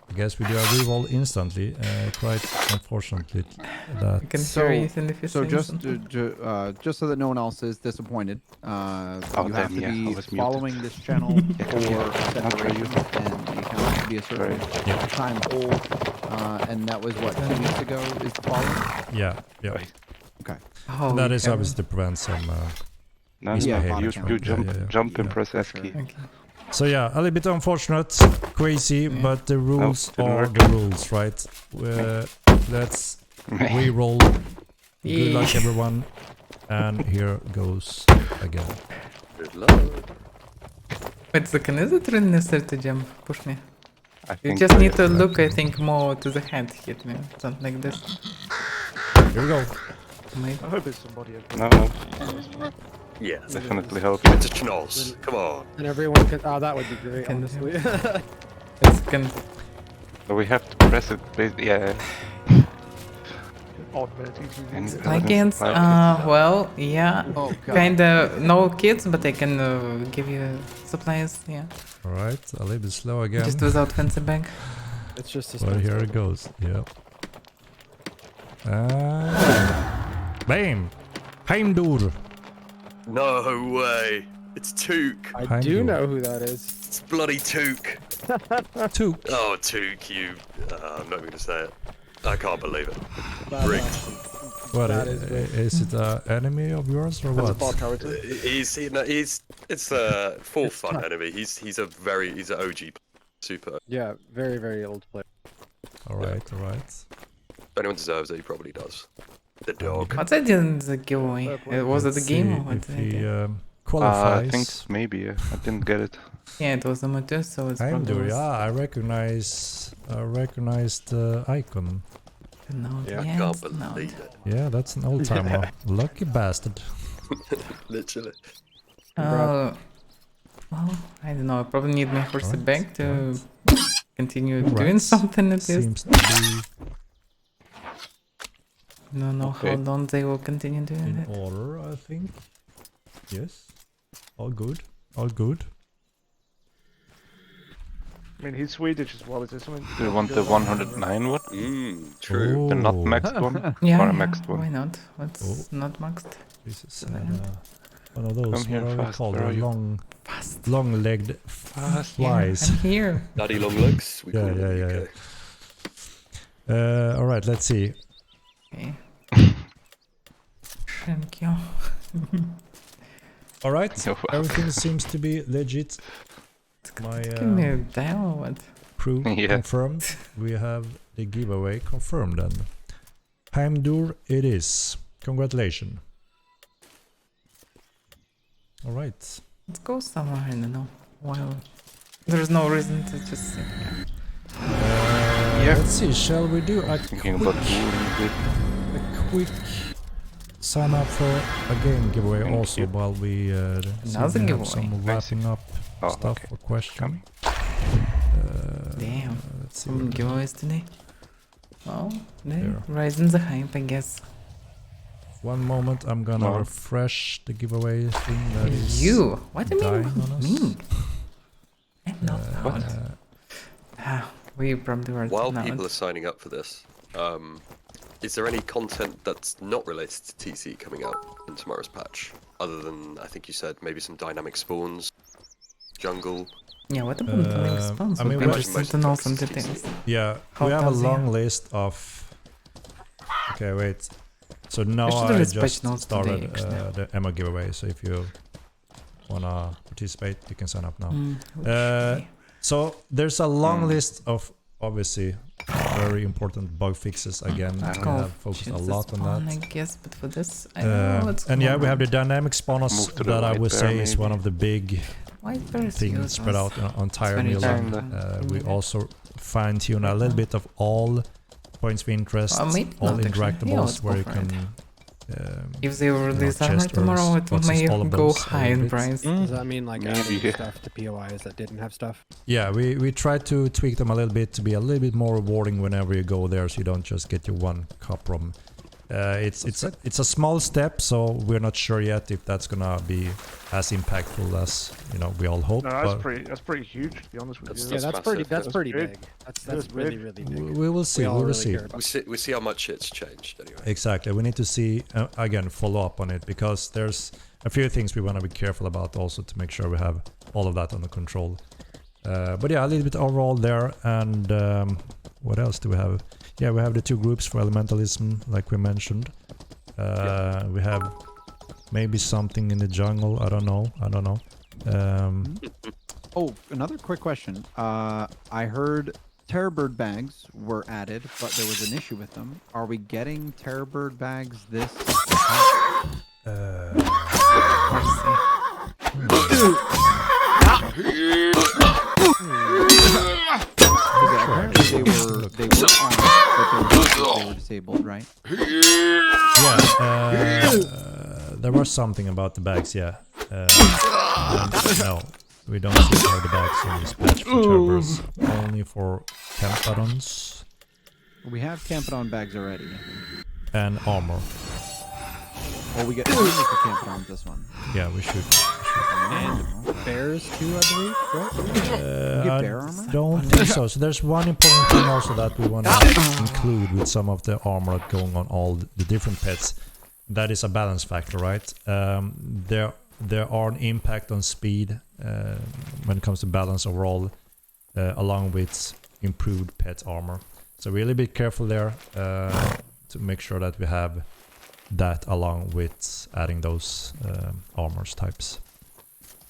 I guess we do a reroll instantly. Quite unfortunately, that. I can hear Ethan if you So say just something. just so that no one else is disappointed, you have to be I was following muted. this channel for separation, and the account has to be a certain time old. And that was what 2 weeks ago is the follow. Yeah. Okay. Oh, That you is can- obviously to prevent some. No, misbehavior. you jump, Yeah. jump and press S key. Okay. So yeah, a little bit unfortunate, crazy, but the rules didn't are work. the rules, right? Let's re-roll. Good luck, everyone. And here goes again. Good luck. Wait a second, is it really necessary to jump? Push me. I You think just we need to have look, I think, more to the head, hit me, something like this. Here we go. Maybe. I hope it's somebody. No, Yeah, definitely help. it's a schnoz. Come on. And everyone can. Oh, that would be great, Can do. honestly. It's can. So we have to press it. Yeah. Odd abilities. And Against, well, yeah, Oh god. kinda no kids, but I can give you supplies, yeah. Alright, a little bit slow again. Just without fancy bag. It's just a But here it goes. Yep. Bam! Heimdur! No way. It's Took. I do know who that is. It's bloody Took. Took. Oh, Took, you. I'm not going to say it. I can't believe it. Rigged. What, That is is it an enemy of yours or That's a what? bot character. It's a full fun enemy. He's an OG super. Yeah, very, very old player. Alright. If anyone deserves it, he probably does. The dog. What's that in the giveaway? Was it the Let's game see or what? if he I qualifies. think maybe. I didn't get it. Yeah, it was a motor, so it's probably Heimdur, was yeah, I recognize the icon. no, Yeah, I yes, can't no. believe it. Yeah, that's an old timer. Lucky bastard. Literally. Well, I don't know. I probably need my horse Alright, back to continue Alright. doing something at least. Seems to be Don't know how Okay. long they will continue doing in it. order, I think. Yes. All good. All good. I mean, he's Swedish as well. Is there something? Do you want the 109 one? True. The not Oh. maxed one? Yeah, Or a yeah, maxed one? why not? What's Oh. not maxed? This is Brilliant. one of those, Come here what are they fast, called? where are you? Fast. Long-legged flies. I'm here. Daddy long legs. We Yeah, call them yeah, in the yeah. UK. Alright, let's see. Okay. Thank you. Alright, You're welcome. everything seems to be legit. My Give me a dial or what? crew Yeah. confirmed. We have the giveaway confirmed then. Heimdur it is. Congratulations. Alright. Let's go somewhere, I don't know. Well, there's no reason to just sit here. Let's see, shall we do a Thinking about quick sign up for a game giveaway also while we see Another if we have giveaway. some wrapping up stuff okay. or question. Damn. Let's see. Some giveaways today. Well, There. rising the hype, I guess. One moment, I'm gonna Wow. refresh the giveaway thing that is You? What do you dying mean? on us. Me? I'm not What? we probably were While not. people are signing up for this, is there any content that's not related to TC coming out in tomorrow's patch? Other than, I think you said, maybe some dynamic spawns, jungle. Yeah, what about the link spawns? I Would mean, be we- interesting to know some details. Yeah, How we have a does he- long list of. Okay, wait. So now Actually, I there is patch just notes today, started actually. the Emma giveaway. So if you wanna participate, you can sign up now. Okay. So there's a long list of obviously very important bug fixes. Again, we have focused a Choose the lot on spawn, that. I guess, but for this, I don't know what's And yeah, going we have the on. dynamic spawners Move to the that I white would bear, say is maybe. one of the big White bear is things spread out useless. on entire Very Milan. general. We also fine tune a little bit of all points of interest, maybe all not, actually. Yeah, interactables let's go where you for can. If they release chest armor tomorrow, earns it what's may all of go those high in bits. price. Does that mean like Maybe, adding yeah. stuff to POIs that didn't have stuff? Yeah, we try to tweak them a little bit to be a little bit more rewarding whenever you go there, so you don't just get your one cup rom. It's a small step, so we're not sure yet if that's gonna be as impactful as we all hope. No, but that's pretty huge, to be honest with you. Yeah, that's pretty. massive. That's That's pretty big. big. That's That's really big. really big. we will see. We all We will really see. care about We see how much it's changed anyway. Exactly. We need to see again follow up on it because there's a few things we want to be careful about also to make sure we have all of that under control. But yeah, a little bit overall there. And what else do we have? Yeah, we have the two groups for elementalism, like we mentioned. We have maybe something in the jungle. I don't know. Oh, another quick question. I heard Terrorbird bags were added, but there was an issue with them. Are we getting Terrorbird bags this? Apparently they were on, but they were disabled, right? Yeah, there was something about the bags. Yeah. And no, we don't see the bags in this patch for Terrorbirds. Only for Campadons We have Campadon bags already. and armor. Oh, we get only for Campadon this one. Yeah, we should. And bears too, I believe. Right? get bear armor? I don't think so. So there's one important thing also that we want to include with some of the armor going on all the different pets. That is a balance factor, right? There are an impact on speed when it comes to balance overall, along with improved pet armor. So really be careful there to make sure that we have that along with adding those armors types.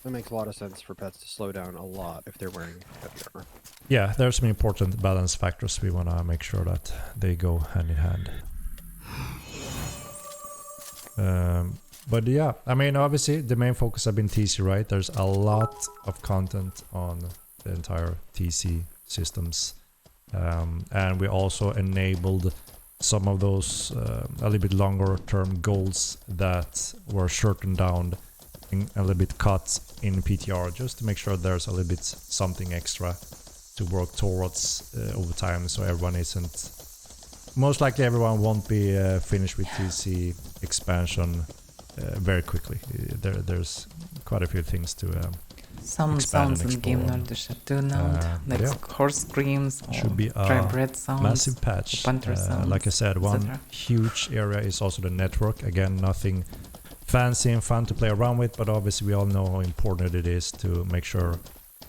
That makes a lot of sense for pets to slow down a lot if they're wearing heavy armor. Yeah, there's some important balance factors. We want to make sure that they go hand in hand. But yeah, I mean, obviously the main focus has been TC, right? There's a lot of content on the entire TC systems. And we also enabled some of those a little bit longer term goals that were shortened down and a little bit cut in PTR, just to make sure there's a little bit something extra to work towards over time, so everyone isn't. Most likely everyone won't be finished with TC expansion very quickly. There's quite a few things to Some expand sounds and in game explore. not the shutdown note, like yeah. horse screams or Should be dry a bread sounds. massive patch. Panther sounds, Like I said, one etc. huge area is also the network. Again, nothing fancy and fun to play around with, but obviously we all know how important it is to make sure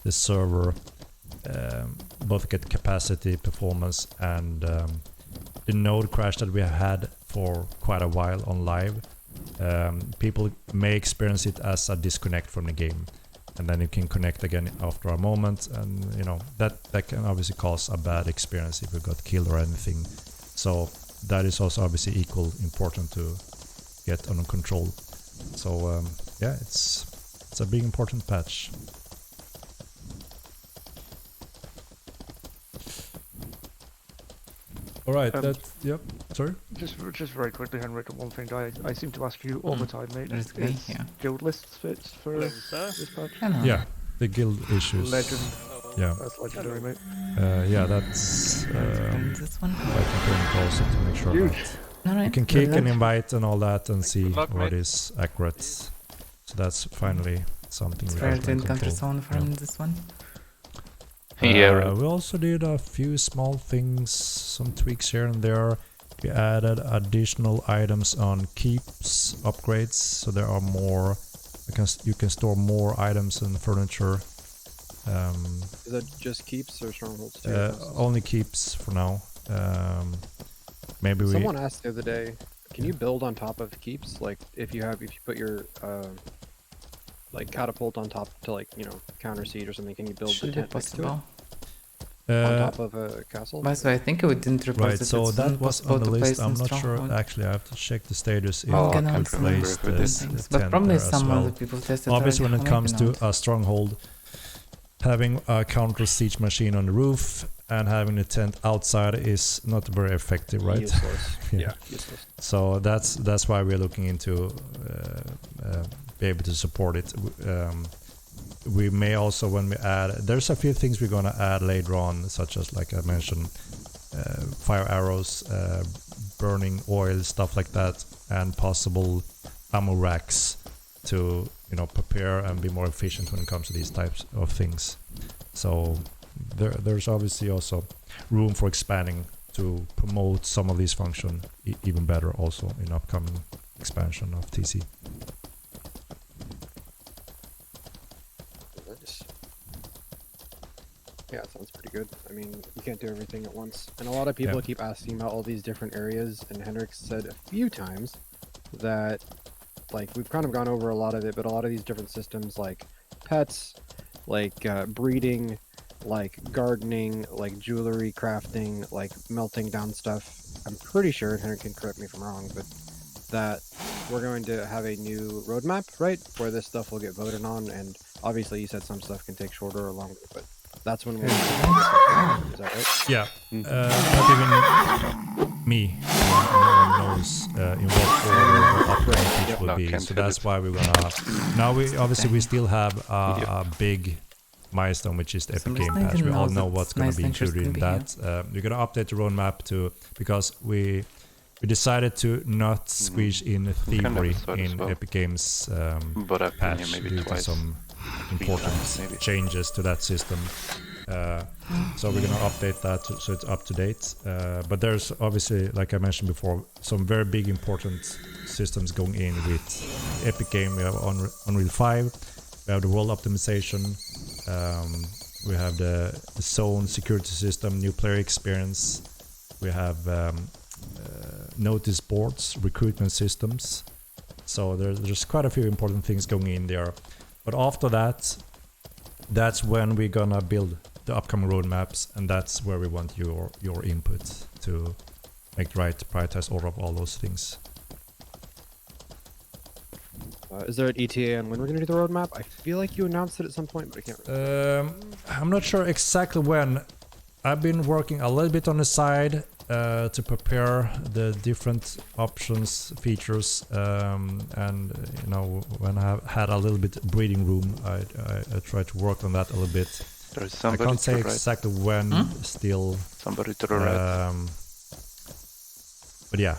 the server both get capacity, performance, and the node crash that we have had for quite a while on live. People may experience it as a disconnect from the game, and then you can connect again after a moment, and that can obviously cause a bad experience if you got killed or anything. So that is also obviously equal important to get under control. So yeah, it's a big important patch. All right. Yep. Sorry. Just very quickly, Henrik. One thing I seem to ask you all the time, mate. There's the guy, Is yeah. guild lists fits for this patch? Hello. Yeah. The guild issues. Legend. Yeah. That's legendary, mate. Yeah. That's This one. quite important also to make sure that Alright. you can kick and invite and all that and see what is accurate. So that's finally something we Fair have to in encounter control. someone from this one. Yeah. We also did a few small things, some tweaks here and there. We added additional items on keeps upgrades, so there are more. You can store more items and furniture. Is that just keeps or strongholds too? Only keeps for now. Maybe Someone asked the other day, can you build on top of keeps? Like if you put your like catapult on top to counter siege or something, can you build Should the be tent next to it? possible. On top of a castle? By the way, I think we didn't report Right, that so it's that was possible on the to list. place I'm in not sure. Stronghold. Actually, I have to check the status if Oh, I can can also place remember the things, tent but probably there as some well. other people tested Obviously, already, when it how comes maybe to a stronghold, having a counter siege machine on the roof and having a tent outside is not very effective, right? Useless. Yeah. Useless. So that's why we're looking into be able to support it. We may also, when we add, there's a few things we're gonna add later on, such as, like I mentioned, fire arrows, burning oil, stuff like that, and possible ammo racks to prepare and be more efficient when it comes to these types of things. So there's obviously also room for expanding to promote some of these functions even better also in upcoming expansion of TC. Nice. Yeah, it sounds pretty good. I mean, you can't do everything at once. And a lot of people keep asking about all these different areas, and Henrik said a few times that, like, we've kind of gone over a lot of it, but a lot of these different systems, like pets, like breeding, like gardening, like jewelry crafting, like melting down stuff. I'm pretty sure, Henrik can correct me if I'm wrong, but that we're going to have a new roadmap, right? Where this stuff will get voted on, and obviously you said some stuff can take shorter or longer, but that's when we'll is that right? Yeah, not even me. No one knows in what order the upgrade will be. So that's why we're gonna. Now we still have a big milestone, which is the Epic Game Patch. We all know what's gonna be included in that. We're gonna update the roadmap because we decided to not squeeze in thievery in Epic Games patch due to some important changes to that system. So we're gonna update that so it's up to date. But there's obviously, like I mentioned before, some very big important systems going in with Epic Game. We have Unreal 5, we have the world optimization, we have the zone security system, new player experience, we have notice boards, recruitment systems. So there's quite a few important things going in there. But after that, that's when we're gonna build the upcoming roadmaps, and that's where we want your input to make the right prioritized order of all those things. Is there an ETA on when we're going to do the roadmap? I feel like you announced it at some point, but I can't remember. I'm not sure exactly when. I've been working a little bit on the side to prepare the different options, features, and when I had a little bit breathing room, I tried to work on that a little bit. I can't say exactly when still. Somebody to the right. But yeah,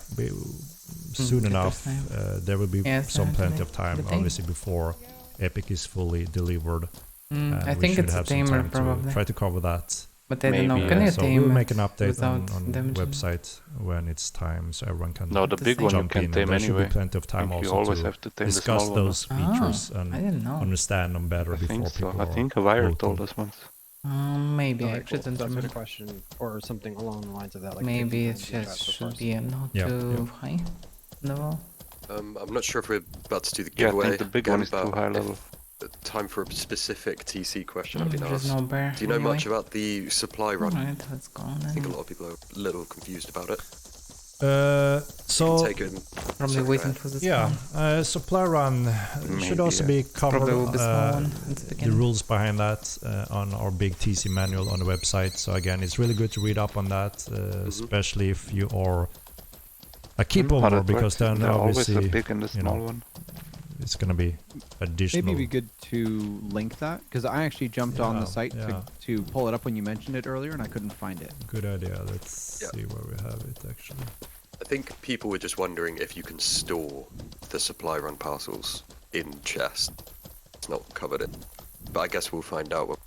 soon enough there will be plenty of time, obviously, before Epic is fully delivered. I think it's a tamer probably. Try to cover that. But I don't know, can you so tame we'll make an update on the damaging? website when it's time, so everyone can. No, the big one you can tame there should anyway. be plenty of time you also always to have to tame discuss the those small features I didn't know. and understand them better before people. I think Avaira told us once. Maybe I Alright, actually cool. don't That's remember. a question, or something along the lines of that. Like Maybe 50 it times in chat just so far. should be not too high level. I'm not sure if we're about to do the Yeah, I giveaway. think the big again, one is too but high if level. Time for a specific TC question I've been There's asked. no bear. Do you know anyway. much about the supply run? Alright, let's go on I think a then. lot of people are a little confused about it. So Take it. Probably waiting for this yeah, one. supply run should also be covered. Probably will be small one at the The beginning. rules behind that on our big TC manual on the website. So again, it's really good to read up on that, especially if you are a keeper, because then obviously always a big and a you know, small one. it's gonna be additional. Maybe it'd be good to link that, because I actually jumped on the site to pull it up when you mentioned it earlier, and I couldn't find it. Good idea. Let's see where we have it actually. I think people were just wondering if you can store the supply run parcels in chest. It's not covered in, but I guess we'll find out.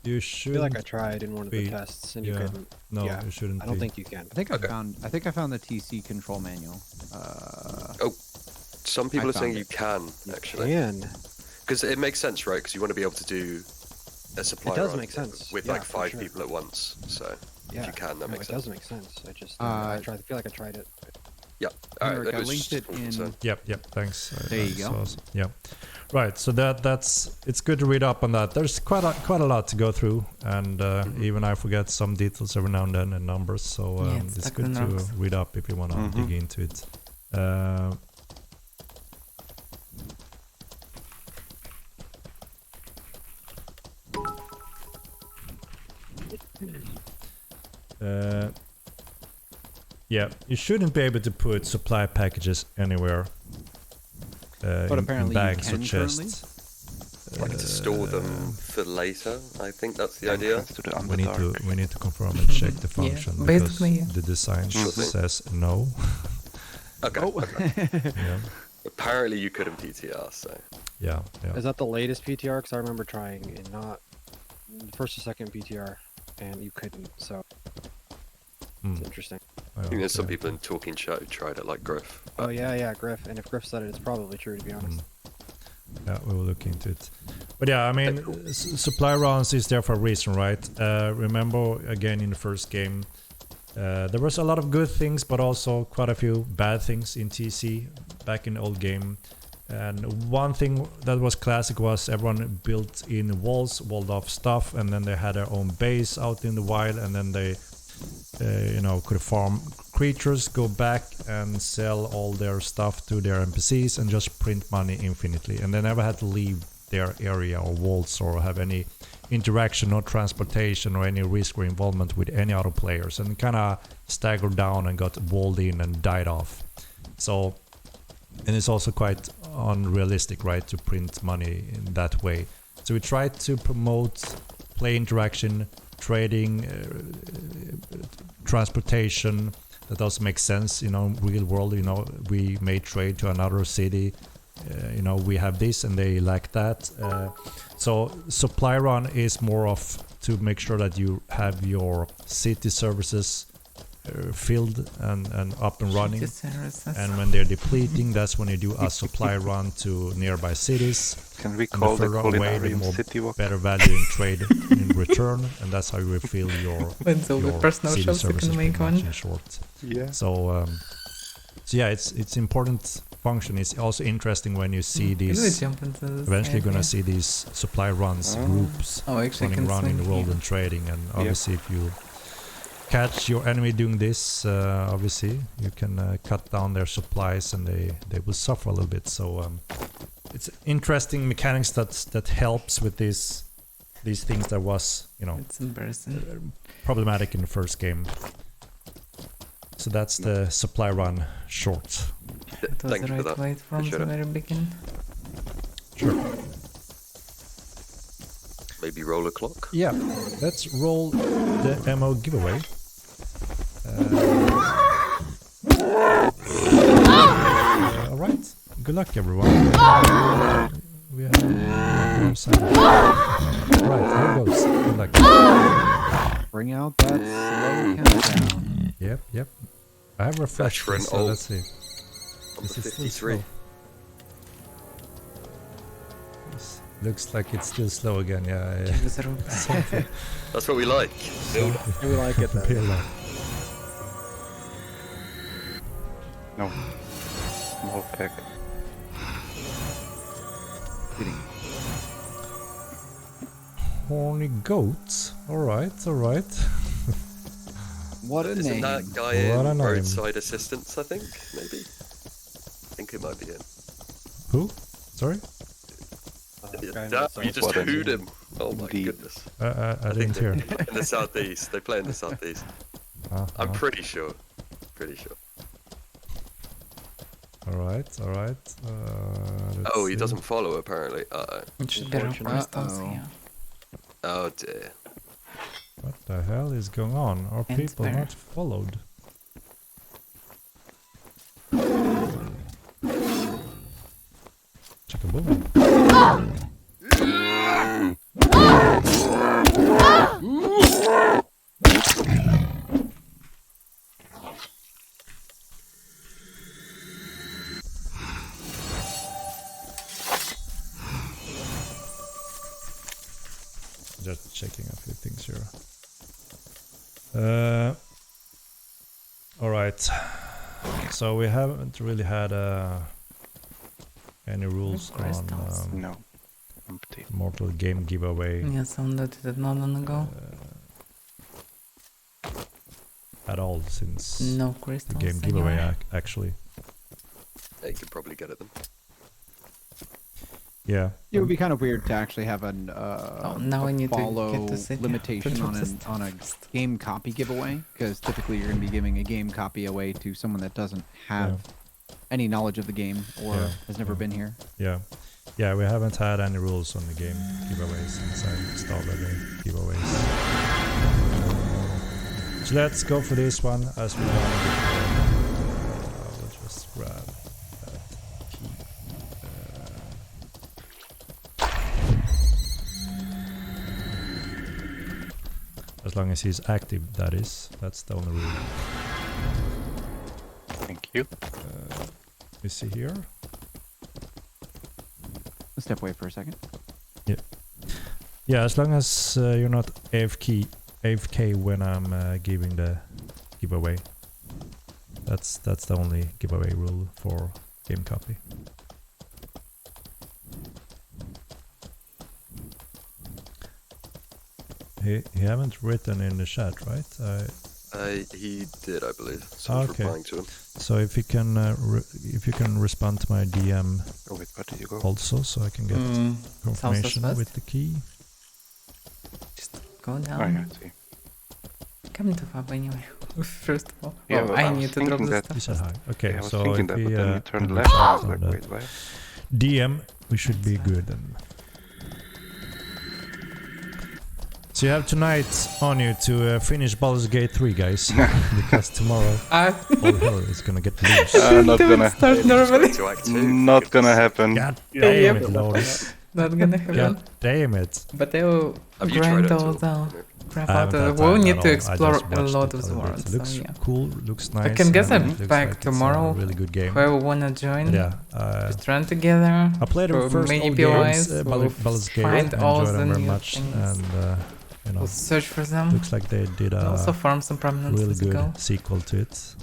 You I should. feel like I tried in one of the tests and you couldn't. No, yeah, you shouldn't. I don't think you can. I think I found the TC control manual. Some people are saying you can actually. Because it makes sense, right? Because you want to be able to do a supply It does run make sense. with Yeah, like for 5 sure. people at once. So if you can, that makes It sense. does make sense. I just I feel like I tried it. Yeah. Henrik, I linked it in. Yep. Thanks. There you go. Yeah. Right. So that's it's good to read up on that. There's quite a lot to go through, and even I forget some details every now and then and numbers. So it's good to read up if you want to dig into it. Yeah, you shouldn't be able to put supply packages anywhere. But in apparently bags you or can chests. Like to store them for later. I think that's the idea. We need to confirm and check the function because basically, the design says no. Okay. Yeah. Apparently you couldn't PTR, so. Yeah. Is that the latest PTR? Because I remember trying and not first or second PTR, and you couldn't. So it's interesting. I think there's some people in talking chat who tried it, like Griff. Oh yeah, Griff. And if Griff said it, it's probably true, to be honest. Yeah, we will look into it. But yeah, I mean, supply runs is there for a reason, right? Remember, again, in the first game, there was a lot of good things, but also quite a few bad things in TC back in the old game. And one thing that was classic was everyone built in walls, walled off stuff, and then they had their own base out in the wild, and then they could farm creatures, go back and sell all their stuff to their NPCs and just print money infinitely, and they never had to leave their area or walls or have any interaction or transportation or any risk or involvement with any other players, and kind of staggered down and got walled in and died off. So, and it's also quite unrealistic, right, to print money in that way. So we tried to promote play interaction, trading, transportation that also makes sense. Real world, we may trade to another city, we have this and they like that. So supply run is more of to make sure that you have your city services filled and up and running, and when they're depleting, that's when you do a supply run to nearby cities. Can we call the culinarium city walk? Better value in trade in return, and that's how you refill your personal city shops you services can make pretty much one. in short. Yeah. So yeah, it's important function. It's also interesting when you see these. Eventually, gonna see these supply runs groups running around in the world and trading, and obviously if you catch your enemy doing this, obviously you can cut down their supplies and they will suffer a little bit. So it's interesting mechanics that helps with these things that was it's embarrassing, problematic in the first game. So that's the supply run short. It was the right way from the very beginning. Sure. Maybe roll a clock? Yeah, let's roll the MO giveaway. Alright, good luck everyone. We have Alright, here goes. Good luck. Bring out that slow countdown. Yep. I have refreshed for an this, so old let's see. This is 53. Looks like it's still slow again, yeah. That's what we like. Build up. We like it then. Build up. No. Small pack. Horny goats. Alright. What a Isn't name. that guy What a in name. roadside assistance? I think maybe. I think it might be him. Who? Sorry? You just What a hooed name. him. Oh my Indeed. goodness. I didn't hear. In the southeast. They play in the southeast. I'm pretty sure. Pretty sure. Alright, alright. Oh, he doesn't follow apparently. It should be our crystals Uh-oh. here. Oh dear. What the hell is going on? Are And people where? not followed? Chickaboom. Just checking a few things here. All right. So we haven't really had any rules Crystals. on No. Empty. Mortal Game giveaway Yeah, someone did it not long ago. at all since No the crystals. game giveaway anywhere. actually. Yeah, you could probably get at them. Yeah. It would be kind of weird to actually have an now I a need to follow get to sit here limitation to on just- a game copy giveaway, because typically you're going to be giving a game copy away to someone that doesn't have any knowledge of the game or Yeah. has never been here. Yeah. Yeah, we haven't had any rules on the game giveaways since I started the giveaways. So let's go for this one as we done before. I will just grab that key. As long as he's active, that is. That's the only rule. Thank you. Is he here? Let's step away for a second. Yeah, as long as you're not AFK when I'm giving the giveaway. That's the only giveaway rule for game copy. He haven't written in the chat, right? He did, I believe. So I was Okay. replying to him. So if you can respond to my DM Oh wait, where did you go? also, so I can get confirmation southwest. with the key. Just go Oh down. yeah, I see. Come to Fab anyway. First of all. Yeah, Oh, but I I was need to drop thinking the that- stuff. He said hi. Okay, Yeah, I was so thinking if that, we but then you turned can left. I was on like, the wait, why? DM, we should be good then. So you have tonight on you to finish Baldur's Gate 3, guys, because tomorrow all hell is gonna get loose. Not gonna. Start normally. To Act 2. Not gonna happen. God Yeah, damn yep. it, Loris. Not gonna happen. God damn it. But I will Have you grind tried it all at all? the crap I out haven't of had it. We'll time need at to all. I explore just a watched lot it of a the little bit. world. It looks So yeah. cool, looks nice. can guess and I'm it looks back like it's tomorrow. a really good game. Whoever wanna join, Yeah, just run together. I played them for first all maybe games, wise, Baldur's Gate, find all enjoyed the them very new much, things. and you know, We'll search for them. looks like they did We'll also a farm some prominence really as we good go. sequel to it.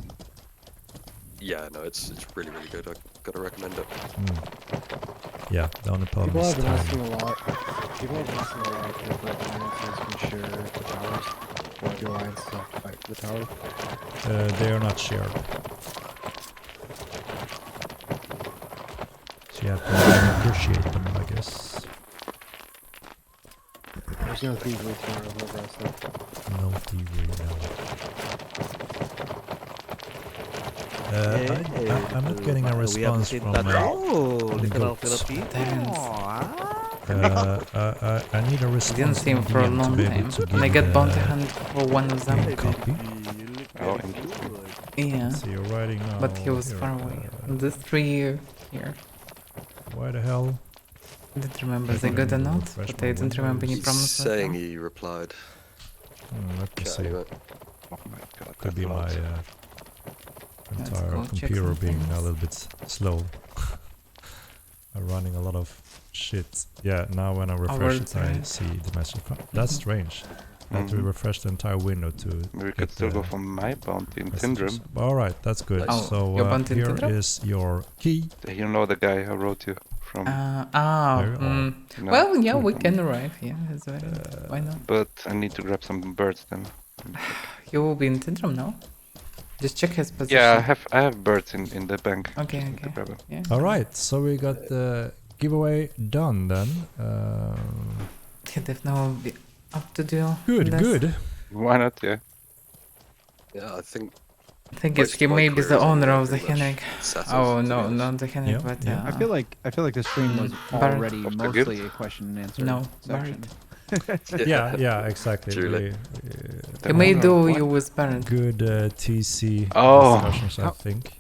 Yeah, no, it's really, really good. I gotta recommend it. Yeah, the only problem People is have been time. asking a lot. People have been asking a lot if alliances can share the towers. Or the alliance to fight the tower. They are not shared. So you have to negotiate them, I guess. There's no thievery tomorrow, no rest. No thievery, no. I'm not getting a response from any goats. I need a response Didn't see him from for a DM to long be able time. to And I give get bounty the hunt for one of them. game copy. Oh, interesting. Yeah. So you're writing now. But he was here, far away. This tree here. Why the hell? I didn't remember is it good or not, Refresh but my I didn't remember any He's promises. saying he replied. Let me Chat see. anyway. Oh my god. Could be that's a my lot. entire go check computer some being a things. little bit slow. I'm running a lot of shit. Yeah, now when I refresh words, it, I right? see the message. That's strange. I have to Mhm. refresh the entire window to. We could get still go the for my bounty in messages. Tindrum. Alright, that's good. Oh, So your bounty in here Tindrum? is your key. You know the guy who wrote you from. Very No, Well, yeah, we can arrive. Yeah, it's very. Why not? But I need to grab some birds then. He will be in Tindrum now. Just check his position. Yeah, I have birds in the bank. Okay, To okay. grab 'em. Yeah. All right, so we got the giveaway done then. Yeah, definitely will be up to do. Good, this. good. Why not? Yeah. Yeah, I think. I think most it's he of my may be career the is owner already of the pretty much Henrik. settled, Oh to be no, honest. not the Henrik, Yeah, but yeah. I feel like the stream was Baron. already Of the mostly guild? a question and answer No, section. Yeah, exactly. Truly. he may owner do of you what? with Baron. Good TC Oh. discussions, I think.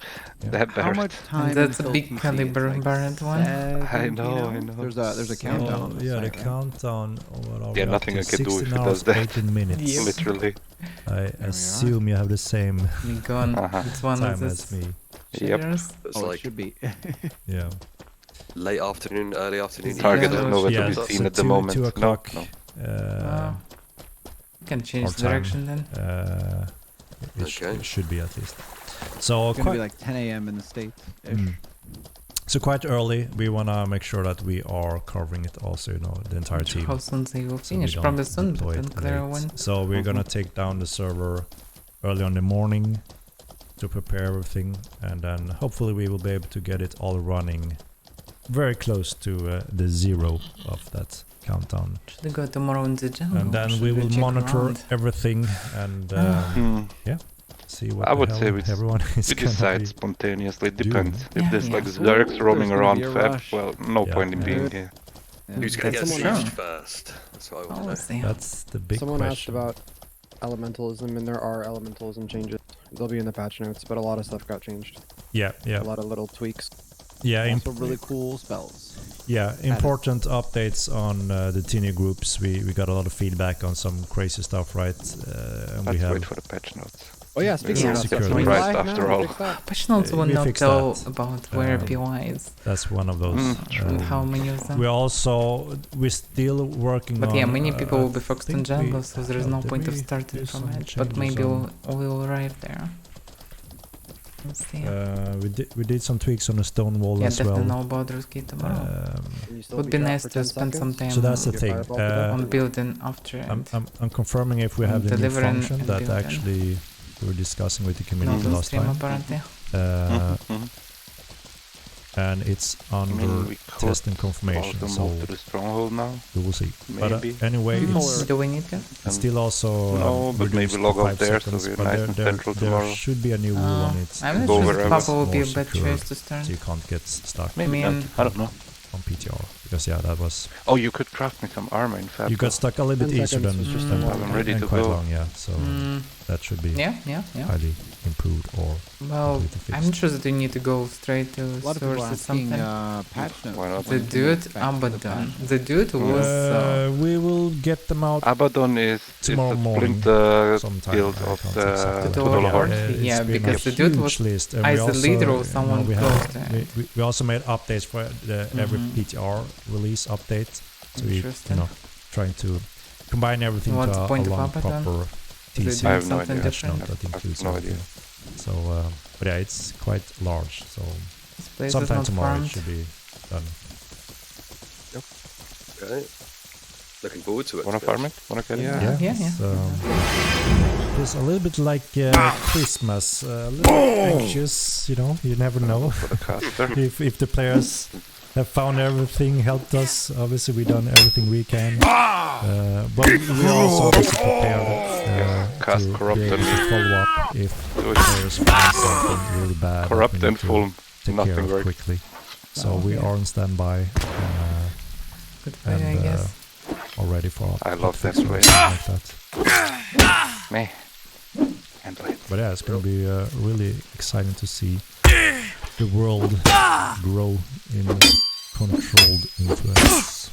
Yeah. That How better. much time? That's a until big TC? caliber It's like Baron one. 17 I hours? know. There's a countdown. on the Yeah, the site, right? countdown. What are Yeah, we up nothing to? I can do if 16 it hours, does that. 18 minutes. Yep. Literally. I assume you have the same Me gone. Uh-huh. It's one of time the as me. Yep. shaders. It's Oh, it like should be. Yeah. late afternoon, early afternoon. Target Yeah, is nowhere Yeah, to be so seen at the 2 moment. 2 No, o'clock. no. You can change our the time. direction then. Okay. It should be at least. So It's gonna be quite, like 10 a.m. in the States. so quite early. We wanna make sure that we are covering it also. You know, the entire team. How soon they will So we finish? don't Probably soon, deploy but it unclear late. when. So we're gonna take down the server early on the morning to prepare everything, and then hopefully we will be able to get it all running very close to the 0 of that countdown. Should we go tomorrow in the jungle? And then Should we will check monitor around? everything and see what I the would hell say everyone is we gonna decide be. spontaneously. It doing. depends. Yeah, If there's yeah. like Zergs roaming There's gonna around be a Fab, rush. well, no Yeah. point in being Yeah. here. Who's gonna get That's sieged true. first? That's what I Oh, want we'll to know. see. That's the big Someone asked question. about elementalism, and there are elementalism changes. They'll be in the patch notes, but a lot of stuff got changed. Yeah, A lot of little tweaks. yeah, Also really cool spells. yeah. Important updates on the Tiny groups. We got a lot of feedback on some crazy stuff, right? And we Let's have wait for the patch notes. Oh yeah, speaking Yeah. of Security. stuff, Surprised July, after no, all. fix that. Patch notes will we not fixed tell that. about where Um, PY is that's one of those. and how many of them. We're still working But on. yeah, many people will be focused on think we- jungle, so there is no did point of we starting do from some it. But changes maybe on- we'll arrive there. We'll see. We did some tweaks on the stone wall Yeah, as well. definitely know about Ruski tomorrow. Can you still Would be trapped nice for to 10 spend some seconds? time So that's the Get thing. fireball to that? on building after I'm, it. I'm confirming if we have the new Delivering function and that building. actually we were discussing with the Not community on last stream time. apparently. And it's under we could test and confirmation, also so move to the stronghold now. we will see. Maybe. But anyway, it's Do we need to? still also No, but maybe reduced log to off 5 there so seconds, we're but nice and central there tomorrow. should be a new rule on it. I'm not Go sure if wherever. Papa will be a More bad secure, choice to start. so you can't get stuck Maybe mean- not. I don't know. on PTR. Because yeah, that was Oh, you could craft me some armor in Fab. you got stuck a little bit 10 easier than seconds was just than a I'm ready and to quite go. long, yeah. So that should be Yeah. highly improved or Well, completely fixed. I'm not sure that you need to go straight to A lot of people source or asking something. patch notes. Why not? The when to dude move back to the Abaddon. patch. The dude was we will get them out Abaddon is tomorrow a morning. splinter sometime. guild I of can't the exactly Tudor Tudor Horde. Horde. it's Yeah, been because a the dude huge was list, and either we also, leader or you know, someone we close have- to it. we also made updates for every Mhm. PTR release update. So we, you Interesting. know, trying to combine everything What's to the a point of long Abaddon? proper Is it TC I have no something idea. patch note different? that I have includes no everything. idea. So, but yeah, it's quite large. So This place is sometime not tomorrow farmed. it should be done. Okay. Looking forward to it. Wanna to be farm honest. it? Wanna get Yeah. it? Yeah. It's, it's a little bit like Christmas. A little anxious, you know. You never know For the caster. if the players have found everything, helped us. Obviously, we done everything we can. But we also obviously prepared Cast to corrupt be able and to follow up if do it. players find something really bad. that Corrupt we need and to full. take care Nothing of works. quickly. So Oh, we yeah. are on standby Good for you, I and guess. all ready for I love hotfix that or way. something like that. Me. Can't wait. But yeah, it's going to be really exciting to see the world grow in controlled influence.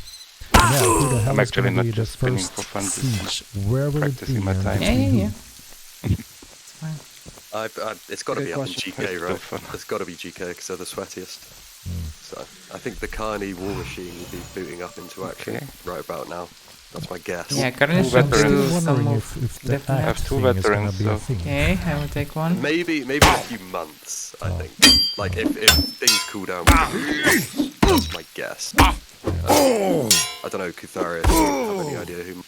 And yeah, who the hell I'm is actually going to not be the just spinning first for fun, just siege? Where will it be? practicing my and time. Yeah. who? It's fine. It's got to Good be up in question. GK, It's right? still fun. It's got to be GK because they're the sweatiest. Hmm. So I think the Carney War Machine will be booting up into action Okay. right about now. That's my guess. Yeah, currently Two should veterans. do I'm some wondering of... if the definitely. I have act two thing is going veterans, to be a so- thing. Okay, I will take one. Maybe in a few months, I Oh. think. Like if things cool down, that's my guess. I don't know, Kutharius, have any idea who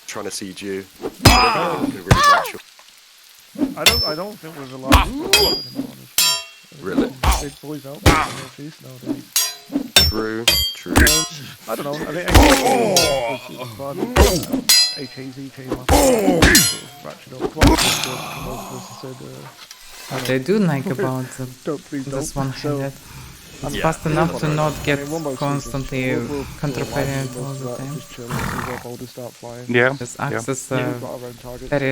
trying to siege you. I don't think you can really match your- I don't think we're the last anymore, honestly. Really? Big boys out there in the northeast nowadays. True. I don't know. I think was fun. HAZ came up. Ratchet up. What I do like about this one-handed, it's fast enough to not get constantly counterfeited all the time. Yeah. Just access very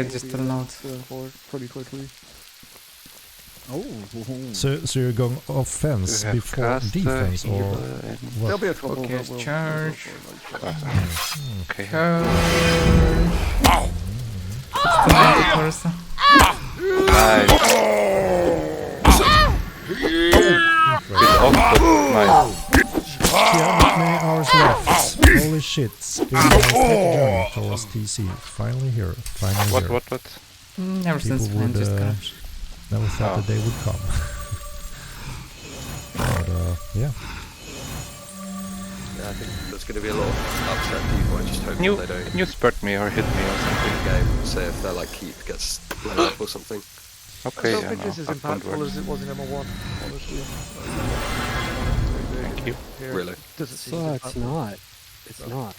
just a lot. Pretty quickly. Oh. So you're going offense You have before caster, defense, or healer, There'll what? be a couple Okay, that will charge. Okay. Nice. Nice. Bit off, but nice. Yeah, not many hours left. Holy shit. It's been a steady journey towards TC. Finally here. Finally here. What? Never since People when would, just crash. never thought the day would come. But yeah. Yeah, I think there's going to be a lot of upset people. I just hope You they don't you spurt me or hit me or something. game. Say if their like keep gets blown up or something. Okay. I don't yeah, think no, this is that won't impactful work. as it was in MO1, honestly. Thank you. Really? Doesn't seem So it's impactful. not. It's not.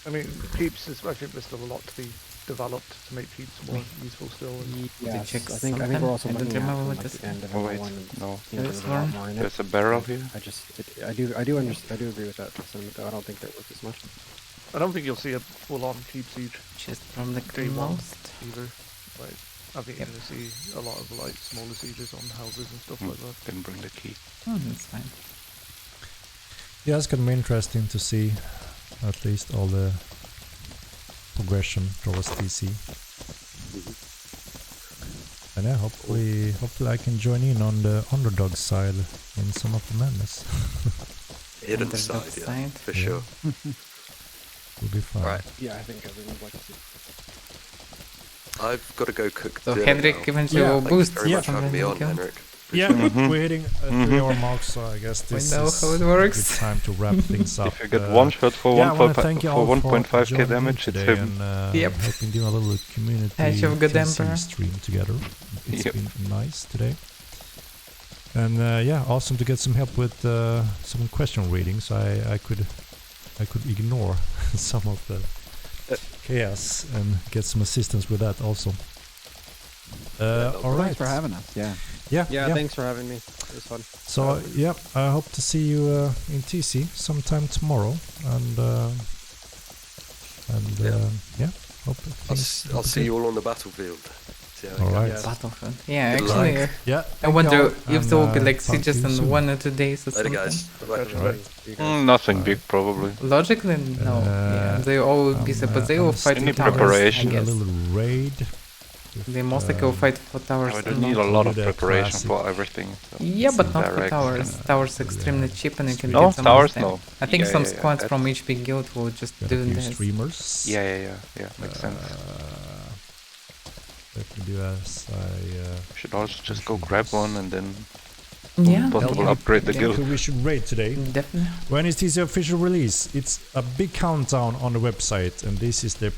I mean, keeps, I think there's still a lot to be developed to make keeps more useful still. And Yes, check I think something? we're also I don't looking at remember from, what like, this- the end of Oh wait, everyone and no. you know, This there's a lot one? more in it. There's a barrel here. I just, I do agree with that sentiment though. I don't think they're worth as much. I don't think you'll see a full-on keep siege Just from the day one most. either. Like, I think Yep. you're going to see a lot of like smaller sieges on houses and stuff like that. Didn't bring the key. That's fine. Yeah, it's gonna be interesting to see at least all the progression towards TC. And yeah, hopefully I can join in on the underdog side in some of the madness. Hidden Underdog side, yeah, side. for Yeah. sure. Will be fun. Right. Yeah, I think everyone would like to see. I've got to go cook So dinner Henrik now. eventually Yeah. will Thank you boost very much for having me on, something. Henrik. Yeah, Mhm. we're hitting a 3-hour mark, so I guess this know is how it a works. good time to wrap things up. If you get one shot for yeah, I want to thank you all 1.5k joining in damage, it's today him. and Yep. helping do a little community Patch of good TC emperor. stream together. It's Yep. been nice today. And yeah, awesome to get some help with some question readings. I could ignore some of the chaos and get some assistance with that also. All right. Thanks for having us. Yeah. Yeah, thanks for having me. It was fun. So yeah, I hope to see you in TC sometime tomorrow, and yeah, hope I'll see you all on the battlefield. See how it All right. goes. Battlefield. Yeah, Good actually, luck. Yeah, I wonder if there will be and, like talk to sieges you in soon. 1 or 2 days or Later, something. guys. Bye-bye. Alright. Nothing big, probably. Logically, no. Yeah, they all will be but they will fight any in towers, I preparation. A guess. little raid. They most likely will fight for towers. I and need a not- lot of the preparation classic. for everything. So Yeah, but not for direct. towers. Towers extremely cheap and you can No, get some towers, of them. no. I think Yeah, some yeah, yeah, squads from that's- HP Guild will just Got do a few this. streamers. Yeah, makes sense. Let me do as I. Should also just go grab one and then Yeah, possible yeah, upgrade the yeah. guild. So we should raid today. Definitely. When is TC official release? It's a big countdown on the website, and this is the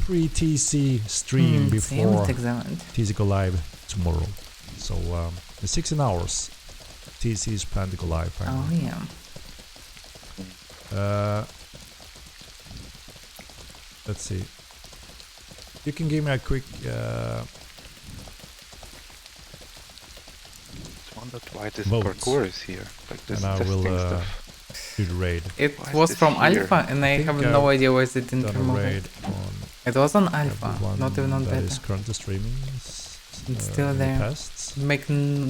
pre-TC stream before Excellent. TC go live tomorrow. So in 16 hours, TC is planned to go live. Oh Finally. yeah. Let's see. You can give me a quick. Just wondered why this Votes. parkour is here. Like this And I testing will stuff. do the raid. It Why is was this from here? Alpha and I think have no idea why they didn't Done a remove raid it. on It was on Alpha, everyone not even on that is Beta. currently streaming. It's still in the there. past. Make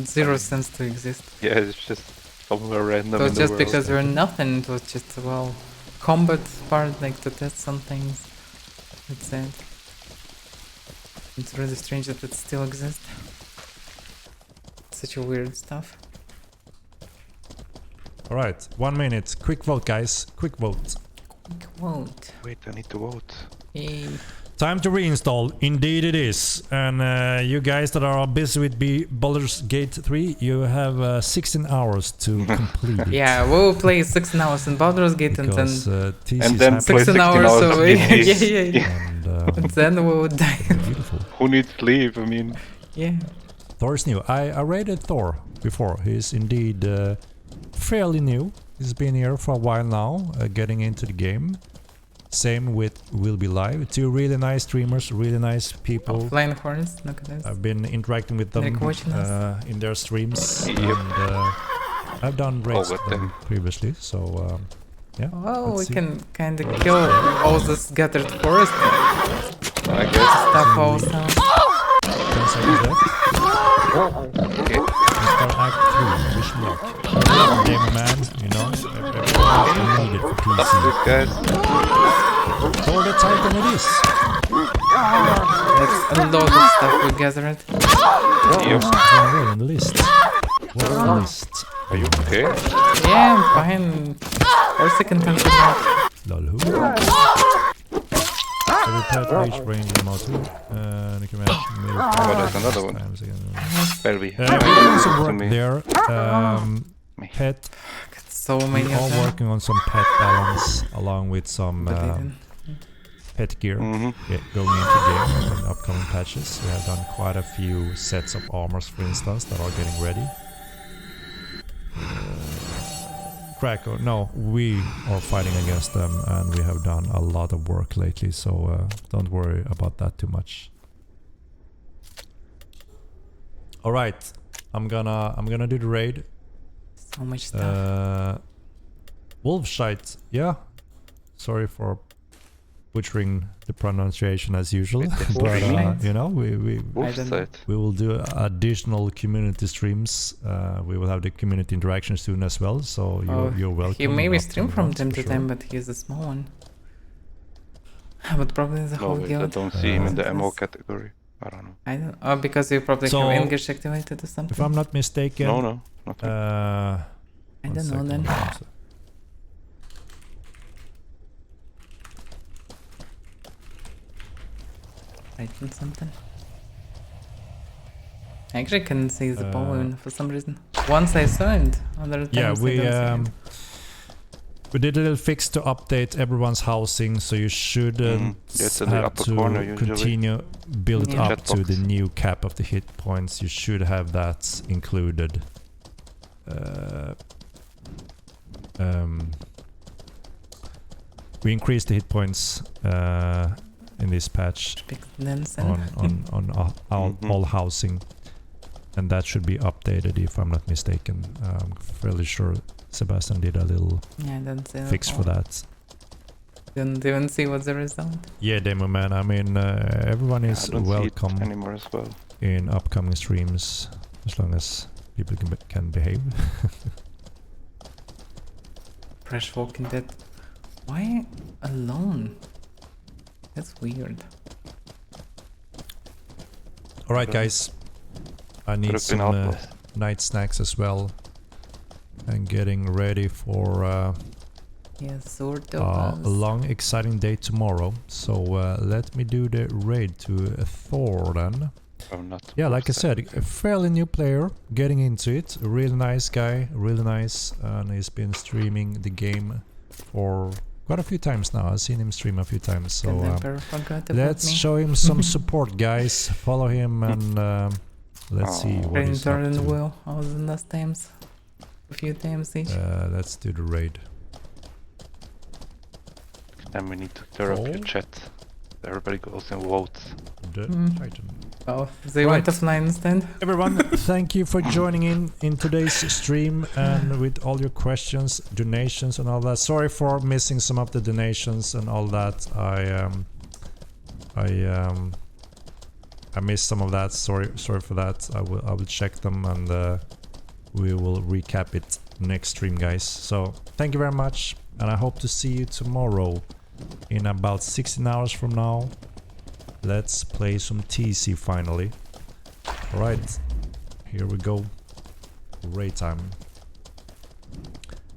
zero sense to exist. Yeah, it's just somewhere random It was in the just world. because there were nothing, it was just, well, combat part, like to test some things. That's it. It's really strange that it still exists. Such a weird stuff. Alright, 1 minute. Quick vote, guys. Quick vote. Quick vote. Wait, I need to vote. Yay. Time to reinstall. Indeed it is. And you guys that are busy with Baldur's Gate 3, you have 16 hours to complete it. Yeah, we'll play 16 hours in Baldur's Gate Because, and then play 16 hours so yeah. And then we'll die. Beautiful. Who needs sleep? I mean... Yeah. Thor is new. I rated Thor before. He's indeed fairly new. He's been here for a while now, getting into the game. Same with Will Be Live. Two really nice streamers, really nice people. Flying horns, look at this. I've been interacting with them in their streams. Yep. And I've done raids with them previously, so yeah. Well, we can kind of kill all this scattered forest. I guess. Stuff all sound. 10 seconds left. Okay. Start Act 3, Mission Lock. Demo man, you know, everything needed for PC. Good guys. So the Titan it is. That's a lot of stuff we gathered. Yep. Where on the list? Where on the list? Are you okay? Yeah, I'm fine. Or second time. Lol who? Every pet reach range in mode 2. And you can match Oh, there's another one. Belby. We're doing some work there. Pet. So many We're all of them. working on some pet balance along with some pet gear going into game in upcoming patches. We have done quite a few sets of armors, for instance, that are getting ready. Krakow, no, we are fighting against them, and we have done a lot of work lately, so don't worry about that too much. All right, I'm gonna do the raid. So much stuff. Wolfshite, yeah. Sorry for butchering the pronunciation as usual, but you know, we will do additional community streams. We will have the community interaction soon as well, so you're welcome. He maybe stream from time to time, but he's a small one. But probably the whole guild. I don't see him in the MO category. I don't know. I don't. Oh, because you probably have English activated or something. If I'm not mistaken. No, nothing. I don't know then. Writing something. I actually couldn't see the balloon for some reason. Once I saw it, other times we did a little fix to update everyone's housing, so you shouldn't have to continue build up to the new cap of the hit points. You should have that included. We increased the hit points in this patch on all housing, and that should be updated if I'm not mistaken. I'm fairly sure Sebastian did a little fix for that. Didn't even see what's the result. Yeah, Demo Man. I mean, everyone is welcome anymore as well in upcoming streams as long as people can behave. Fresh Walking Dead. Why alone? That's weird. Alright guys, I need some night snacks as well. And getting ready for a long exciting day tomorrow. So let me do the raid to Thor then. Yeah, like I said, a fairly new player, getting into it. A really nice guy, really nice, and he's been streaming the game for quite a few times now. I've seen him stream a few times, so let's show him some support, guys. Follow him and let's see what he's up to. Well, I was in last times, a few times each. Let's do the raid. And we need to clear up your chat. Everybody goes and votes. Titan. Oh, they went offline instead. Everyone, thank you for joining in today's stream and with all your questions, donations and all that. Sorry for missing some of the donations and all that. I missed some of that. Sorry for that. I will check them and we will recap it next stream, guys. So thank you very much, and I hope to see you tomorrow in about 16 hours from now. Let's play some TC finally. Alright, here we go. Raid time.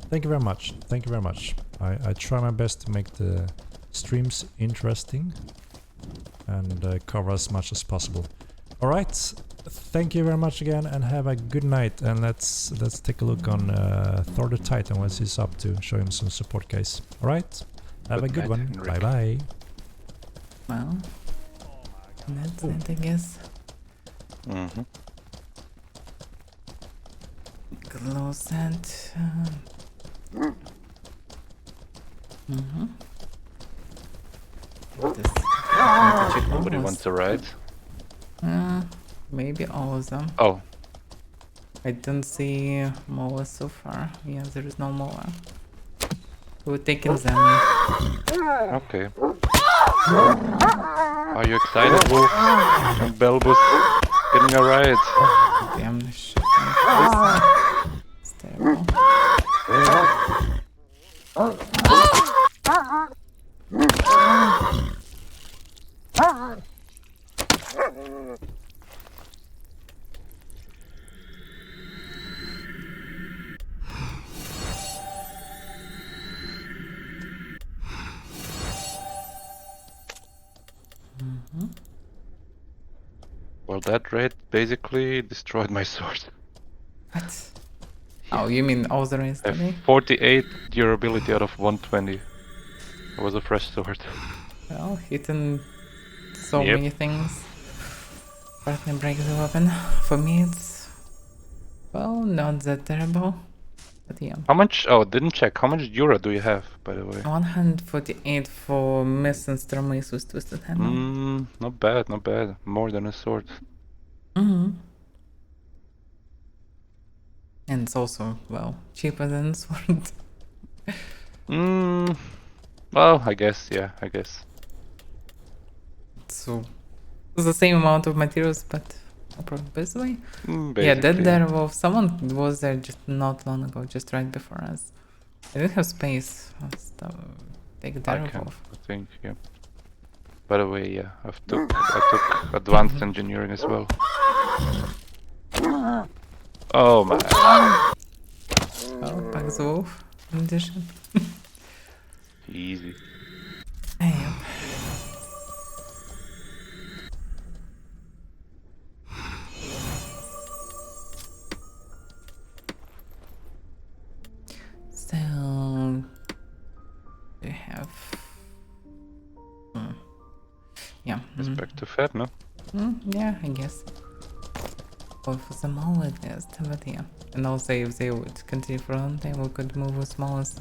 Thank you very much. Thank you very much. I try my best to make the streams interesting. and cover as much as possible. All right, thank you very much again, and have a good night. And let's take a look on Thor the Titan, what he's up to. Show him some support, guys. All right, have a good one. Bye bye. Well, that's it, I guess. Mm-hmm. Close that. Nobody wants to ride. Maybe all of them. Oh. I don't see Moa so far. Yeah, there is no Moa. We're taking Zami. Okay. Are you excited, Wolf? And Belbus getting a ride? Damn shit. It's terrible. Well, that raid basically destroyed my sword. What? Oh, you mean all the rest I of it? have 48 durability out of 120. It was a fresh sword. Well, hitting so Yep. many things. Partly break the weapon. For me, it's, well, not that terrible. But yeah. How much? Oh, didn't check. How much Dura do you have, by the way? 148 for Miss and Stromace with Twisted Handle. Not bad, not bad. More than a sword. And it's also, well, cheaper than sword. Well, I guess, yeah, I guess. So, it's the same amount of materials, but no problem. Basically, yeah, that Basically. there was someone was there just not long ago, just right before us. I didn't have space. Take I that can, off. I think, yeah. By the way, yeah, I took advanced engineering as well. Oh my. Oh, back the wolf in addition. Easy. Yep. So, we have. Yeah. It's back to Fed, no? Yeah, I guess. Or for the mall at least, but yeah. And also if they would continue for a long time, we could move with Smalls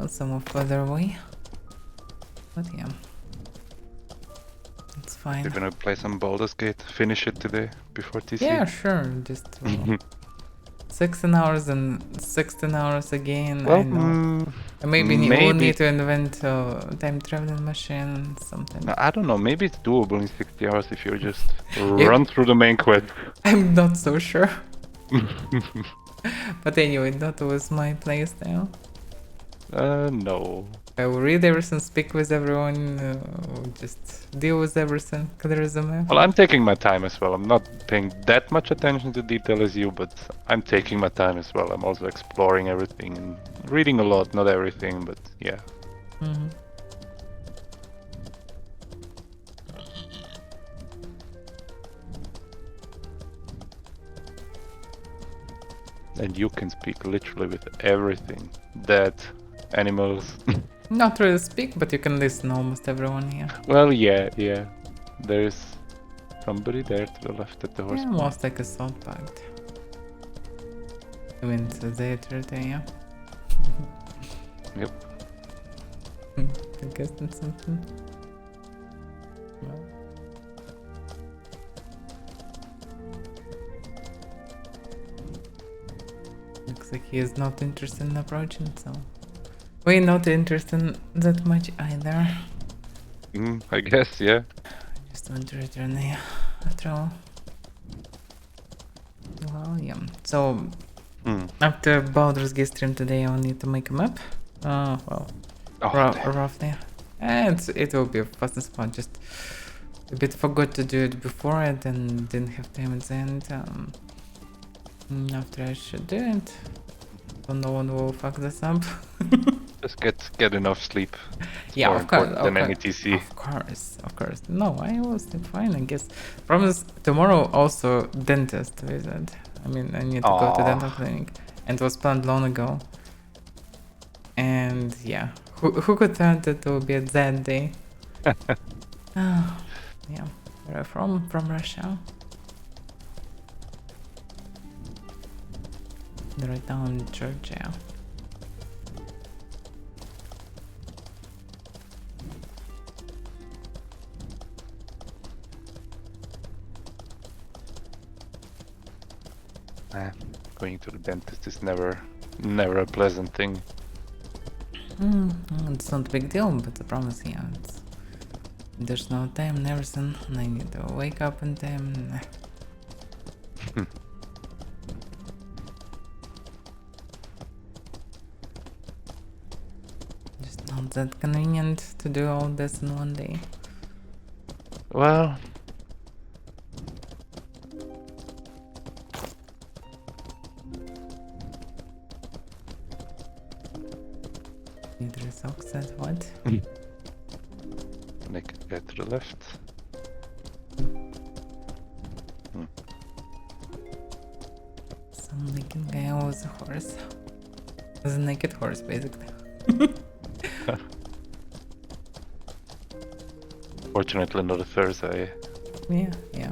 somewhat further away. But yeah. It's fine. We're gonna play some Baldur's Gate, finish it today, before TC. Yeah, sure, just 16 hours and 16 hours again, Well, I know. Maybe we'll need to invent a time traveling machine, something. No, I don't know, maybe it's doable in 60 hours if you just run through the main quest. I'm not so sure. But anyway, that was my playstyle. No. I will read everything, speak with everyone, just deal with everything, clear the map. Well, I'm taking my time as well. I'm not paying that much attention to detail as you, but I'm taking my time as well. I'm also exploring everything and reading a lot, not everything, but yeah. And you can speak literally with everything. Dead, animals. Not really speak, but you can listen almost everyone here. Well, yeah. There's somebody there to the left at the horse. Yeah, almost like a salt pact. I mean, the theater there, yeah. Yep. I guess that's something. Well. Looks like he is not interested in approaching, so we're not interested that much either. I guess, yeah. Just want to return the after all. Well, yeah. So after Baldur's Gate stream today, I'll need to make a map. Well, roughly. And it will be a fast spot. Just a bit forgot to do it before it and didn't have time at the end. After I should do it, so no one will fuck this up. Just get enough sleep. It's Yeah, more of course. important than any TC. Of course. No, I will sleep fine, I guess. Promise tomorrow also dentist visit. I mean, I need to go to dental clinic, and it was planned long ago. And yeah, who could thought it would be that day? Oh, yeah, where are you from Russia. Right now in Georgia. Going to the dentist is never a pleasant thing. It's not a big deal, but I promise, yeah, there's no time and everything, and I need to wake up in time. Just not that convenient to do all this in one day. Well, Need results, that what? naked guy to the left. Some naked guy was a horse. Was a naked horse, basically. Fortunately, not a Thursday. Yeah.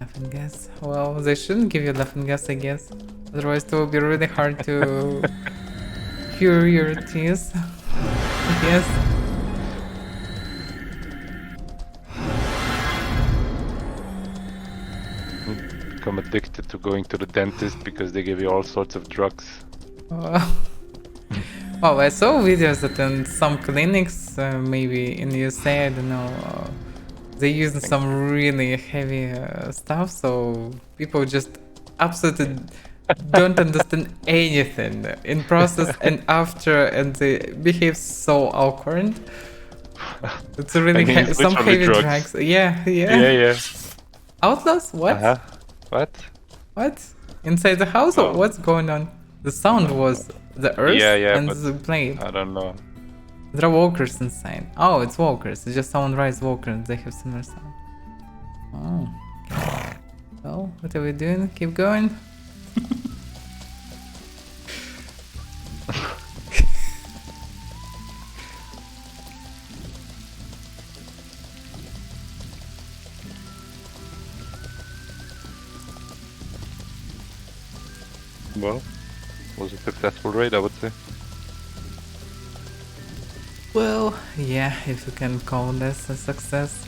Laughing gas. Well, they shouldn't give you laughing gas, I guess. Otherwise, it will be really hard to cure your teeth. Yes. Become addicted to going to the dentist because they give you all sorts of drugs. Well, I saw videos that in some clinics, maybe in USA, I don't know, they use some really heavy stuff, so people just absolutely don't understand anything in process and after, and they behave so awkward. It's really some heavy drugs. Yeah. Outlaws? What? What? Inside the house? Or what's going on? The sound was the earth and the plane. I don't know. There are walkers inside. Oh, it's walkers. It's just someone rides walker and they have similar sound. Oh. Okay. Well, what are we doing? Keep going. Well, was a successful raid, I would say. Well, yeah, if you can call this a success.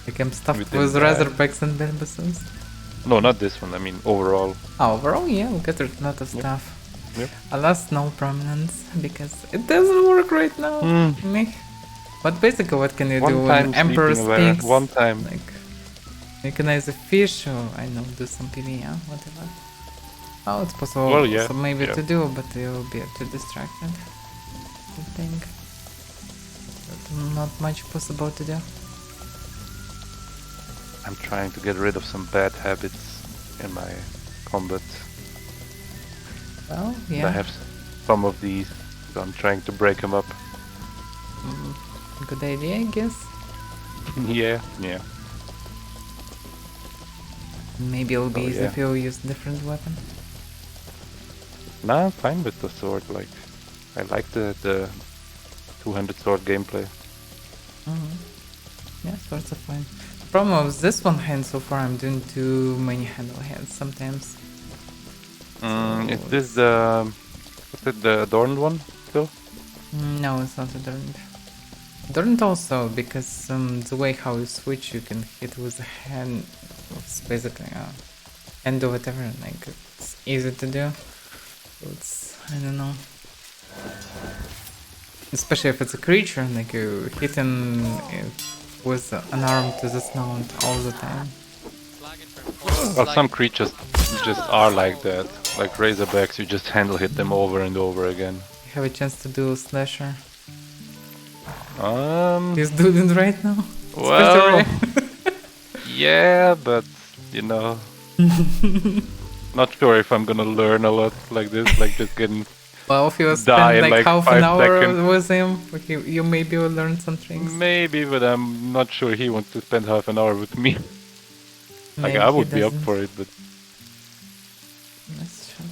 Like I'm stuffed We with did Razorbacks and Bambuses. No, not this one. I mean, overall. Overall, yeah, we got a lot of stuff. Yep. Alas, no prominence, because it doesn't work right now. Meh. But basically, what can you do when Emperor speaks? One time. Like, mechanize a fish, or I know, do some PvE, yeah, whatever. Oh, it's possible also maybe to do, but you'll be too distracted. I think. Not much possible to do. I'm trying to get rid of some bad habits in my combat. Well, yeah. I have some of these, so I'm trying to break them up. Good idea, I guess. Yeah. Maybe it'll be easier if you use different weapon. Nah, I'm fine with the sword. Like, I like the two-handed sword gameplay. Yeah, swords are fine. The problem with this one hand so far, I'm doing too many handle hands sometimes. Is this the adorned one still? No, it's not adorned. Adorned also because the way how you switch, you can hit with the hand. It's basically a hand or whatever. Like it's easy to do. It's I don't know. Especially if it's a creature, like you hitting it with an arm to the snout all the time. Well, some creatures just are like that. Like Razorbacks, you just handle hit them over and over again. You have a chance to do a slasher. He's doing it right now. Well, yeah, but you know, not sure if I'm gonna learn a lot like this. Like just getting Well, if you Die spend in like like half an 5 hour seconds. with him, you maybe will learn some things. Maybe, but I'm not sure he wants to spend half an hour with me. Like, Maybe I he would be up doesn't. for it, but Let's try.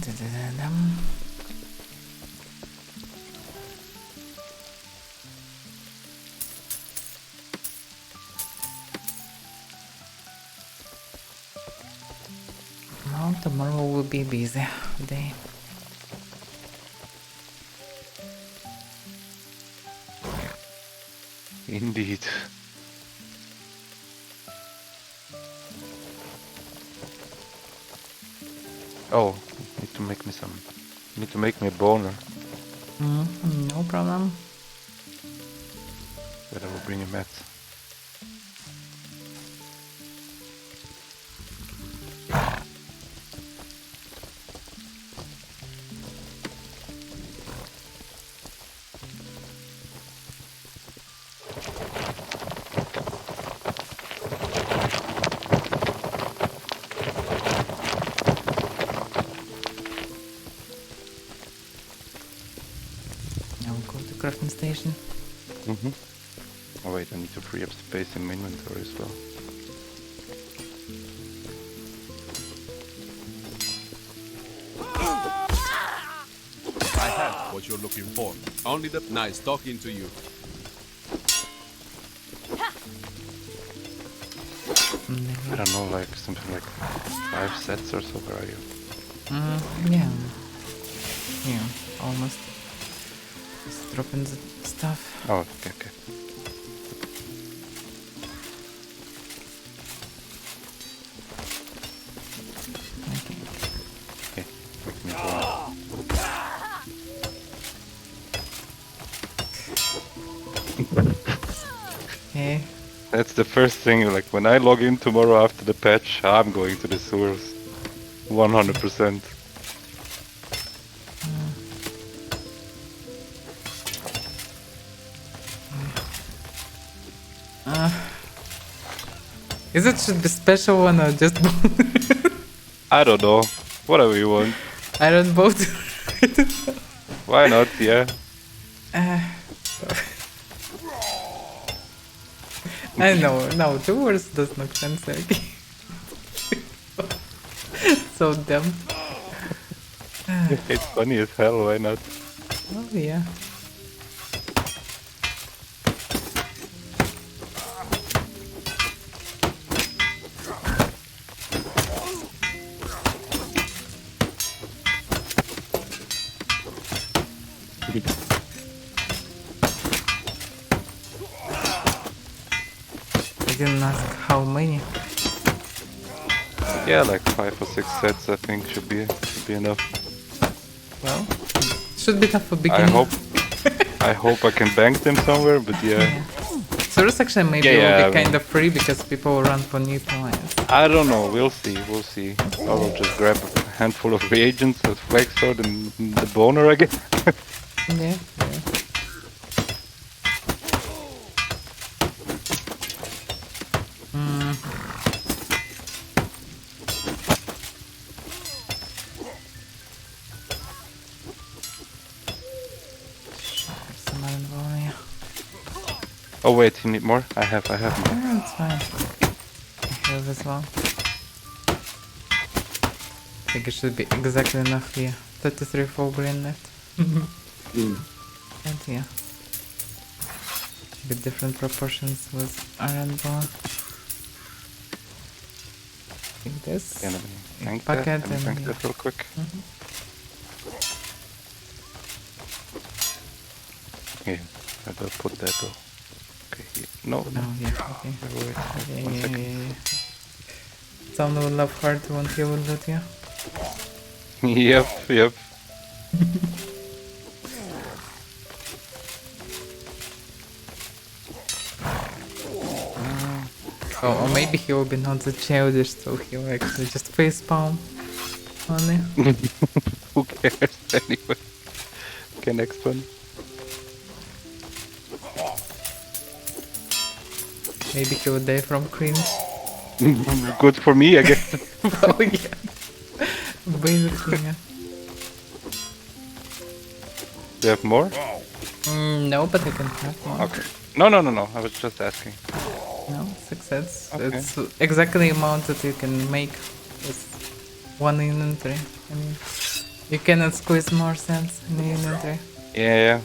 Da-da-da-dum. Well, tomorrow will be a busy day. indeed. Oh, need to make me some. Need to make me a boner. No problem. But I will bring a mat. Now go to crafting station. Oh wait, I need to free up space in my inventory as well. I have what you're looking for. Only the nice talking to you. I don't know, like something like 5 sets or so. Where are you? Yeah. Yeah, almost. Just dropping the stuff. Oh, okay, okay. Okay, make me a boner. Okay. That's the first thing, like when I log in tomorrow after the patch, I'm going to the sewers. 100%. Is it should be special one or just I don't know. Whatever you want. I don't both. Why not? Yeah. I know, no, two words does make sense. Like. So dumb. It's funny as hell, why not? Oh yeah. I didn't ask how many. Yeah, like 5 or 6 sets I think should be enough. Well, should be tough for beginning. I hope I can bank them somewhere, but yeah. So this actually maybe will be kind of free because people will run for new points. I don't know, we'll see. I will just grab a handful of reagents with Flake Sword and the boner again. Yeah. Oh wait, you need more? I have more. Yeah, it's fine. I have as well. I think it should be exactly enough here. 33 full green net. And yeah. Bit different proportions with iron bar. I think this. Yeah, let me bank packet that. Let me and bank yeah. that real quick. Okay, I will put that though. Okay, no. No, yeah, okay. Wait, Yeah, one second. yeah. Someone will love hard when he will loot you. Yep. Or maybe he will be not so childish, so he will actually just facepalm. only. Who cares anyway? Okay, next one. Maybe he would die from cringe. Good for me, I guess. Oh yeah. Basically, yeah. Do you have more? No, but I can have more. Okay. No. I was just asking. No, 6 sets. Okay. It's exactly the amount that you can make with one inventory. I mean, you cannot squeeze more sets in the inventory. Yeah.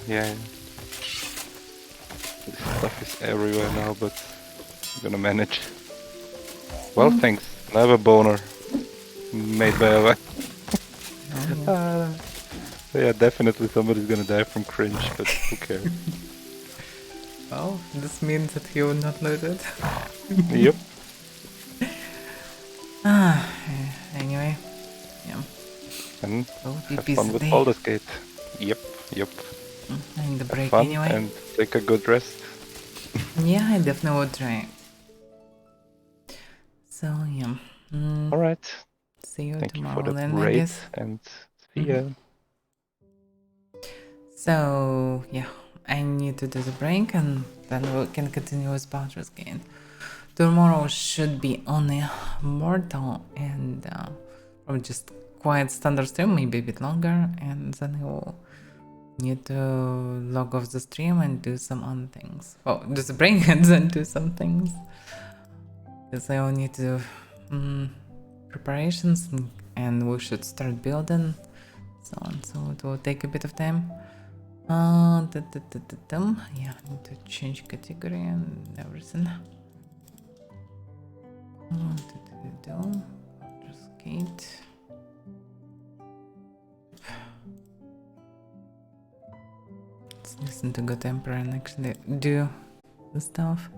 This stuff is everywhere now, but I'm gonna manage. Well, thanks. I have a boner made by Avaira. Yeah, definitely somebody's gonna die from cringe, but who cares? Well, this means that he will not lose it. Yep. Anyway, yeah. And be have busy fun with day. Baldur's Gate. Yep. In the Have break fun anyway. and take a good rest. Yeah, I definitely would try. So yeah. Alright. See you Thank you tomorrow for the then, I raid guess. and see ya. So yeah, I need to do the break and then we can continue with Baldur's Gate. Tomorrow should be only mortal and probably just quiet standard stream, maybe a bit longer, and then I will need to log off the stream and do some other things. Oh, do the break and then do some things. Because I will need to do preparations and we should start building, so on. So it will take a bit of time. Yeah, I need to change category and everything. Just gate. Let's listen to Good Emperor and actually do the stuff.